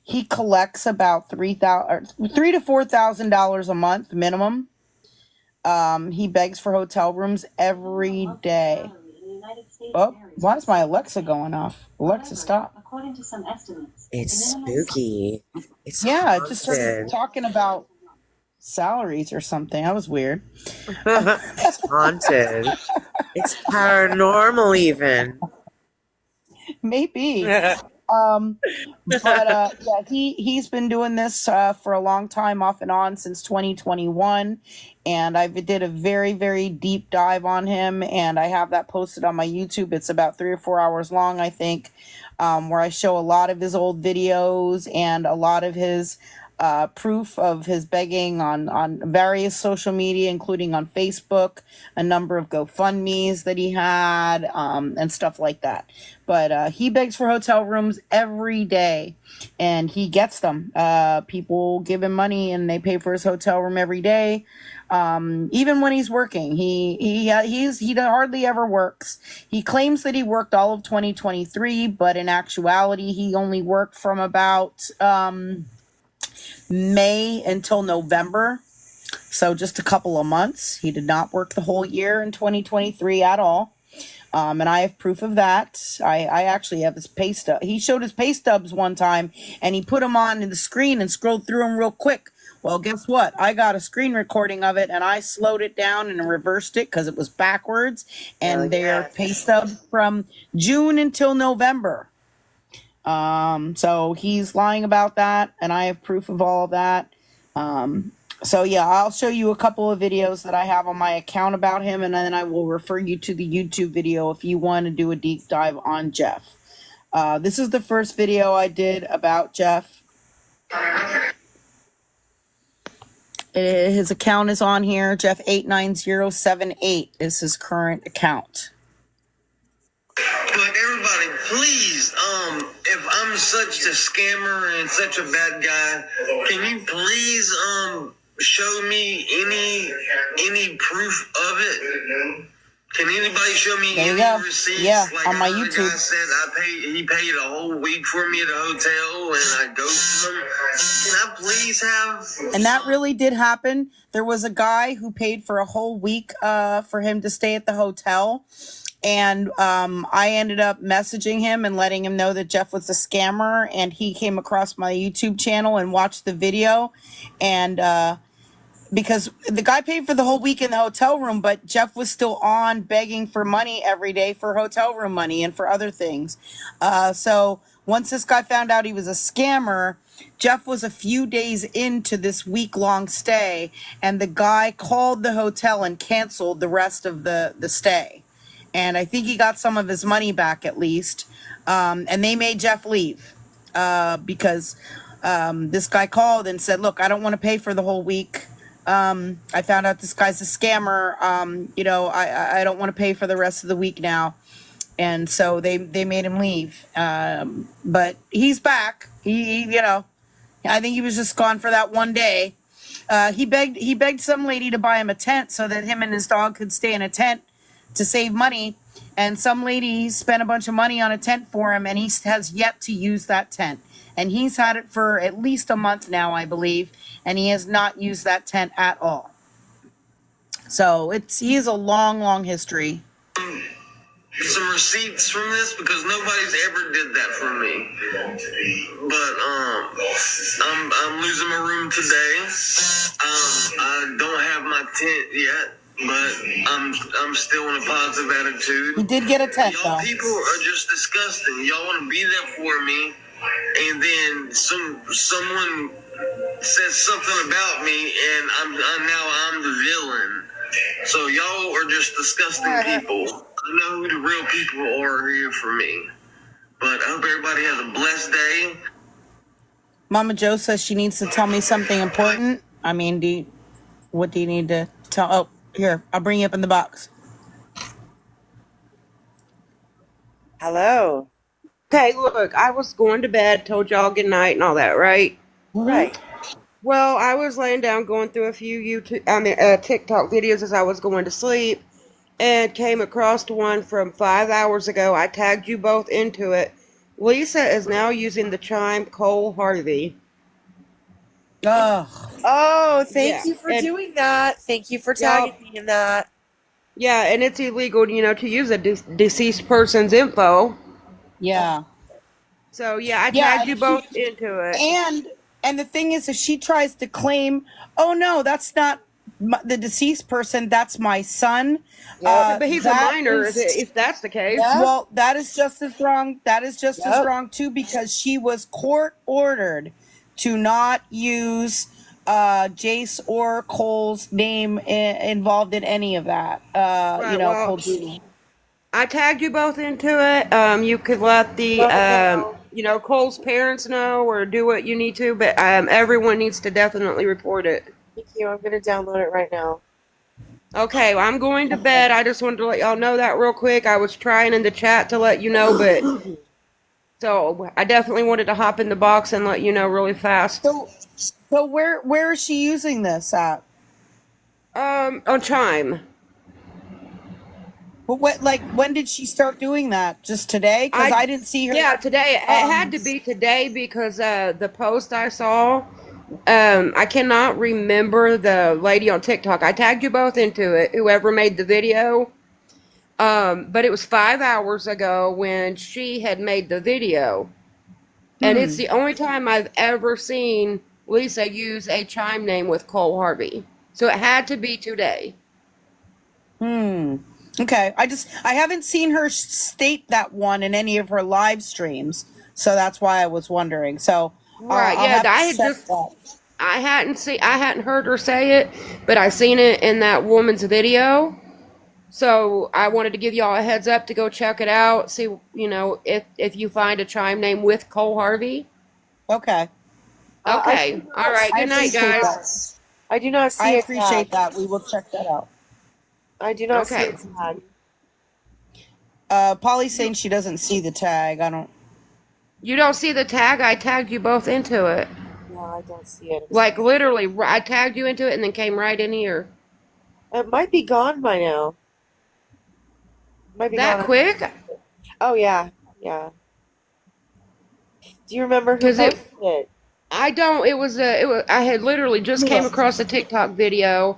He collects about $3,000 to $4,000 a month minimum. He begs for hotel rooms every day. Oh, why is my Alexa going off? Alexa, stop. According to some estimates, it's spooky. It's it just started talking about salaries or something. That was weird. It's haunted. It's paranormal, even. Maybe. Yeah, he's been doing this for a long time, off and on, since 2021, and I did a very, very deep dive on him, and I have that posted on my YouTube. It's about 3 or 4 hours long, I think, where I show a lot of his old videos and a lot of his proof of his begging on various social media, including on Facebook, a number of GoFundMes that he had, and stuff like that. But he begs for hotel rooms every day, and he gets them. People give him money, and they pay for his hotel room every day. Even when he's working, he hardly ever works. He claims that he worked all of 2023, but in actuality, he only worked from about May until November. So just a couple of months. He did not work the whole year in 2023 at all. And I have proof of that. I actually have his pay stub. He showed his pay stubs one time, and he put them on the screen and scrolled through them real quick. Well, guess what? I got a screen recording of it, and I slowed it down and reversed it because it was backwards. And their pay stub from June until November. So he's lying about that, and I have proof of all of that. So yeah, I'll show you a couple of videos that I have on my account about him, and then I will refer you to the YouTube video if you want to do a deep dive on Jeff. This is the first video I did about Jeff. His account is on here. Jeff89078 is his current account. But everybody, please, if I'm such a scammer and such a bad guy, can you please show me any proof of it? Can anybody show me There you any go. receipts? Yeah, like on my the other YouTube. guy said, he paid a whole week for me at a hotel, and I ghosted him. Can I please have? And that really did happen. There was a guy who paid for a whole week for him to stay at the hotel. And I ended up messaging him and letting him know that Jeff was a scammer. And he came across my YouTube channel and watched the video. And because the guy paid for the whole week in the hotel room, but Jeff was still on begging for money every day for hotel room money and for other things. So once this guy found out he was a scammer, Jeff was a few days into this week-long stay, and the guy called the hotel and canceled the rest of the stay. And I think he got some of his money back at least. And they made Jeff leave because this guy called and said, look, I don't want to pay for the whole week. I found out this guy's a scammer. I don't want to pay for the rest of the week now. And so they made him leave. But he's back. I think he was just gone for that one day. He begged some lady to buy him a tent so that him and his dog could stay in a tent to save money. And some lady spent a bunch of money on a tent for him, and he has yet to use that tent. And he's had it for at least a month now, I believe, and he has not used that tent at all. So he has a long, long history. Some receipts from this because nobody's ever did that for me. But I'm losing my room today. I don't have my tent yet, but I'm still in a positive attitude. He did get a tent, Y'all though. people are just disgusting. Y'all want to be there for me, and then someone says something about me, and I'm the villain. So y'all are just disgusting people. I know who the real people are here for me. But I hope everybody has a blessed day. Mama Joe says she needs to tell me something important. I mean, what do you need to tell? Oh, here, I'll bring you up in the box. Hello. Okay, look, I was going to bed, told y'all good night and all that, right? Right. Well, I was laying down going through a few TikTok videos as I was going to sleep, and came across one from 5 hours ago. I tagged you both into it. Lisa is now using the chime Cole Harvey. Ugh. Oh, thank Yeah, you for and- doing that. Thank you for tagging me in that. Yeah, and it's illegal, to use a deceased person's info. Yeah. So, yeah, I Yeah, tagged you both into it. And the thing is, if she tries to claim, oh no, that's not the deceased person, that's my son. Yeah, but he's a That minor is, if that's the case. Yeah. well, that is just as wrong. That is just as Yep. wrong too, because she was court ordered to not use Jace or Cole's name involved in any of that. Right, well, Cole Judy. I tagged you both into it. You could let the Cole's parents know or do what you need to, but everyone needs to definitely report it. Thank you. I'm gonna download it right now. Okay, well, I'm going to bed. I just wanted to let y'all know that real quick. I was trying in the chat to let you know, but so I definitely wanted to hop in the box and let you know really fast. So where is she using this at? On Chime. But when did she start doing that? Just today? Because I didn't see her. Yeah, today. It had to be today because the post I saw, I cannot remember the lady on TikTok. I tagged you both into it, whoever made the video. But it was 5 hours ago when she had made the video. And it's the only time I've ever seen Lisa use a Chime name with Cole Harvey. So it had to be today. Okay, I haven't seen her state that one in any of her live streams, so that's why I was wondering. So Right, I'll yeah, have to check that. I hadn't heard her say it, but I seen it in that woman's video. So I wanted to give y'all a heads up to go check it out. See, if you find a Chime name with Cole Harvey. Okay. Okay. All right. Good night, appreciate guys. I do not see I a appreciate tag. that. We will check that out. I do not see Okay. a tag. Polly's saying she doesn't see the tag. I don't. You don't see the tag? I tagged you both into it. No, I don't see it. Like literally, I tagged you into it and then came right in here. It might be gone by now. Might be That gone. quick? Oh yeah, yeah. Do you remember who 'Cause posted it? I don't. It was I had literally just came across a TikTok video,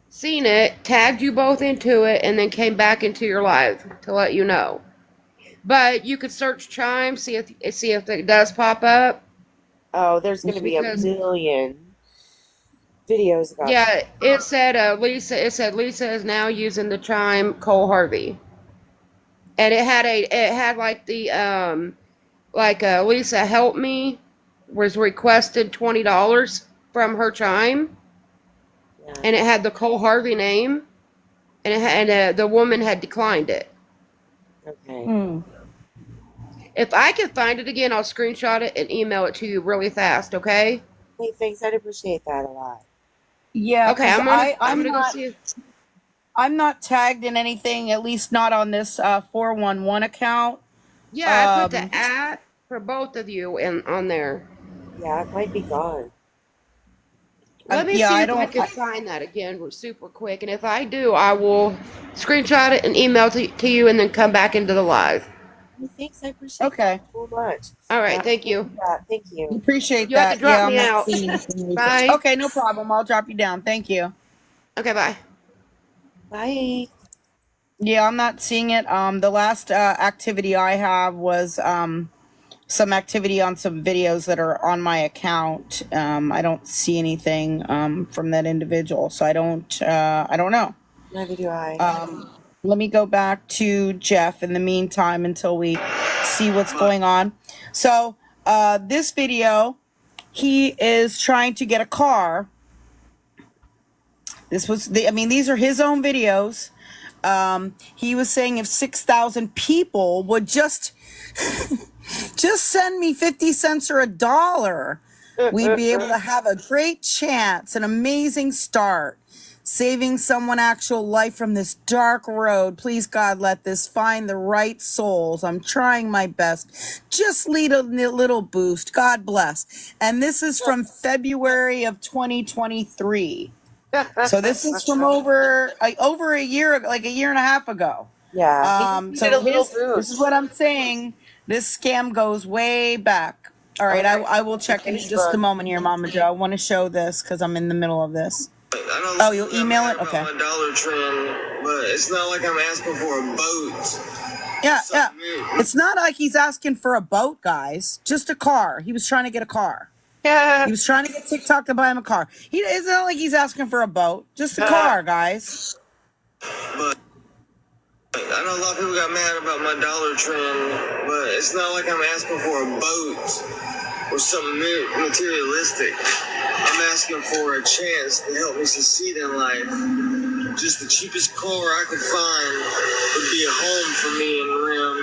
seen it, tagged you both into it, and then came back into your live to let you know. But you could search Chime, see if it does pop up. Oh, there's going to be a Because- million videos about Yeah, it said Lisa. It said Lisa is now using the Chime Cole Harvey, and it had like the Lisa help me was requested $20 from her Chime, Yeah. and it had the Cole Harvey name, and the woman had declined it. Okay. If I can find it again, I'll screenshot it and email it to you really fast. Okay? Hey, thanks. I'd appreciate that a lot. Yeah. Okay. 'cause I'm gonna go see it. I'm not tagged in anything, at least not on this 411 account. Yeah, I put Um, the @ for both of you on there. Yeah, it might be gone. Let me yeah, see I if I don't- can find that again super quick, and if I do, I will screenshot it and email to you, and then come back into the live. Hey, thanks. I appreciate Okay. that so much. All right, thank you. Yeah, thank you. Appreciate You have that. to drop yeah, me I'm not out. seeing anything recent. Bye. Okay, no problem. I'll drop you down. Thank you. Okay, bye. Bye. Yeah, I'm not seeing it. The last activity I have was some activity on some videos that are on my account. I don't see anything from that individual, so I don't know. Neither do I. Let me go back to Jeff in the meantime until we see what's going on. So this video, he is trying to get a car. These are his own videos. He was saying if 6,000 people would just send me 50 cents or $1, we'd be able to have a great chance, an amazing start, saving someone actual life from this dark road. Please, God, let this find the right souls. I'm trying my best. Just lead a little boost. God bless. And this is from February of 2023. So this is from over a year, like a year and a half ago. Yeah. He just needed a little this boost. is what I'm saying. This scam goes way back. All right, I will check in just a moment here, Mama Joe. I want to show this because I'm in the middle of this. Oh, you'll email it? Okay. My Dollar Trend, but it's not like I'm asking for a boat. Yeah. It's not like he's asking for a boat, guys. Just a car. He was trying to get a car. Yeah. He was trying to get TikTok to buy him a car. It's not like he's asking for a boat, just a car, guys. But I know a lot of people got mad about my dollar trend, but it's not like I'm asking for a boat or something materialistic. I'm asking for a chance to help me succeed in life. Just the cheapest car I could find would be a home for me and Rim.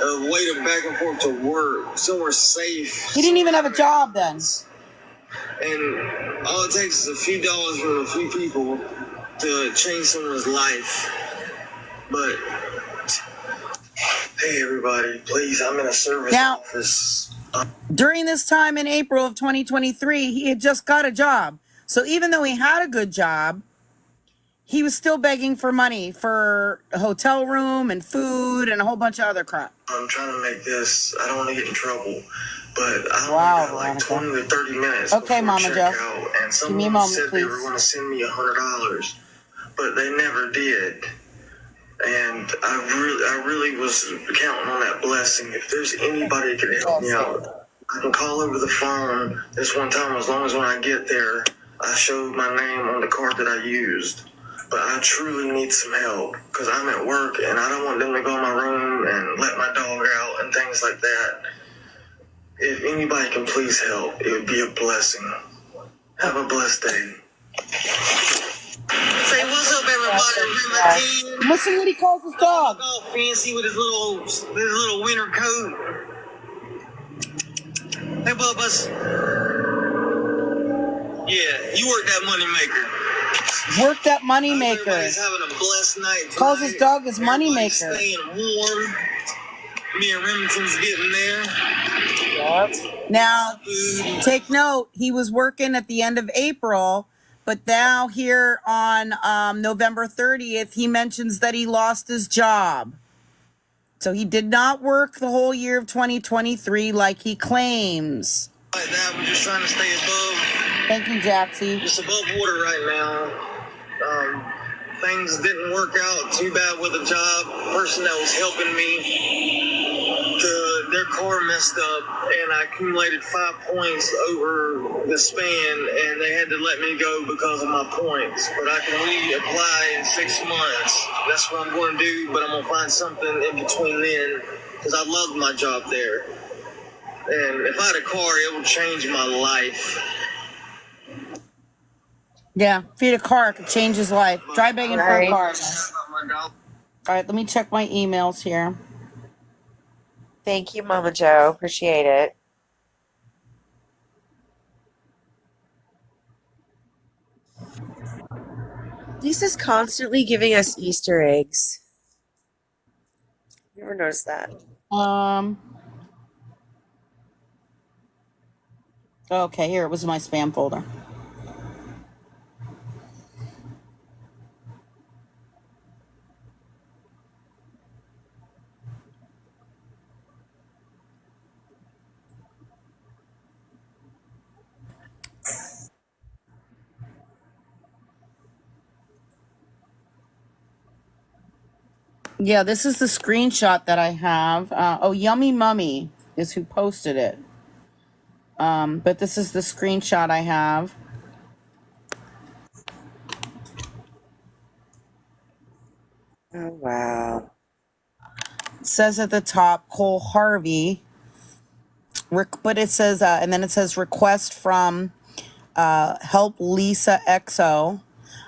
A way to back and forth to work, somewhere safe. He didn't even have a job then. And all it takes is a few dollars from a few people to change someone's life. But hey, everybody, please, I'm in a service office. During this time in April of 2023, he had just got a job. So even though he had a good job, he was still begging for money for a hotel room and food and a whole bunch of other crap. I'm trying to make this, I don't want to get in trouble, but I Wow, got like Veronica. 20 to 30 minutes Okay, before Mama Joe. checkout, and Give me a someone moment, said they were please. going to send me $100, but they never did. And I really was counting on that blessing. If there's anybody that can help me out, I can call over the phone this one time, as long as when I get there, I showed my name on the card that I used. But I truly need some help because I'm at work and I don't want them to go in my room and let my dog out and things like that. If anybody can please help, it would be a blessing. Have a blessed day. Say what's up, everybody. Listen what he calls his dog. All fancy with his little winter coat. Hey, Bubba's. Yeah, you work that money maker. Work that money maker. Everybody's having a blessed night tonight. Calls his dog his money Everybody's maker. staying warm. Me and Remington's getting there. Now, take note, he was working at the end of April, but now here on November 30th, he mentions that he lost his job. So he did not work the whole year of 2023 like he claims. Like that, we're just trying to stay above. Thank you, Jaxie. Just above water right now. Things didn't work out too bad with the job. The person that was helping me, their car messed up, and I accumulated 5 points over the span, and they had to let me go because of my points. But I can reapply in 6 months. That's what I'm going to do, but I'm going to find something in between then, because I loved my job there. And if I had a car, it would change my life. Yeah, if he had a car, it could change his life. Try begging for a car. All right, let me check my emails here. Thank you, Mama Joe. Appreciate it. Lisa's constantly giving us Easter eggs. You ever noticed that? Okay, here, it was in my spam folder. Yeah, this is the screenshot that I have. Yummy Mummy is who posted it. But this is the screenshot I have. Oh, wow. It says at the top, Cole Harvey. But it says, and then it says request from Help Lisa XO.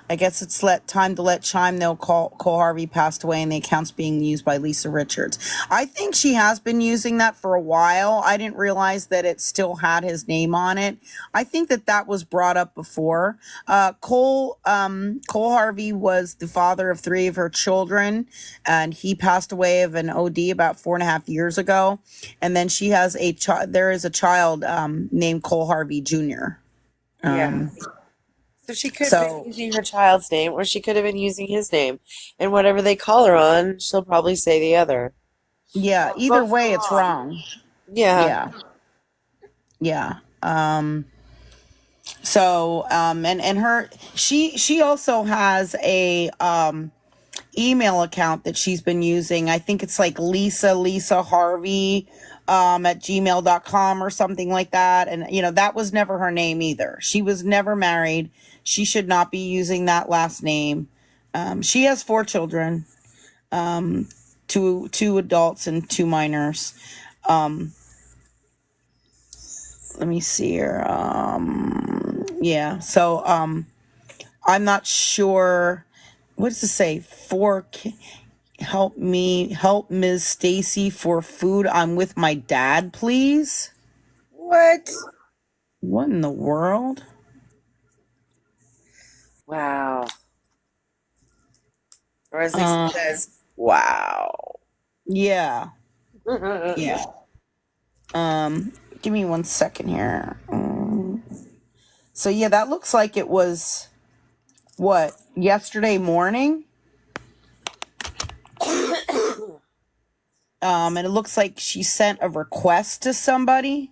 I guess it's time to let Chime know Cole Harvey passed away and the account's being used by Lisa Richards. I think she has been using that for a while. I didn't realize that it still had his name on it. I think that was brought up before. Cole Harvey was the father of 3 of her children, and he passed away of an OD about 4.5 years ago. And then she has there is a child named Cole Harvey Jr. Yeah. So she could have been using her child's name, or she could have been using his name. And whatever they call her on, she'll probably say the other. Yeah, either way, it's wrong. Yeah. Yeah. So, and her, she also has a email account that she's been using. I think it's like Lisa Harvey at gmail.com or something like that. And, that was never her name either. She was never married. She should not be using that last name. She has 4 children, two adults and 2 minors. Let me see here. Yeah. So, I'm not sure. What does it say? Help Ms. Stacy for food. I'm with my dad, please. What? What in the world? Wow. Or as Lisa says, wow. Yeah. Yeah. Give me 1 second here. So yeah, that looks like it was yesterday morning. And it looks like she sent a request to somebody.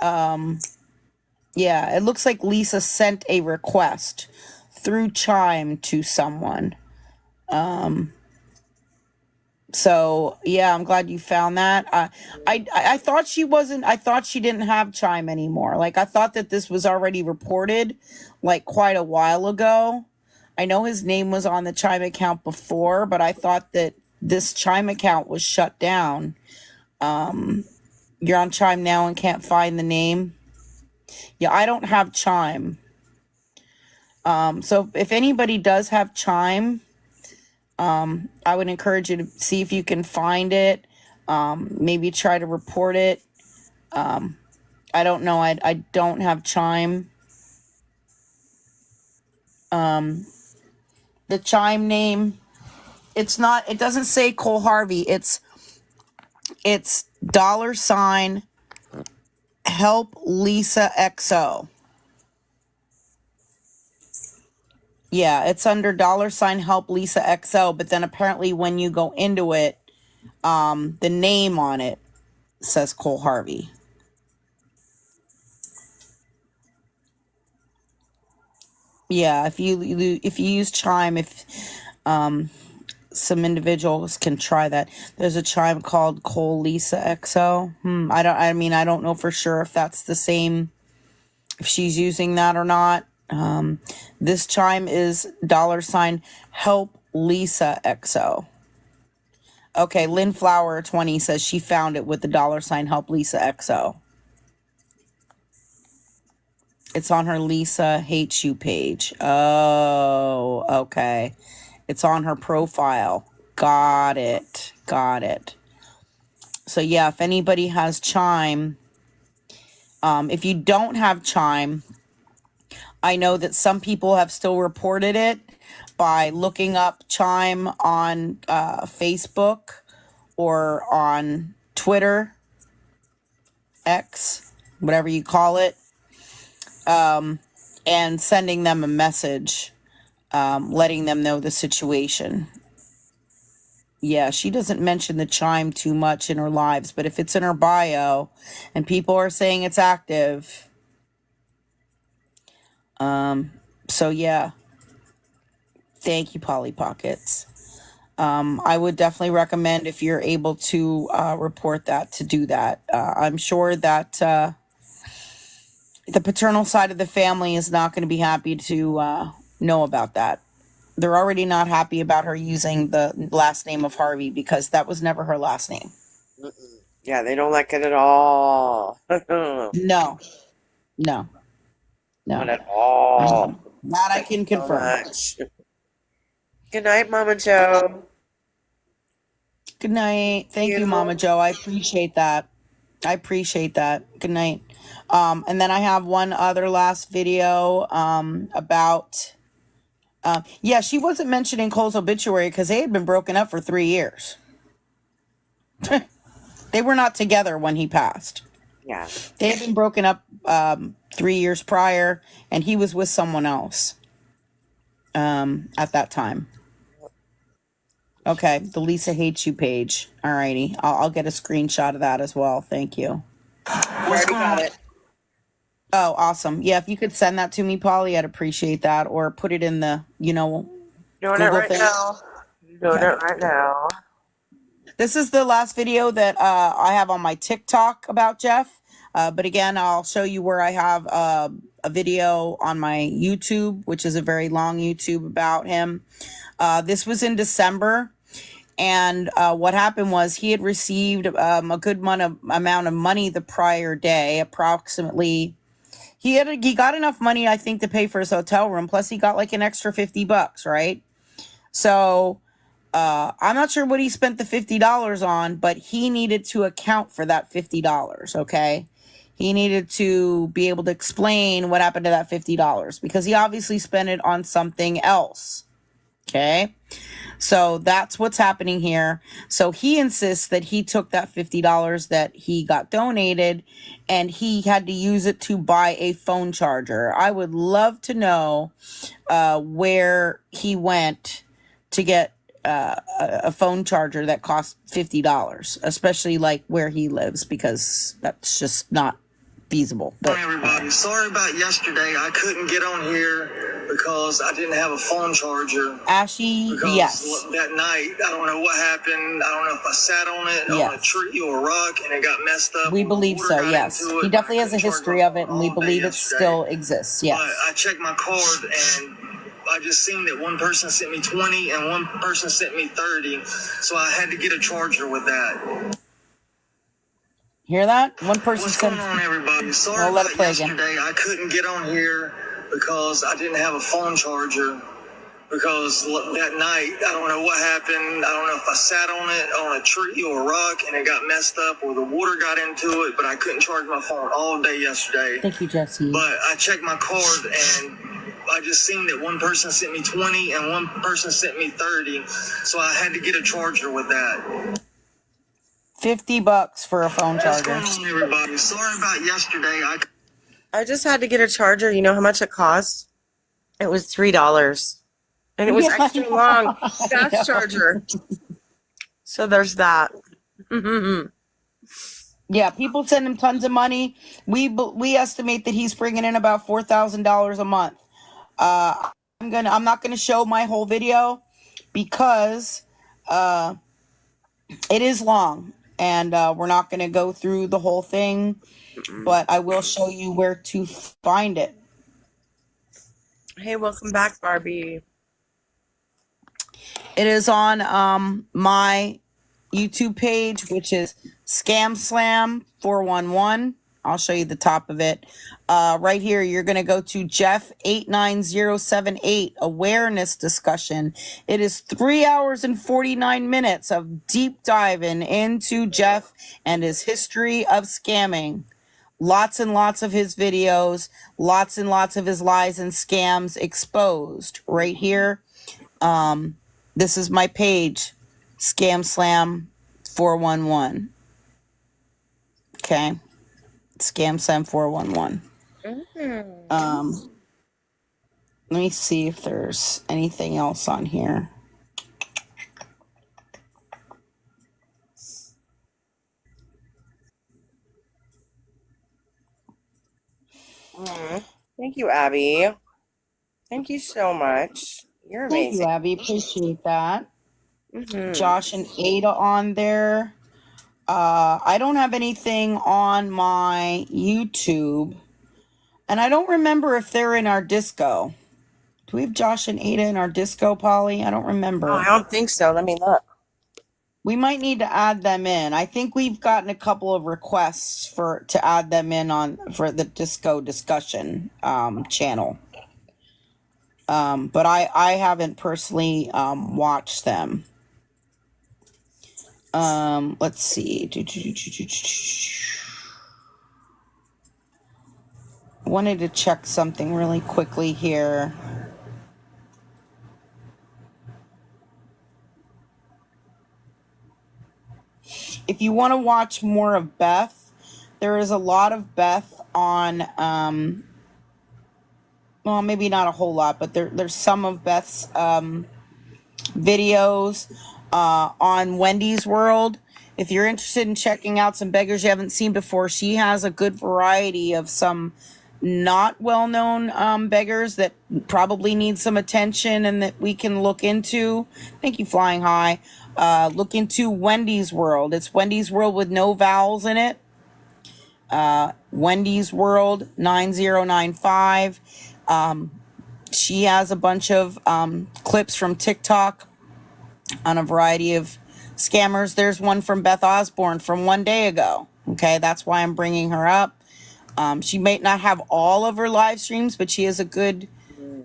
Yeah, it looks like Lisa sent a request through Chime to someone. So yeah, I'm glad you found that. I thought she wasn't. I thought she didn't have Chime anymore. Like I thought that this was already reported, like quite a while ago. I know his name was on the Chime account before, but I thought that this Chime account was shut down. You're on Chime now and can't find the name. Yeah, I don't have Chime. So if anybody does have Chime, I would encourage you to see if you can find it. Maybe try to report it. I don't know. I don't have Chime. The Chime name, it doesn't say Cole Harvey. It's $ help Lisa XO. Yeah, it's under $ help Lisa XO, but then apparently when you go into it, the name on it says Cole Harvey. Yeah, if you use Chime, some individuals can try that. There's a Chime called Cole Lisa XO. I don't know for sure if that's the same, if she's using that or not. This Chime is $ help Lisa XO. Okay, Lynn Flower 20 says she found it with the $ help Lisa XO. It's on her Lisa Hates You page. Oh, okay. It's on her profile. Got it. So yeah, if anybody has Chime, if you don't have Chime, I know that some people have still reported it by looking up Chime on Facebook or on Twitter, X, whatever you call it, and sending them a message, letting them know the situation. Yeah, she doesn't mention the Chime too much in her lives, but if it's in her bio and people are saying it's active, so yeah. Thank you, Polly Pockets. I would definitely recommend, if you're able to report that, to do that. I'm sure that the paternal side of the family is not going to be happy to know about that. They're already not happy about her using the last name of Harvey because that was never her last name. Yeah, they don't like it at all. No. Not at all. That I can confirm. Good night, Mama Joe. Good night. Thank you, Mama Joe. I appreciate that. Good night. And then I have one other last video about yeah, she wasn't mentioned in Cole's obituary because they had been broken up for 3 years. They were not together when he passed. Yeah. They had been broken up 3 years prior, and he was with someone else at that time. Okay, the Lisa Hates You page. Alrighty, I'll get a screenshot of that as well. Thank you. Already got it. Oh, awesome. Yeah, if you could send that to me, Polly, I'd appreciate that. Or put it in the, Doing it Google right thing. now. Doing Okay. it right now. This is the last video that I have on my TikTok about Jeff. But again, I'll show you where I have a video on my YouTube, which is a very long YouTube about him. This was in December. And what happened was he had received a good amount of money the prior day, approximately. He got enough money, I think, to pay for his hotel room. Plus, he got like an extra $50, right? So I'm not sure what he spent the $50 on, but he needed to account for that $50. Okay, he needed to be able to explain what happened to that $50 because he obviously spent it on something else. Okay. So that's what's happening here. So he insists that he took that $50 that he got donated and he had to use it to buy a phone charger. I would love to know where he went to get a phone charger that costs $50, especially like where he lives, because that's just not feasible. But Hi, everybody. Sorry about yesterday. I couldn't get on here because I didn't have a phone charger. Ashy, Because yes. that night, I don't know what happened. I don't know if I sat on it, on a Yes. tree or a rock, and it got messed up. We or the believe water so, got yes. into He it. definitely I has a couldn't charge my history of it, phone and we all day believe it yesterday. still exists, But yes. I checked my card, and I just seen that one person sent me 20 and one person sent me 30. So I had to get a charger with that. Hear that? One person What's sent. going on, everybody? Sorry I'll let about it play again. yesterday. I couldn't get on here because I didn't have a phone charger. Because that night, I don't know what happened. I don't know if I sat on it, on a tree or a rock, and it got messed up, or the water got into it. But I couldn't charge my phone all day yesterday. Thank you, Jesse. But I checked my card, and I just seen that one person sent me 20 and one person sent me 30. So I had to get a charger with that. $50 for a phone What's charger. going on, everybody? Sorry about yesterday. I just had to get a charger. You know how much it cost? It was $3. And it was Yeah, I extra know. long. I Fast know. charger. So there's that. Yeah, people send him tons of money. We estimate that he's bringing in about $4,000 a month. I'm not gonna show my whole video because it is long, and we're not gonna go through the whole thing. But I will show you where to find it. Hey, welcome back, Barbie. It is on my YouTube page, which is Scam Slam 411. I'll show you the top of it. Right here, you're going to go to Jeff 89078 awareness discussion. It is 3 hours and 49 minutes of deep diving into Jeff and his history of scamming. Lots and lots of his videos, lots and lots of his lies and scams exposed right here. This is my page, Scam Slam 411. Okay. Scam Slam 411. Let me see if there's anything else on here. Thank you, Abby. Thank you so much. You're Thank you, amazing. Abby. Appreciate that. Josh and Ada on there. I don't have anything on my YouTube. And I don't remember if they're in our disco. Do we have Josh and Ada in our disco, Polly? I don't remember. Oh, I don't think so. Let me look. We might need to add them in. I think we've gotten a couple of requests to add them in for the disco discussion channel. But I haven't personally watched them. Let's see. I wanted to check something really quickly here. If you want to watch more of Beth, there is a lot of Beth on, well, maybe not a whole lot, but there's some of Beth's videos on Wendy's World. If you're interested in checking out some beggars you haven't seen before, she has a good variety of some not well-known beggars that probably need some attention and that we can look into. Thank you, Flying High. Look into Wendy's World. It's Wendy's World with no vowels in it. Wendy's World 9095. She has a bunch of clips from TikTok on a variety of scammers. There's one from Beth Osborne from one day ago. Okay, that's why I'm bringing her up. She may not have all of her live streams, but she has a good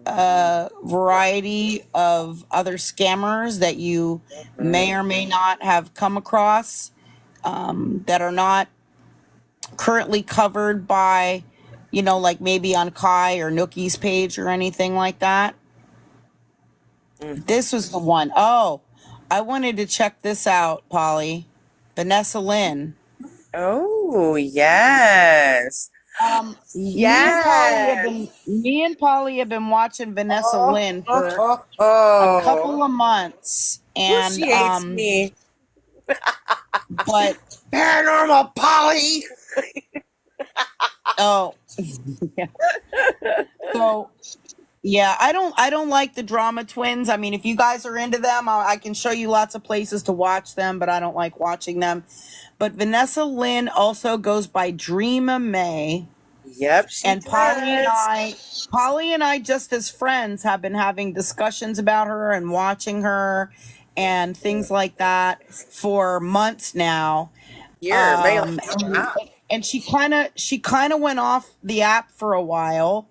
variety of other scammers that you may or may not have come across that are not currently covered by, like maybe on Kai or Nookie's page or anything like that. This was the one. Oh, I wanted to check this out, Polly. Vanessa Lynn. Oh, yes. Yes. Me and Polly have been watching Vanessa Lynn for a couple of months, and she hates me. but Paranormal Polly. Oh, yeah. So, yeah, I don't like the drama twins. I mean, if you guys are into them, I can show you lots of places to watch them, but I don't like watching them. But Vanessa Lynn also goes by Dreama May. Yep, she and does. Polly and I, just as friends, have been having discussions about her and watching her and things like that for months now. And she kind of went off the app for a while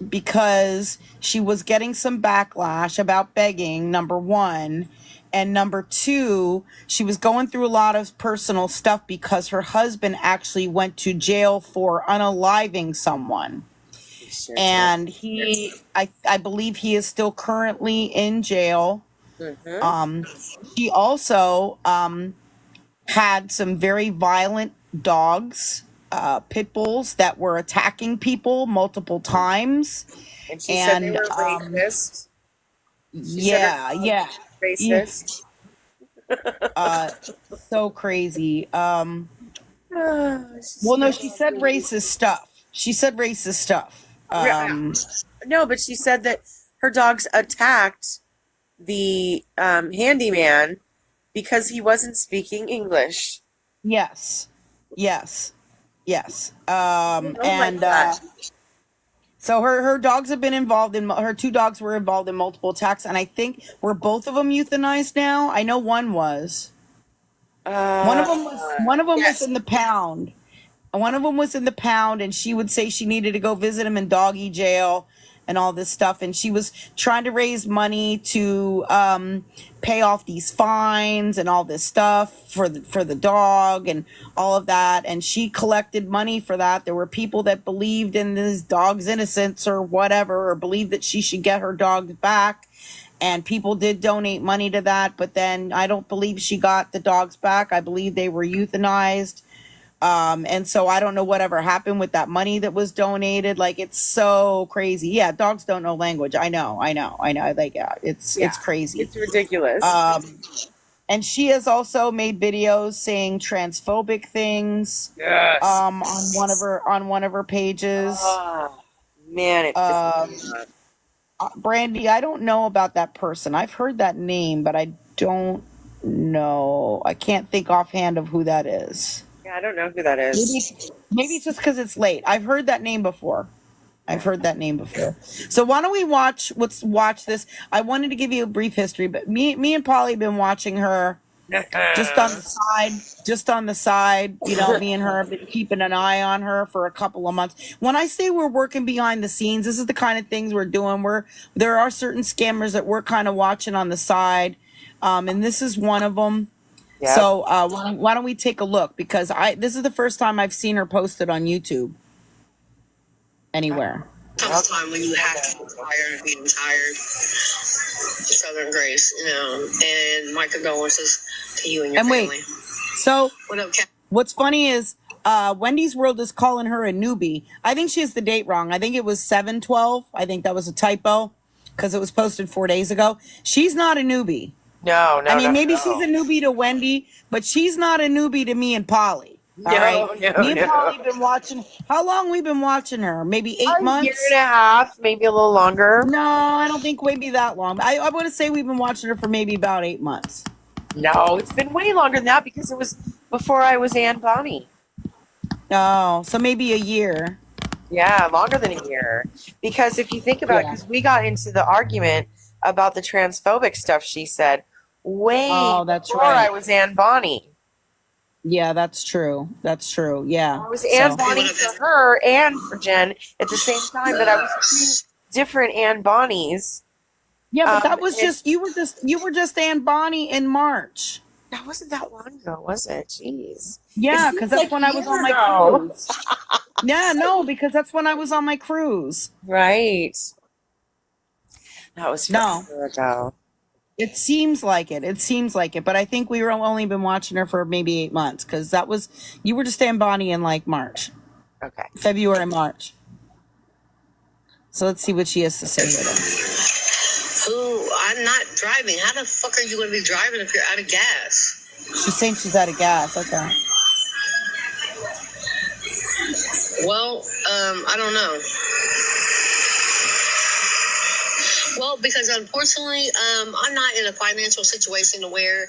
because she was getting some backlash about begging, number one. And number two, she was going through a lot of personal stuff because her husband actually went to jail for unaliving someone. And I believe he is still currently in jail. She also had some very violent dogs, pit bulls, that were attacking people multiple times. And she said they were racist. Yeah. Racist. So crazy. Well, no, she said racist stuff. No, but she said that her dogs attacked the handyman because he wasn't speaking English. Yes. So her dogs have been involved in, her two dogs were involved in multiple attacks, and I think were both of them euthanized now? I know one was. One of them was in the pound. One of them was in the pound, and she would say she needed to go visit him in doggy jail and all this stuff. And she was trying to raise money to pay off these fines and all this stuff for the dog and all of that. And she collected money for that. There were people that believed in this dog's innocence or whatever, or believed that she should get her dog back. And people did donate money to that. But then I don't believe she got the dogs back. I believe they were euthanized. And so I don't know whatever happened with that money that was donated. Like, it's so crazy. Yeah, dogs don't know language. I know. Like, it's crazy. It's ridiculous. And she has also made videos saying transphobic things. Yes. On one of her pages. Man, it pisses me off. Brandy, I don't know about that person. I've heard that name, but I don't know. I can't think offhand of who that is. Yeah, I don't know who that is. Maybe it's just because it's late. I've heard that name before. So why don't we let's watch this. I wanted to give you a brief history, but me and Polly have been watching her just on the side. Me and her have been keeping an eye on her for a couple of months. When I say we're working behind the scenes, this is the kind of things we're doing. There are certain scammers that we're kind of watching on the side. And this is one of them. Yep. So why don't we take a look? Because this is the first time I've seen her posted on YouTube anywhere. Sometime when you have to be tired of being tired. Southern Grace, and my condolences to you and your family. Wait, so what up, Kat? What's funny is Wendy's World is calling her a newbie. I think she has the date wrong. I think it was 7/12. I think that was a typo because it was posted 4 days ago. She's not a newbie. No. I mean, maybe she's a newbie to Wendy, but she's not a newbie to me and Polly. All right. No, Me and no. Polly been watching. How long we been watching her? Maybe 8 A year months. and a half, maybe a little longer. No, I don't think maybe that long. I want to say we've been watching her for maybe about 8 months. No, it's been way longer than that because it was before I was Anne Bonny. Oh, so maybe a year. Yeah, longer than a year. Because if you think about it, Yeah. because we got into the argument about the transphobic stuff she said way Oh, that's before right. I was Anne Bonny. Yeah, that's true. That's true. Yeah. I was Anne So, Bonny for her and for Jen at the same time, but I was two different Anne Bonnies. yeah, but that was and just you were just Anne Bonny in March. that wasn't that long ago, was it? Jeez. Yeah, It because seems that's like when I was on my years ago. cruise. Yeah, no, because that's when I was on my cruise. Right. That was No. forever ago. It seems like it. It seems like it. But I think we were only been watching her for maybe 8 months because that was you were just Anne Bonny in like March, Okay. February, March. So let's see what she has to say here. Who? I'm not driving. How the fuck are you going to be driving if you're out of gas? She's saying she's out of gas. Okay. Well, I don't know. Well, because unfortunately, I'm not in a financial situation where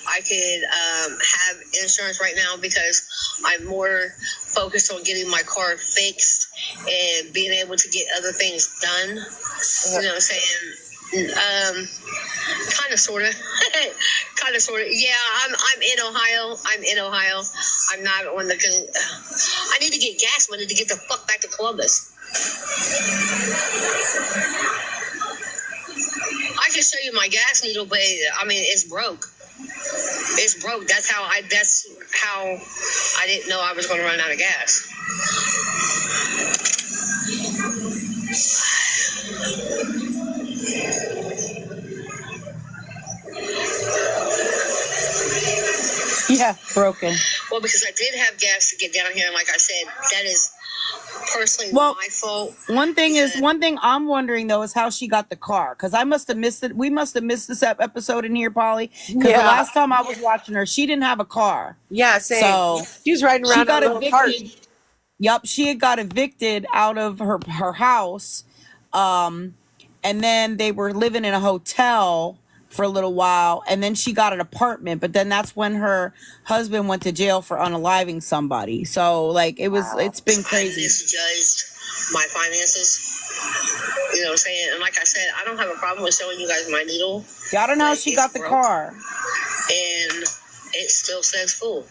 I could have insurance right now because I'm more focused on getting my car fixed and being able to get other things done. You know what I'm saying? Kind of, sort of. Kind of, sort of. Yeah, I'm in Ohio. I'm in Ohio. I'm not on the... I need to get gas money to get the fuck back to Columbus. I can show you my gas needle, but I mean, it's broke. It's broke. That's how I didn't know I was going to run out of gas. Yeah, broken. Well, because I did have gas to get down here, and like I said, that is personally Well, my fault. one thing I'm wondering though is how she got the car because I must have missed it. We must have missed this episode in here, Polly. Because the last time I was watching her, she didn't have a car. Yeah, same. So She was riding around in a little cart. Yep, she had got evicted out of her house, and then they were living in a hotel for a little while, and then she got an apartment. But then that's when her husband went to jail for unaliving somebody. So like it's been crazy. I misjudged my finances. You know what I'm saying? And like I said, I don't have a problem with showing you guys my needle. Yeah, I don't know how she got the car. And it still says full.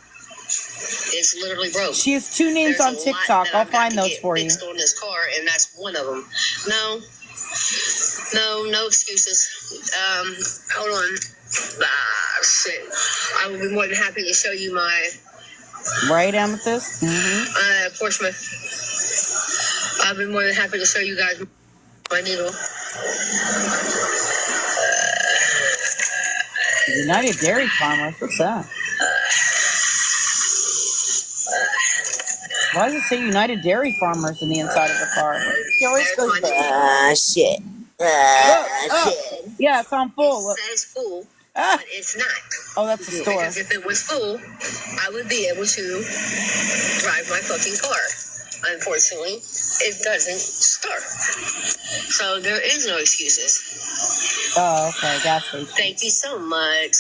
It's literally broke. She has 2 names on TikTok. I'll find those for you. Fixed on this car, and that's one of them. No excuses. Hold on. Shit. I will be more than happy to show you my Right, Amethyst? Mm-hmm. Portsmouth. I'll be more than happy to show you guys my needle. United Dairy Farmers. What's that? Why does it say United Dairy Farmers in the inside of the car? She always goes, shit. Shit. Yeah, it's on full. It says full, but it's not. Oh, that's the store. Because if it was full, I would be able to drive my fucking car. Unfortunately, it doesn't start. So there is no excuses. Oh, okay. Gas station. Thank you so much.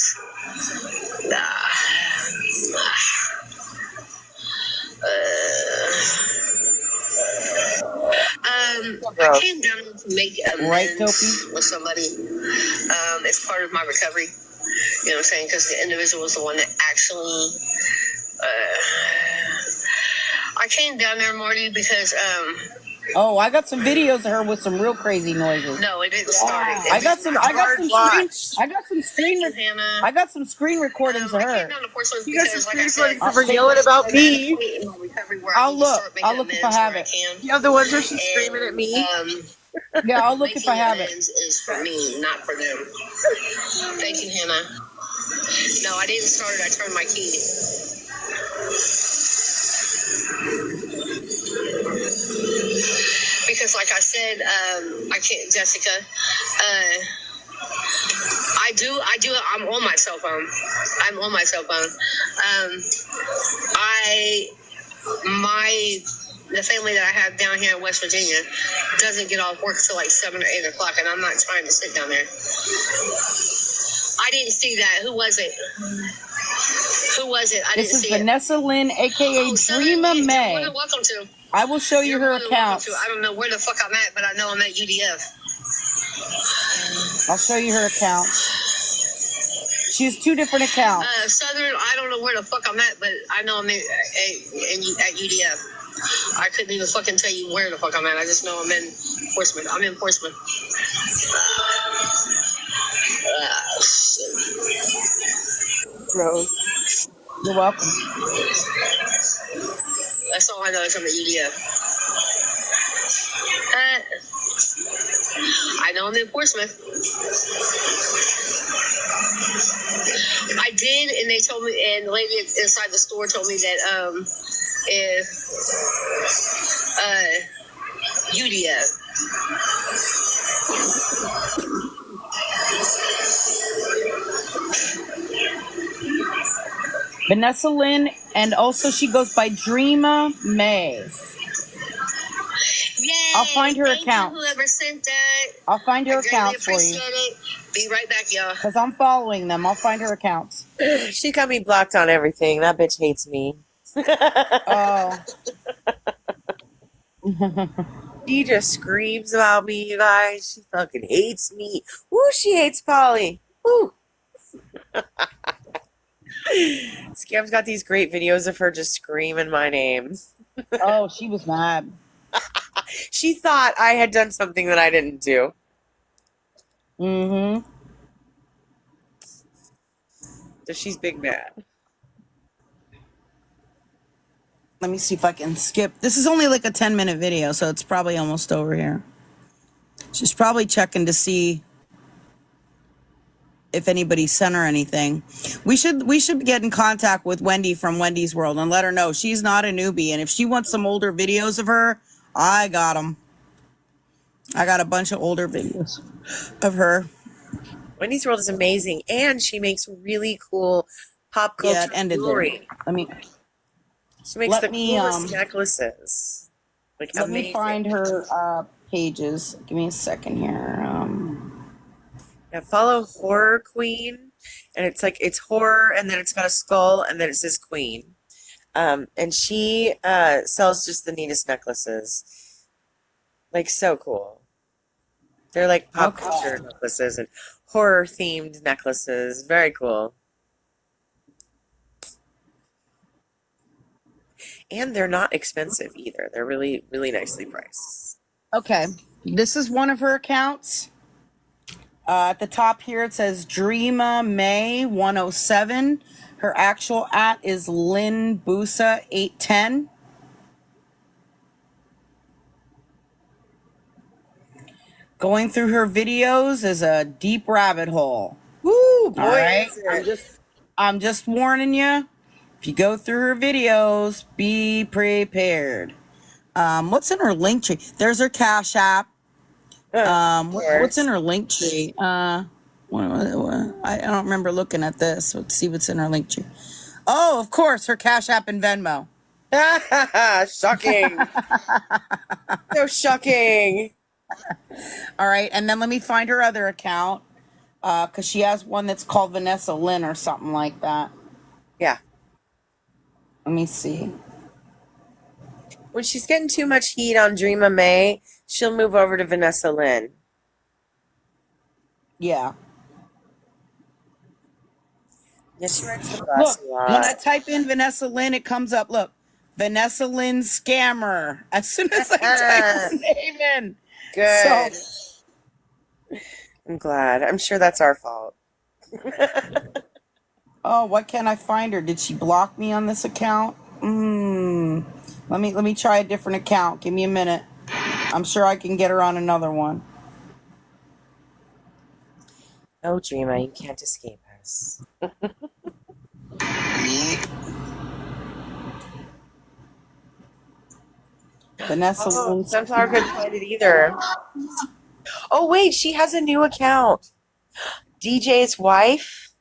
I came down to make amends with somebody. It's part of my recovery. You know what I'm saying? Because the individual was the one that actually. I came down there, Marty, because. Oh, I got some videos of her with some real crazy noises. No, it didn't start. I got some screen recordings of her. You got some screen recordings of her yelling about me. I'll look if I have it. You have the ones where she's screaming at me? Yeah, I'll look if I have it. Is for me, not for them. Thank you, Hannah. No, I didn't start it. I turned my key. Because, like I said, I can't, Jessica. I do. I'm on my cell phone. The family that I have down here in West Virginia doesn't get off work till like 7 or 8 o'clock, and I'm not trying to sit down there. I didn't see that. Who was it? I didn't This is see it. Vanessa Lynn, aka Dreama May. Welcome to. I will show you her account. I don't know where the fuck I'm at, but I know I'm at UDF. I'll show you her account. She has 2 different accounts. Southern, I don't know where the fuck I'm at, but I know I'm at UDF. I couldn't even fucking tell you where the fuck I'm at. I just know I'm in Portsmouth. Gross. You're welcome. That's all I know is I'm at UDF. I know I'm in Portsmouth. I did, and they told me, and the lady inside the store told me that if UDF. Vanessa Lynn, and also she goes by Dreama May. Yay, I'll find her thank account. You, whoever sent that. I'll find her I greatly account for you. appreciate it. Be right back, y'all. Because I'm following them. I'll find her accounts. She got me blocked on everything. That bitch hates me. Oh. She just screams about me, you guys. She fucking hates me. Woo, she hates Polly. Woo. Scam's got these great videos of her just screaming my name. Oh, she was mad. She thought I had done something that I didn't do. Mm-hmm. So she's big mad. Let me see if I can skip. This is only like a 10-minute video, so it's probably almost over here. She's probably checking to see if anybody sent her anything. We should get in contact with Wendy from Wendy's World and let her know she's not a newbie. And if she wants some older videos of her, I got them. I got a bunch of older videos of her. Wendy's World is amazing, and she makes really cool pop culture Yeah, it ended jewelry. there. She makes the coolest necklaces. Like let amazing. me find her pages. Give me a second here. Yeah, follow Horror Queen, and it's horror, and then it's got a skull, and then it says Queen. And she sells just the neatest necklaces. Like, so cool. They're like pop culture necklaces and horror themed necklaces. Very cool. And they're not expensive either. They're really, really nicely priced. Okay. This is one of her accounts. At the top here, it says Dreama May 107. Her actual @ is Lynn Busa 810. Going through her videos is a deep rabbit hole. Woo, boy, all right. is it. I'm just warning you. If you go through her videos, be prepared. What's in her link tree? There's her Cash App. What's in her link tree? I don't remember looking at this. Let's see what's in her link tree. Oh, of course, her Cash App and Venmo. Shocking. So shocking. All right, and then let me find her other account, because she has one that's called Vanessa Lynn or something like that. Yeah. Let me see. When she's getting too much heat on Dreama May, she'll move over to Vanessa Lynn. Yeah. Yeah, she rides the bus Look, a lot. when I type in Vanessa Lynn, it comes up. Look, Vanessa Lynn Scammer. As soon as I type her name in. Good. So, I'm glad. I'm sure that's our fault. oh, why can't I find her? Did she block me on this account? Let me try a different account. Give me a minute. I'm sure I can get her on another one. Oh, Dreama, you can't escape us. Vanessa Lynn. Sunflower couldn't find it either. Oh, wait, she has a new account. DJ's wife.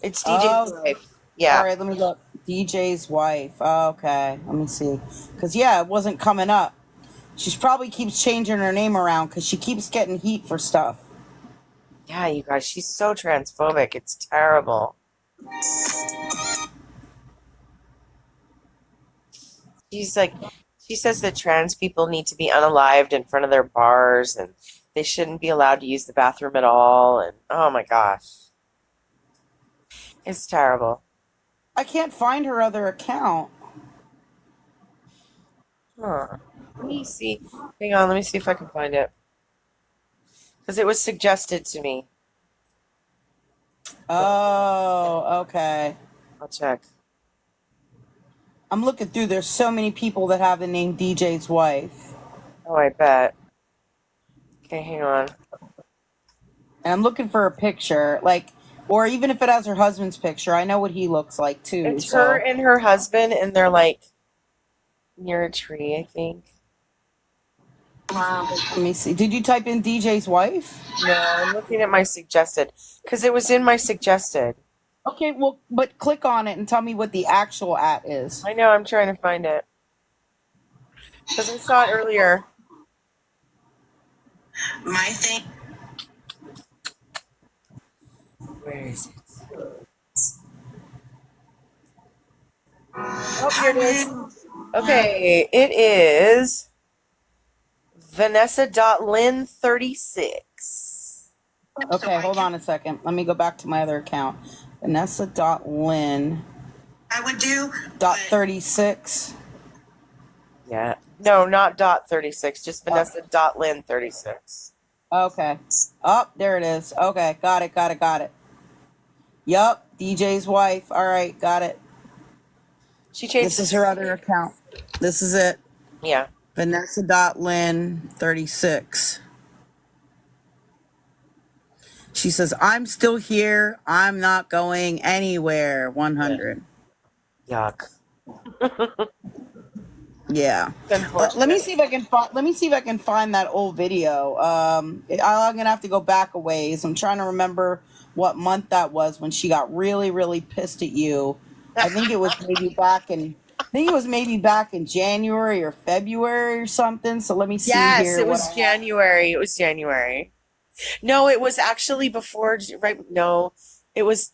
It's DJ's Oh, wife. all Yeah. right. Let me look. DJ's wife. Okay, let me see. Cause yeah, it wasn't coming up. She probably keeps changing her name around because she keeps getting heat for stuff. Yeah, you guys, she's so transphobic. It's terrible. She's like, she says that trans people need to be unalived in front of their bars and they shouldn't be allowed to use the bathroom at all. And oh my gosh, it's terrible. I can't find her other account. Huh. Let me see. Hang on, let me see if I can find it. Because it was suggested to me. Oh, okay. I'll check. I'm looking through. There's so many people that have the name DJ's wife. Oh, I bet. Okay, hang on. And I'm looking for a picture, like, or even if it has her husband's picture, I know what he looks like too. It's So her and her husband, and they're like near a tree, I think. let me see. Did you type in DJ's wife? No, I'm looking at my suggested. Because it was in my suggested. Okay, well, but click on it and tell me what the actual at is. I know, I'm trying to find it. Because I saw it earlier. My thing. Where is it? Oh, here it is. Okay, it is Vanessa.Lynn36. Okay, hold on a second. Let me go back to my other account. Vanessa.Lynn. I would do. Dot 36. Yeah. No, not dot 36, just Vanessa.Lynn36. Okay. Oh, there it is. Okay, got it. Yup, DJ's wife. All right, got it. She changed. This is her other account. This is it. Yeah. Vanessa.Lynn36. She says, I'm still here. I'm not going anywhere. 100. Yuck. Yeah. Let me see if I can find that old video. I'm gonna have to go back a ways. I'm trying to remember what month that was when she got really, really pissed at you. I think it was maybe back in January or February or something. So let me see Yes, here. it was January. It was January. No, it was actually before, right? No, it was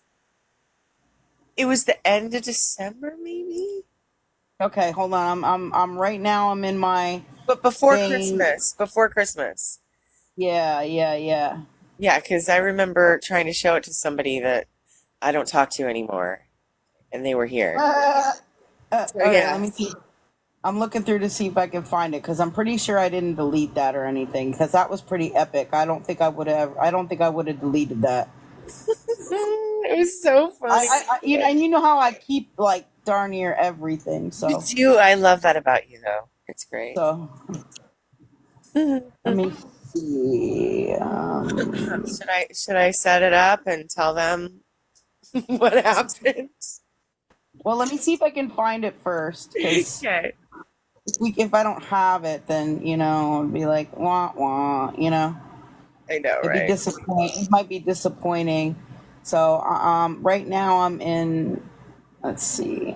the end of December, maybe? Okay, hold on. I'm right now. I'm in my. But before thing. Christmas. Before Christmas. Yeah. Yeah, because I remember trying to show it to somebody that I don't talk to anymore, and they were here. Okay, yeah. let me see. I'm looking through to see if I can find it because I'm pretty sure I didn't delete that or anything because that was pretty epic. I don't think I would have deleted that. It was so funny. And you know how I keep like darn near everything. So You do. I love that about you, though. It's great. So let me see. Should I set it up and tell them what happened? Well, let me see if I can find it first. Okay. If I don't have it, then it'd be like wah wah. I know, right? It might be disappointing. So right now I'm in. Let's see.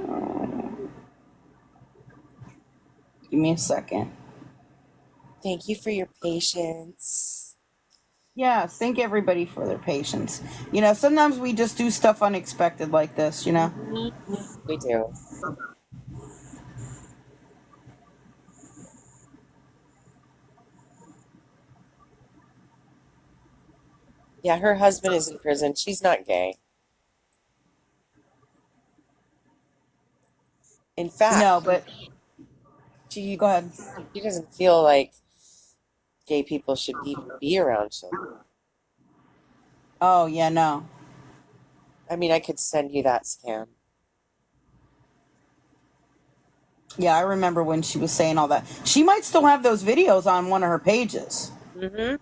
Give me a second. Thank you for your patience. Yeah, thank everybody for their patience. Sometimes we just do stuff unexpected like this, We do. Yeah, her husband is in prison. She's not gay. In fact, No, but go ahead. She doesn't feel like gay people should be around children. Oh, yeah, no. I mean, I could send you that scam. Yeah, I remember when she was saying all that. She might still have those videos on one of her pages. Mm-hmm.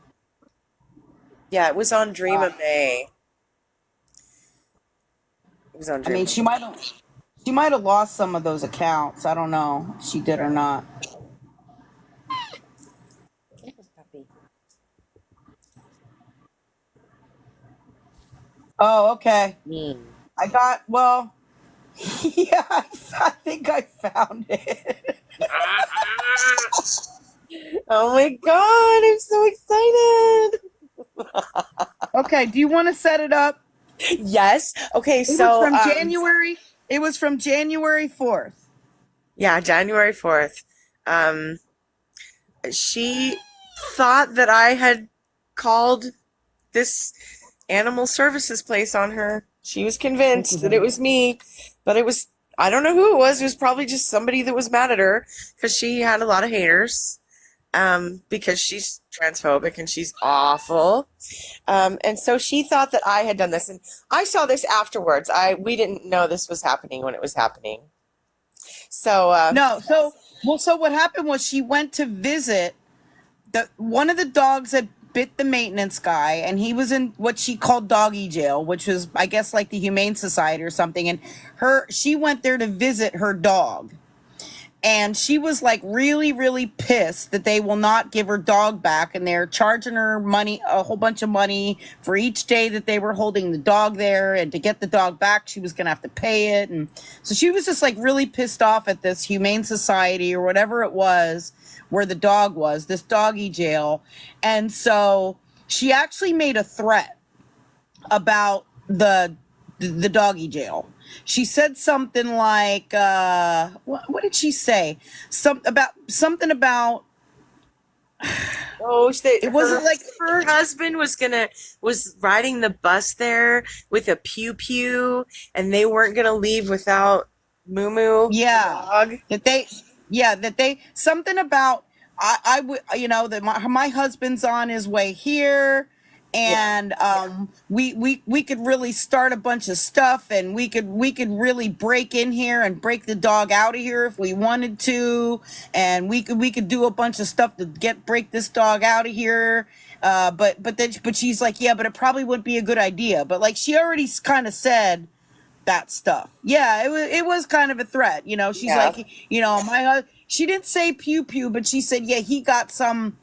Yeah, it was on Dream of May. It was on Dream. I mean, she might have lost some of those accounts. I don't know if she did or not. Oh, okay. Mm. I got, well, yeah, I think I found it. Oh my God, I'm so excited. Okay, do you want to set it up? Yes. Okay, It was so from January. It was from January 4th. yeah, January 4th. She thought that I had called this animal services place on her. She was convinced that it was me, but it was, I don't know who it was. It was probably just somebody that was mad at her because she had a lot of haters. Because she's transphobic and she's awful. And so she thought that I had done this, and I saw this afterwards. We didn't know this was happening when it was happening. So So what happened was she went to visit one of the dogs that bit the maintenance guy, and he was in what she called doggy jail, which was, I guess, like the Humane Society or something. And she went there to visit her dog. And she was like really, really pissed that they will not give her dog back. And they're charging her money, a whole bunch of money for each day that they were holding the dog there. And to get the dog back, she was going to have to pay it. And so she was just like really pissed off at this Humane Society or whatever it was where the dog was, this doggy jail. And so she actually made a threat about the doggy jail. She said something like, what did she say? Something about. Oh, it wasn't like her husband was riding the bus there with a pew pew, and they weren't gonna leave without Moo Moo. Yeah, that they something about I would, that my husband's on his way here. And we could really start a bunch of stuff, and we could really break in here and break the dog out of here if we wanted to, and we could do a bunch of stuff to break this dog out of here. But she's like, yeah, but it probably wouldn't be a good idea. But like she already kind of said that stuff. Yeah, it was kind of a threat. She's like, she didn't say pew pew, but she said, yeah, he got some.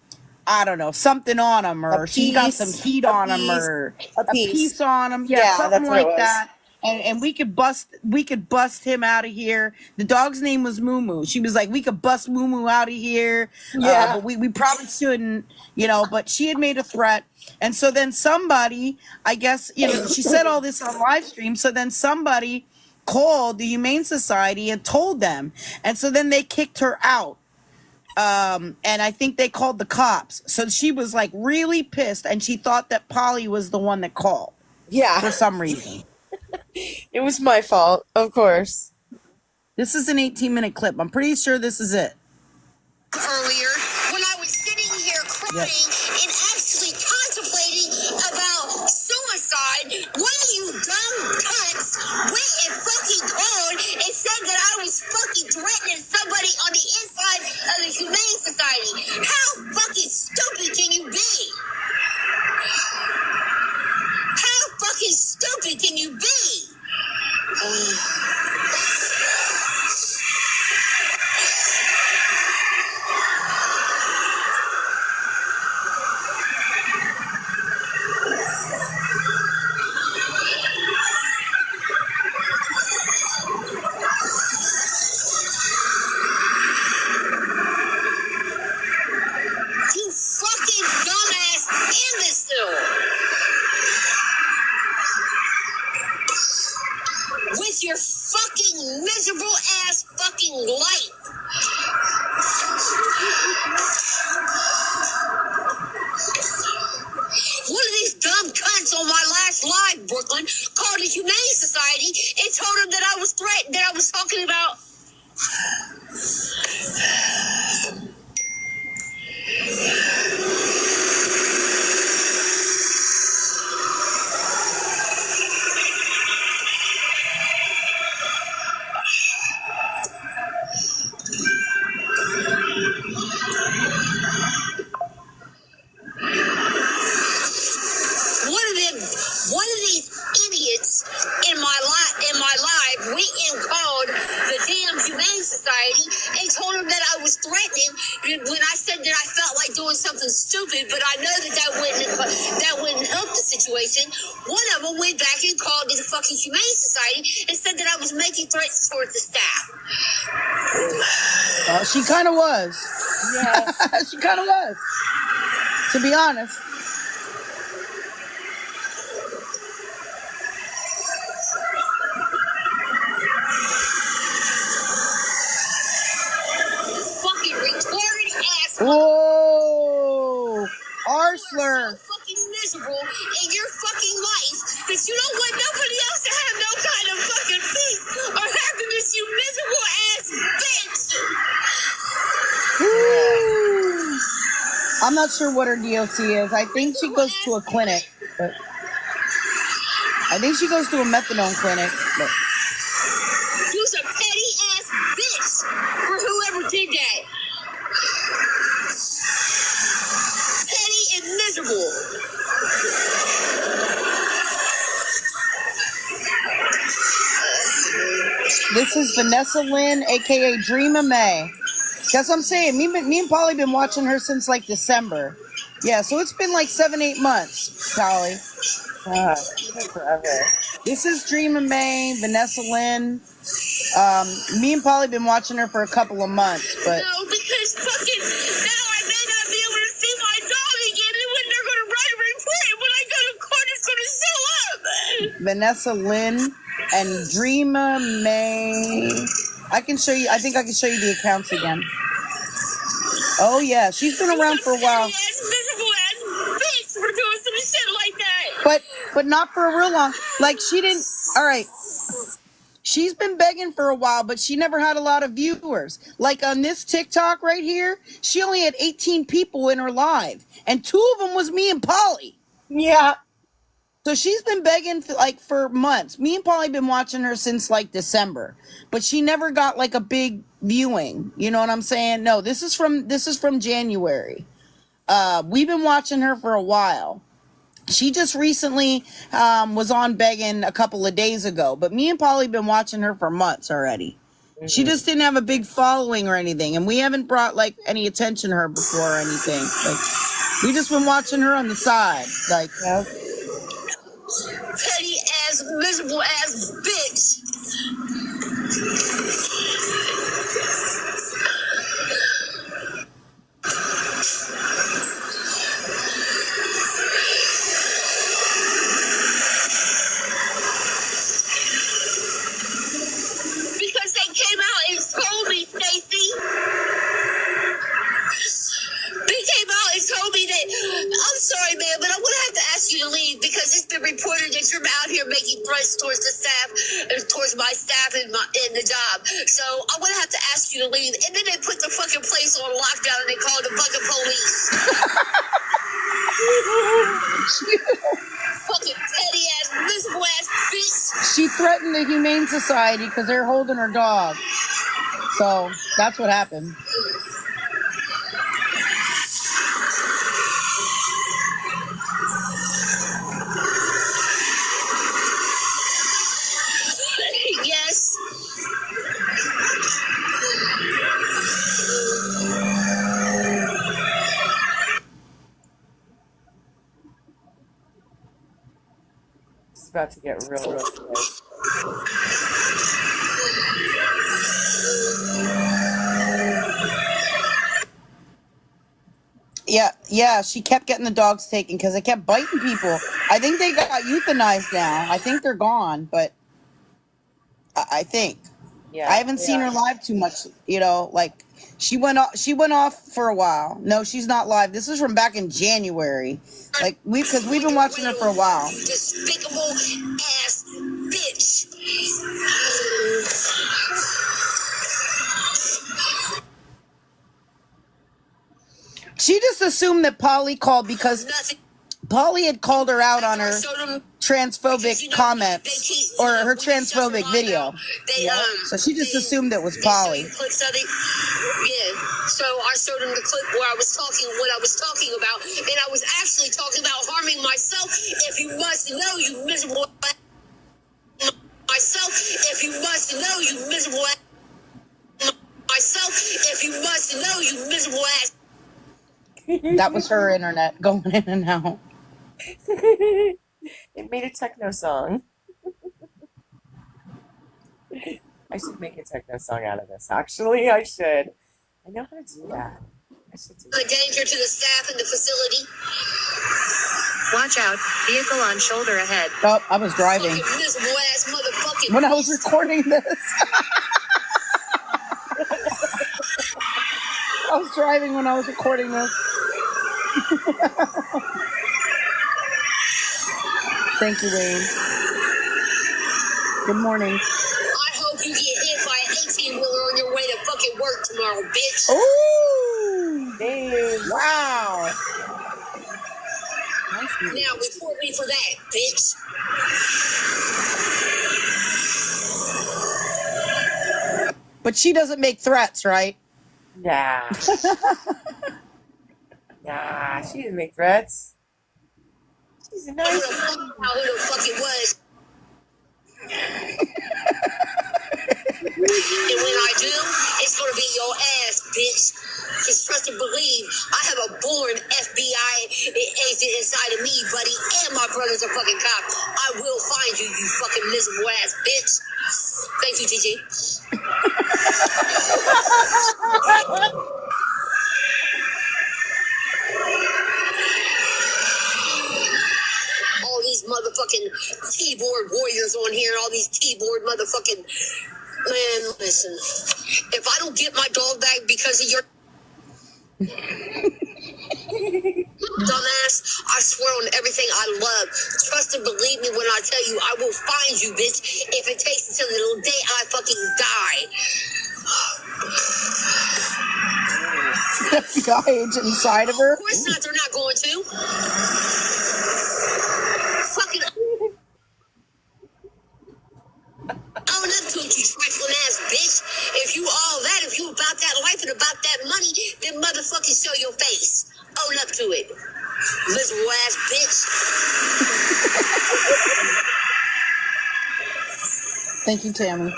I don't know, something on him, or she got some heat on him, or a piece on him. Yeah, something like that. And we could bust him out of here. The dog's name was Moo Moo. She was like, we could bust Moo Moo out of here. Yeah. But we probably shouldn't, but she had made a threat. And so then somebody, I guess, she said all this on live stream. So then somebody called the Humane Society and told them. And so then they kicked her out. And I think they called the cops. So she was like really pissed, and she thought that Polly was the one that called. Yeah. For some reason. It was my fault, of course. This is an 18-minute clip. I'm pretty sure this is it. Earlier, when I was sitting here crying and actually contemplating about suicide, one of you dumb cunts went and fucking called and said that I was fucking threatening somebody on the inside of the Humane Society. How fucking stupid can you be? How fucking stupid can you be? You fucking dumbass imbecile! With your fucking miserable ass fucking life! One of these dumb cunts on my last live, Brooklyn, called the Humane Society and told them that I was threatened, that I was talking about. One of these idiots in my live went and called the damn Humane Society and told them that I was threatening when I said that I felt like doing something stupid, but I know that wouldn't help the situation. One of Emma went back and called the fucking Humane Society and said that I was making threats towards the staff. She kind of was. Yeah. She kind of was. To be honest. Fucking retarded ass. Whoa! Arsler. So fucking miserable in your fucking life that you don't want nobody else to have no kind of fucking peace or happiness, you miserable ass bitch. I'm not sure what her DOC is. I think she goes to a clinic, but I think she goes to a methadone clinic. But You's a petty ass bitch for whoever did that. Petty and miserable. this is Vanessa Lynn, aka Dreama May. That's what I'm saying. Me and Polly been watching her since like December. Yeah, so it's been like 7-8 months, Polly. Forever. This is Dreama May, Vanessa Lynn. Me and Polly been watching her for a couple of months, but No, because fucking now I may not be able to see my dog again, and when they're gonna write a report, and when I go to court, it's gonna show up. Vanessa Lynn and Dreama May. I can show you. I think I can show you the accounts again. Oh yeah, she's been around for a while, Ass miserable ass bitch for doing some shit like that. but not for a real long. Like she didn't. All right. She's been begging for a while, but she never had a lot of viewers. Like on this TikTok right here, she only had 18 people in her live, and 2 of them was me and Polly. Yeah. So she's been begging for months. Me and Polly been watching her since like December, but she never got like a big viewing. You know what I'm saying? No, this is from January. We've been watching her for a while. She just recently was on begging a couple of days ago, but me and Polly been watching her for months already. Mm-hmm. She just didn't have a big following or anything, and we haven't brought like any attention to her before or anything. Like we just been watching her on the side, like. Yep. Petty ass, miserable ass bitch. Because they came out and told me, Stacy. They came out and told me that, I'm sorry, man, but I'm going to have to ask you to leave because it's been reported that you're out here making threats towards the staff and towards my staff and the job. So I'm going to have to ask you to leave. And then they put the fucking place on lockdown and they called the fucking police. Fucking petty ass, miserable ass bitch. She threatened the Humane Society because they're holding her dog. So that's what happened. Yes. It's about to get real good. Yeah, she kept getting the dogs taken because they kept biting people. I think they got euthanized now. I think they're gone, but I think. Yeah. I haven't seen her live too much, you know, like she went off for a while. No, she's not live. This is from back in January. Like because we've been watching her for a while. Despicable ass bitch. She just assumed that Polly called because Polly had called her out on her transphobic comments or her transphobic video. So she just assumed it was Polly. Yeah. So I showed them the clip where I was talking what I was talking about, and I was actually talking about harming myself. If you must know, you miserable. Myself, if you must know, you miserable. Myself, if you must know, you miserable ass. That was her internet going in and out. It made a techno song. I should make a techno song out of this. Actually, I should. I know how to do that. I should do A danger to the staff in the facility. Watch out, vehicle on shoulder ahead. Oh, I was driving Fucking miserable ass motherfucking. when I was recording this. I was driving when I was recording this. Thank you, Wayne. Good morning. I hope you get hit by an 18-wheeler on your way to fucking work tomorrow, bitch. Ooh! Damn. Wow! Now report me for that, bitch. But she doesn't make threats, right? Nah. Nah, she didn't make threats. She's a nice Who the fuck it was. And when I do, it's gonna be your ass, bitch. Just trust and believe, I have a born FBI agent inside of me, buddy, and my brother's a fucking cop. I will find you, you fucking miserable ass bitch. Thank you, Gigi. All these motherfucking keyboard warriors on here, all these keyboard motherfucking. Man, listen. If I don't get my dog back because of your dumbass, I swear on everything I love. Trust and believe me when I tell you, I will find you, bitch. If it takes until the day I fucking die. FBI agent inside of her? Of course not, they're not going to. Fucking own up to it, you trifling ass bitch. If you all that, if you about that life and about that money, then motherfucking show your face. Own up to it. Miserable ass bitch. Thank you, Tammy.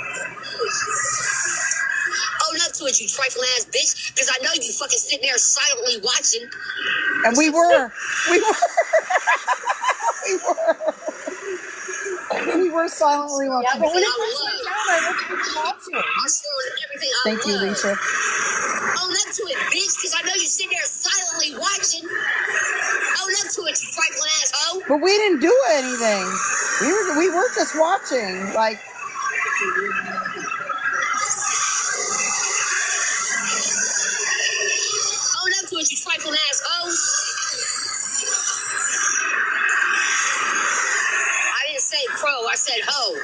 Own up to it, you trifling ass bitch. Because I know you fucking sitting there silently watching. And we were. We were. We were silently watching. Yeah, but when it first went down, I wasn't watching. I swear on everything I Thank you, love. Alicia. Own up to it, bitch, because I know you sitting there silently watching. Own up to it, you trifling asshole. But we didn't do anything. We were just watching. Like, Own up to it, you trifling asshole. I didn't say pro, I said ho.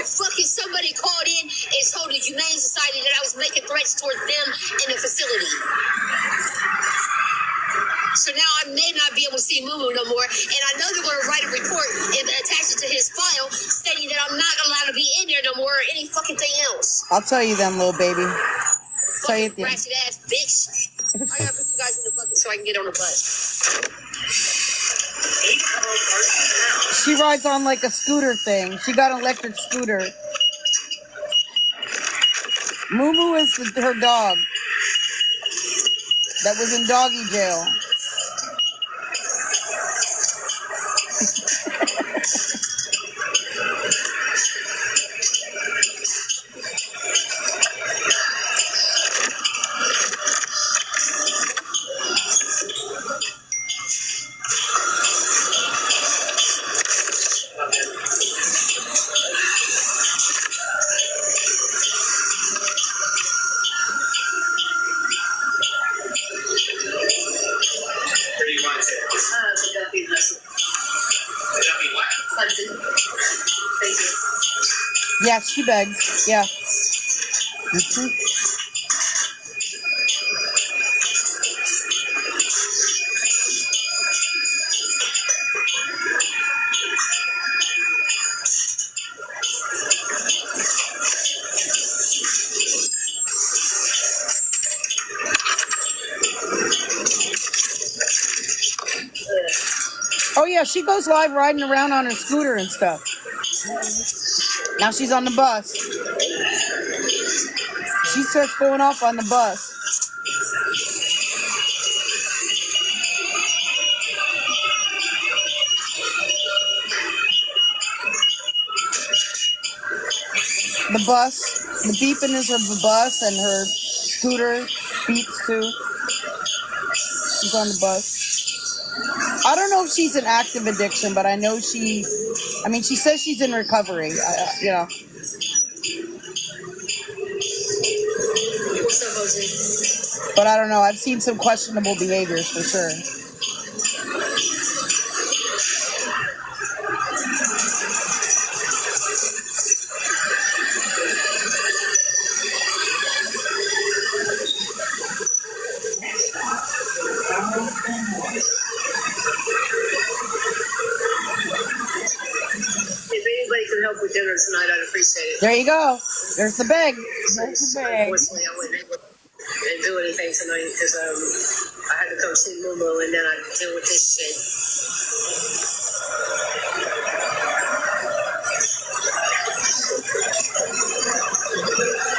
Fucking somebody called in and told the Humane Society that I was making threats towards them in the facility. So now I may not be able to see Moo Moo no more, and I know they're going to write a report and attach it to his file stating that I'm not allowed to be in there no more or any fucking thing else. I'll tell you then, little baby. Tell you Fucking ratchet ass bitch. I gotta put you guys in the bucket so I can get on the bus. She rides on like a scooter thing. She got an electric scooter. Moo Moo is her dog that was in doggy jail. Where do you want it? The Duffy Hudson. The Duffy what? Hudson. Thank you. Yeah, she begs. Yeah. Mhm. Oh yeah, she goes live riding around on her scooter and stuff. Now she's on the bus. She starts going off on the bus. The bus. The beeping is her bus, and her scooter beeps too. She's on the bus. I don't know if she's an active addiction, but I know she says she's in recovery. You know. What's up, Jose? But I don't know. I've seen some questionable behaviors for sure. If anybody can help with dinner tonight, I'd appreciate it. There you go. There's the bag. There's the bag. Unfortunately, I wasn't able to do anything tonight because I had to come see Mumu and then I deal with this shit.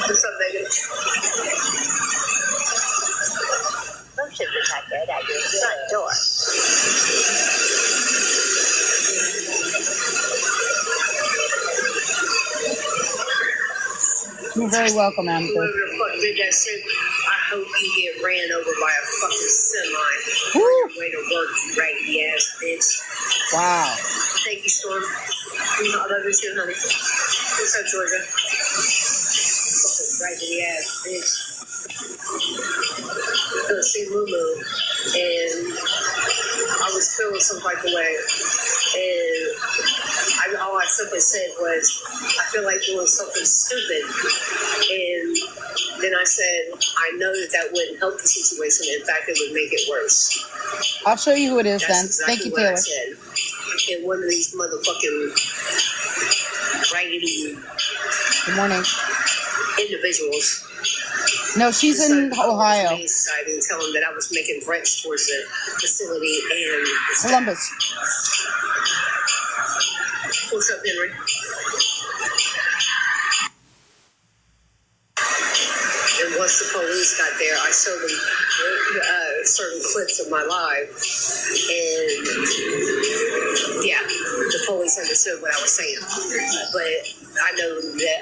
What's up, baby? Motion protected at your front door. You're very welcome, Amethyst. Whoever the fuck did that shit, I hope you get ran over by a fucking semi on your way to work, you raggedy ass bitch. Wow. Thank you, Storm. I love you too, honey. What's up, Georgia? Fucking raggedy ass bitch. Go see Mumu, and I was feeling some type of way, and all I simply said was, I feel like doing something stupid, and then I said, I know that wouldn't help the situation. In fact, it would make it worse. I'll show you who it is then. That's Thank exactly you, what I Taylor. said. And one of these motherfucking raggedy Good morning. individuals. No, she's in Ohio. Society and tell them that I was making threats towards the facility and the staff. Columbus. What's up, Henry? And once the police got there, I showed them certain clips of my live, and yeah, the police understood what I was saying. But I know that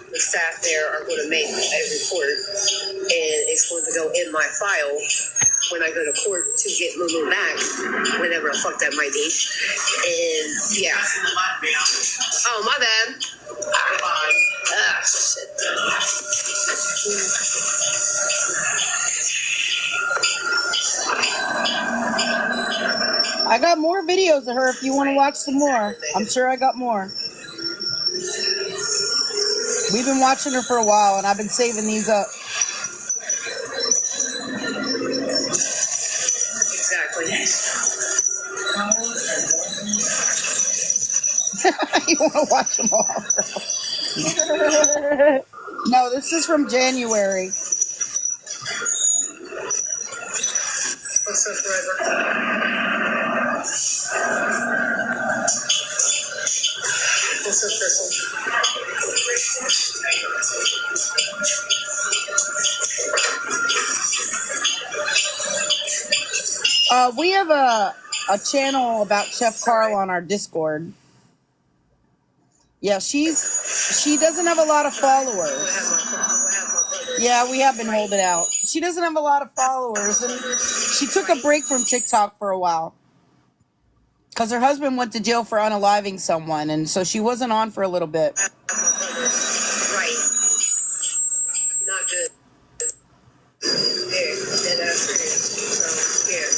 the staff there are going to make a report, and it's going to go in my file when I go to court to get Mumu back, whenever the fuck that might be. And yeah. Oh, my bad. Shit. I got more videos of her if you want to watch some more. I'm sure I got more. We've been watching her for a while, and I've been saving these up. Exactly. You want to watch them all? No, this is from January. What's up, forever? What's up, Crystal? We have a channel about Chef Carl on our Discord. Yeah, she doesn't have a lot of followers. Yeah, we have been holding out. She doesn't have a lot of followers, and she took a break from TikTok for a while because her husband went to jail for unaliving someone, and so she wasn't on for a little bit. Right. Not good. Yeah, that's it. So, yeah.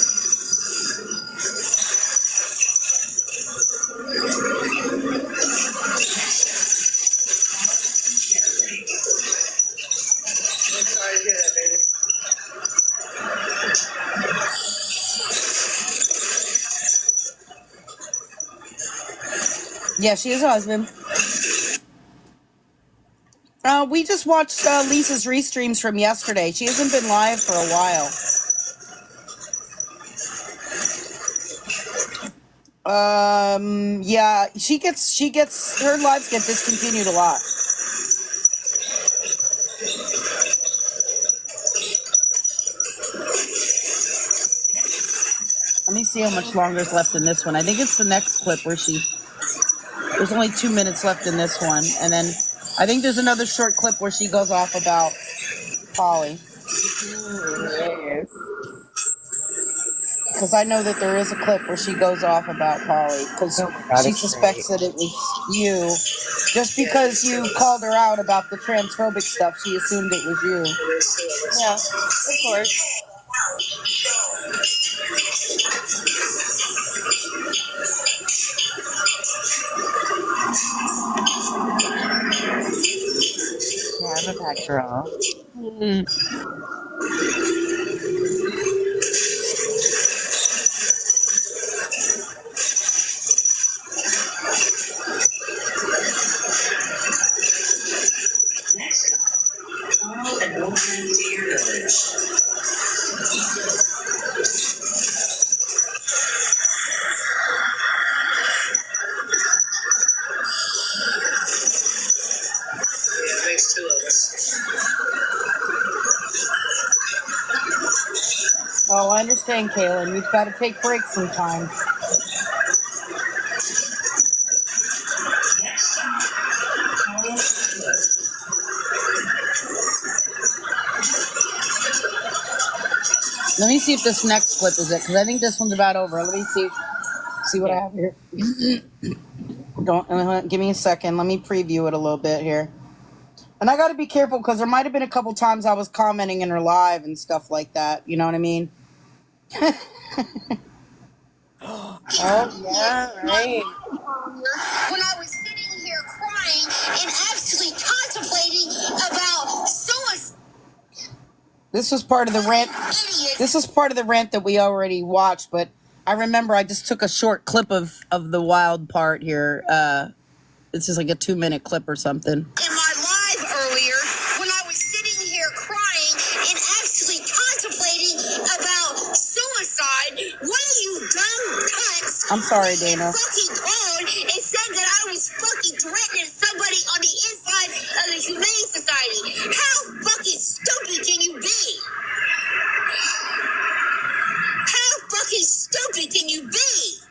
I'm sorry to hear that, baby. Yeah, she has a husband. We just watched Lisa's restreams from yesterday. She hasn't been live for a while. Yeah, she gets her lives get discontinued a lot. Let me see how much longer is left in this one. I think it's the next clip where there's only 2 minutes left in this one, and then I think there's another short clip where she goes off about Polly. Yes. Because I know that there is a clip where she goes off about Polly. Because Oh my God, she it's suspects great. that it was you. Just because you called her out about the transphobic stuff, she assumed it was you. Yeah, of course. Yeah, I'm a pack girl. It makes two of us. Oh, I understand, Kaylin. You've got to take breaks sometimes. Let me see if this next clip is it, because I think this one's about over. Let me see what I have here. Don't give me a second. Let me preview it a little bit here. And I got to be careful because there might have been a couple times I was commenting in her live and stuff like that. You know what I mean? Oh, yeah, right. When I was sitting here crying and actually contemplating about suicide. This was part of the rant. This was part of the rant that we already watched, but I remember I just took a short clip of the wild part here. It's just like a 2-minute clip or something. In my live earlier, when I was sitting here crying and actually contemplating about suicide, one of you dumb cunts. I'm sorry, Dana. Fucking called and said that I was fucking threatening somebody on the inside of the Humane Society. How fucking stupid can you be? How fucking stupid can you be?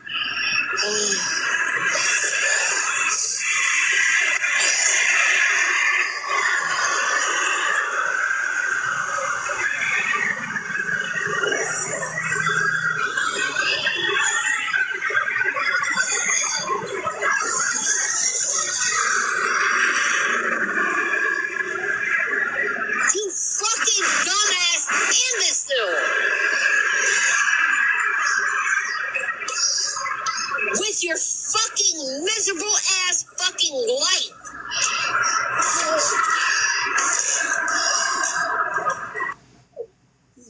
You fucking dumbass imbecile! With your fucking miserable ass fucking life!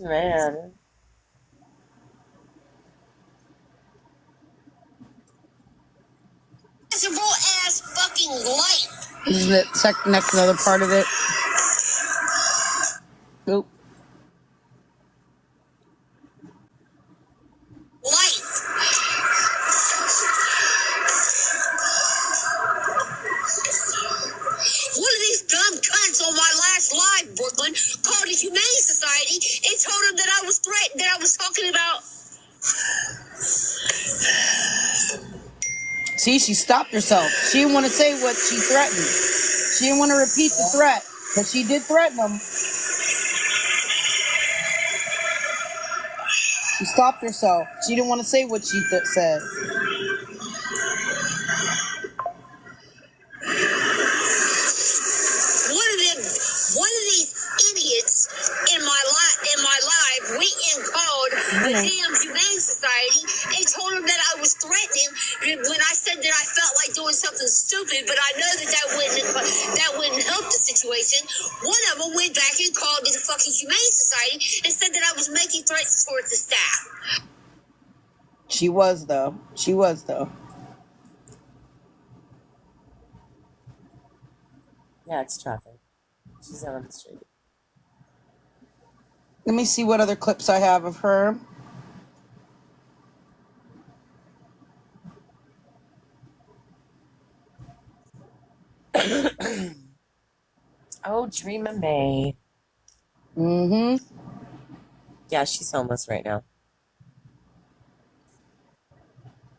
Man. Miserable ass fucking life! This is the next another part of it. Oop. Life! One of these dumb cunts on my last live, Brooklyn, called the Humane Society and told them that I was threatened, that I was talking about. See, she stopped herself. She didn't want to say what she threatened. She didn't want to repeat the threat because she did threaten them. She stopped herself. She didn't want to say what she said. One of these idiots in my live went and called the damn Humane Society and told them that I was threatening when I said that I felt like doing something stupid, but I know that wouldn't help the situation. One of them went back and called the fucking Humane Society and said that I was making threats towards the staff. She was though. She was though. Yeah, it's traffic. She's out on the street. Let me see what other clips I have of her. Oh, Dreama May. Mm-hmm. Yeah, she's homeless right now.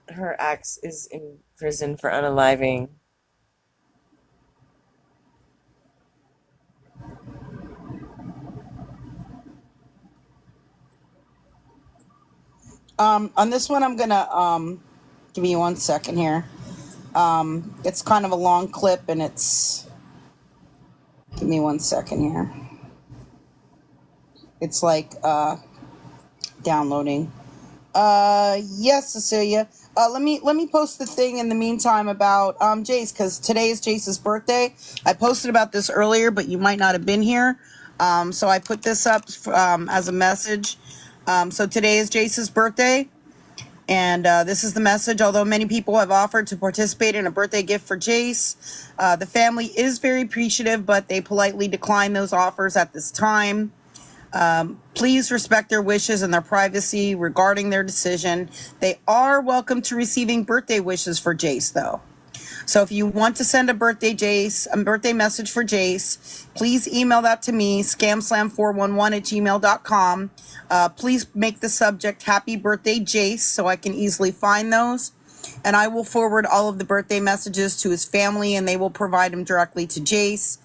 Her ex is in prison for unaliving. On this one, I'm gonna give me 1 second here. It's kind of a long clip, and it's. Give me 1 second here. It's like downloading. Yes, Cecilia. Let me post the thing in the meantime about Jace, because today is Jace's birthday. I posted about this earlier, but you might not have been here. So I put this up as a message. So today is Jace's birthday, and this is the message. Although many people have offered to participate in a birthday gift for Jace, the family is very appreciative, but they politely decline those offers at this time. Please respect their wishes and their privacy regarding their decision. They are welcome to receiving birthday wishes for Jace, though. So if you want to send a birthday message for Jace, please email that to me, scamslam411@gmail.com. Please make the subject Happy Birthday Jace so I can easily find those. And I will forward all of the birthday messages to his family, and they will provide them directly to Jace.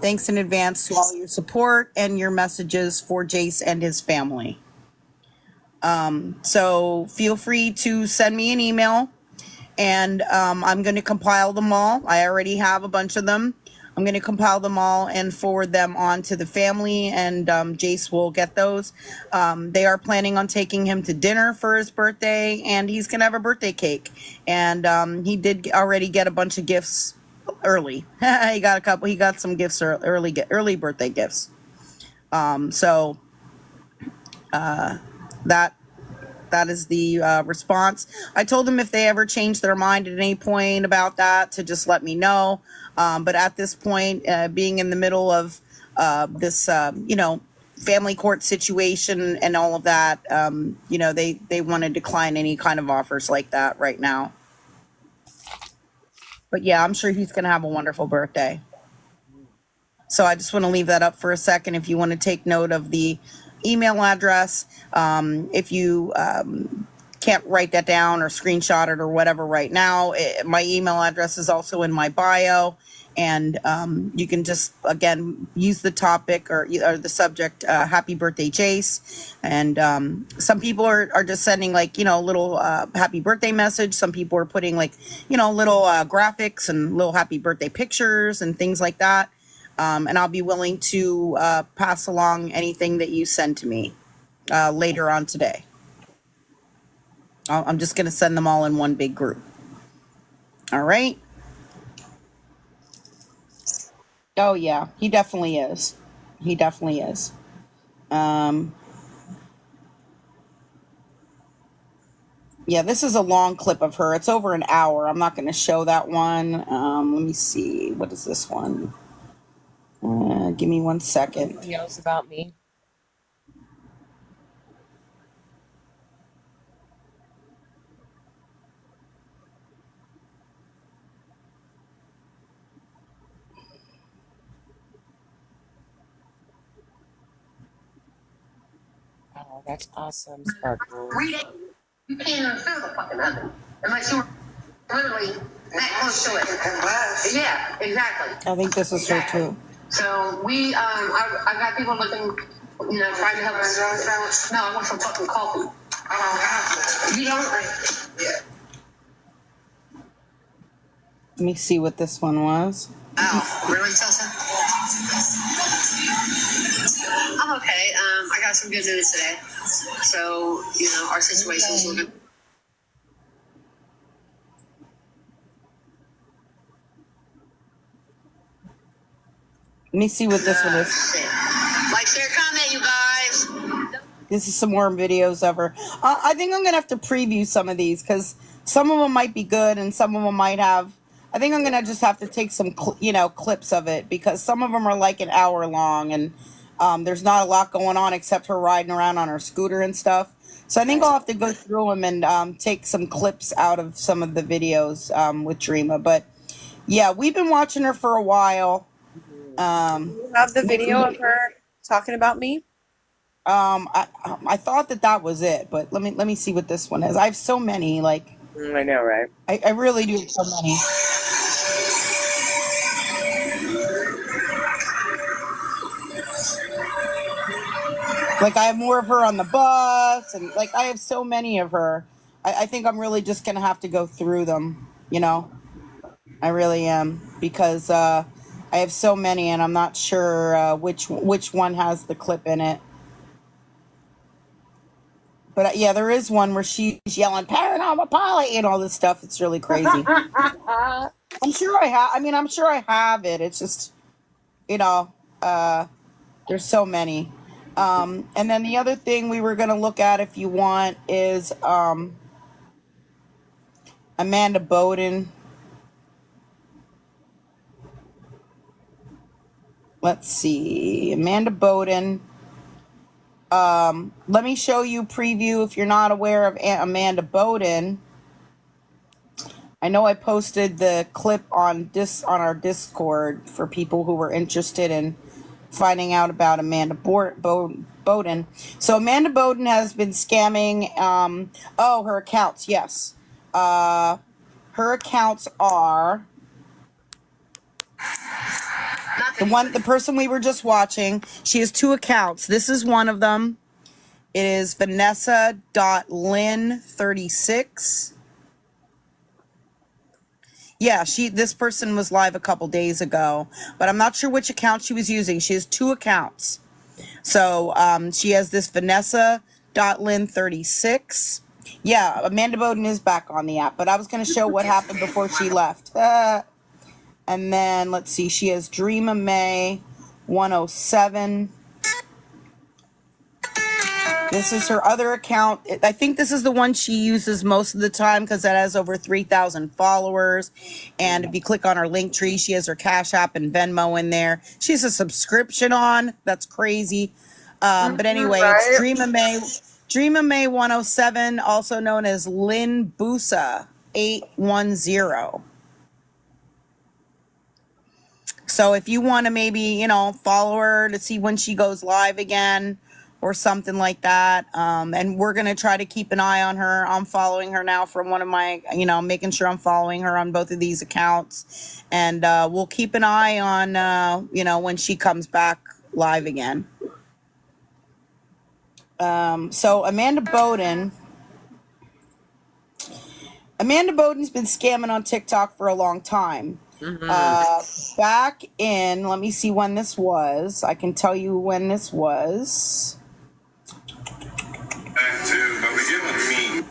Thanks in advance to all your support and your messages for Jace and his family. So feel free to send me an email, and I'm going to compile them all. I already have a bunch of them. I'm going to compile them all and forward them on to the family, and Jace will get those. They are planning on taking him to dinner for his birthday, and he's going to have a birthday cake. And he did already get a bunch of gifts early. He got some gifts early birthday gifts. So that is the response. I told them if they ever change their mind at any point about that to just let me know. But at this point, being in the middle of this, family court situation and all of that, they want to decline any kind of offers like that right now. But yeah, I'm sure he's going to have a wonderful birthday. So I just want to leave that up for a second. If you want to take note of the email address, if you can't write that down or screenshot it or whatever right now, my email address is also in my bio. And you can just, again, use the topic or the subject, Happy Birthday Jace. And some people are just sending a little happy birthday message. Some people are putting little graphics and little happy birthday pictures and things like that. And I'll be willing to pass along anything that you send to me later on today. I'm just going to send them all in one big group. All right. Oh, yeah, he definitely is. He definitely is. Yeah, this is a long clip of her. It's over an hour. I'm not going to show that one. Let me see. What is this one? Give me 1 second. Anything else about me? Oh, that's awesome, Sparkle. You can't even feel the fucking oven unless you were literally that close to it. Yeah, exactly. I think this is her too. So I've had people looking, trying to help us. No, I want some fucking coffee. You don't? Yeah. Let me see what this one was. Oh, really, Chelsea? I'm okay. I got some good news today. So, our situation's looking. Let me see what this one is. Like, share, comment, you guys. This is some more videos of her. I think I'm going to have to preview some of these because some of them might be good and some of them might have. I think I'm going to just have to take some, clips of it because some of them are like an hour long and there's not a lot going on except her riding around on her scooter and stuff. So I think I'll have to go through them and take some clips out of some of the videos with Dreama. But yeah, we've been watching her for a while. You have the video of her talking about me? I thought that was it, but let me see what this one is. I have so many, I know, right? I really do have so many. Like I have more of her on the bus, and like I have so many of her. I think I'm really just gonna have to go through them. I really am, because I have so many, and I'm not sure which one has the clip in it. But yeah, there is one where she's yelling "Paranormal Polly" and all this stuff. It's really crazy. I'm sure I have. I mean, I'm sure I have it. It's just, there's so many. And then the other thing we were gonna look at, if you want, is Amanda Bowden. Let's see, Amanda Bowden. Let me show you preview if you're not aware of Amanda Bowden. I know I posted the clip on our Discord for people who were interested in finding out about Amanda Bowden. So Amanda Bowden has been scamming. Her accounts. Yes, her accounts are the person we were just watching. She has 2 accounts. This is one of them. It is Vanessa.Lynn36. Yeah, this person was live a couple days ago, but I'm not sure which account she was using. She has 2 accounts. So she has this Vanessa.Lynn36. Yeah, Amanda Bowden is back on the app, but I was going to show what happened before she left. And then, let's see, she has Dream of May 107. This is her other account. I think this is the one she uses most of the time because it has over 3,000 followers. And if you click on her link tree, she has her Cash App and Venmo in there. She has a subscription on. That's crazy. But anyway, it's Dream of May 107, also known as Lynn Busa 810. So if you want to maybe, follow her to see when she goes live again or something like that. And we're going to try to keep an eye on her. I'm following her now from one of my, making sure I'm following her on both of these accounts. And we'll keep an eye on, when she comes back live again. So Amanda Bowden's been scamming on TikTok for a long time. Back in, let me see when this was. I can tell you when this was. But we get with me.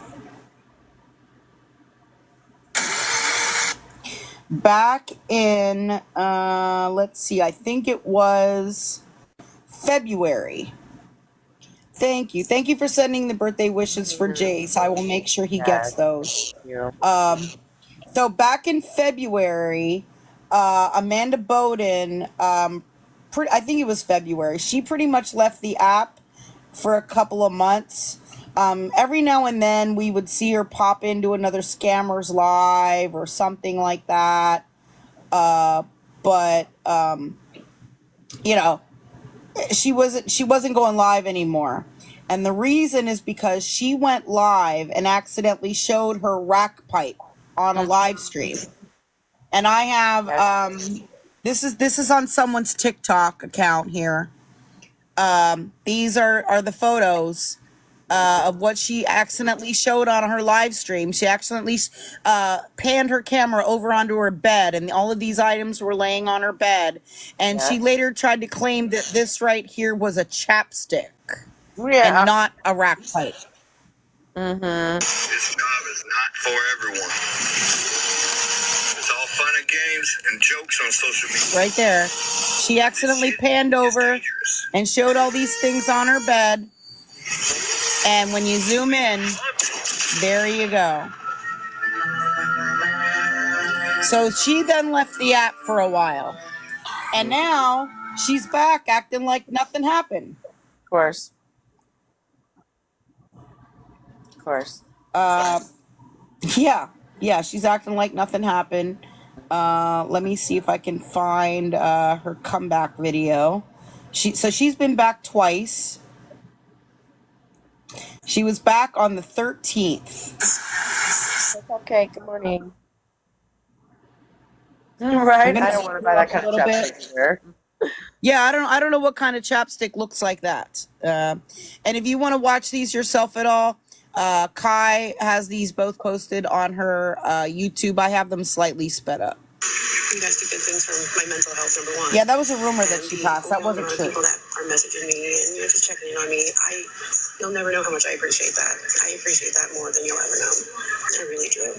Back in, let's see, I think it was February. Thank you. Thank you for sending the birthday wishes for Jace. I will make sure he gets those. So back in February, Amanda Bowden, I think it was February, she pretty much left the app for a couple of months. Every now and then we would see her pop into another Scammers Live or something like that. But she wasn't going live anymore. And the reason is because she went live and accidentally showed her rack pipe on a live stream. And I have this is on someone's TikTok account here. These are the photos of what she accidentally showed on her live stream. She accidentally panned her camera over onto her bed, and all of these items were laying on her bed. And she later tried to claim that this right here was a chapstick and not a rack pipe. This job is not for everyone. It's all fun and games and jokes on social media. Right there. She accidentally panned over and showed all these things on her bed. And when you zoom in, there you go. So she then left the app for a while. And now she's back acting like nothing happened. Of course. Of course. Yeah, she's acting like nothing happened. Let me see if I can find her comeback video. She's been back twice. She was back on the 13th. That's okay. Good morning. Right? I don't want to buy that kind of chapstick either. Yeah, I don't know what kind of chapstick looks like that. And if you want to watch these yourself at all, Kai has these both posted on her YouTube. I have them slightly sped up. You guys do good things for my mental health, number one. Yeah, that was a rumor that And she the passed. That overwhelming wasn't amount of true. people that are messaging me and just checking in on me. You'll never know how much I appreciate that. I appreciate that more than you'll ever know. I really do.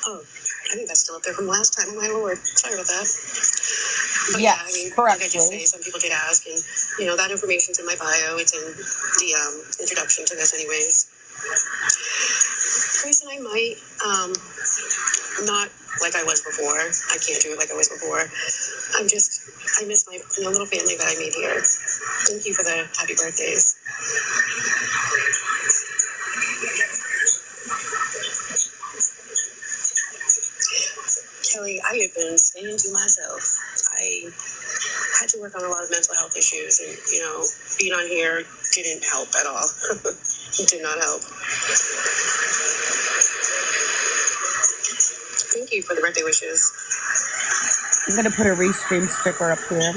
Oh, I think that's still up there from last time. My lord, sorry about that. But yes, yeah, I mean, correct. like I just say, some people did ask, and that information's in my bio. It's in the introduction to this, anyways. Grace and I might, not like I was before. I can't do it like I was before. I miss my little family that I made here. Thank you for the happy birthdays. Kelly, I have been saying to myself, I had to work on a lot of mental health issues, and being on here didn't help at all. It did not help. Thank you for the birthday wishes. I'm gonna put a restream sticker up here.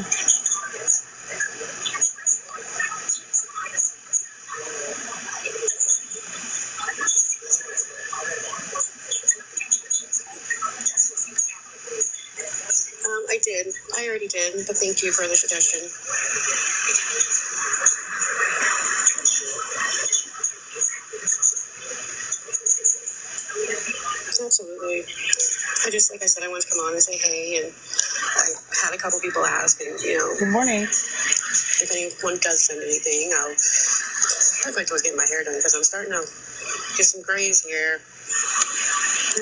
I did. I already did, but thank you for the suggestion. Absolutely. Like I said, I wanted to come on and say hey, and I had a couple people ask, and Good morning. if anyone does send anything, I'll go towards getting my hair done because I'm starting to get some grays here.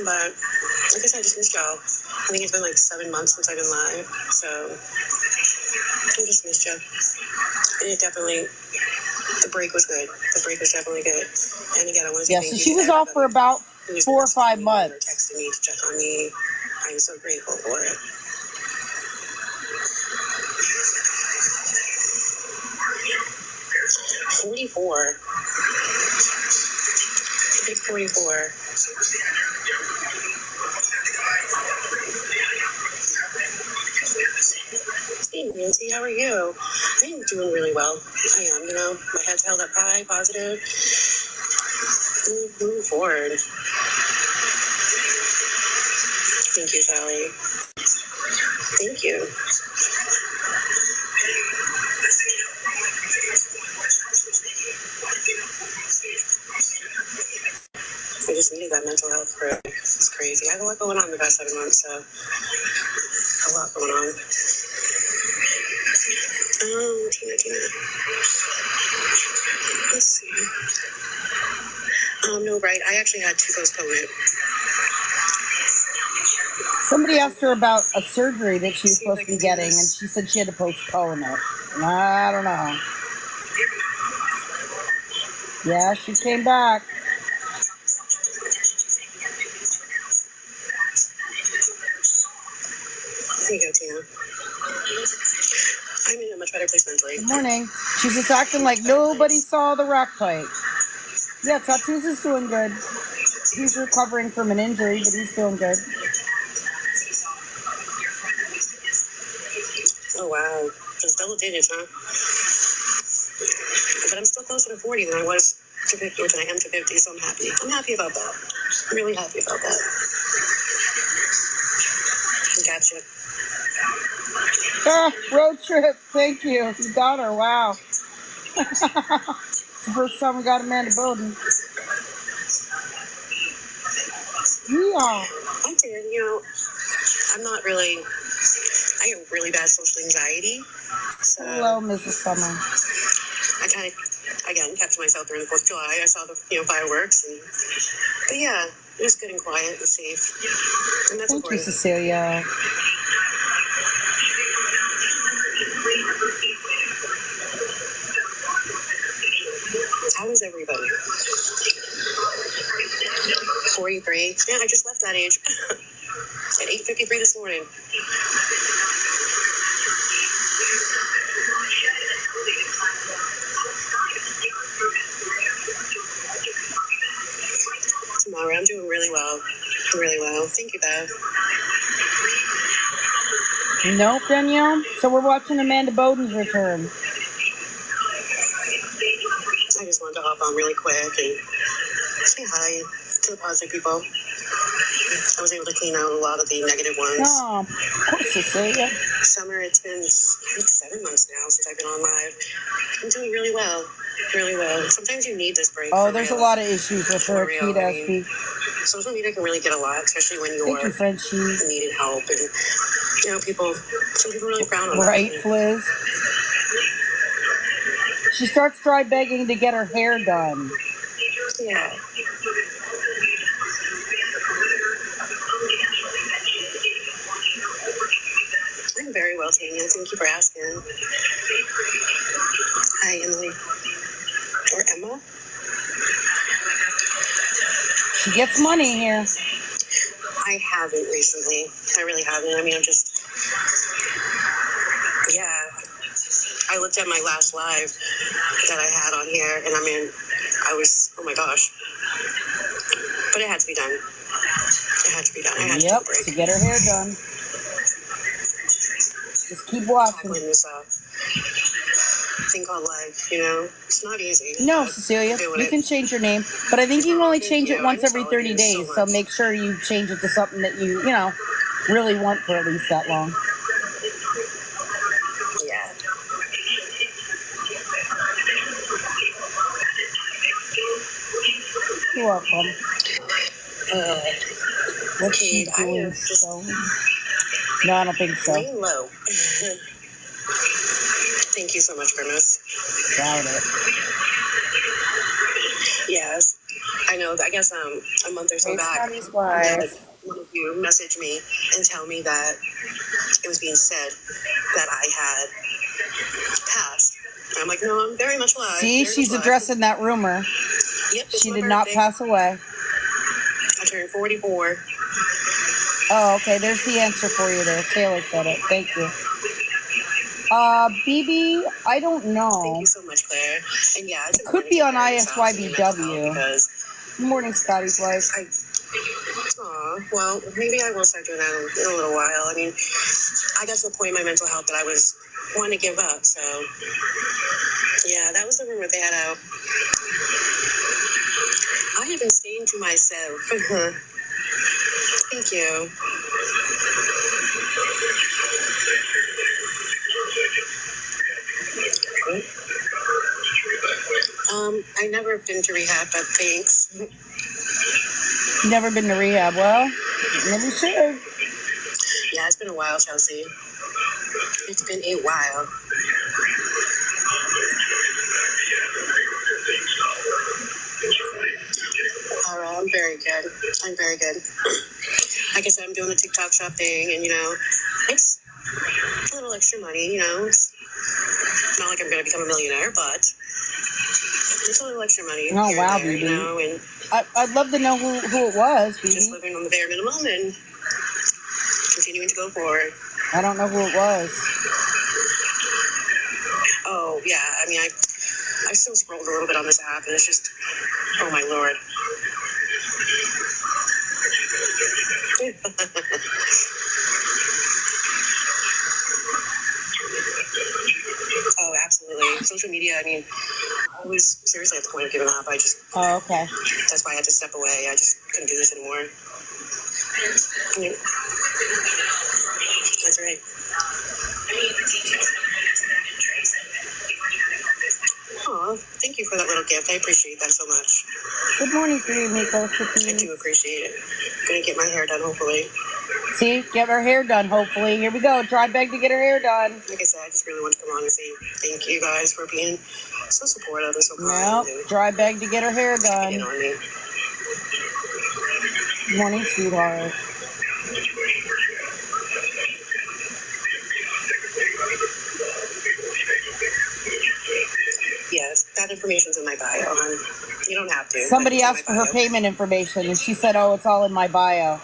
But like I said, I just missed y'all. I think it's been like 7 months since I've been live, so I just missed you. And it definitely, the break was good. The break was definitely good. And again, I want to say Yeah, thank so you she to was off for everybody about who's 4 or 5 messaging me or months. texting me to check on me. I'm so grateful for it. It's 44. Hey, Nancy, how are you? I am doing really well. I am, my head's held up high, positive. Moving forward. Thank you, Sally. Thank you. I just needed that mental health break. It's crazy. I have a lot going on the past 7 months, so a lot going on. Tina. Let's see. No, right. I actually had to postpone it. Somebody asked her about a surgery that she was supposed to be getting, and she said she had to postpone it. And I don't know. Yeah, she came back. There you go, Tina. I'm in a much better place mentally. Good morning. She's just acting like nobody saw the rock fight. Yeah, Tattoos is doing good. He's recovering from an injury, but he's doing good. Oh, wow. It's double digits, huh? But I'm still closer to 40 than I was to 50, or than I am to 50, so I'm happy. I'm happy about that. I'm really happy about that. Gotcha. Road trip. Thank you. You got her. Wow. It's the first time we got Amanda Bowden. Yeah. I did. I'm not really, I have really bad social anxiety. So Hello, Mrs. Summer. I kind of, again, kept to myself during the 4th of July. I saw the, fireworks. But yeah, it was good and quiet and safe. And that's Thank important. you, Cecilia. How is everybody? 43. Yeah, I just left that age at 8:53 this morning. really well. Thank you, Bev. Nope, Danielle. So we're watching Amanda Bowden's return. I just wanted to hop on really quick and say hi to the positive people. I was able to clean out a lot of the negative ones. Oh, of course, Cecilia. Summer, it's been like 7 months now since I've been on live. I'm doing really well. Really well. Sometimes you need this break. Oh, for there's real. a lot of issues with her, For real. Keita I mean, SB. social media can really get a lot, especially when Thank you, you're Frenchie. needing help. And, you know, some people really frown on Right, that. Fliz? She starts dry begging to get her hair done. Yeah. I'm very well, Tanya. Thank you for asking. Hi, Emily. Or Emma? She gets money here. I haven't recently. I really haven't. I mean, yeah. I looked at my last live that I had on here, and I mean, oh my gosh. But it had to be done. It had to be done. I had to take a break. To get her hair done. Just keep watching. Tackling this thing called life, you know? It's not easy. No, but Cecilia, doing you it. can change your name, but I think you can only change it once I'm every telling 30 you so days, so much. make sure you change it to something that you really want for at least that long. Yeah. You're welcome. What's she Kate, I doing, have just so? No, I don't think so. laying low. Thank you so much, Grimace. Doubt it. Yes. I know. I guess a month or so Hey, back, Scotty's that wife. one of you messaged me and tell me that it was being said that I had passed. And I'm like, no, I'm very much alive. See, very she's much alive. addressing that rumor. Yep, it's She my did not birthday. pass away. I turned 44. Oh, okay, there's the answer for you there. Taylor said it. Thank you. BB, I don't know. Thank you so much, Claire. And yeah, it's It could be on ISYBW. ISYBW. Good morning, Scotty's wife. Well, maybe I will start doing that in a little while. I mean, I got to the point in my mental health that I was wanting to give up. So, yeah, that was the rumor they had out. I have been staying to myself. Thank you. I never been to rehab, but thanks. Never been to rehab. Well, maybe should. Yeah, it's been a while, Chelsea. It's been a while. All right, I'm very good. I'm very good. Like I said, I'm doing the TikTok shop thing, and it's a little extra money. It's not like I'm going to become a millionaire, but it's a little extra money. Oh, here wow, and there, BB. and I'd love to know who it was, BB. just living on the bare minimum and continuing to go forward. I don't know who it was. Oh yeah, I mean, I still scrolled a little bit on this app, and it's just, oh my lord. Oh, absolutely. Social media, I mean, I was seriously at the point of giving up. Oh, okay. That's why I had to step away. I just couldn't do this anymore. Yeah. That's right. Aw, thank you for that little gift. I appreciate that so much. Good morning to you, Miko. I do appreciate it. Gonna get my hair done, hopefully. See, get her hair done, hopefully. Here we go. Dry bag to get her hair done. Like I said, I just really want to come on and say thank you guys for being so supportive and so Nope. kind. And Dry bag to get her hair done. checking in on me. Good morning, sweetheart. Yes, that information's in my bio, hon. You don't have to. Somebody but it's in asked my for her bio. payment information, and she said, oh, it's all in my bio.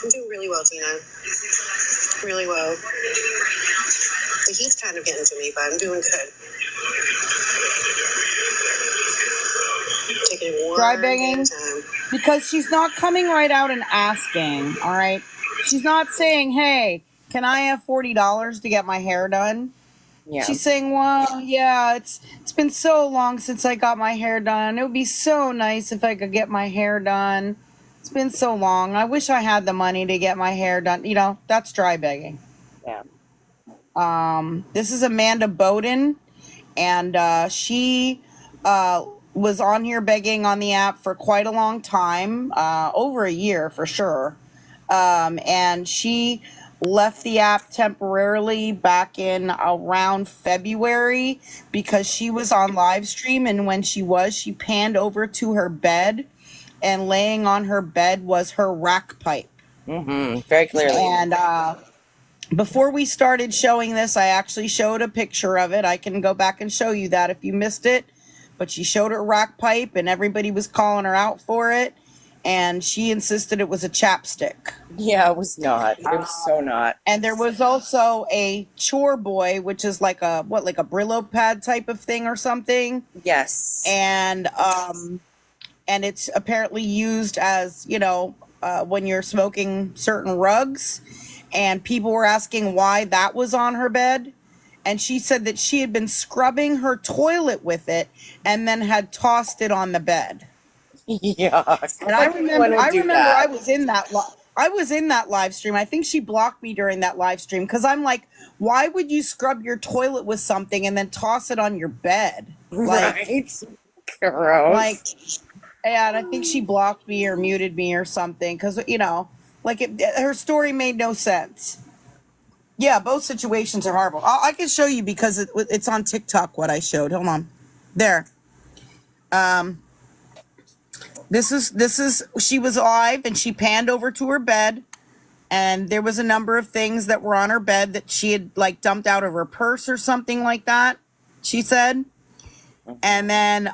I'm doing really well, Tina. Really well. The heat's kind of getting to me, but I'm doing good. Taking it one Dry day bagging. at a time. because she's not coming right out and asking. All right, she's not saying, "Hey, can I have $40 to get my hair done?" Yeah. She's saying, "Well, yeah, it's been so long since I got my hair done. It would be so nice if I could get my hair done. It's been so long. I wish I had the money to get my hair done." You know, that's dry begging. Yeah. This is Amanda Bowden, and she was on here begging on the app for quite a long time, over a year for sure. And she left the app temporarily back in around February because she was on live stream, and when she panned over to her bed, and laying on her bed was her rack pipe. Very clearly. And before we started showing this, I actually showed a picture of it. I can go back and show you that if you missed it. But she showed her rack pipe, and everybody was calling her out for it. And she insisted it was a chapstick. Yeah, it was not. It was so not. And there was also a chore boy, which is like a Brillo pad type of thing or something. Yes. And it's apparently used as, when you're smoking certain rugs. And people were asking why that was on her bed. And she said that she had been scrubbing her toilet with it and then had tossed it on the bed. Yeah. And I remember I was in that live stream. I think she blocked me during that live stream because I'm like, why would you scrub your toilet with something and then toss it on your bed? Like, right? Gross. Like, and I think she blocked me or muted me or something because, her story made no sense. Yeah, both situations are horrible. I can show you because it's on TikTok what I showed. Hold on. There. This is she was live and she panned over to her bed, and there was a number of things that were on her bed that she had dumped out of her purse or something like that, she said. And then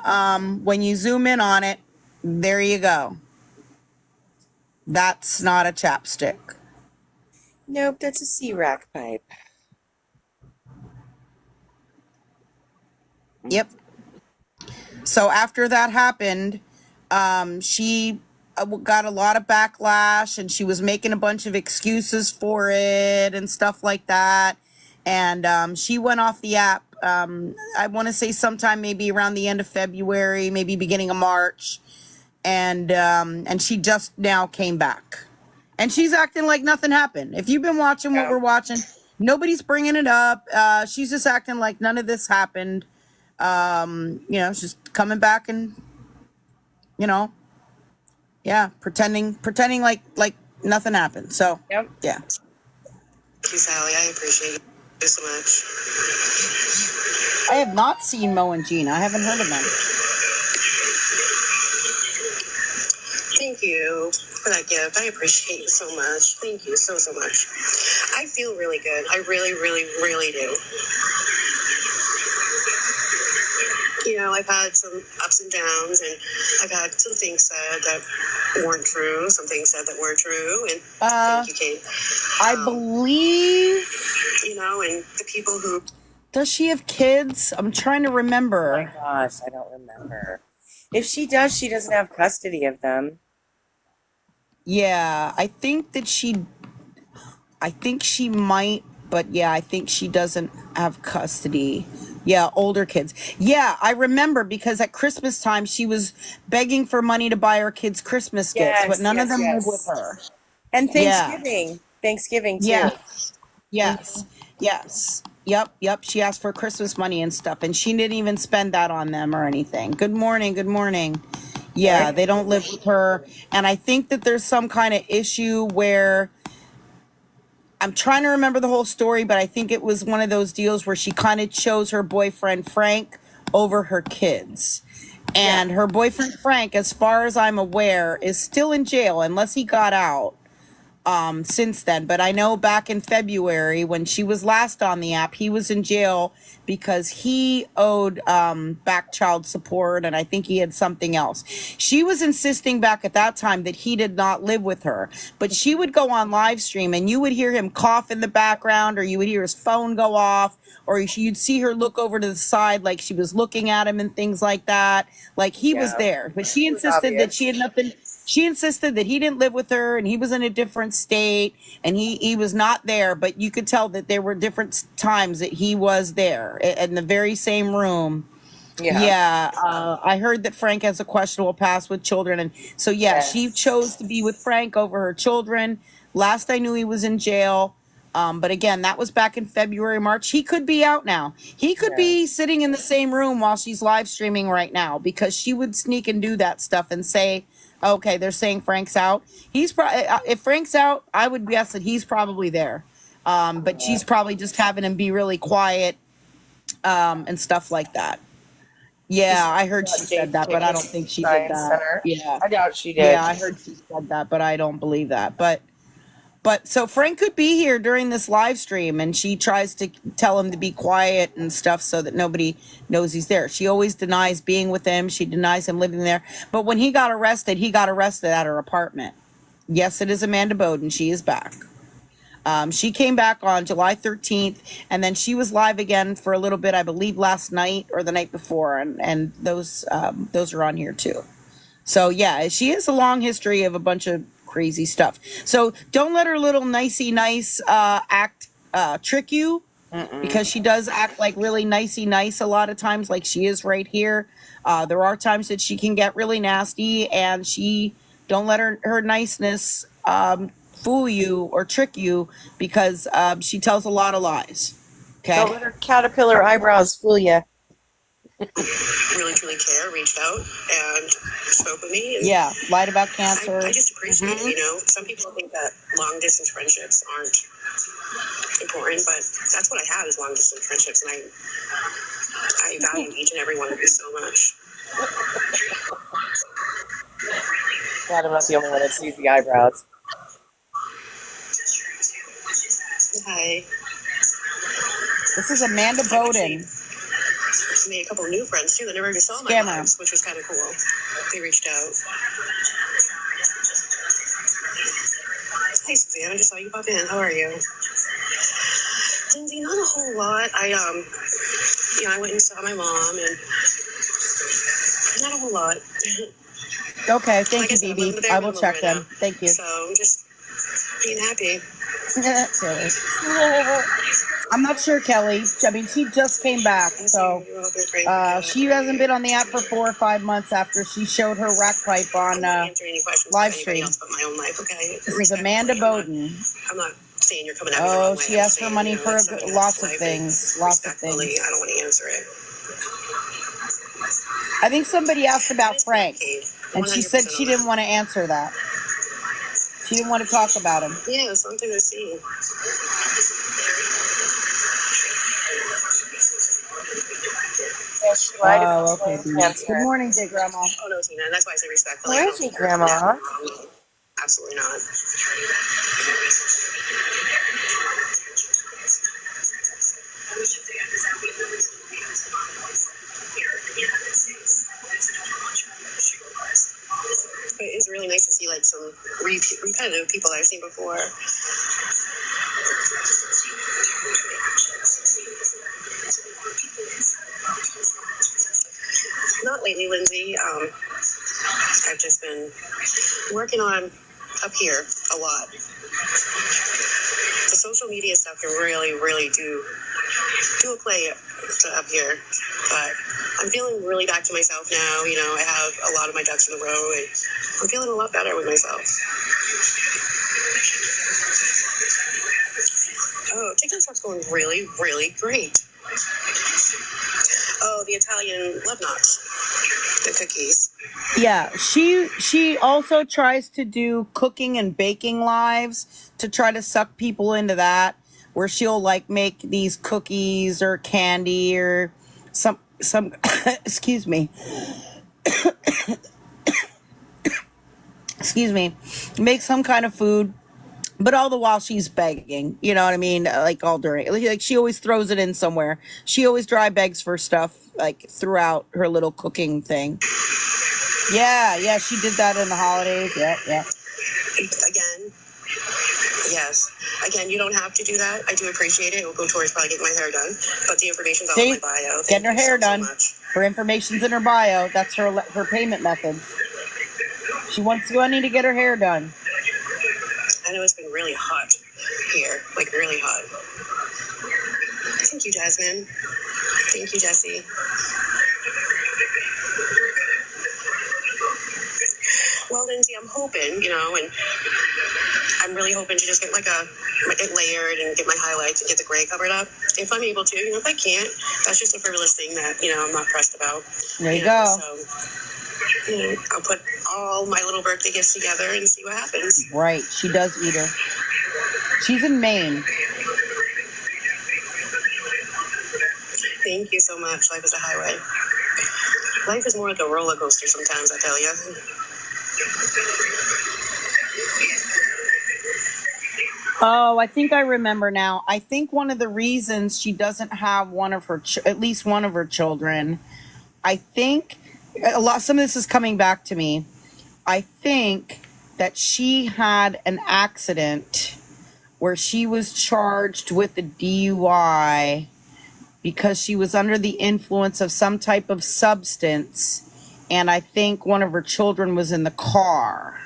when you zoom in on it, there you go. That's not a chapstick. Nope, that's a C-rack pipe. Yep. So after that happened, she got a lot of backlash, and she was making a bunch of excuses for it and stuff like that. And she went off the app, I want to say sometime maybe around the end of February, maybe beginning of March. And she just now came back. And she's acting like nothing happened. If you've been watching what we're watching, nobody's bringing it up. She's just acting like none of this happened. She's coming back and, pretending like nothing happened. So, yeah. Thank you, Sally. I appreciate you so much. I have not seen Mo and Gina. I haven't heard of them. Thank you for that gift. I appreciate you so much. Thank you so much. I feel really good. I really, really, really do. I've had some ups and downs, and I've had some things said that weren't true, some things said that were true, and thank you, Kate. I believe, and the people who... Does she have kids? I'm trying to remember. Oh my gosh, I don't remember. If she does, she doesn't have custody of them. Yeah, I think she might, but yeah, I think she doesn't have custody. Yeah, older kids. Yeah, I remember because at Christmas time she was begging for money to buy her kids Christmas gifts, but none of them live with her. And Thanksgiving. Thanksgiving too. Yes. Yep. She asked for Christmas money and stuff, and she didn't even spend that on them or anything. Good morning. Yeah, they don't live with her. And I think that there's some kind of issue where, I'm trying to remember the whole story, but I think it was one of those deals where she kind of chose her boyfriend, Frank, over her kids. And her boyfriend, Frank, as far as I'm aware, is still in jail unless he got out since then. But I know back in February when she was last on the app, he was in jail because he owed back child support, and I think he had something else. She was insisting back at that time that he did not live with her, but she would go on live stream and you would hear him cough in the background, or you would hear his phone go off, or you'd see her look over to the side like she was looking at him and things like that. Like he was there, but she insisted that she had nothing she insisted that he didn't live with her and he was in a different state and he was not there, but you could tell that there were different times that he was there in the very same room. Yeah. Yeah, I heard that Frank has a questionable past with children, and so yeah, she Yes. chose to be with Frank over her children. Last I knew, he was in jail. But again, that was back in February, March. He could be out now. He could Yeah. be sitting in the same room while she's live streaming right now, because she would sneak and do that stuff and say, "Okay, they're saying Frank's out." He's probably if Frank's out, I would guess that he's probably there. But she's probably just having him be really quiet and stuff like that. Yeah, I heard she said that, but I don't think she did Science that. Center. Yeah. I doubt she did. Yeah, I heard she said that, but I don't believe that. But so Frank could be here during this live stream, and she tries to tell him to be quiet and stuff so that nobody knows he's there. She always denies being with him. She denies him living there. But when he got arrested at her apartment. Yes, it is Amanda Bowden. She is back. She came back on July 13th, and then she was live again for a little bit, I believe last night or the night before, and those are on here too. So yeah, she has a long history of a bunch of crazy stuff. So don't let her little nicey nice act trick you, because she does act like really nicey nice a lot of times, like she is right here. There are times that she can get really nasty, and she don't let her niceness fool you or trick you, because she tells a lot of lies. Okay. Don't let her caterpillar eyebrows fool you. Really truly care, reached out and spoke with me. And Yeah, lied about cancer. I just appreciate it. You know, some people think that long distance friendships aren't important, but that's what I have, is long distance friendships, and I value each and every one of you so much. God, I'm not the only one that sees the eyebrows. Hi. This is Amanda Bowden. I made a couple of new friends too that never even saw my Scammer. lives, which was kind of cool. They reached out. Hey Suzanne, I just saw you pop in. How are you? Lindsay, not a whole lot. I went and saw my mom, and not a whole lot. Okay, thank Like I you, said, I'm BB. living the bare I will minimum check right them. now. Thank you. So I'm just being happy. Silly. I'm not sure, Kelly. I mean, she just came back, so she hasn't been on the app for 4 or 5 months after she showed her rack pipe on Answer any questions live about stream. anybody else but my own life, okay? This is Amanda Bowden. I'm not saying you're coming at me the wrong way. She I'm asked for saying, money you know, for that's somebody lots else's of life, things. and Lots of respectfully, things. I don't want to answer it. I think somebody asked about Frank, and she said 100% she on didn't want to answer that. She didn't want to talk about him. Yeah, something to see. Oh, okay. Good morning, Jay Grandma. Oh no, Tina, and that's why I say respectfully. Where I is don't he, think you're coming at me Grandma? the wrong way. Absolutely not. But it's really nice to see like some repetitive people that I've seen before. Not lately, Lindsay. I've just been working on up here a lot. The social media stuff can really, really do a play to up here. But I'm feeling really back to myself now. You know, I have a lot of my ducks in a row, and I'm feeling a lot better with myself. Oh, TikTok stuff's going really, really great. Oh, the Italian love knots, the cookies. Yeah, she also tries to do cooking and baking lives to try to suck people into that, where she'll like make these cookies or candy or some excuse me. Excuse me. Make some kind of food, but all the while she's begging, you know what I mean? Like all during, like she always throws it in somewhere. She always dry begs for stuff like throughout her little cooking thing. Yeah, she did that in the holidays. Yeah. Again, yes. Again, you don't have to do that. I do appreciate it. It will go towards probably getting my hair done. But the information's all in my bio. Getting her hair done. much. Her information's in her bio. That's her payment methods. She wants to go. I need to get her hair done. I know it's been really hot here, like really hot. Thank you, Jasmine. Thank you, Jesse. Well, Lindsay, I'm hoping, and I'm really hoping to just get it layered and get my highlights and get the gray covered up. If I'm able to, if I can't, that's just a frivolous thing that, I'm not pressed about. There you go. So, I'll put all my little birthday gifts together and see what happens. Right. She does eat her. She's in Maine. Thank you so much. Life is a highway. Life is more like a roller coaster sometimes, I tell you. Oh, I think I remember now. I think one of the reasons she doesn't have one of her, at least one of her children, I think some of this is coming back to me. I think that she had an accident where she was charged with a DUI because she was under the influence of some type of substance. And I think one of her children was in the car.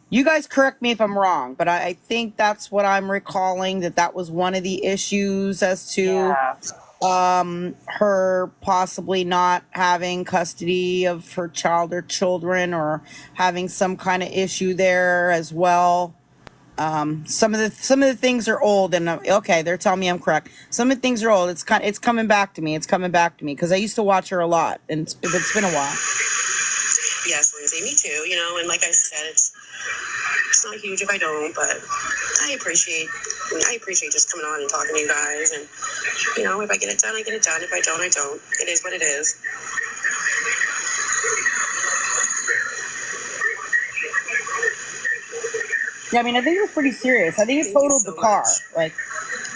You guys correct me if I'm wrong, but I think that's what I'm recalling, that was one of the issues as to her possibly not having custody of her child or children, or having some kind of issue there as well. Some of the things are old, and okay, they're telling me I'm correct. Some of the things are old. It's coming back to me. It's coming back to me because I used to watch her a lot, and it's been a while. Yes, Lindsay, me too. And like I said, it's not huge if I don't, but I appreciate just coming on and talking to you guys. And if I get it done, I get it done. If I don't, I don't. It is what it is. Yeah, I mean, I think it was pretty serious. I think it totaled the car. Like,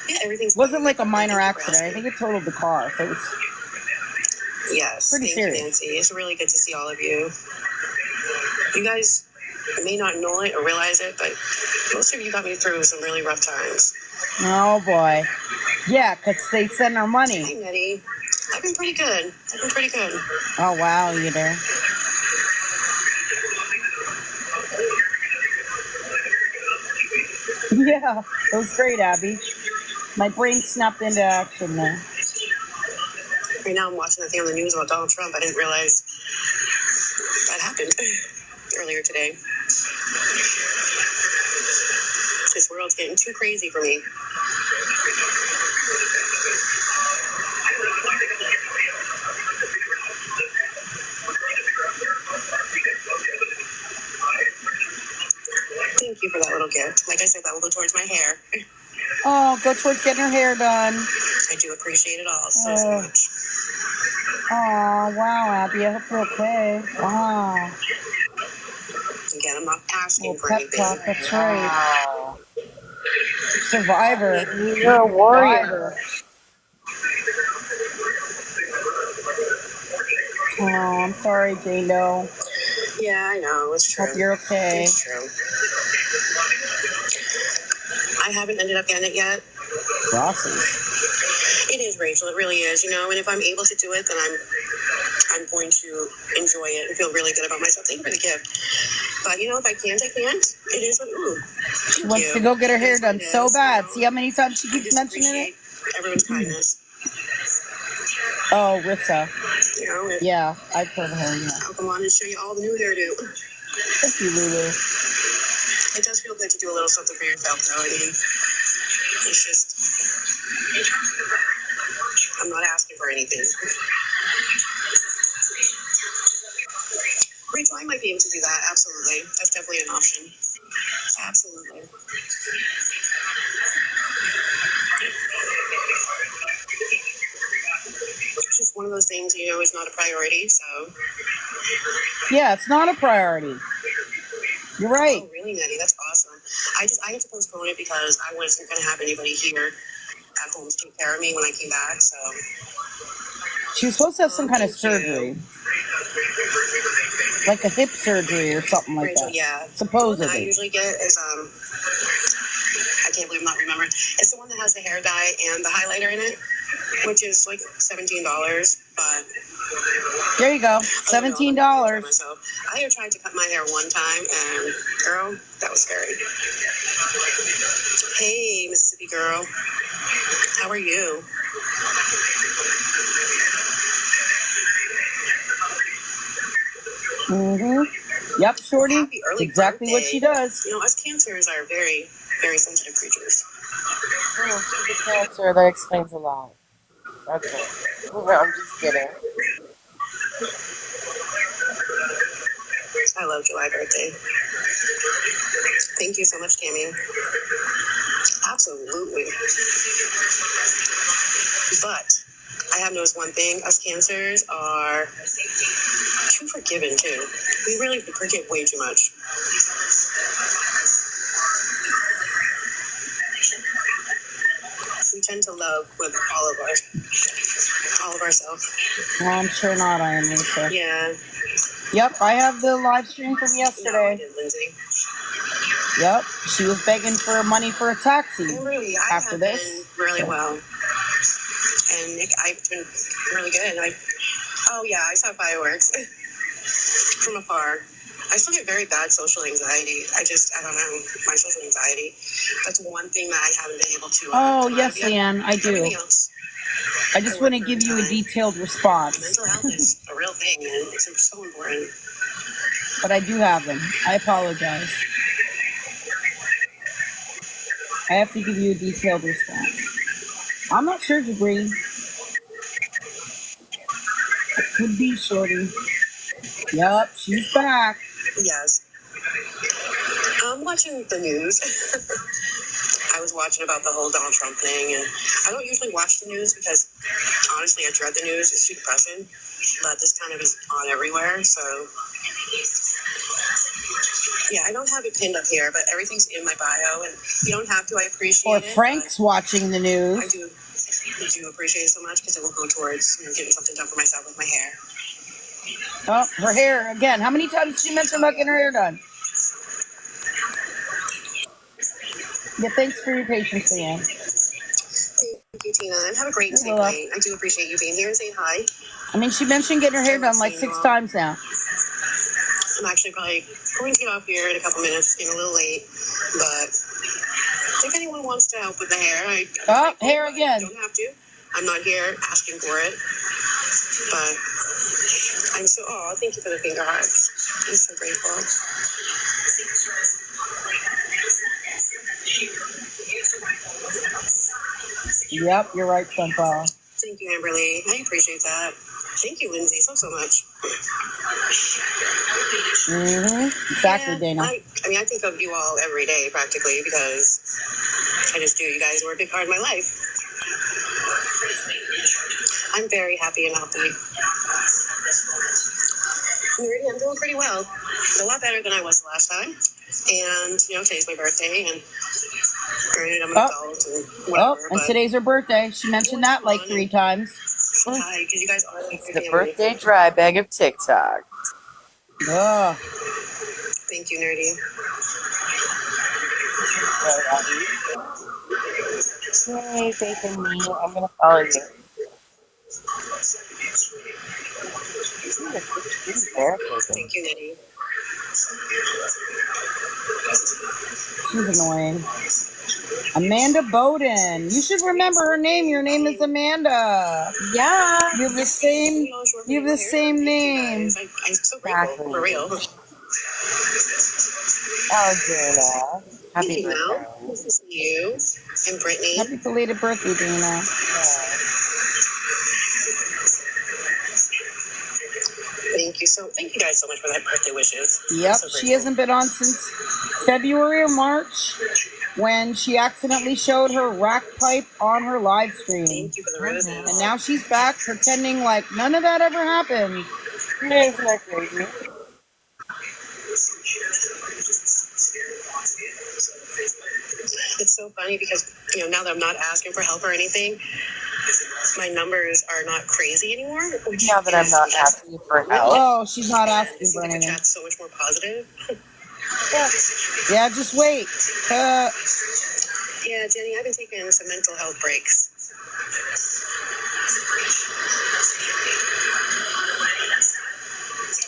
yeah, everything's wasn't like a minor accident. I think it totaled the car. So it was pretty serious. You, Nancy. It's really good to see all of you. You guys may not know it or realize it, but most of you got me through some really rough times. Oh boy, yeah, because they send our money. Hi, Nettie. I've been pretty good. Oh wow, you there? Yeah, it was great, Abby. My brain snapped into action there. Right now I'm watching that thing on the news about Donald Trump. I didn't realize that happened earlier today. This world's getting too crazy for me. Thank you for that little gift. Like I said, that will go towards my hair. Oh, go towards getting her hair done. I do appreciate it all so much. Oh, wow, Abby. I hope you're okay. Wow. Again, I'm not asking for anything. Talk, that's right. Survivor. You're a warrior. Oh, I'm sorry, Jane Doe. Yeah, I know. It's true. Hope you're okay. It's true. I haven't ended up getting it yet. Process. It is, Rachel. It really is. And if I'm able to do it, then I'm going to enjoy it and feel really good about myself. Thank you for the gift. But if I can't, I can't. It is what. She wants to go get her hair done so bad. See how many times she keeps mentioning it? Everyone's kindness. Oh, Rissa. Yeah, I've heard of her. Yeah. I'll come on and show you all the new hairdo. Thank you, Lulu. It does feel good to do a little something for yourself, though. I mean, it's just, I'm not asking for anything. Rachel, I might be able to do that. Absolutely. That's definitely an option. Absolutely. It's just one of those things, is not a priority, so. Yeah, it's not a priority. You're right. Oh, really, Nettie? That's awesome. I had to postpone it because I wasn't going to have anybody here at home to take care of me when I came back, so. She was supposed to have some kind of surgery. Like a hip surgery or something like Rachel, that. Yeah. Supposedly. The one that I usually get is, I can't believe I'm not remembering. It's the one that has the hair dye and the highlighter in it, which is like $17, but. There you go. $17. I I have tried to cut my hair one time, and girl, that was scary. Hey, Mississippi girl, how are you? Yep, Shorty. Happy It's early exactly what birthday. she does. You know, us cancers are very, very sensitive creatures. Oh, she's a Cancer. That explains a lot. Okay. No, I'm just kidding. I love July birthday. Thank you so much, Tammy. Absolutely. But I have noticed one thing. Us cancers are too forgiving, too. We really forgive way too much. We tend to love with all of ourselves. No, I'm sure not, I am, Lisa. Yeah. Yep, I have the live stream from No, I yesterday. did, Lindsay. Yep, she was begging for money for a taxi And really, I after have this. been really So, well. And Nick, I've been really good. Oh yeah, I saw fireworks from afar. I still get very bad social anxiety. I don't know, my social anxiety. That's one thing that I haven't been able to. oh, Come out yes, of yet. Leanne, I do. Everything else, I just want to give you a detailed response. mental health is a real thing, and it's so important. But I do have them. I apologize. I have to give you a detailed response. I'm not sure, Jabri. It could be, Shorty. Yup, she's back. Yes. I'm watching the news. I was watching about the whole Donald Trump thing, and I don't usually watch the news because honestly, I dread the news. It's too depressing. But this kind of is on everywhere, so yeah, I don't have it pinned up here, but everything's in my bio, and you don't have to. I appreciate Or it. Frank's watching the I news. do appreciate it so much because it will go towards getting something done for myself with my hair. Oh, her hair again. How many times did she mention about getting her hair done? Yeah, thanks for your patience, Leanne. Thank you, Tina, and have a great and safe You're welcome. night. I do appreciate you being here and saying hi. I mean, she mentioned getting her hair done like 6 times now. I'm actually probably going to get off here in a couple minutes, getting a little late, but if anyone wants to help with the hair, Hair again. don't have to. I'm not here asking for it, but I'm so. Oh, thank you for the finger hearts. I'm so grateful. Yep, you're right, Sunflower. Thank you, Amberly. I appreciate that. Thank you, Lindsay, so much. Exactly, Yeah, Dana. I mean, I think of you all every day practically because I just do. You guys were a big part of my life. I'm very happy and healthy. I'm doing pretty well. A lot better than I was the last time. And, today's my birthday, and granted, I'm an adult and whatever. And but today's her birthday. She mentioned that like 3 times. hi, because you guys are like It's my the family. birthday dry bag of TikTok. Ugh. Thank you, Nerdy. Yay, faith in me. I'm gonna follow you. Thank you, Nerdy. She's annoying. Amanda Bowden. You should remember her name. Your name is Amanda. Yeah. You have the same. You have the same name. I'm so grateful, for real. Oh, Dana. Happy Thank you, Mel. birthday. Nice to see you. And Brittany. Happy belated birthday, Dana. Thank you guys so much for that birthday wishes. Yep, So she hasn't been on since February or March when she accidentally showed her rack pipe on her live stream. Thank you for the roses. And now she's back pretending like none of that ever happened. Isn't that crazy? It's so funny because, now that I'm not asking for help or anything, my numbers are not crazy anymore. Now that I'm not asking for help. Oh, she's not asking for The anything. chat's so much more positive. Yeah, just wait. Yeah, Jenny, I've been taking some mental health breaks.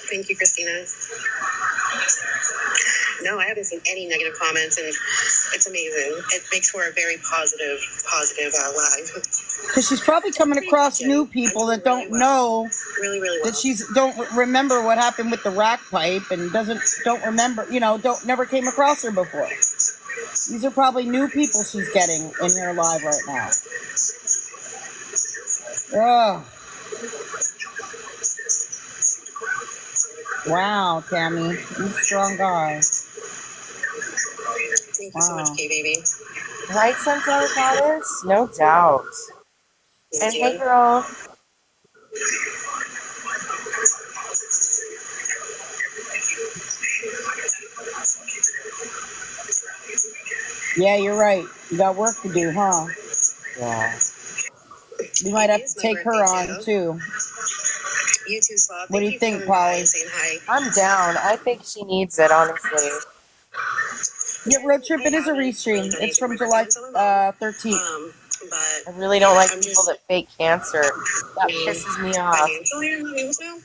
Thank you, Christina. No, I haven't seen any negative comments, and it's amazing. It makes for a very positive live. Because she's probably coming Thank you, across Jenny. new I'm people doing that really don't well. know Really, really that well. she's don't remember what happened with the rack pipe and don't remember, don't never came across her before. These are probably new people she's getting in her live right now. Oh, wow, Tammy, you're a strong guy. Thank you so much, Wow. K-Baby. Right, Sunflower Goddess? No doubt. Thank And hey, you. girl. Yeah, you're right. You got work to do, huh? Yeah. You might It have is to my take her birthday, on too. too. You too, Sloth. What do Thank you you for think, coming by Polly? and saying hi. I'm down. I think she needs it, honestly. Yeah, Road Trip, I it is a haven't really restream. done It's anything for from my birthday. July I'm still involved. 13th. But I really don't like I'm people just that fake cancer. That pisses me off. financially I'm not able to.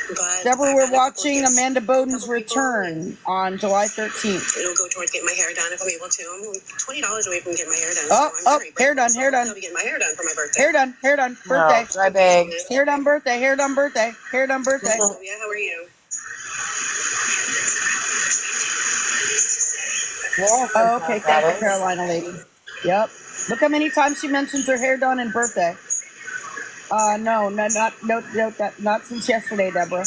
But Deborah, I've we're had a couple of watching gifts. Amanda A Bowden's couple people, and return on July 13th. it'll go towards getting my hair done if I'm able to. I'm only $20 away from getting my hair done, Oh, so I'm very hair grateful. done, So hair hopefully done. I'll be getting my hair done for my birthday. Hair done, No, birthday. dry bag. Hair done, birthday, hair done, birthday, hair done, birthday. Sylvia, how are you? Yeah, Oh, Sunflower okay, thank you, Goddess. Carolina lady. Yep. Look how many times she mentions her hair done and birthday. No, not since yesterday, Deborah.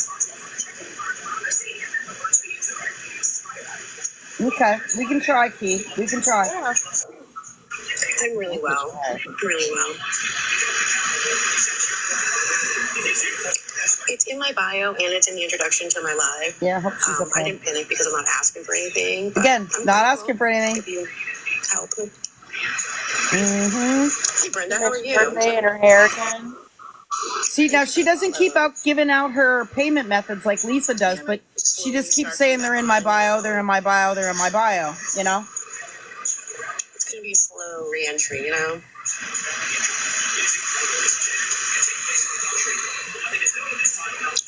Okay, we can try, Key. We can try. Yeah. I'm really well. Really well. It's in my bio and it's in the introduction to my live. Yeah, I hope she's I okay. didn't pin it because I'm not asking for anything. But Again, I'm not grateful asking for anything. if you help. Mm-hmm. Hey, Brenda, how Her are you? birthday and her hair again. See, now she doesn't keep out giving out her payment methods like Lisa does, but she just keeps saying they're in my bio, they're in my bio, they're in my bio, you know? It's going to be a slow re-entry, you know?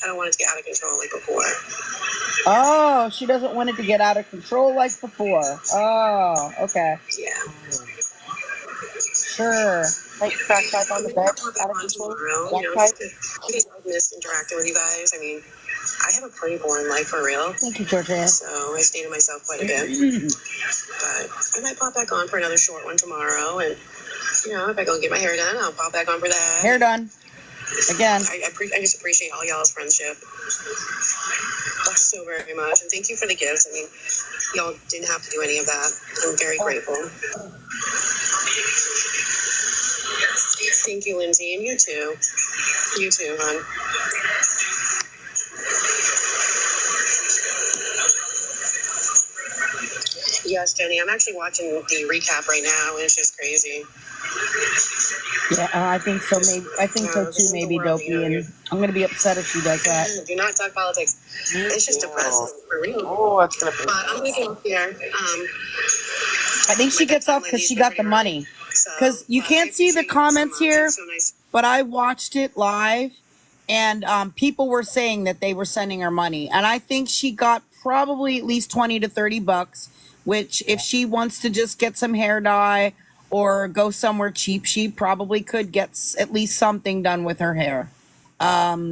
I don't want it to get out of control like before. Oh, she doesn't want it to get out of control like before. Oh, okay. Yeah. Sure. Like crack back on the bed. Out of On control. tomorrow, Black you know, pipe. I've missed interacting with you guys. I mean, I have a pretty boring life for real. Thank you, Georgia. So I stay to myself quite a bit. But I might pop back on for another short one tomorrow. And, you know, if I go get my hair done, I'll pop back on for that. Hair done. Again. I just appreciate all y'all's friendship so very much. And thank you for the gifts. I mean, y'all didn't have to do any of that. I'm very grateful. Thank you, Lindsay. And you too. You too, hon. Yes, Jenny. I'm actually watching the recap right now, and it's just crazy. Yeah, I think so. Maybe I think so too. Maybe Dopey, and I'm gonna be upset if she does that. Do not talk politics. It's just depressing for real. Oh, it's gonna be. But I'm making up here. I think she gets off because she got the money. Because you can't see the comments here, but I watched it live, and people were saying that they were sending her money, and I think she got probably at least $20 to $30. Which, if she wants to just get some hair dye or go somewhere cheap, she probably could get at least something done with her hair.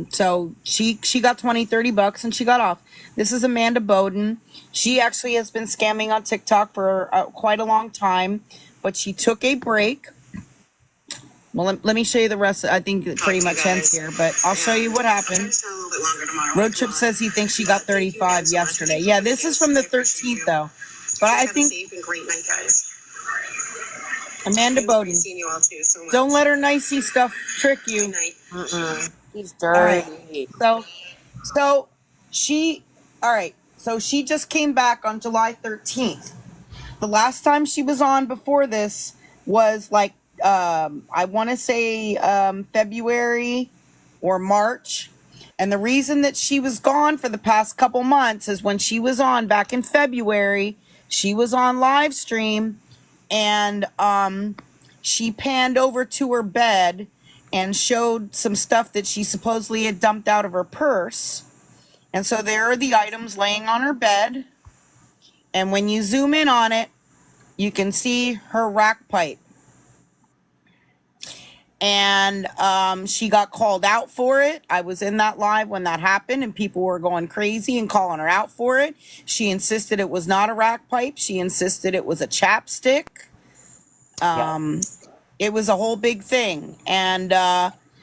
So she got $20-$30 and she got off. This is Amanda Bowden. She actually has been scamming on TikTok for quite a long time, but she took a break. Well, let me show you the rest. I think it pretty much ends here, but I'll show you what happened. Road Trip says he thinks she got 35 yesterday. Yeah, this is from the 13th though. But I think great night, guys. Amanda Bowden, Seeing you all too so much. don't let her nicey stuff trick you. He's All right. dirty. So she, all right. So she just came back on July 13th. The last time she was on before this was like, I want to say February or March. And the reason that she was gone for the past couple months is when she was on back in February, she was on live stream and she panned over to her bed and showed some stuff that she supposedly had dumped out of her purse. And so there are the items laying on her bed. And when you zoom in on it, you can see her rack pipe. And she got called out for it. I was in that live when that happened, and people were going crazy and calling her out for it. She insisted it was not a rack pipe. She insisted it was a chapstick. It was a whole big thing. And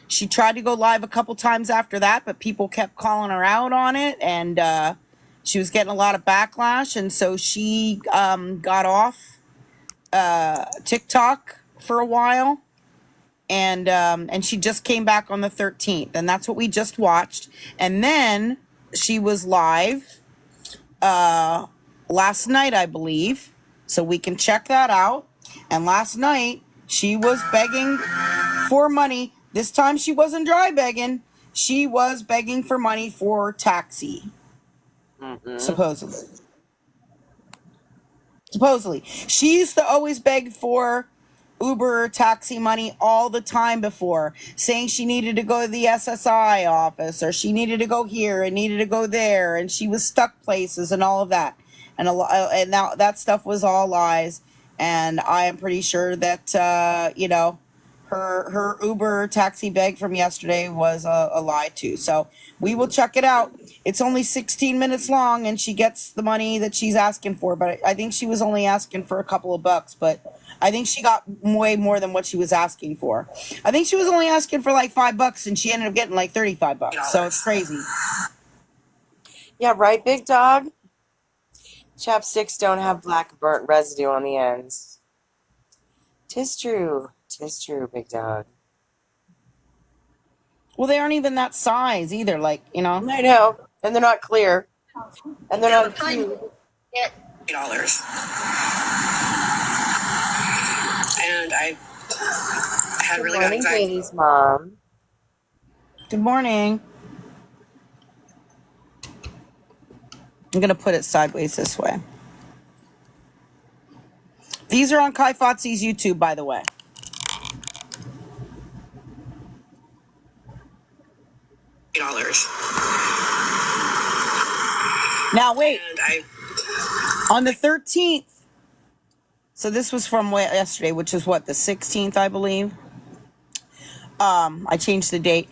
she tried to go live a couple times after that, but people kept calling her out on it. And she was getting a lot of backlash. And so she got off TikTok for a while. And she just came back on the 13th. And that's what we just watched. And then she was live last night, I believe. So we can check that out. And last night, she was begging for money. This time she wasn't dry begging. She was begging for money for taxi. Supposedly. She used to always beg for Uber or taxi money all the time before, saying she needed to go to the SSI office, or she needed to go here and needed to go there, and she was stuck places and all of that. And now that stuff was all lies. And I am pretty sure that, her Uber taxi beg from yesterday was a lie too. So we will check it out. It's only 16 minutes long, and she gets the money that she's asking for. But I think she was only asking for a couple of bucks. But I think she got way more than what she was asking for. I think she was only asking for like $5, and she ended up getting like $35. So it's crazy. Yeah, right, big dog? Chapsticks don't have black burnt residue on the ends. 'Tis true, big dog. Well, they aren't even that size either. Like, I know, and they're not clear, and they're not cute. $8. And I had really bad anxiety. Katie's mom. Good morning. I'm going to put it sideways this way. These are on Kai Fotzi's YouTube, by the way. $8. Now, wait. And on the 13th, so this was from yesterday, which is what, the 16th, I believe. I changed the date.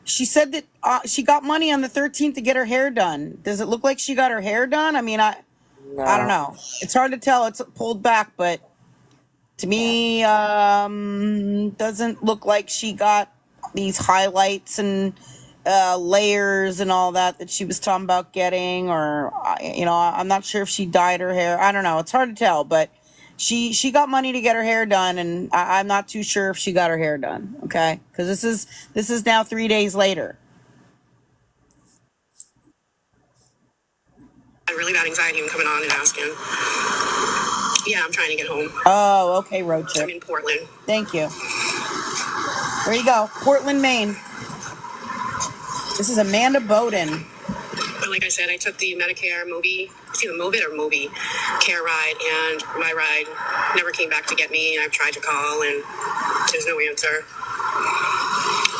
She said that she got money on the 13th to get her hair done. Does it look like she got her hair done? I mean, I don't know. It's hard to tell. It's pulled back, but to me, doesn't look like she got these highlights and layers and all that she was talking about getting, or I'm not sure if she dyed her hair. I don't know. It's hard to tell, but she got money to get her hair done, and I'm not too sure if she got her hair done. Okay, because this is now 3 days later. I had really bad anxiety when coming on and asking. Yeah, I'm trying to get home. Oh, okay, road trip. I'm in Portland. Thank you. There you go, Portland, Maine. This is Amanda Bowden. But like I said, I took the Medicare Mobi, it's either Mobit or Mobi care ride, and my ride never came back to get me. And I've tried to call, and there's no answer.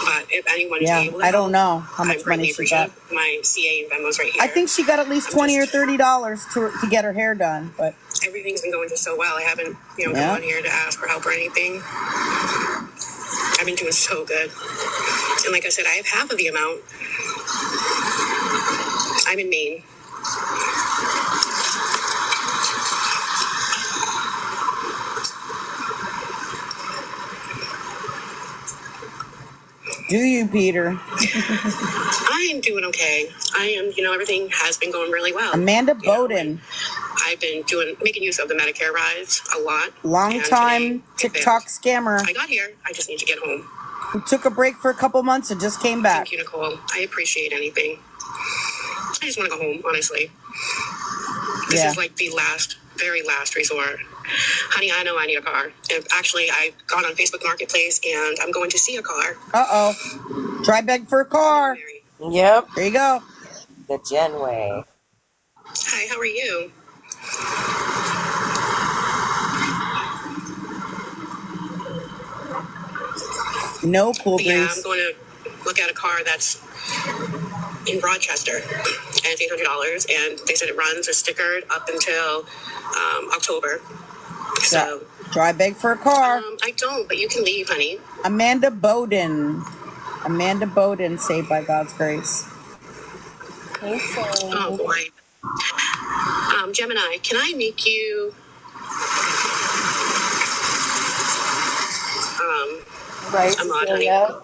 But if anyone is able to I don't know how I much money greatly she appreciate got. my CA and Venmo's right here. I think she got at least $20 or $30 to get her hair done, but Everything's been going just so well. I haven't, come on here to ask for help or anything. I've been doing so good. And like I said, I have half of the amount. I'm in Maine. do you, Peter? I am doing okay. I am, everything has been going really well. Amanda Bowden. I've been making use of the Medicare rides a lot. Long time TikTok scammer. I got here. I just need to get home. Who took a break for a couple months and just came back. Thank you, Nicole. I appreciate anything. I just want to go home, honestly. This is like the very last resort. Honey, I know I need a car. And actually, I've gone on Facebook Marketplace, and I'm going to see a car. Uh-oh. Try beg for a car. Yep. There you go. The Genway. Hi, how are you? No, Cool Breeze. Yeah, I'm going to look at a car that's in Rochester, and it's $800. And they said it runs or stickered up until October. So Do I beg for a car? I don't, but you can leave, honey. Amanda Bowden. Amanda Bowden, saved by God's grace. Oh boy. Gemini, can I make you Right, a mod, honey? Cecilia.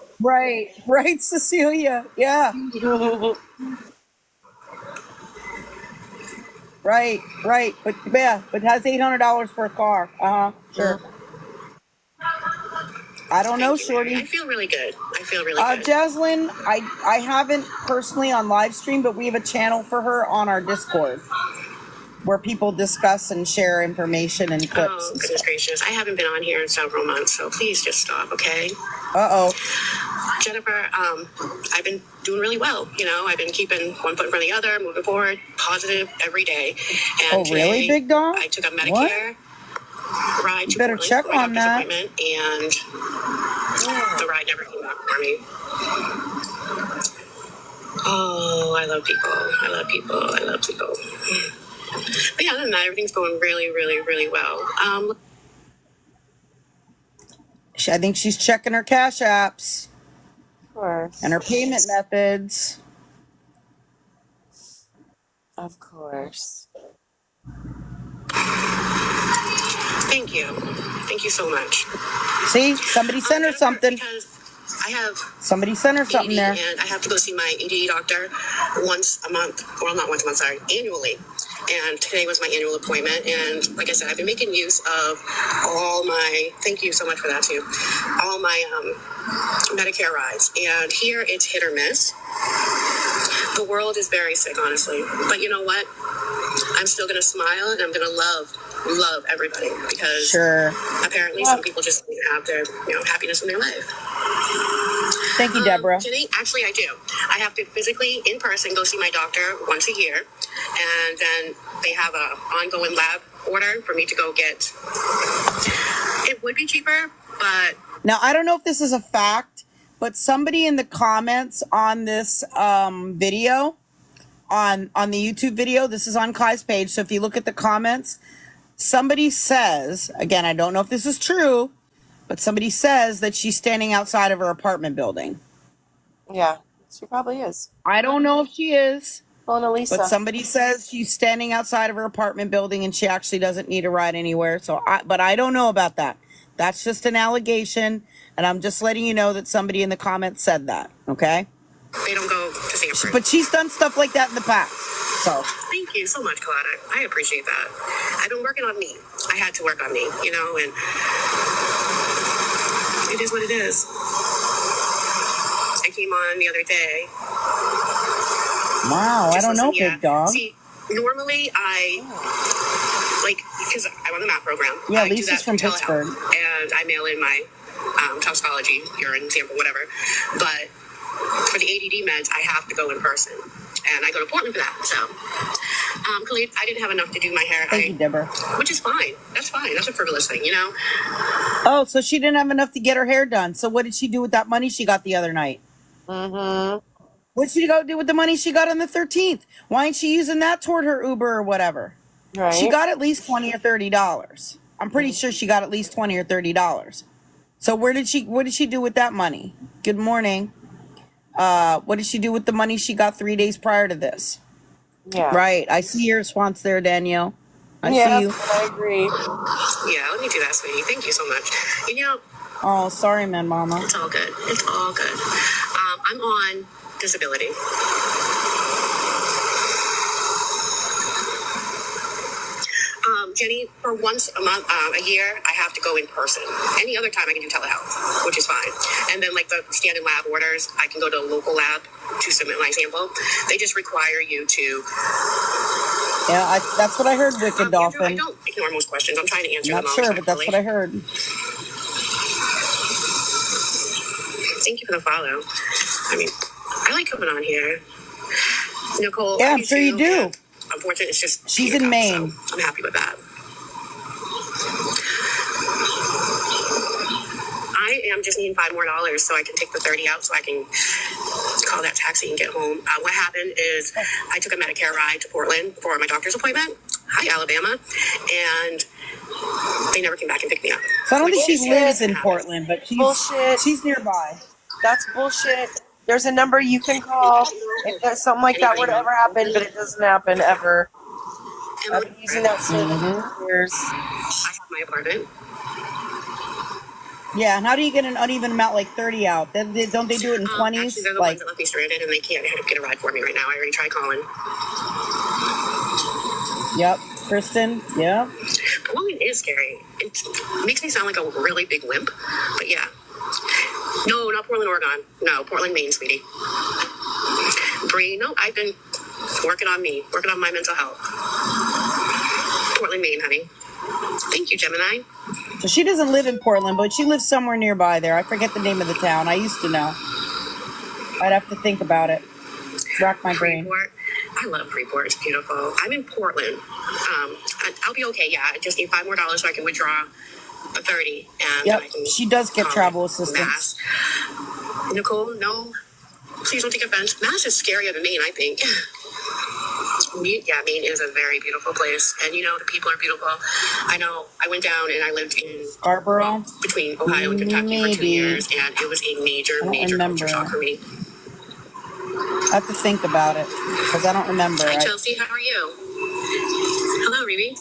Right, Cecilia. Yeah. Right. But yeah, but has $800 for a car. Sure. I don't know, Shorty. I feel really good. I feel really good. Jaslyn, I haven't personally on live stream, but we have a channel for her on our Discord where people discuss and share information and clips. Oh, goodness gracious. I haven't been on here in several months, so please just stop, okay? Uh-oh. Jennifer, I've been doing really well. You know, I've been keeping one foot in front of the other, moving forward, positive every day. And really, Big Dog? I took a Medicare ride to You better Portland check for my on doctor's that. appointment, and the ride never came back for me. Oh, I love people. I love people. But yeah, other than that, everything's going really, really, really well. I think she's checking her cash apps. Of course. And her payment methods. Of course. Thank you. Thank you so much. See, somebody sent her something. Because I have Somebody sent her something there. and I have to go see my ADD doctor once a month. Well, not once a month, sorry, annually. And today was my annual appointment. And like I said, I've been making use of all my, thank you so much for that too, all my Medicare rides. And here it's hit or miss. The world is very sick, honestly. But you know what? I'm still going to smile and I'm going to love everybody because apparently some people just have their, happiness in their life. Thank you, Deborah. Jenny, actually, I do. I have to physically, in person, go see my doctor once a year. And then they have a ongoing lab order for me to go get. It would be cheaper, but... Now, I don't know if this is a fact, but somebody in the comments on this video, on the YouTube video, this is on Kai's page, so if you look at the comments, somebody says, again, I don't know if this is true, but somebody says that she's standing outside of her apartment building. Yeah, she probably is. I don't know if she is. Well, Elisa. But somebody says she's standing outside of her apartment building and she actually doesn't need a ride anywhere. But I don't know about that. That's just an allegation. And I'm just letting you know that somebody in the comments said that. Okay? They don't go to Singapore. But she's done stuff like that in the past. So. Thank you so much, Kalana. I appreciate that. I've been working on me. I had to work on me, and it is what it is. I came on the other day. Wow, I don't know, Big Dog. See, normally because I'm on the MAP program. Yeah, I do Lisa's that from through Pittsburgh. telehealth, and I mail in my toxicology, urine sample, whatever. But for the ADD meds, I have to go in person. And I go to Portland for that. So, Khalid, I didn't have enough to do my hair. Thank you, Deborah. Which is fine. That's fine. That's a frivolous thing, Oh, so she didn't have enough to get her hair done. So what did she do with that money she got the other night? Mm-hmm. What did she go do with the money she got on the 13th? Why ain't she using that toward her Uber or whatever? Right. She got at least $20 or $30. I'm pretty sure she got at least $20 or $30. So what did she do with that money? Good morning. What did she do with the money she got 3 days prior to this? Yeah. Right. I see your response there, Danielle. I see you. I agree. Yeah, let me do that, sweetie. Thank you so much. Oh, sorry, man, mama. It's all good. It's all good. I'm on disability. Jenny, for once a month, a year, I have to go in person. Any other time I can do telehealth, which is fine. And then like the standard lab orders, I can go to a local lab to submit my sample. They just require you to... Yeah, that's what I heard, Wicked Dolphin. Andrew, I don't ignore most questions. I'm trying to answer Not them all sure, but that's what I heard. Thank you for the follow. I mean, I like coming on here. Nicole, Yeah, I I'm do sure you too, do. and unfortunately, it's just She's in Maine. So I'm happy with that. I I'm just needing $5 more so I can take the 30 out so I can call that taxi and get home. What happened is I took a Medicare ride to Portland for my doctor's appointment. Hi, Alabama. And they never came back and picked me up. So I don't think she Bullshit. lives in Portland, but Bullshit. she's nearby. That's bullshit. There's a number you can call if there's something like that were to ever happen, but it doesn't happen ever. I've been using that service for years. I have my apartment. Yeah, and how do you get an uneven amount like 30 out? Don't they do it in 20s? Actually, they're the Like, ones that left me stranded, and they can't get a ride for me right now. I already tried calling. yep, Kristen, yeah. Portland is scary. It makes me sound like a really big wimp, but yeah. No, not Portland, Oregon. No, Portland, Maine, sweetie. Bree, no, I've been working on me, working on my mental health. Portland, Maine, honey. Thank you, Gemini. So she doesn't live in Portland, but she lives somewhere nearby there. I forget the name of the town. I used to know. I'd have to think about it. Rack my brain. Freeport. I love Freeport. It's beautiful. I'm in Portland. I'll be okay. Yeah, I just need $5 more so I can withdraw the 30. And Yep, I can she does get call travel it assistance. Mass. Nicole, no. Please don't take offense. Mass is scarier than Maine, I think. Maine is a very beautiful place. And, you know, the people are beautiful. I know. I went down and I lived in Scarborough? between Ohio and Kentucky for 2 years. And it was a major culture shock for me. I have to think about it because I don't remember. Hi, Chelsea. How are you? Hello, Ruby.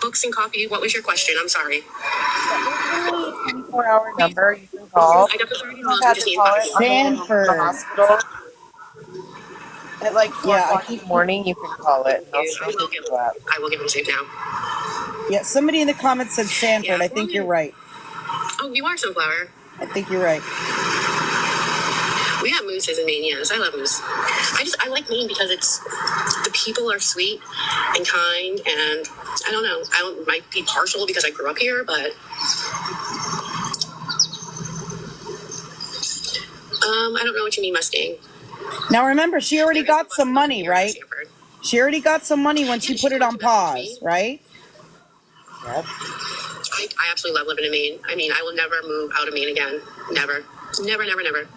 Books and coffee. What was your question? I'm sorry. 24-hour number you can call. I definitely already You know. have to call it Sanford. the hospital. At like 4 Yeah, I o'clock in the morning, you can call it. I will give them safe now. Yeah, somebody in the comments said Sanford. I think you're right. Oh, you are Sunflower. I think you're right. We have mooses in Maine, yes. I love moose. I like Maine because the people are sweet and kind, and I don't know. Might be partial because I grew up here, but I don't know what you mean, Mustang. Now remember, she already got some money, right? She already got some money when she put it on pause, right? Yep. I absolutely love living in Maine. I mean, I will never move out of Maine again. Never. Never, never, never.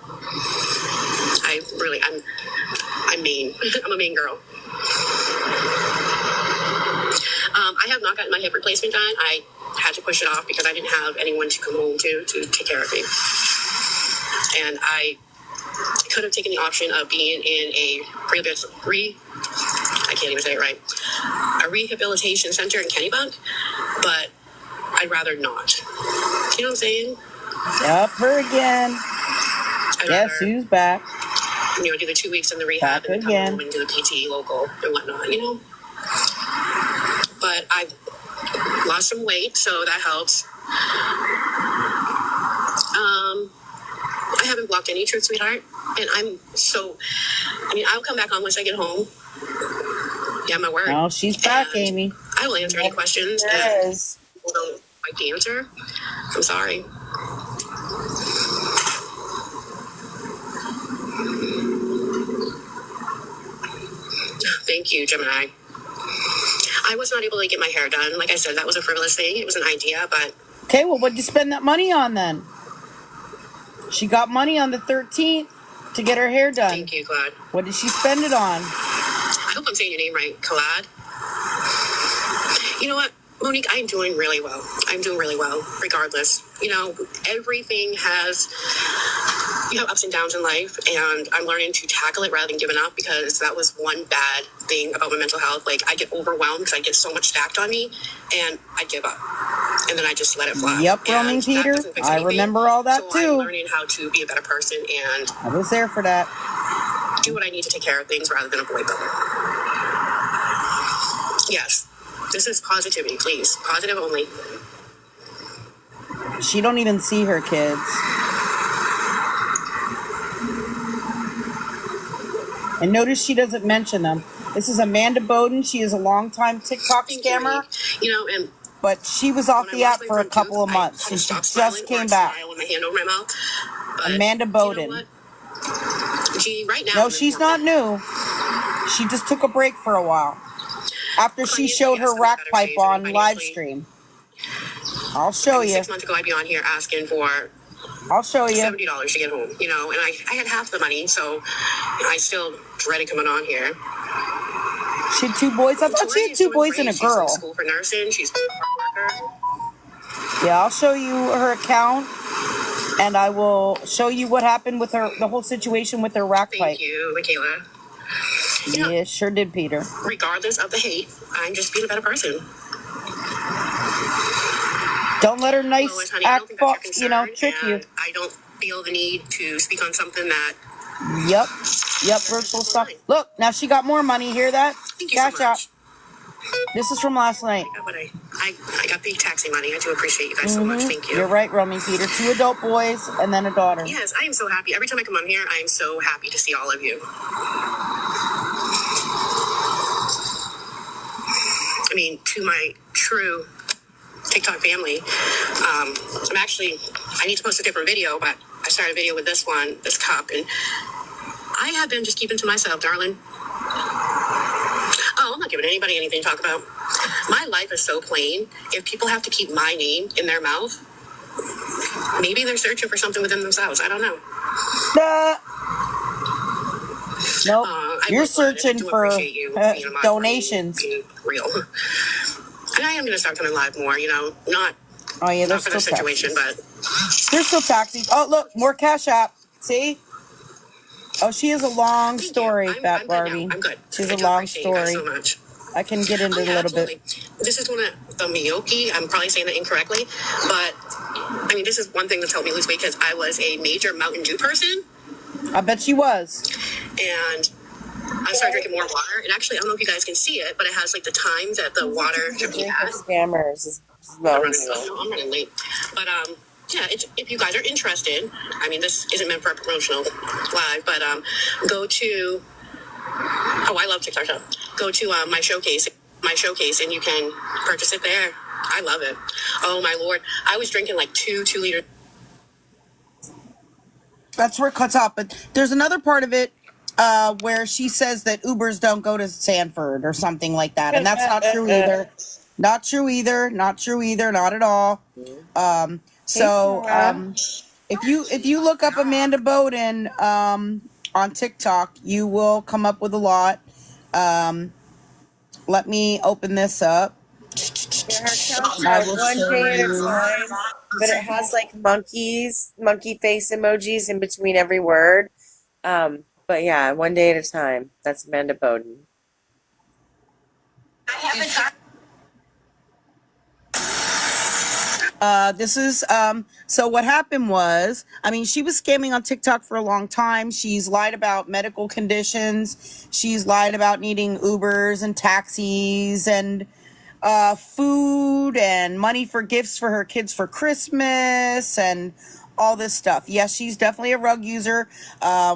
I'm Maine. I'm a Maine girl. I have not gotten my hip replacement done. I had to push it off because I didn't have anyone to come home to take care of me. And I could have taken the option of being in a I can't even say it right. A rehabilitation center in Kennebunk, but I'd rather not. You know what I'm saying? Yep, her again. Guess who's back? You know, do the 2 weeks in the rehab Back and then come again. home and do the PT local and whatnot, you know? But I've lost some weight, so that helps. I haven't blocked any truth, sweetheart. And I'll come back on once I get home. Yeah, my word. Oh, she's back, Amy. I will answer any questions that people don't like to answer. I'm sorry. Thank you, Gemini. I was not able to get my hair done. Like I said, that was a frivolous thing. It was an idea, but... Okay, well, what'd you spend that money on then? She got money on the 13th to get her hair done. Thank you, Claude. What did she spend it on? I hope I'm saying your name right, Claude. You know what, Monique, I'm doing really well. I'm doing really well, regardless. You know, everything has... You have ups and downs in life, and I'm learning to tackle it rather than giving up, because that was one bad thing about my mental health. Like, I get overwhelmed because I get so much stacked on me, and I give up. And then I just let it fly. Yep, Roaming Peter. I remember all that so too. I'm learning how to be a better person and I was there for that. do what I need to take care of things rather than avoid them. Yes, this is positivity, please. Positive only. She don't even see her kids. And notice she doesn't mention them. This is Amanda Bowden. She is a longtime TikTok scammer. You know, and but she was off the app for a couple of months, and she just came back. with my hand over my mouth. But Amanda Bowden. You know what? Gee, right now, No, she's not new. She just took a break for a while after she showed her rack pipe on live stream. I'll show you. 6 months ago, I'd be on here asking for I'll show you. $70 to get home, you know, and I had half the money, so I still dreaded coming on here. She had 2 boys. I thought she had 2 boys and a She's girl. in school for nursing. She's a hard worker. Yeah, I'll show you her account, and I will show you what happened with her, the whole situation with her rack pipe. Thank you, Michaela. Yeah, sure did, Peter. Regardless of the hate, I'm just being a better person. Don't let her nice Lois, honey, I don't think that's your concern, trick you. and I don't feel the need to speak on something that. Yep, virtual stuff. Look, now she got more money. Hear that? Thank you so Cash out. much. This is from last night. I got big taxi money. I do appreciate you guys so much. Thank you. You're right, Romy Peter. 2 adult boys and then a daughter. Yes, I am so happy. Every time I come on here, I am so happy to see all of you. I mean, to my true TikTok family, I need to post a different video, but I started a video with this cup, and I have been just keeping to myself, darling. Oh, I'm not giving anybody anything to talk about. My life is so plain. If people have to keep my name in their mouth, maybe they're searching for something within themselves. I don't know. Nope. You're searching I do for appreciate you being a mod for me, donations. being real. And I am going to start coming live more, you know, not Oh yeah, not there's for the still situation, taxis. but There's still taxis. Oh look, more Cash App. See? Oh, she has a long story, Fat Barbie. I'm good. She has I a do long appreciate you guys story. so much. I can get into it a little bit. This is one of the Miyoki. I'm probably saying that incorrectly, but I mean, this is one thing that's helped me lose weight because I was a major Mountain Dew person, I bet she was. and I started drinking more water. And actually, I don't know if you guys can see it, but it has like the times that the water should be at. Scammers is I'm running late, but yeah. If you guys are interested, I mean, this isn't meant for a promotional live, but go to. Oh, I love TikTok Shop. Go to my showcase, and you can purchase it there. I love it. Oh my Lord, I was drinking like 2 liters. That's where it cuts off. But there's another part of it where she says that Ubers don't go to Sanford or something like that, and that's not true either. Not true either. Not true either. Not at all. If you look up Amanda Bowden on TikTok, you will come up with a lot. Let me open this up. Yeah, her accounts are one day at a time, but it has like monkey face emojis in between every word. But yeah, one day at a time. That's Amanda Bowden. This is so what happened was, I mean, she was scamming on TikTok for a long time. She's lied about medical conditions. She's lied about needing Ubers and taxis and food and money for gifts for her kids for Christmas and all this stuff. Yes, she's definitely a rug user.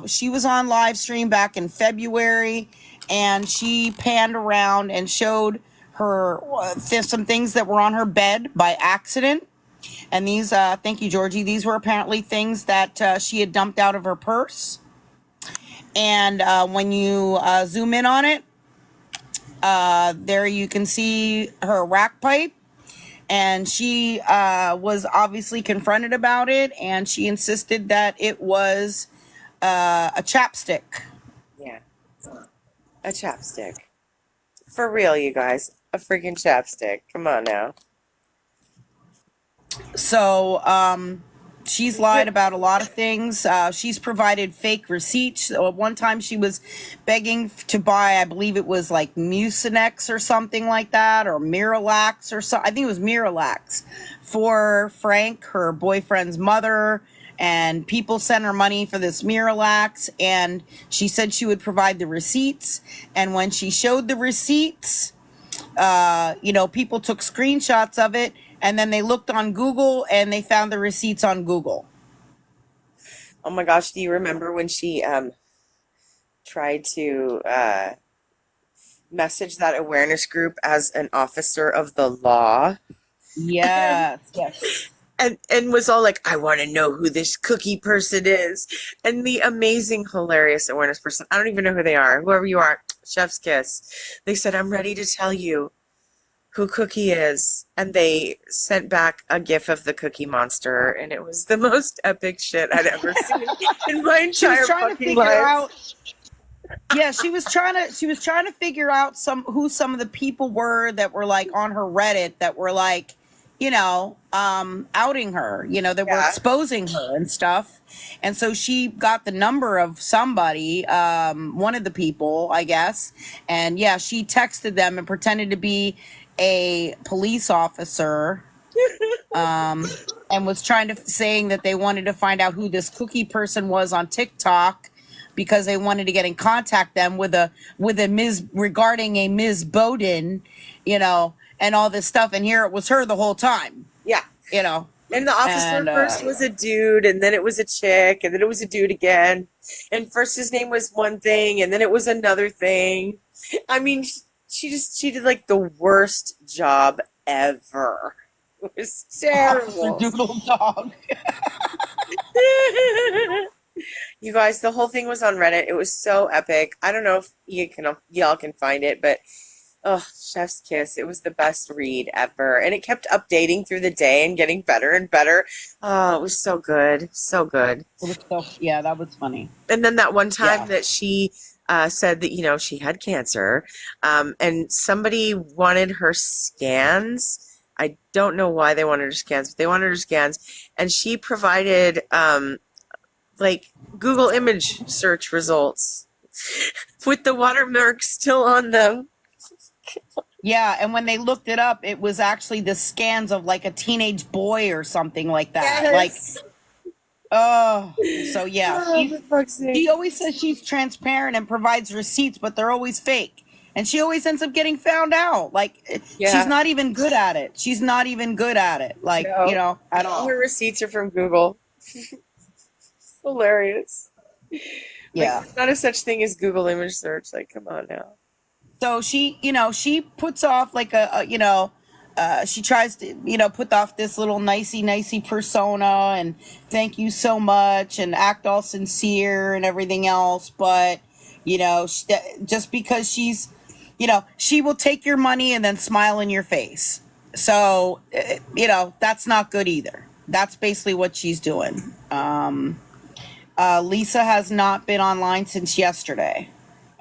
She was on live stream back in February, and she panned around and showed her some things that were on her bed by accident. And these, thank you, Georgie. These were apparently things that she had dumped out of her purse. And when you zoom in on it, there you can see her rack pipe. And she was obviously confronted about it. And she insisted that it was a chapstick. Yeah. A chapstick. For real, you guys. A freaking chapstick. Come on now. So, she's lied about a lot of things. She's provided fake receipts. One time she was begging to buy, I believe it was like Mucinex or something like that, or Miralax or something. I think it was Miralax for Frank, her boyfriend's mother. And people sent her money for this Miralax. And she said she would provide the receipts. And when she showed the receipts, people took screenshots of it. And then they looked on Google and they found the receipts on Google. Oh my gosh, do you remember when she tried to message that awareness group as an officer of the law? Yes, yes. And was all like, I want to know who this cookie person is. And the amazing, hilarious awareness person, I don't even know who they are, whoever you are, chef's kiss. They said, I'm ready to tell you who Cookie is, and they sent back a gif of the Cookie Monster, and it was the most epic shit I'd ever seen in my She was entire trying to fucking figure life. out. Yeah, she was trying to figure out who some of the people were that were like on her Reddit that were like, outing her, that were Yeah. exposing her and stuff. And so she got the number of somebody, one of the people, I guess. And yeah, she texted them and pretended to be a police officer, and was saying that they wanted to find out who this Cookie person was on TikTok because they wanted to get in contact them with a Ms. regarding a Ms. Bowden, and all this stuff. And here it was her the whole time, Yeah. And the officer And, first was a dude, and then it was a chick, and then it was a dude again. And first his name was one thing, and then it was another thing. I mean, she did like the worst job ever. It was terrible. Doodle Dog. You guys, the whole thing was on Reddit. It was so epic. I don't know if y'all can find it, but oh, Chef's Kiss. It was the best read ever. And it kept updating through the day and getting better and better. Oh, it was so good. So good. Yeah, that was funny. And then that one time that she said that, she had cancer, and somebody wanted her scans. I don't know why they wanted her scans, but they wanted her scans. And she provided, like, Google image search results with the watermark still on them. Yeah, and when they looked it up, it was actually the scans of like a teenage boy or something like that. Yes. So yeah. Oh, for fuck's sake. She always says she's transparent and provides receipts, but they're always fake. And she always ends up getting found out. Like, Yeah. she's not even good at it. She's not even good at it. Like, No. at All all. her receipts are from Google. Hilarious. Yeah. Like, not a such thing as Google image search. Like, come on now. So she puts off like she tries to, put off this little nicey persona and thank you so much and act all sincere and everything else. But, just because she's, she will take your money and then smile in your face. So, that's not good either. That's basically what she's doing. Lisa has not been online since yesterday.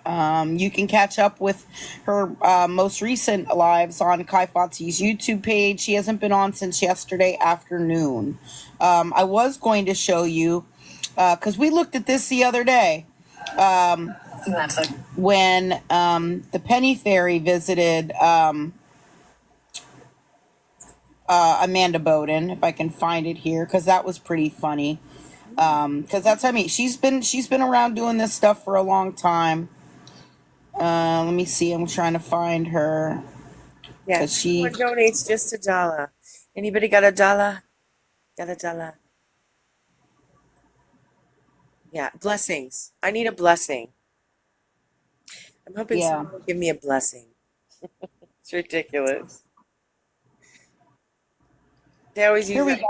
You can catch up with her most recent lives on Kai Fotzi's YouTube page. She hasn't been on since yesterday afternoon. I was going to show you, because we looked at this the other day, when the Penny Fairy visited Amanda Bowden, if I can find it here, because that was pretty funny. Because that's, she's been around doing this stuff for a long time. Let me see. I'm trying to find her. Yeah, someone donates just $1. Anybody got $1? Got $1. Yeah, blessings. I need a blessing. I'm hoping someone will give me a blessing. It's ridiculous. They always use Here we that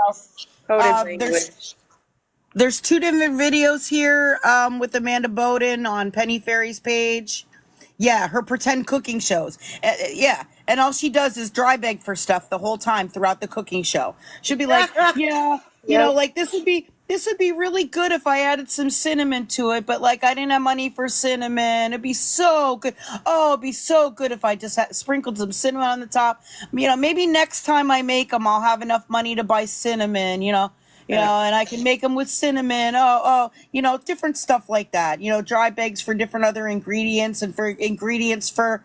go. coded language. There's 2 different videos here with Amanda Bowden on Penny Fairy's page. Yeah, her pretend cooking shows. Yeah, and all she does is dry beg for stuff the whole time throughout the cooking show. She'll be like, yeah, like this would be really good if I added some cinnamon to it, but like I didn't have money for cinnamon. It'd be so good. Oh, it'd be so good if I just sprinkled some cinnamon on the top. Maybe next time I make them, I'll have enough money to buy cinnamon. And I can make them with cinnamon. Different stuff like that. Dry bags for different other ingredients and for ingredients for,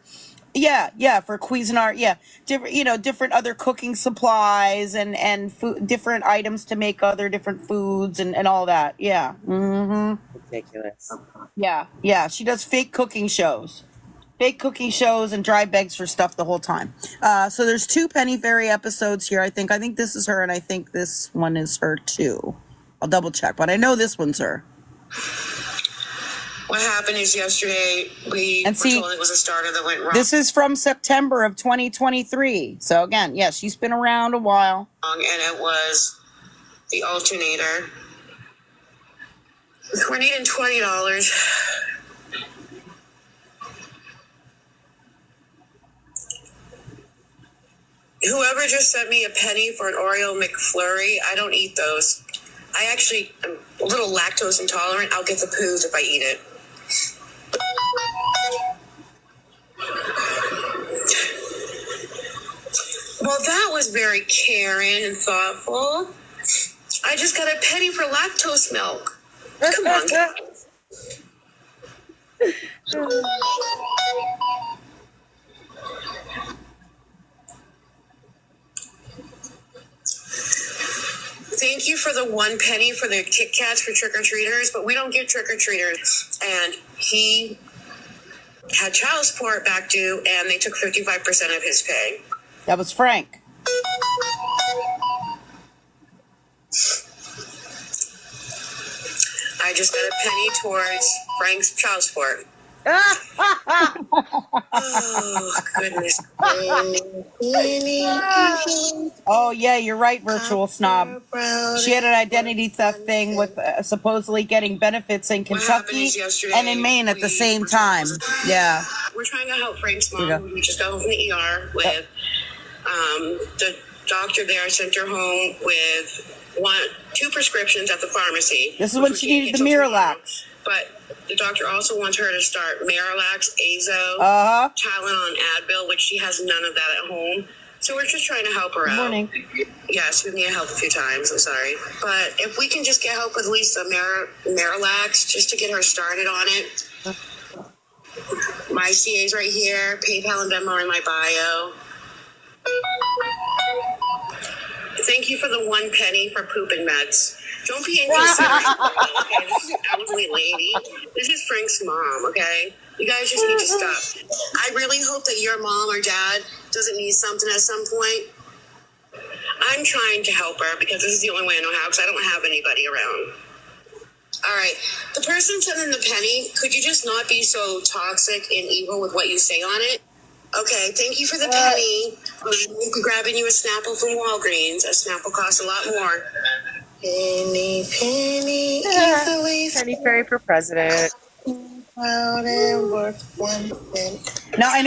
for Cuisinart. Yeah, different other cooking supplies and food, different items to make other different foods and all that. Yeah. Mm-hmm. Ridiculous. Yeah. She does fake cooking shows. Fake cooking shows and dry bags for stuff the whole time. So there's 2 Penny Fairy episodes here. I think this is her, and I think this one is her too. I'll double check, but I know this one's her. What happened is yesterday we were told it was a starter that went wrong. This is from September of 2023. So again, she's been around a while. And it was the alternator. We're needing $20. Whoever just sent me a penny for an Oreo McFlurry, I don't eat those. I actually am a little lactose intolerant. I'll get the poos if I eat it. Well, that was very caring and thoughtful. I just got a penny for lactose milk. Come on, guys. Thank you for the 1 penny for the Kit Kats for trick-or-treaters, but we don't get trick-or-treaters. And he had child support back due, and they took 55% of his pay. That was Frank. I just got a penny towards Frank's child support. Oh, goodness. Oh, yeah, you're right, virtual snob. She had an identity theft thing with supposedly getting benefits in Kentucky and in Maine at the same time. Yeah. We're trying to help Frank's mom. We just got home from the ER with the doctor there sent her home with 2 prescriptions at the pharmacy. This is when she needed the Miralax. But the doctor also wants her to start Miralax, Azo, Tylenol, Advil, which she has none of that at home. So we're just trying to help her out. Morning. Yes, we need help a few times. I'm sorry. But if we can just get help with at least a Miralax, just to get her started on it. My CA's right here. PayPal and Venmo are in my bio. Thank you for the 1 penny for poop and meds. Don't be inconsiderate. Okay, this is an elderly lady. This is Frank's mom, okay? You guys just need to stop. I really hope that your mom or dad doesn't need something at some point. I'm trying to help her because this is the only way I know how, because I don't have anybody around. All right. The person sending the penny, could you just not be so toxic and evil with what you say on it? Okay, thank you for the penny. We'll be grabbing you a Snapple from Walgreens. A Snapple costs a lot more. Penny, penny, Penny Fairy for president. Now I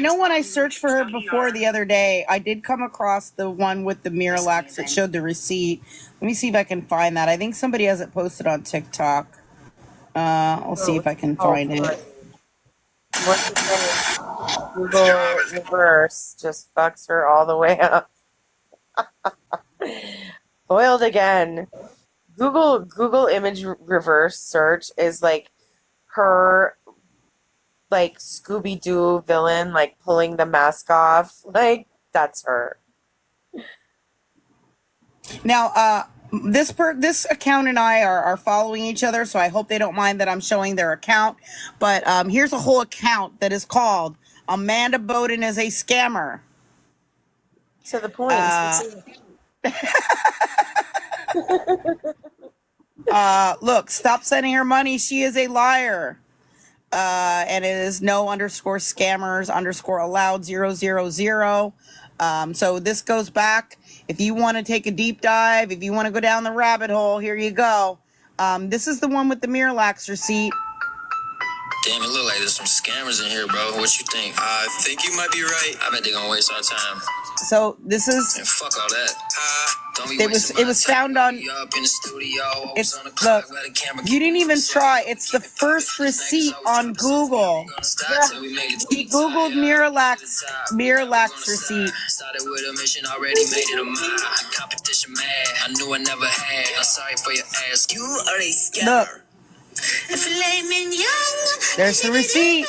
know when I searched for her before the other day, I did come across the one with the Miralax that showed the receipt. Let me see if I can find that. I think somebody has it posted on TikTok. I'll see if I can find it. What's the thing? Google reverse just fucks her all the way up. Foiled again. Google image reverse search is like her like Scooby-Doo villain, like pulling the mask off. Like that's her. Now, this account and I are following each other, so I hope they don't mind that I'm showing their account. But here's a whole account that is called Amanda Bowden is a Scammer. To the point. Look, stop sending her money. She is a liar. And it is no_scammers_allowed 000. So this goes back. If you want to take a deep dive, if you want to go down the rabbit hole, here you go. This is the one with the Miralax receipt. Damn, it look like there's some scammers in here, bro. What you think? I think you might be right. I bet they're gonna waste our time. So this is. And fuck all that. Don't be It was found on. up in the studio. It's look. You didn't even try. It's the first receipt on Google. He googled Miralax receipt. Started with a mission, already made it a mile. Competition mad. I knew I never had. I'm sorry for your ass. You are a scammer. Look. There's the receipt.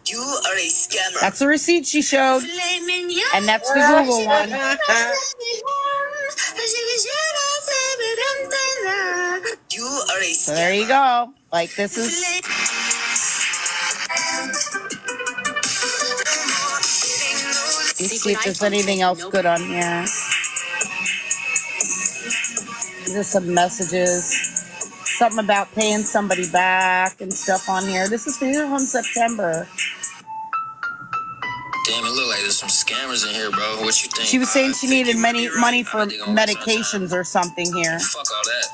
You are a scammer. That's the receipt she showed. And that's the Google one. You are a scammer. So there you go. Like this is. Let's see if there's anything else good on here. Just some messages, something about paying somebody back and stuff on here. These are from September. Damn, it look like there's some scammers in here, bro. What you think? She was saying she needed money for medications or something here. Fuck all that.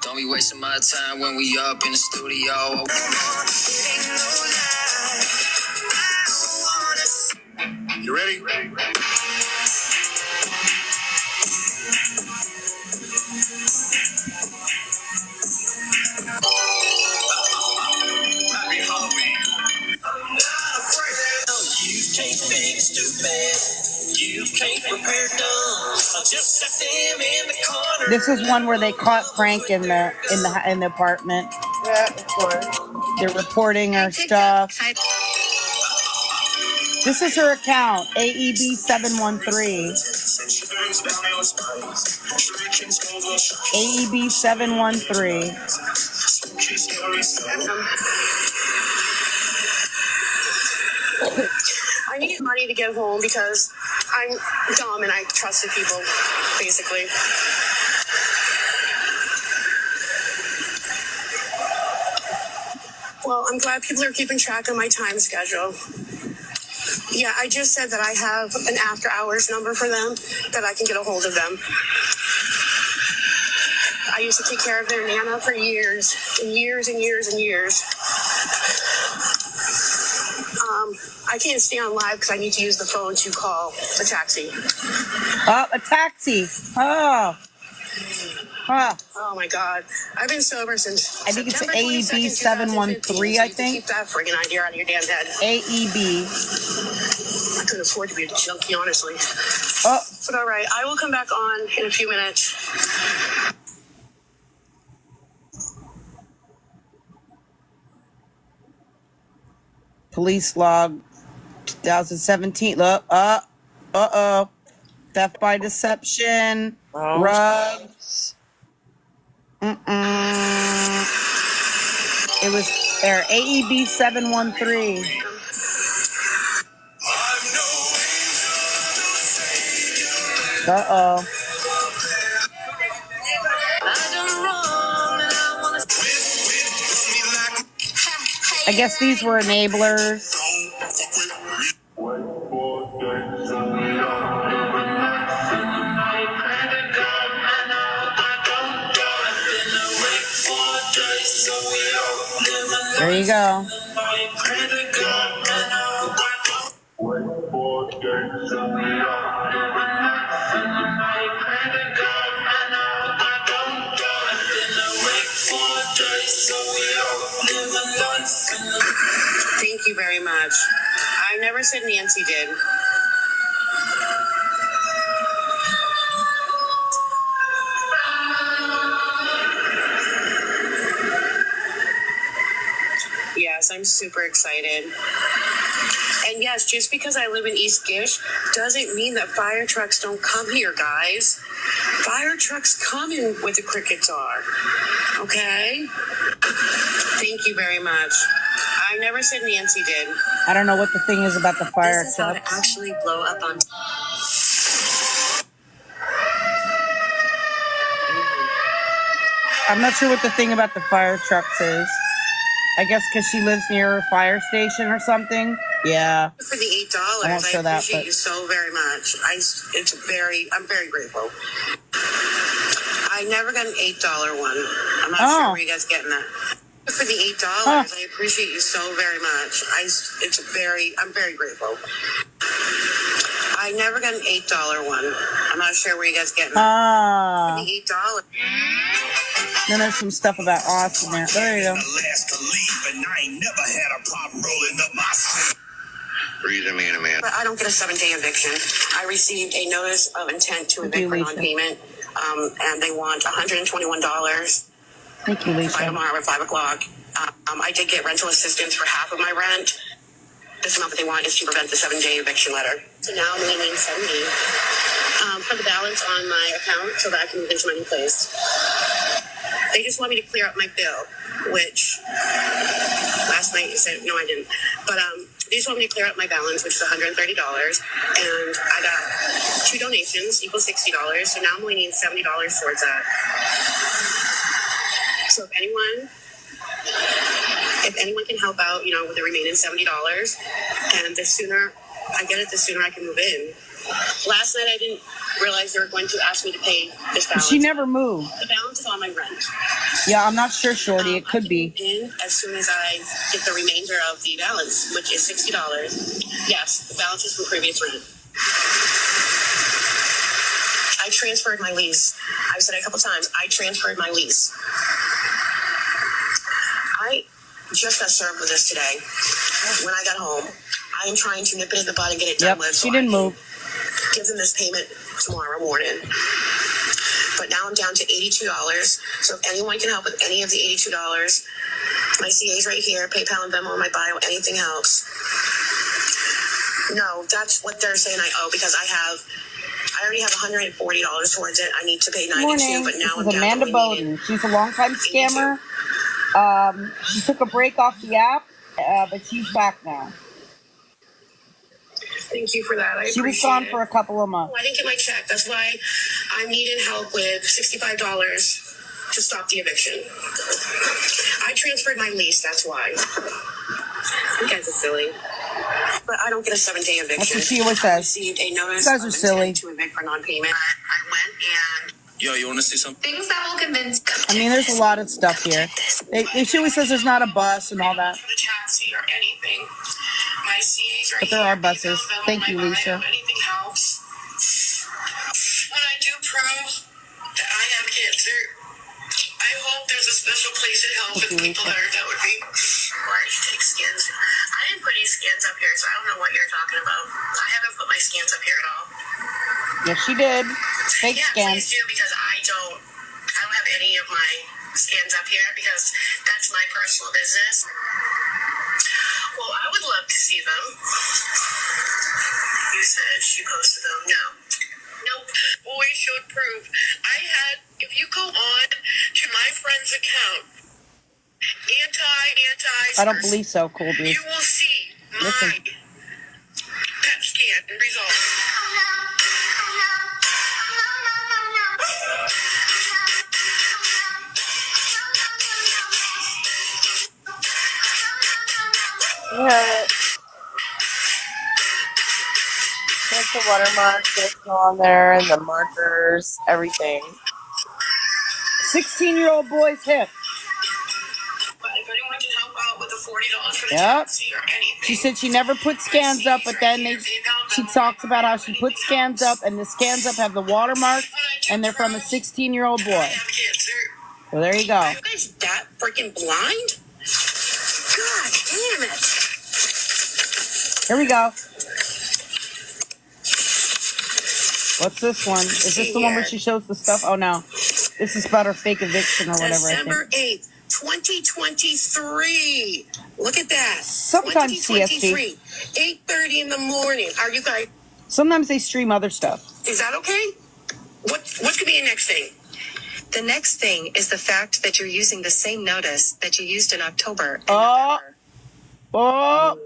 Don't be wasting my time when we up in the studio. Happy Halloween. You can't fix stupid. You can't repair dumb. Just set them in the corner. This is one where they caught Frank in the apartment. Yeah, of course. They're reporting her stuff. This is her account, AEB713. AEB713. I needed money to get home because I'm dumb and I trusted people, basically. Well, I'm glad people are keeping track of my time schedule. Yeah, I just said that I have an after hours number for them, that I can get a hold of them. I used to take care of their Nana for years and years and years and years. I can't stay on live because I need to use the phone to call a taxi. Oh, a taxi. Oh. Huh. Oh my God. I've been sober since I think it's September 22nd, 2015, I think. Keep that friggin' idea out of your damn head. AEB. I couldn't afford to be a junkie, honestly. Oh. But all right, I will come back on in a few minutes. Police log 2017. Look, uh-oh. Theft by deception. Oh. Rugs. It was there. AEB 713. Uh-oh. I guess these were enablers. There you go. Thank you very much. I never said Nancy did. Yes, I'm super excited. And yes, just because I live in East Gish doesn't mean that fire trucks don't come here, guys. Fire trucks come in where the crickets are. Okay? Thank you very much. I never said Nancy did. I don't know what the thing is about the fire This is how to trucks. actually blow up on. I'm not sure what the thing about the fire trucks is. I guess because she lives near a fire station or something. Yeah. For the $8, I won't show that, appreciate but- you so very much. I'm very grateful. I never got an $8 one. I'm not sure where you guys getting that. For the $8, I appreciate you so very much. I'm very grateful. I never got an $8 one. I'm not sure where you guys getting that. Ah. For the $8. Then there's some stuff about Austin there. There you go. Reason me in a man. But I don't get a 7-day eviction. I received a notice of intent to evict for non-payment, and they want $121 Thank you, by Lisa. tomorrow at 5 o'clock. I did get rental assistance for half of my rent. This amount that they want is to prevent the 7-day eviction letter. So now I'm only needing 70 for the balance on my account so that I can move into my new place. They just want me to clear up my bill, which last night you said, no, I didn't. But they just want me to clear up my balance, which is $130. And I got 2 donations, equal $60. So now I'm only needing $70 towards that. So if anyone can help out, with the remaining $70, and the sooner I get it, the sooner I can move in. Last night I didn't realize they were going to ask me to pay this balance. She never moved. The balance is on my rent. Yeah, I'm not sure, Shorty. It could be. In as soon as I get the remainder of the balance, which is $60. Yes, the balance is from previous rent. transferred my lease. I've said it a couple times. I transferred my lease. I just got served with this today. When I got home, I am trying to nip it in the bud and get it done with. She didn't move. Give them this payment tomorrow morning. But now I'm down to $82. So if anyone can help with any of the $82, my CA's right here, PayPal and Venmo in my bio, anything helps. No, that's what they're saying I owe because I already have $140 towards it. I need to pay $92, Morning. but now This I'm is down Amanda to Bowden. She's a longtime scammer. She took a break off the app, but she's back now. Thank you for that. I She was appreciate gone it. for a couple of months. I didn't get my check. That's why I'm needing help with $65 to stop the eviction. I transferred my lease. That's why. You guys are silly. But I don't get a 7-day eviction. That's what she always I says. received a notice You guys of are silly. intent to evict for non-payment. I went and Yo, you want to see something? things that will convince. I mean, there's a lot of stuff here. She always says there's not a bus and all that. For the taxi or anything. My CA's right But there here. are buses. PayPal, Venmo, Thank you, my bio, Lisa. Anything helps. When I do prove that I have cancer, I hope there's a special place in hell for the people that would be. Why did you take scans? I didn't put any scans up here, so I don't know what you're talking about. I haven't put my scans up here at all. Yes, she did. Fake Yeah, scans. please do because I don't have any of my scans up here because that's my personal business. Well, I would love to see them. You said she posted them. No. Nope. Always showed proof. If you go on to my friend's account, I don't believe so, Cool Breeze. you will see my Listen. PET scan and results. Yeah. There's the watermarks that are still on there and the markers, everything. 16-year-old boy's hip. But if anyone can help out with the $40 for the Yep. taxi or anything. She said she never put scans up, but then she talks about how she put scans up, and the scans up have the watermarks, and they're from a 16-year-old boy. So there you go. Are you guys that freaking blind? God damn it. Here we go. What's this one? Is this the one where she shows the stuff? Oh, no. This is about her fake eviction or whatever, I December think. 8th, 2023. Look at that. Sometimes 2023, 8:30 in the morning. Are you guys? Sometimes they stream other stuff. Is that okay? What could be the next thing? The next thing is the fact that you're using the same notice that you used in October and Oh. November. Oh.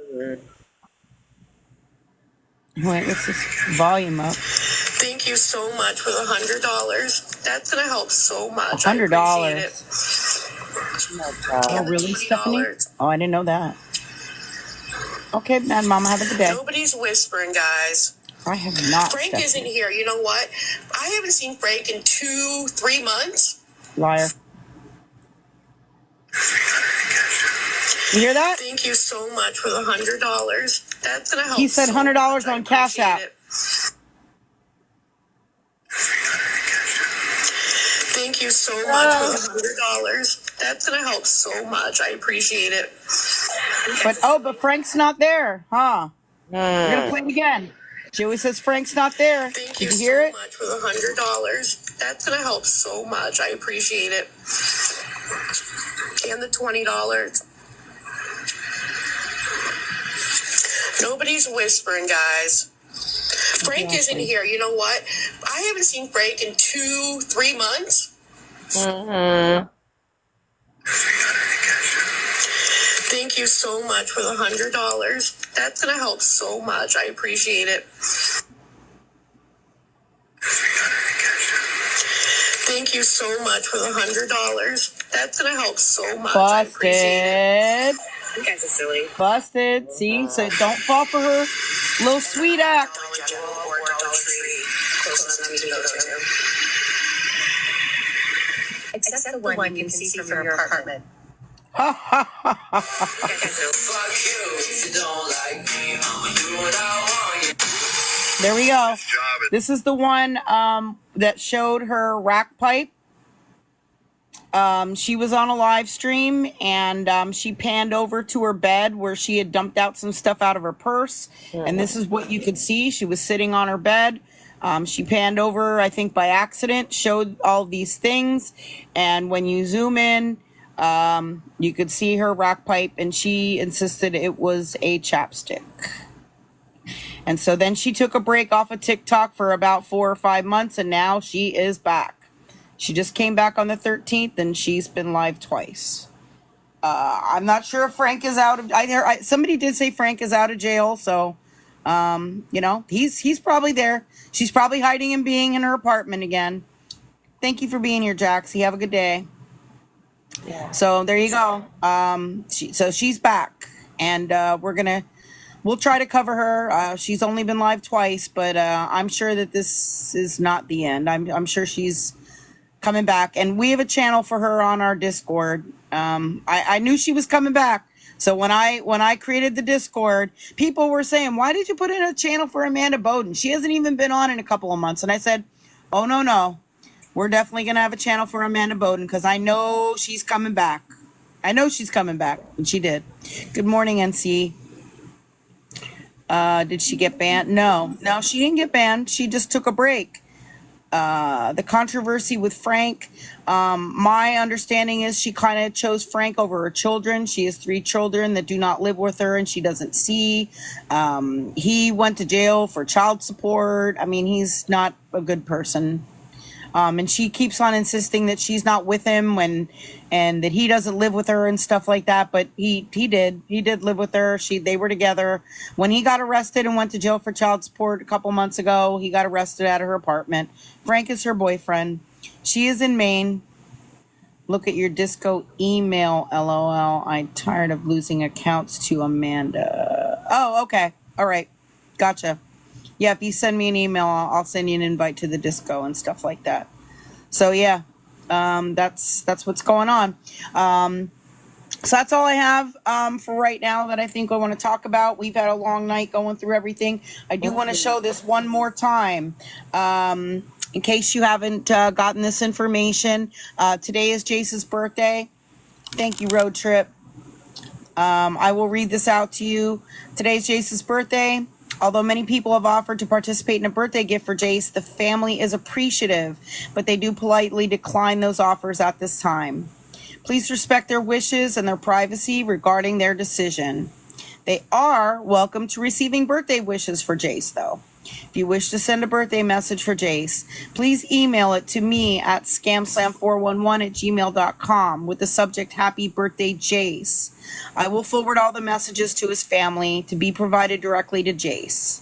Wait, let's just volume up. Thank you so much for the $100. That's gonna help so much. $100. I appreciate it. Oh, really, Stephanie? Oh, I didn't know that. Okay, Mad Mama, have a good day. Nobody's whispering, guys. I have not, Frank Stephanie. isn't here. You know what? I haven't seen Frank in 2-3 months. Liar. You hear that? Thank you so much for the $100. That's gonna help. He said so $100 much. I on Cash App. appreciate it. Thank you so much for the $100. That's gonna help so much. I appreciate it. But Frank's not there, huh? We're gonna play it again. Joey says Frank's not there. Thank Did you you hear so it? much for the $100. That's gonna help so much. I appreciate it. And the $20. Nobody's whispering, guys. Frank isn't here. You know what? I haven't seen Frank in 2-3 months. Mm-hmm. Thank you so much for the $100. That's gonna help so much. I appreciate it. Thank you so much for the $100. That's gonna help so much. I appreciate it. Busted. You guys are silly. Busted. See, so don't fall for her little sweet act. Dollar General or Dollar Tree, closest to me to go to. Except the one you can see from your apartment. Ha ha ha ha. Fuck you if you don't like me. I'ma do what I want. There we go. This is the one that showed her rack pipe. She was on a live stream and she panned over to her bed where she had dumped out some stuff out of her purse. And this is what you could see. She was sitting on her bed. She panned over, I think by accident, showed all these things. And when you zoom in, you could see her rack pipe, and she insisted it was a chapstick. And so then she took a break off of TikTok for about 4 or 5 months, and now she is back. She just came back on the 13th, and she's been live twice. I'm not sure if Frank is out of. Somebody did say Frank is out of jail, so you know, he's probably there. She's probably hiding and being in her apartment again. Thank you for being here, Jaxie. Have a good day. Yeah. So there you go. So she's back, and we'll try to cover her. She's only been live twice, but I'm sure that this is not the end. I'm sure she's coming back, and we have a channel for her on our Discord. I knew she was coming back. So when I created the Discord, people were saying, why did you put in a channel for Amanda Bowden? She hasn't even been on in a couple of months. And I said, oh, no. We're definitely going to have a channel for Amanda Bowden because I know she's coming back. I know she's coming back. And she did. Good morning, NC. Did she get banned? No, she didn't get banned. She just took a break. The controversy with Frank, my understanding is she kind of chose Frank over her children. She has 3 children that do not live with her and she doesn't see. He went to jail for child support. I mean, he's not a good person. And she keeps on insisting that she's not with him and that he doesn't live with her and stuff like that. But he did live with her. They were together. When he got arrested and went to jail for child support a couple months ago, he got arrested at her apartment. Frank is her boyfriend. She is in Maine. Look at your disco email, LOL. I'm tired of losing accounts to Amanda. Oh, okay. All right. Gotcha. Yeah, if you send me an email, I'll send you an invite to the disco and stuff like that. So yeah, that's what's going on. So that's all I have for right now that I think I want to talk about. We've had a long night going through everything. I do want to show this one more time. In case you haven't gotten this information, today is Jace's birthday. Thank you, Road Trip. I will read this out to you. Today's Jace's birthday. Although many people have offered to participate in a birthday gift for Jace, the family is appreciative, but they do politely decline those offers at this time. Please respect their wishes and their privacy regarding their decision. They are welcome to receiving birthday wishes for Jace, though. If you wish to send a birthday message for Jace, please email it to me at scamslam411@gmail.com with the subject Happy Birthday Jace. I will forward all the messages to his family to be provided directly to Jace.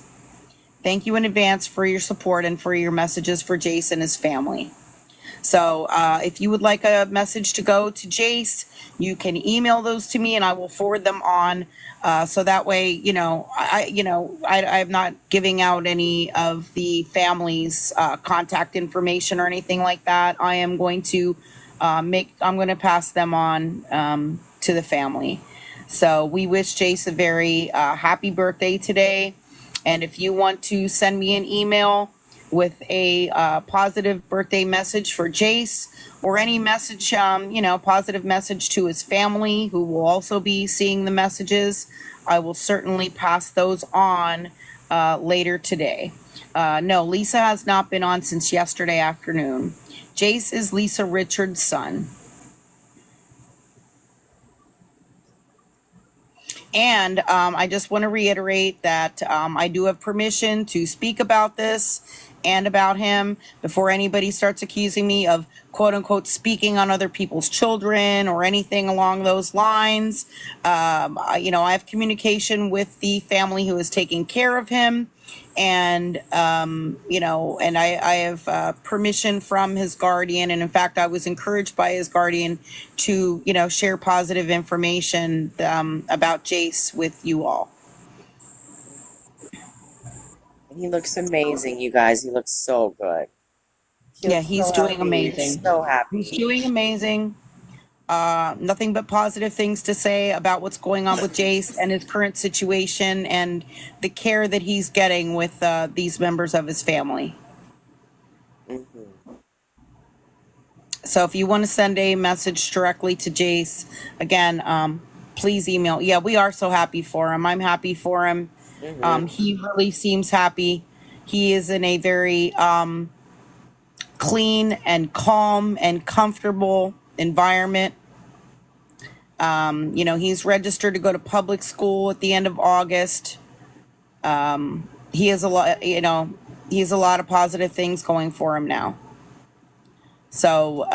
Thank you in advance for your support and for your messages for Jace and his family. So if you would like a message to go to Jace, you can email those to me and I will forward them on. So that way, I'm not giving out any of the family's contact information or anything like that. I am going to I'm going to pass them on to the family. So we wish Jace a very happy birthday today. And if you want to send me an email with a positive birthday message for Jace or any message, positive message to his family who will also be seeing the messages, I will certainly pass those on later today. No, Lisa has not been on since yesterday afternoon. Jace is Lisa Richards' son. And I just want to reiterate that I do have permission to speak about this and about him before anybody starts accusing me of quote unquote speaking on other people's children or anything along those lines. I have communication with the family who is taking care of him. And, and I have permission from his guardian. And in fact, I was encouraged by his guardian to, share positive information about Jace with you all. He looks amazing, you guys. He looks so good. He's doing amazing. So happy. He's doing amazing. nothing but positive things to say about what's going on with Jace and his current situation and the care that he's getting with these members of his family. So if you want to send a message directly to Jace, again, please email. Yeah, we are so happy for him. I'm happy for him. He really seems happy. He is in a very clean and calm and comfortable environment. He's registered to go to public school at the end of August. He has a lot, he has a lot of positive things going for him now. So,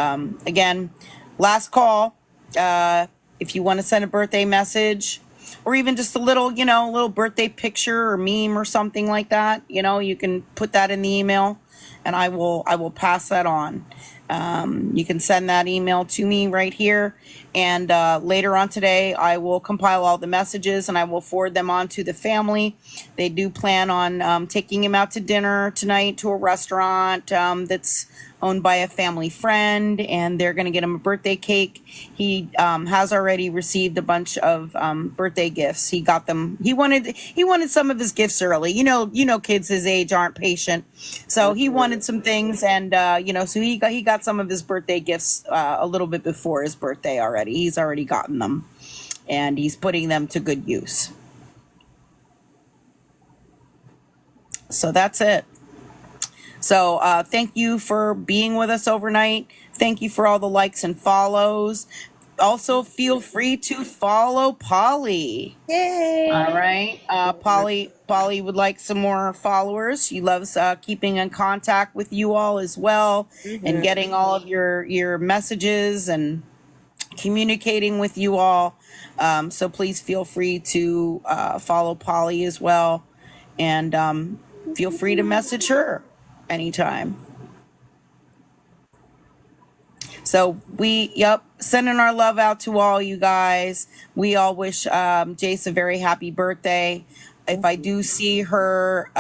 again, last call. If you want to send a birthday message or even just a little, little birthday picture or meme or something like that, you can put that in the email and I will pass that on. You can send that email to me right here. And later on today, I will compile all the messages and I will forward them on to the family. They do plan on taking him out to dinner tonight to a restaurant that's owned by a family friend, and they're going to get him a birthday cake. He has already received a bunch of birthday gifts. He got them. He wanted some of his gifts early. Kids his age aren't patient, so he wanted some things, and so he got some of his birthday gifts a little bit before his birthday already. He's already gotten them, and he's putting them to good use. So that's it. So thank you for being with us overnight. Thank you for all the likes and follows. Also, feel free to follow Polly. Yay! All right. Polly would like some more followers. She loves keeping in contact with you all as well and getting all of your messages and communicating with you all. So please feel free to follow Polly as well. And feel free to message her anytime. So sending our love out to all you guys. We all wish Jace a very happy birthday. If I do see her,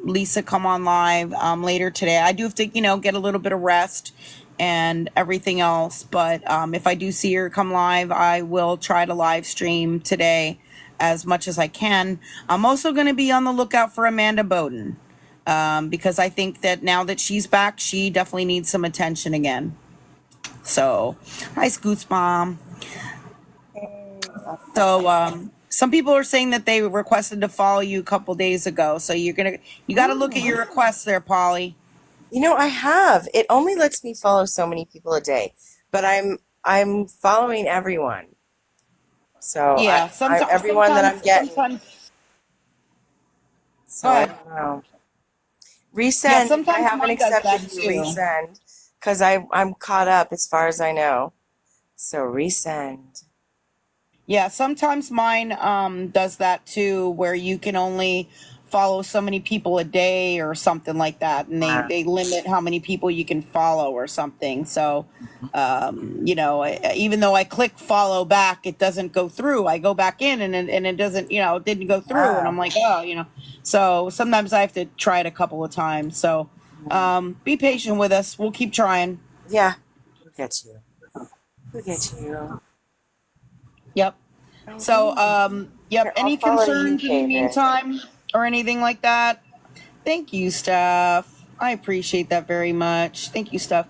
Lisa, come on live later today, I do have to, get a little bit of rest and everything else. But if I do see her come live, I will try to live stream today as much as I can. I'm also going to be on the lookout for Amanda Bowden. Because I think that now that she's back, she definitely needs some attention again. So, hi, Scoots Mom. So, some people are saying that they requested to follow you a couple days ago. So you got to look at your requests there, Polly. I have. It only lets me follow so many people a day, but I'm following everyone. So yeah, everyone that I'm getting. So I don't know. Resend. Yeah, I haven't accepted you. Resend, because I'm caught up as far as I know. So resend. Yeah, sometimes mine does that too, where you can only follow so many people a day or something like that, and they limit how many people you can follow or something. So, even though I click follow back, it doesn't go through. I go back in and it doesn't, it didn't go through, and I'm like, So sometimes I have to try it a couple of times. So, be patient with us. We'll keep trying. Yeah, we'll get you. We'll get you. Yep. So, any concerns in the meantime or anything like that? Thank you, Steph. I appreciate that very much. Thank you, Steph.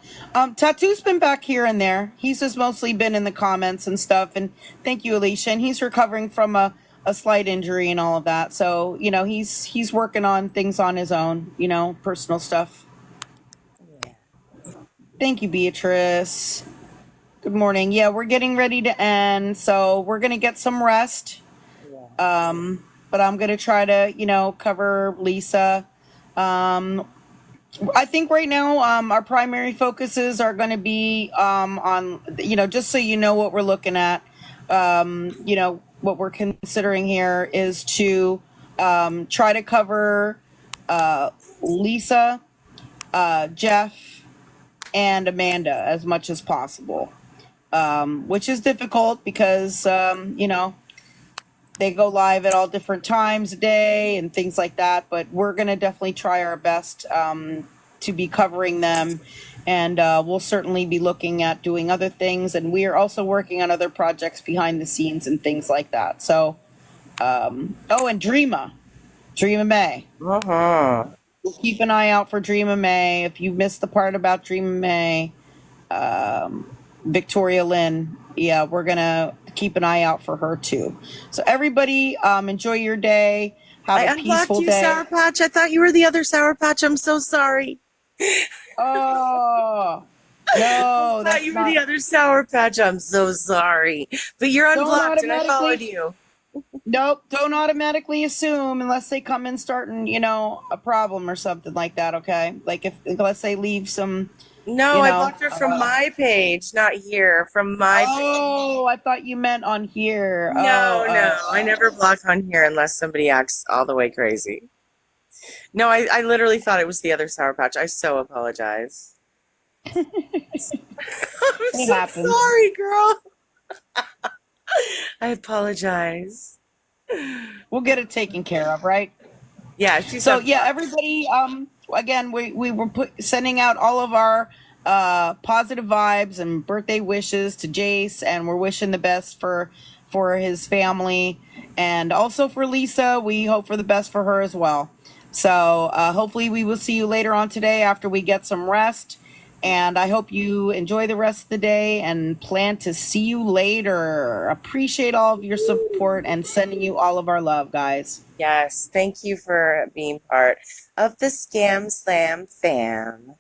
Tattoo's been back here and there. He's just mostly been in the comments and stuff. And thank you, Alicia. And he's recovering from a slight injury and all of that. So, he's working on things on his own, personal stuff. Yeah. Thank you, Beatrice. Good morning. Yeah, we're getting ready to end, so we're going to get some rest. But I'm going to try to, cover Lisa. I think right now our primary focuses are going to be on, just so you know what we're looking at, what we're considering here is to try to cover Lisa, Jeff, and Amanda as much as possible. Which is difficult because, they go live at all different times a day and things like that. But we're going to definitely try our best to be covering them. And we'll certainly be looking at doing other things. And we are also working on other projects behind the scenes and things like that. So, and Dreama May. We'll keep an eye out for Dreama May. If you missed the part about Dreama May, Victoria Lynn, yeah, we're going to keep an eye out for her too. So everybody, enjoy your day. Have I a unblocked peaceful you, day. Sour Patch. I thought you were the other Sour Patch. I'm so sorry. Oh, no, I thought you were the other Sour Patch. I'm so sorry. But you're Don't unblocked and I followed automatically- you. Nope, don't automatically assume unless they come in starting, a problem or something like that, okay? Like if let's say leave some No, I blocked her from my page, not here. From my page. Oh, I thought you meant on here. No, I never block on here unless somebody acts all the way crazy. No, I literally thought it was the other Sour Patch. I so apologize. I'm so happens. sorry, girl. I apologize. We'll get it taken care of, right? Yeah. So yeah, everybody. Again, we were sending out all of our positive vibes and birthday wishes to Jace, and we're wishing the best for his family, and also for Lisa. We hope for the best for her as well. So hopefully we will see you later on today after we get some rest. And I hope you enjoy the rest of the day and plan to see you later. Appreciate all of your support and sending you all of our love, guys. Yes. Thank you for being part of the Scam Slam fam.